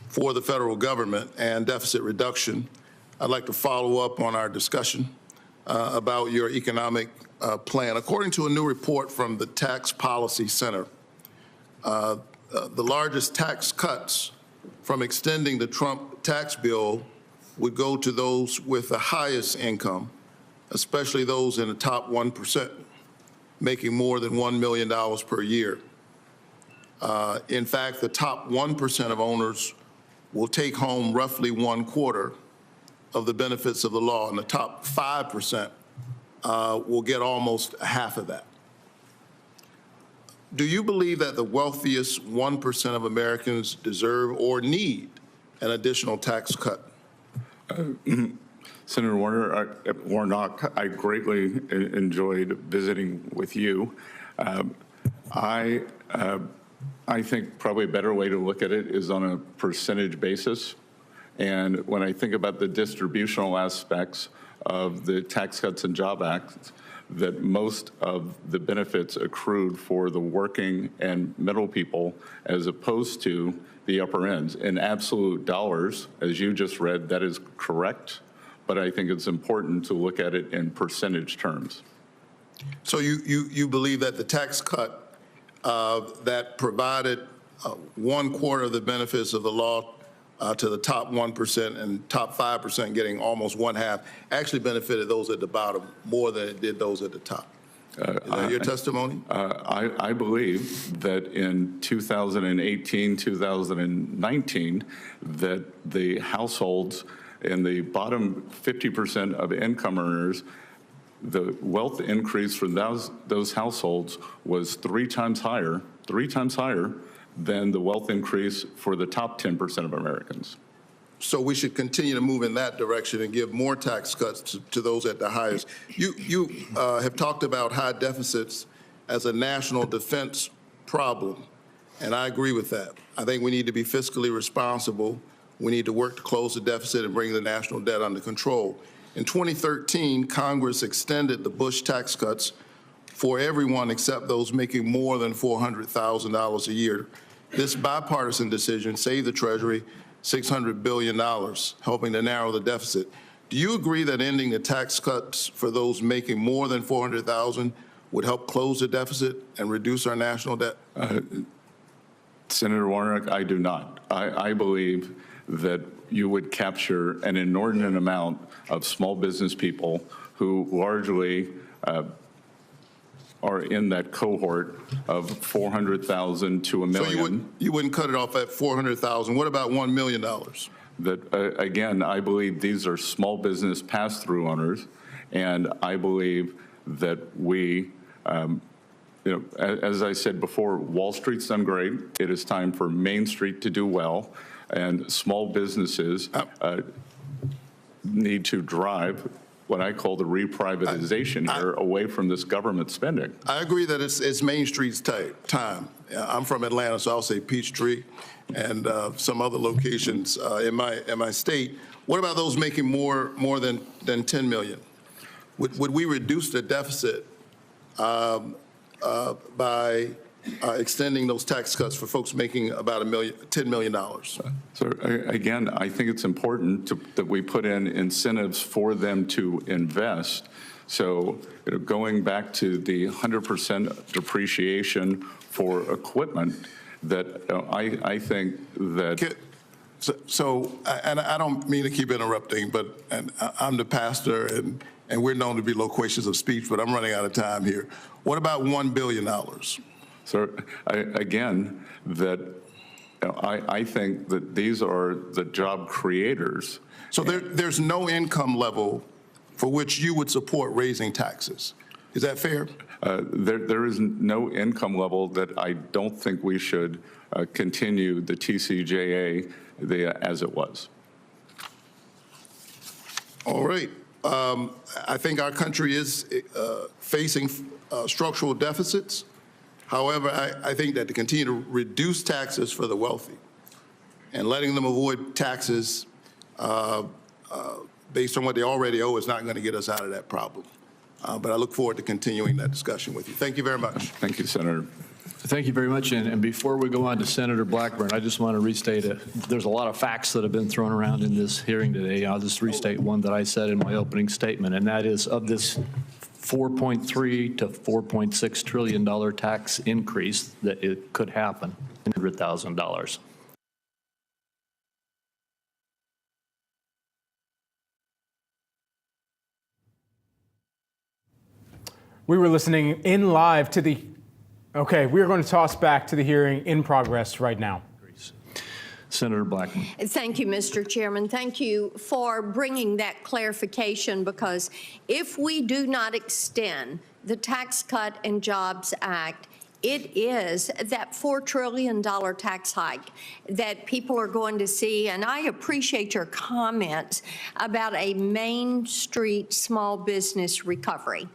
S18: for the federal government and deficit reduction. I'd like to follow up on our discussion about your economic plan. According to a new report from the Tax Policy Center, the largest tax cuts from extending the Trump tax bill would go to those with the highest income, especially those in the top 1%, making more than $1 million per year. In fact, the top 1% of owners will take home roughly 1/4 of the benefits of the law, and the top 5% will get almost half of that. Do you believe that the wealthiest 1% of Americans deserve or need an additional tax cut?
S19: Senator Warnock, I greatly enjoyed visiting with you. I think probably a better way to look at it is on a percentage basis. And when I think about the distributional aspects of the Tax Cuts and Jobs Act, that most of the benefits accrued for the working and middle people as opposed to the upper ends. In absolute dollars, as you just read, that is correct, but I think it's important to look at it in percentage terms.
S18: So you believe that the tax cut that provided 1/4 of the benefits of the law to the top 1% and top 5% getting almost 1/2 actually benefited those at the bottom more than it did those at the top? Is that your testimony?
S19: I believe that in 2018, 2019, that the households in the bottom 50% of income earners, the wealth increase for those households was three times higher than the wealth increase for the top 10% of Americans.
S18: So we should continue to move in that direction and give more tax cuts to those at the highest. You have talked about high deficits as a national defense problem, and I agree with that. I think we need to be fiscally responsible. We need to work to close the deficit and bring the national debt under control. In 2013, Congress extended the Bush tax cuts for everyone except those making more than $400,000 a year. This bipartisan decision saved the Treasury $600 billion, helping to narrow the deficit. Do you agree that ending the tax cuts for those making more than $400,000 would help close the deficit and reduce our national debt?
S19: Senator Warnock, I do not. I believe that you would capture an inordinate amount of small business people who largely are in that cohort of 400,000 to a million.
S18: So you wouldn't cut it off at 400,000. What about $1 million?
S19: That again, I believe these are small business pass-through owners, and I believe that we, as I said before, Wall Street's done great. It is time for Main Street to do well, and small businesses need to drive what I call the reprivatization here away from this government spending.
S18: I agree that it's Main Street's time. I'm from Atlanta, so I'll say Peachtree and some other locations in my state. What about those making more than 10 million? Would we reduce the deficit by extending those tax cuts for folks making about $10 million?
S19: So again, I think it's important that we put in incentives for them to invest. So going back to the 100% depreciation for equipment, that I think that.
S18: So and I don't mean to keep interrupting, but I'm the pastor, and we're known to be loquacious of speech, but I'm running out of time here. What about $1 billion?
S19: So again, that I think that these are the job creators.
S18: So there's no income level for which you would support raising taxes. Is that fair?
S19: There is no income level that I don't think we should continue the TCJA as it was.
S18: All right. I think our country is facing structural deficits. However, I think that to continue to reduce taxes for the wealthy and letting them avoid taxes based on what they already owe is not going to get us out of that problem. But I look forward to continuing that discussion with you. Thank you very much.
S19: Thank you, Senator.
S20: Thank you very much. And before we go on to Senator Blackburn, I just want to restate there's a lot of facts that have been thrown around in this hearing today. I'll just restate one that I said in my opening statement, and that is of this $4.3 to $4.6 trillion tax increase that it could happen, $100,000.
S3: We were listening in live to the, okay, we are going to toss back to the hearing in progress right now.
S20: Senator Blackman.
S21: Thank you, Mr. Chairman. Thank you for bringing that clarification, because if we do not extend the Tax Cut and Jobs Act it is that $4 trillion tax hike that people are going to see. And I appreciate your comments about a Main Street small business recovery.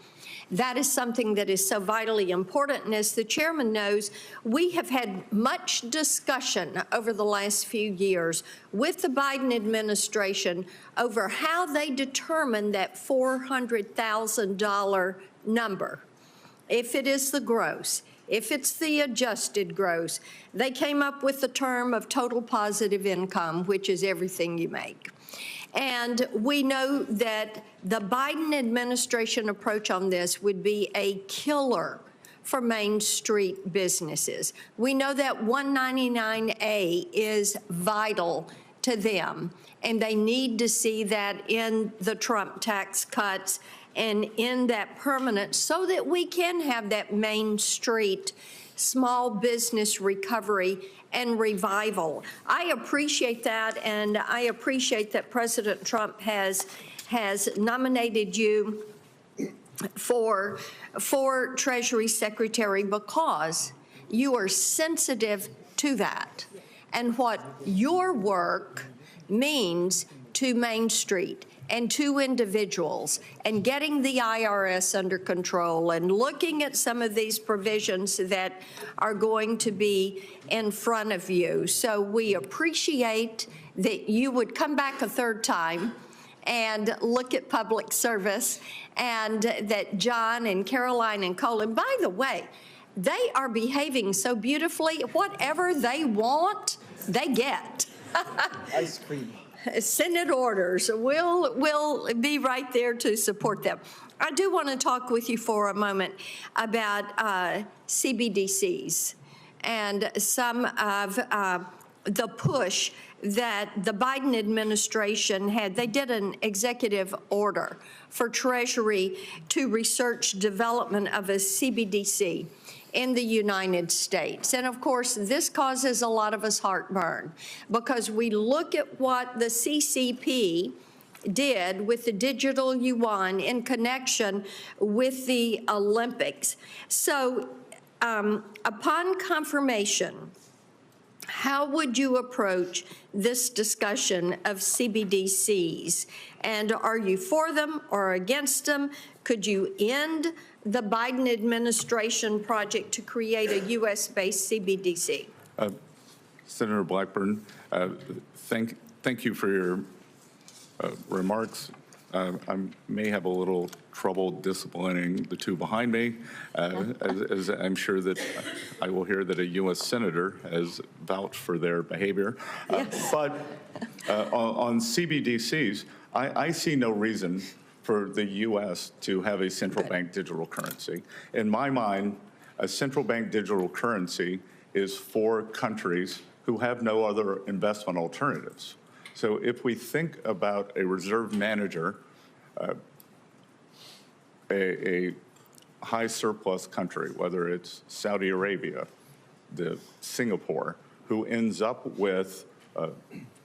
S21: That is something that is so vitally important. And as the chairman knows, we have had much discussion over the last few years with the Biden administration over how they determine that $400,000 number. If it is the gross, if it's the adjusted gross, they came up with the term of total positive income, which is everything you make. And we know that the Biden administration approach on this would be a killer for Main Street businesses. We know that 199A is vital to them, and they need to see that in the Trump tax cuts and in that permanent so that we can have that Main Street small business recovery and revival. I appreciate that, and I appreciate that President Trump has nominated you for Treasury Secretary because you are sensitive to that and what your work means to Main Street and to individuals, and getting the IRS under control and looking at some of these provisions that are going to be in front of you. So we appreciate that you would come back a third time and look at public service, and that John and Caroline and Cole, and by the way, they are behaving so beautifully. Whatever they want, they get.
S4: Ice cream.
S21: Senate orders. We'll be right there to support them. I do want to talk with you for a moment about CBDCs and some of the push that the Biden administration had. They did an executive order for Treasury to research development of a CBDC in the United States. And of course, this causes a lot of us heartburn because we look at what the CCP did with the digital yuan in connection with the Olympics. So upon confirmation, how would you approach this discussion of CBDCs? And are you for them or against them? Could you end the Biden administration project to create a U.S.-based CBDC?
S19: Senator Blackburn, thank you for your remarks. I may have a little trouble disciplining the two behind me, as I'm sure that I will hear that a U.S. Senator has vouched for their behavior.
S21: Yes.
S19: But on CBDCs, I see no reason for the U.S. to have a central bank digital currency. In my mind, a central bank digital currency is for countries who have no other investment alternatives. So if we think about a reserve manager, a high surplus country, whether it's Saudi Arabia, Singapore, who ends up with,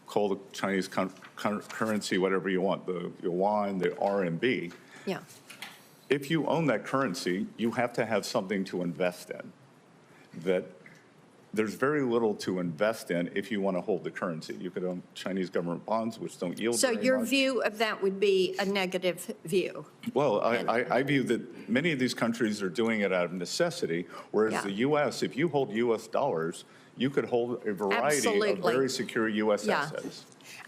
S19: call the Chinese currency whatever you want, the yuan, the RMB.
S21: Yeah.
S19: If you own that currency, you have to have something to invest in. That there's very little to invest in if you want to hold the currency. You could own Chinese government bonds, which don't yield
S21: So
S19: very
S21: your
S19: much.
S21: view of that would be a negative view?
S19: Well, I view that many of these countries are doing it out of necessity, whereas
S21: Yeah.
S19: the U.S., if you hold U.S. dollars, you could hold a variety
S21: Absolutely.
S19: of very secure U.S.
S21: Yeah.
S19: assets.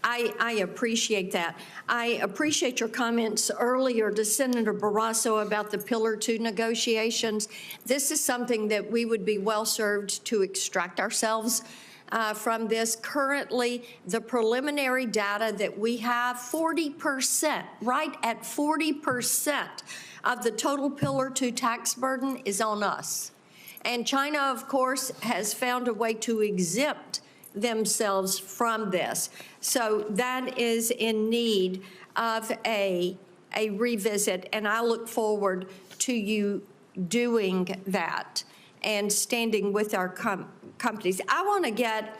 S21: I appreciate that. I appreciate your comments earlier to Senator Barrasso about the Pillar 2 negotiations. This is something that we would be well served to extract ourselves from this. Currently, the preliminary data that we have, 40%, right at 40% of the total Pillar 2 tax burden is on us. And China, of course, has found a way to exempt themselves from this. So that is in need of a revisit, and I look forward to you doing that and standing with our companies. I want to get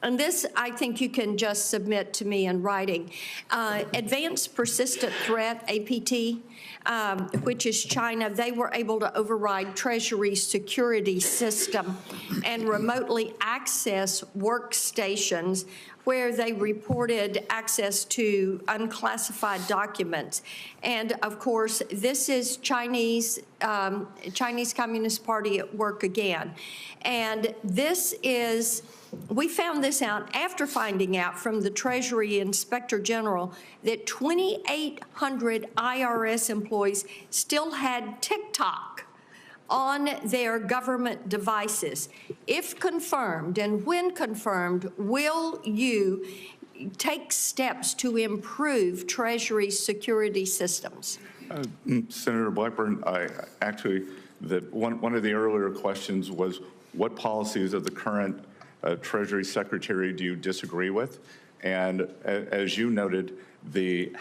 S21: And this, I think you can just submit to me in writing. Advanced Persistent Threat, APT, which is China, they were able to override Treasury's security system and remotely access workstations where they reported access to unclassified documents. And of course, this is Chinese Communist Party at work again. And this is, we found this out after finding out from the Treasury Inspector General that 2,800 IRS employees still had TikTok on their government devices. If confirmed, and when confirmed, will you take steps to improve Treasury's security systems?
S19: Senator Blackburn, one of the earlier questions was, what policies of the current Treasury Secretary do you disagree with? And as you noted, the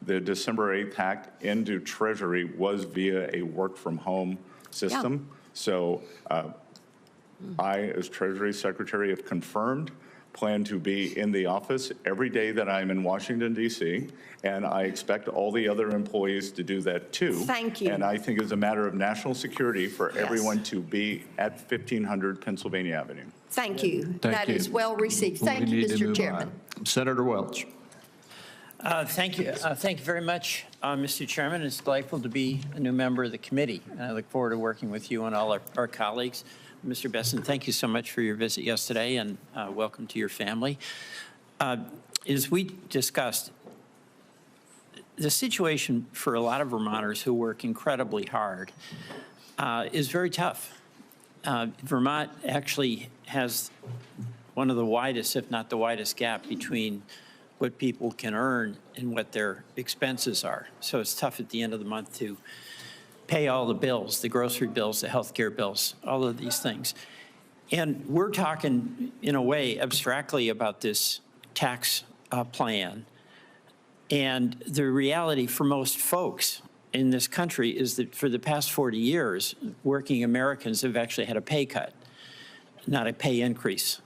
S19: December 8th hack into Treasury was via a work-from-home system. Yeah. So I, as Treasury Secretary, have confirmed, plan to be in the office every day that I'm in Washington, D.C., and I expect all the other employees to do that too.
S21: Thank you.
S19: And I think it's a matter of national security for everyone to be at 1500 Pennsylvania Avenue.
S21: Thank you. That is well received. Thank you, Mr. Chairman.
S9: Senator Welch.
S4: Thank you. Thank you very much, Mr. Chairman. It's delightful to be a new member of the committee. And I look forward to working with you and all our colleagues. Mr. Besson, thank you so much for your visit yesterday, and welcome to your family. As we discussed, the situation for a lot of Vermonters who work incredibly hard is very tough. Vermont actually has one of the widest, if not the widest, gap between what people can earn and what their expenses are. So it's tough at the end of the month to pay all the bills, the grocery bills, the healthcare bills, all of these things. And we're talking, in a way, abstractly about this tax plan. And the reality for most folks in this country is that for the past 40 years, working Americans have actually had a pay cut, not a pay increase.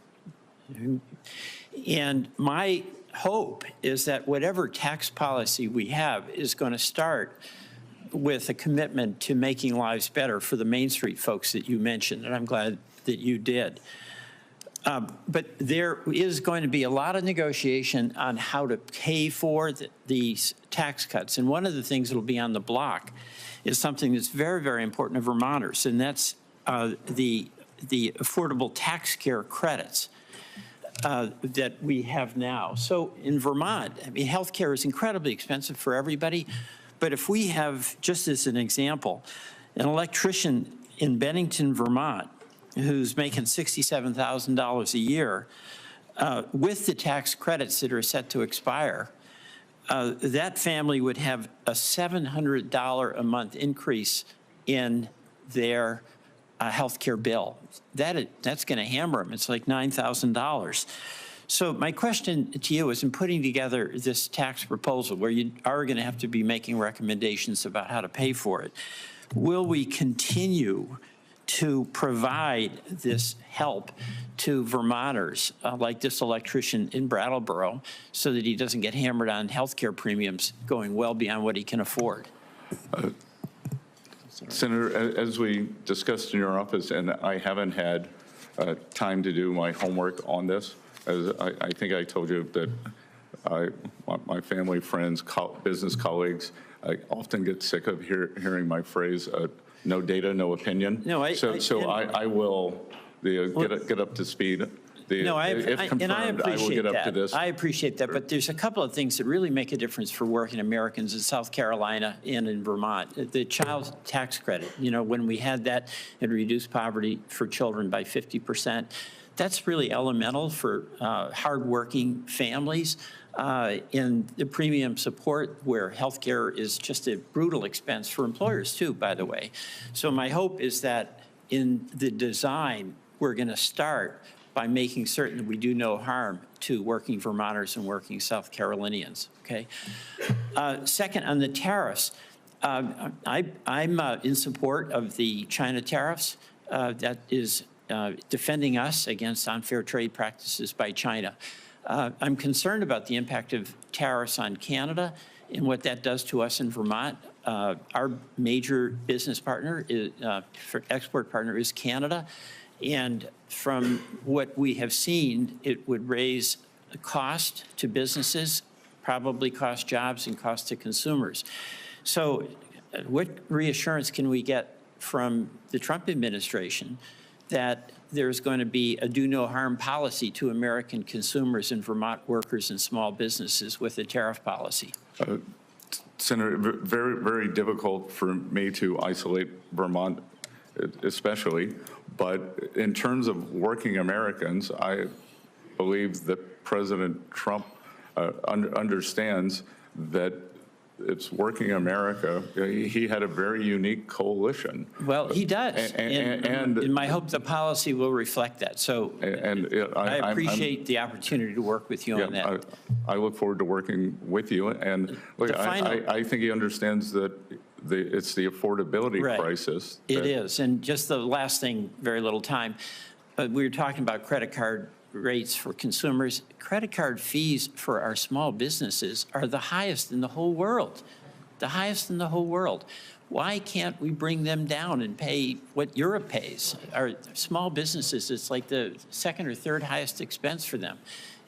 S4: And my hope is that whatever tax policy we have is going to start with a commitment to making lives better for the Main Street folks that you mentioned, and I'm glad that you did. But there is going to be a lot of negotiation on how to pay for these tax cuts. And one of the things that will be on the block is something that's very, very important to Vermonters, and that's the affordable tax care credits that we have now. So in Vermont, I mean, health care is incredibly expensive for everybody. But if we have, just as an example, an electrician in Bennington, Vermont, who's making $67,000 a year, with the tax credits that are set to expire, that family would have a $700 a month increase in their health care bill. That's going to hammer them. It's like $9,000. So my question to you is, in putting together this tax proposal, where you are going to have to be making recommendations about how to pay for it, will we continue to provide this help to Vermonters, like this electrician in Brattleboro, so that he doesn't get hammered on health care premiums going well beyond what he can afford?
S19: Senator, as we discussed in your office, and I haven't had time to do my homework on this, as I think I told you that my family, friends, business colleagues, I often get sick of hearing my phrase, no data, no opinion.
S4: No,
S19: I will get up to speed. If confirmed, I will get up to this.
S4: I appreciate that, but there's a couple of things that really make a difference for working Americans in South Carolina and in Vermont. The child tax credit, when we had that, it reduced poverty for children by 50%. That's really elemental for hardworking families. In the premium support, where healthcare is just a brutal expense for employers too, by the way. So my hope is that in the design, we're going to start by making certain that we do no harm to working Vermonters and working South Carolinians, okay? Second, on the tariffs, I'm in support of the China tariffs. That is defending us against unfair trade practices by China. I'm concerned about the impact of tariffs on Canada and what that does to us in Vermont. Our major business partner, export partner, is Canada. And from what we have seen, it would raise the cost to businesses, probably cost jobs and cost to consumers. So what reassurance can we get from the Trump administration that there's going to be a do no harm policy to American consumers and Vermont workers and small businesses with a tariff policy?
S19: Senator, very, very difficult for me to isolate Vermont especially, but in terms of working Americans, I believe that President Trump understands that it's working America. He had a very unique coalition.
S4: Well, he does, and my hope the policy will reflect that. So I appreciate the opportunity to work with you on that.
S19: I look forward to working with you, and look, I think he understands that it's the affordability crisis.
S4: It is, and just the last thing, very little time, but we were talking about credit card rates for consumers. Credit card fees for our small businesses are the highest in the whole world, the highest in the whole world. Why can't we bring them down and pay what Europe pays? Our small businesses, it's like the second or third highest expense for them,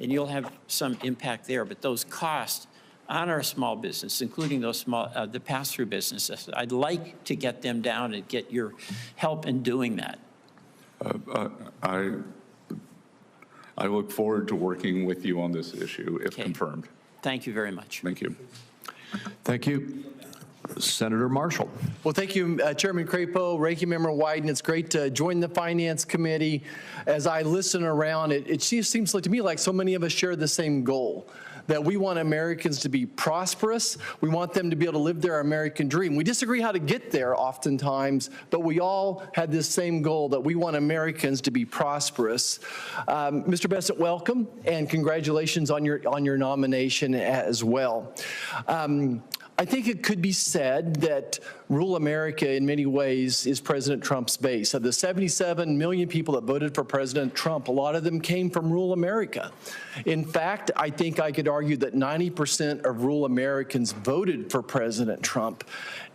S4: and you'll have some impact there. But those costs on our small business, including those small, the pass-through businesses, I'd like to get them down and get your help in doing that.
S19: I look forward to working with you on this issue if confirmed.
S4: Thank you very much.
S19: Thank you.
S15: Thank you. Senator Marshall.
S6: Well, thank you, Chairman Crapo, Ranking Member Wyden. It's great to join the Finance Committee. As I listen around, it just seems like to me like so many of us share the same goal, that we want Americans to be prosperous. We want them to be able to live their American dream. We disagree how to get there oftentimes, but we all had this same goal, that we want Americans to be prosperous. Mr. Bessent, welcome, and congratulations on your nomination as well. I think it could be said that rural America in many ways is President Trump's base. Of the 77 million people that voted for President Trump, a lot of them came from rural America. In fact, I think I could argue that 90% of rural Americans voted for President Trump,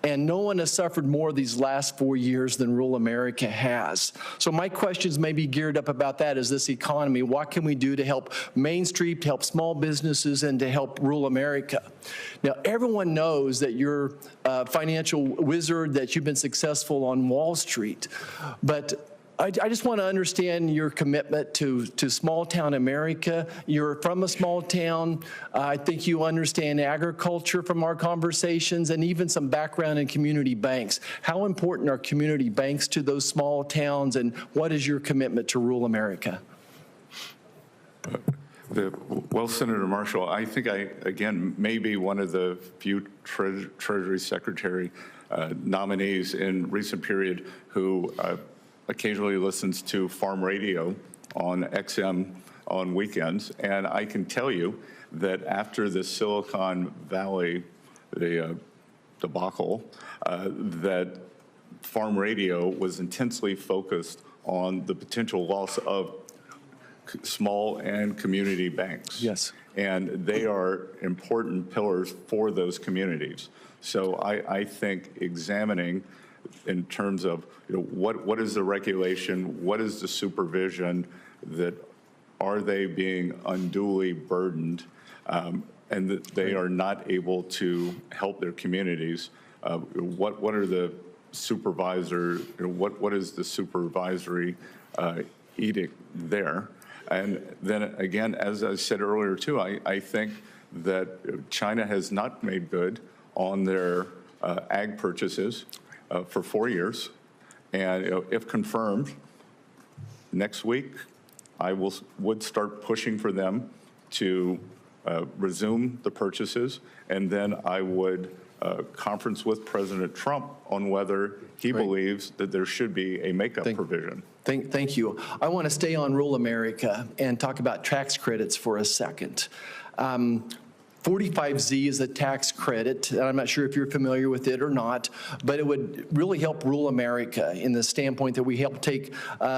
S6: and no one has suffered more these last 4 years than rural America has. So my questions may be geared up about that as this economy. What can we do to help Main Street, to help small businesses, and to help rural America? Now, everyone knows that you're a financial wizard, that you've been successful on Wall Street, but I just want to understand your commitment to small town America. You're from a small town. I think you understand agriculture from our conversations, and even some background in community banks. How important are community banks to those small towns, and what is your commitment to rural America?
S19: Well, Senator Marshall, I think I, again, may be one of the few Treasury Secretary nominees in recent period who occasionally listens to farm radio on XM on weekends. And I can tell you that after the Silicon Valley debacle, that farm radio was intensely focused on the potential loss of small and community banks.
S6: Yes.
S19: And they are important pillars for those communities. So I think examining in terms of what is the regulation, what is the supervision, that are they being unduly burdened, and that they are not able to help their communities. What are the supervisor? What is the supervisory edict there? And then again, as I said earlier too, I think that China has not made good on their ag purchases for 4 years. And if confirmed, next week, I would start pushing for them to resume the purchases, and then I would conference with President Trump on whether he believes that there should be a makeup provision.
S6: Thank you. I want to stay on rural America and talk about tax credits for a second. 45Z is a tax credit, and I'm not sure if you're familiar with it or not, but it would really help rural America in the standpoint that we help take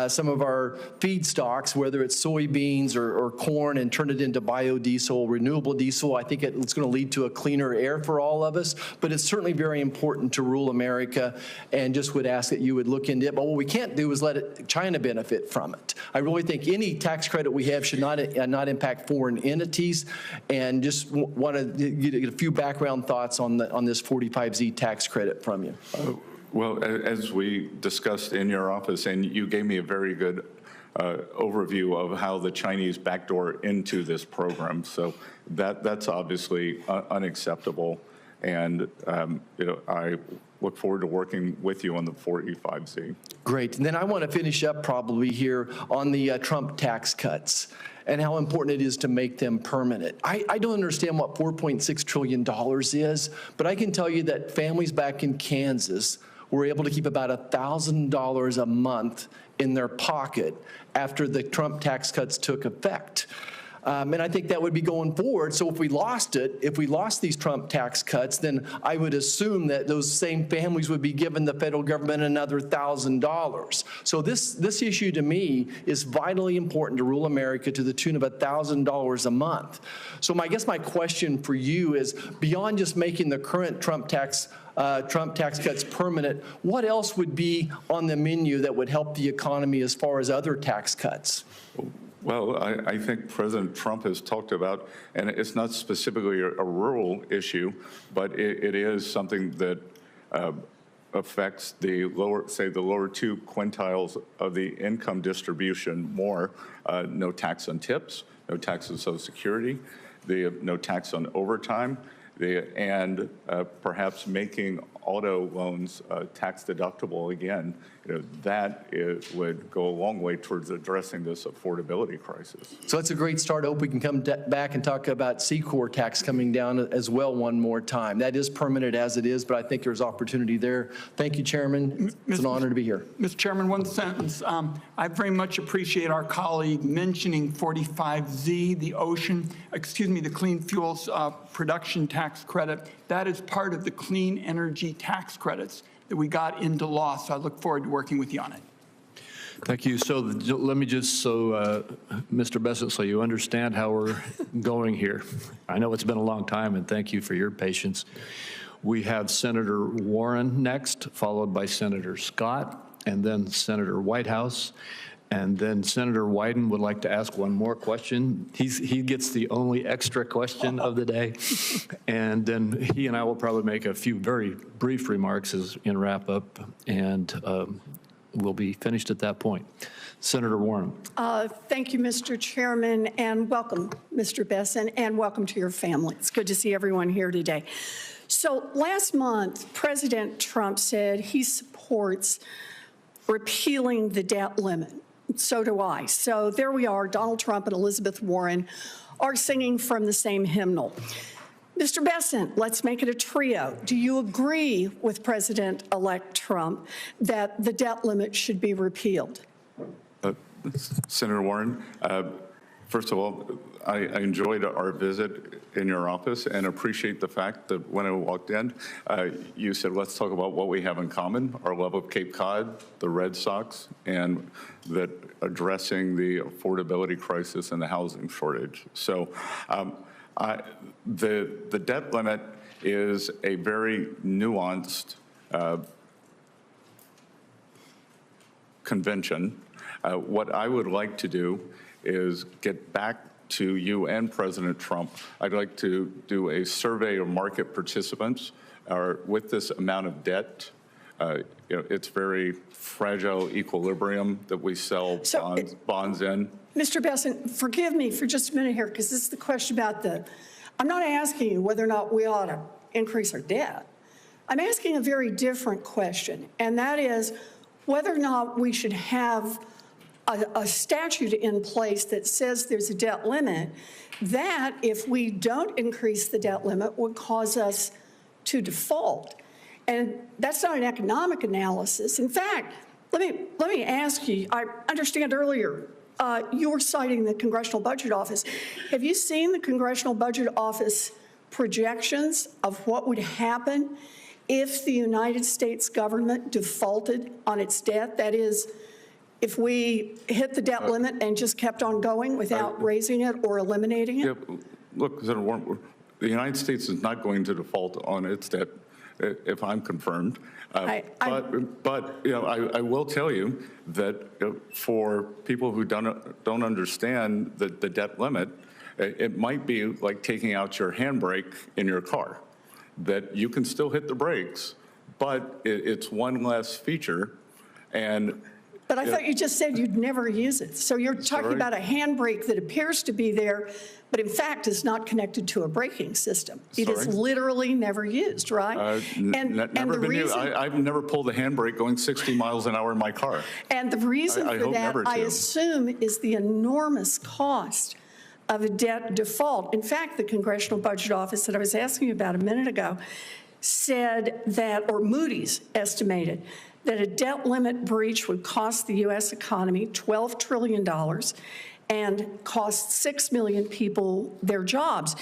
S6: some of our feedstocks, whether it's soybeans or corn, and turn it into biodiesel, renewable diesel. I think it's going to lead to a cleaner air for all of us, but it's certainly very important to rural America, and just would ask that you would look into it. But what we can't do is let China benefit from it. I really think any tax credit we have should not impact foreign entities, and just want to get a few background thoughts on this 45Z tax credit from you.
S19: Well, as we discussed in your office, and you gave me a very good overview of how the Chinese backdoor into this program. So that's obviously unacceptable. And I look forward to working with you on the 45Z.
S6: Great. And then I want to finish up probably here on the Trump tax cuts and how important it is to make them permanent. I don't understand what $4.6 trillion is, but I can tell you that families back in Kansas were able to keep about $1,000 a month in their pocket after the Trump tax cuts took effect. And I think that would be going forward. So if we lost these Trump tax cuts, then I would assume that those same families would be giving the federal government another $1,000. So this issue to me is vitally important to rural America to the tune of $1,000 a month. So I guess my question for you is, beyond just making the current Trump tax cuts permanent, what else would be on the menu that would help the economy as far as other tax cuts?
S19: Well, I think President Trump has talked about, and it's not specifically a rural issue, but it is something that affects the lower two quintiles of the income distribution more. No tax on tips, no tax on Social Security, no tax on overtime, and perhaps making auto loans tax deductible again. That would go a long way towards addressing this affordability crisis.
S6: So that's a great start. I hope we can come back and talk about C-Corp tax coming down as well one more time. That is permanent as it is, but I think there's opportunity there. Thank you, Chairman. It's an honor to be here.
S7: Mr. Chairman, one sentence. I very much appreciate our colleague mentioning 45Z, the Clean Fuels Production Tax Credit. That is part of the clean energy tax credits that we got into law. So I look forward to working with you on it.
S20: Thank you. So let me just, Mr. Bessent, so you understand how we're going here. I know it's been a long time, and thank you for your patience. We have Senator Warren next, followed by Senator Scott, and then Senator Whitehouse. And then Senator Wyden would like to ask one more question. He gets the only extra question of the day. And then he and I will probably make a few very brief remarks in wrap up, and we'll be finished at that point. Senator Warren.
S8: Thank you, Mr. Chairman, and welcome, Mr. Bessent, and welcome to your family. It's good to see everyone here today. So last month, President Trump said he supports repealing the debt limit. So do I. So there we are. Donald Trump and Elizabeth Warren are singing from the same hymnal. Mr. Bessent, let's make it a trio. Do you agree with President-elect Trump that the debt limit should be repealed?
S19: Senator Warren, first of all, I enjoyed our visit in your office and appreciate the fact that when I walked in, you said, let's talk about what we have in common, our love of Cape Cod, the Red Sox, and that addressing the affordability crisis and the housing shortage. So the debt limit is a very nuanced convention. What I would like to do is get back to you and President Trump. I'd like to do a survey of market participants with this amount of debt. It's very fragile equilibrium that we sell bonds in.
S8: Mr. Bessent, forgive me for just a minute here, because this is the question about I'm not asking you whether or not we ought to increase our debt. I'm asking a very different question, and that is whether or not we should have a statute in place that says there's a debt limit that, if we don't increase the debt limit, would cause us to default. And that's not an economic analysis. In fact, let me ask you, I understand earlier you were citing the Congressional Budget Office. Have you seen the Congressional Budget Office projections of what would happen if the United States government defaulted on its debt? That is, if we hit the debt limit and just kept on going without raising it or eliminating it?
S19: Yeah, look, Senator Warren, the United States is not going to default on its debt if I'm confirmed. But you know, I will tell you that for people who don't understand the debt limit, it might be like taking out your handbrake in your car, that you can still hit the brakes, but it's one less feature.
S8: But I thought you just said you'd never use it. So you're talking about a handbrake that appears to be there, but in fact is not connected to a braking system. It is literally never used, right?
S19: I've never pulled a handbrake going 60 miles an hour in my car.
S8: And the reason for that, I
S19: to.
S8: assume, is the enormous cost of a debt default. In fact, the Congressional Budget Office that I was asking you about a minute ago said that, or Moody's estimated, that a debt limit breach would cost the U.S. economy $12 trillion and cost 6 million people their jobs.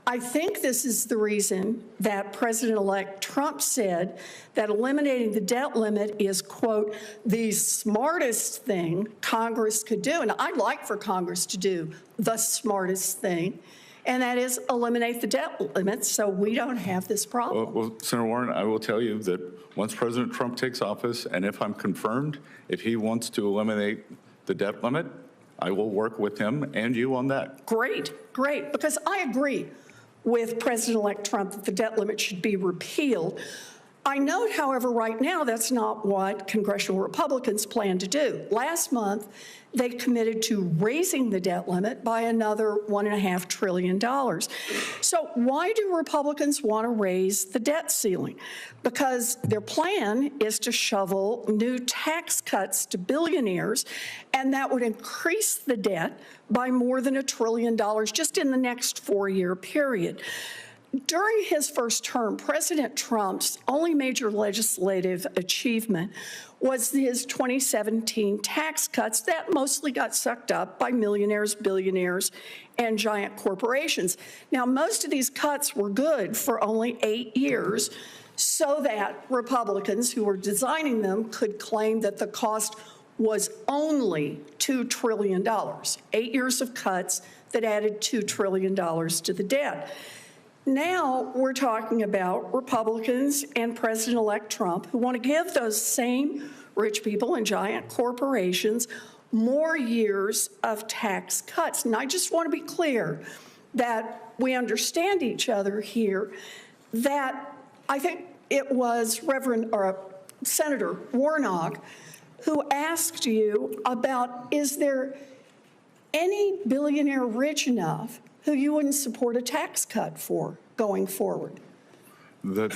S8: I think this is the reason that President-elect Trump said that eliminating the debt limit is, quote, the smartest thing Congress could do. And I'd like for Congress to do the smartest thing, and that is eliminate the debt limit so we don't have this problem.
S19: Well, Senator Warren, I will tell you that once President Trump takes office, and if I'm confirmed, if he wants to eliminate the debt limit, I will work with him and you on that.
S8: Great, great, because I agree with President-elect Trump that the debt limit should be repealed. I note, however, right now that's not what congressional Republicans plan to do. Last month, they committed to raising the debt limit by another $1.5 trillion. So why do Republicans want to raise the debt ceiling? Because their plan is to shovel new tax cuts to billionaires, and that would increase the debt by more than $1 trillion just in the next 4-year period. During his first term, President Trump's only major legislative achievement was his 2017 tax cuts that mostly got sucked up by millionaires, billionaires, and giant corporations. Now, most of these cuts were good for only 8 years so that Republicans who were designing them could claim that the cost was only $2 trillion, 8 years of cuts that added $2 trillion to the debt. Now we're talking about Republicans and President-elect Trump who want to give those same rich people and giant corporations more years of tax cuts. And I just want to be clear that we understand each other here, that I think it was Senator Warnock who asked you about, is there any billionaire rich enough who you wouldn't support a tax cut for going forward?
S19: That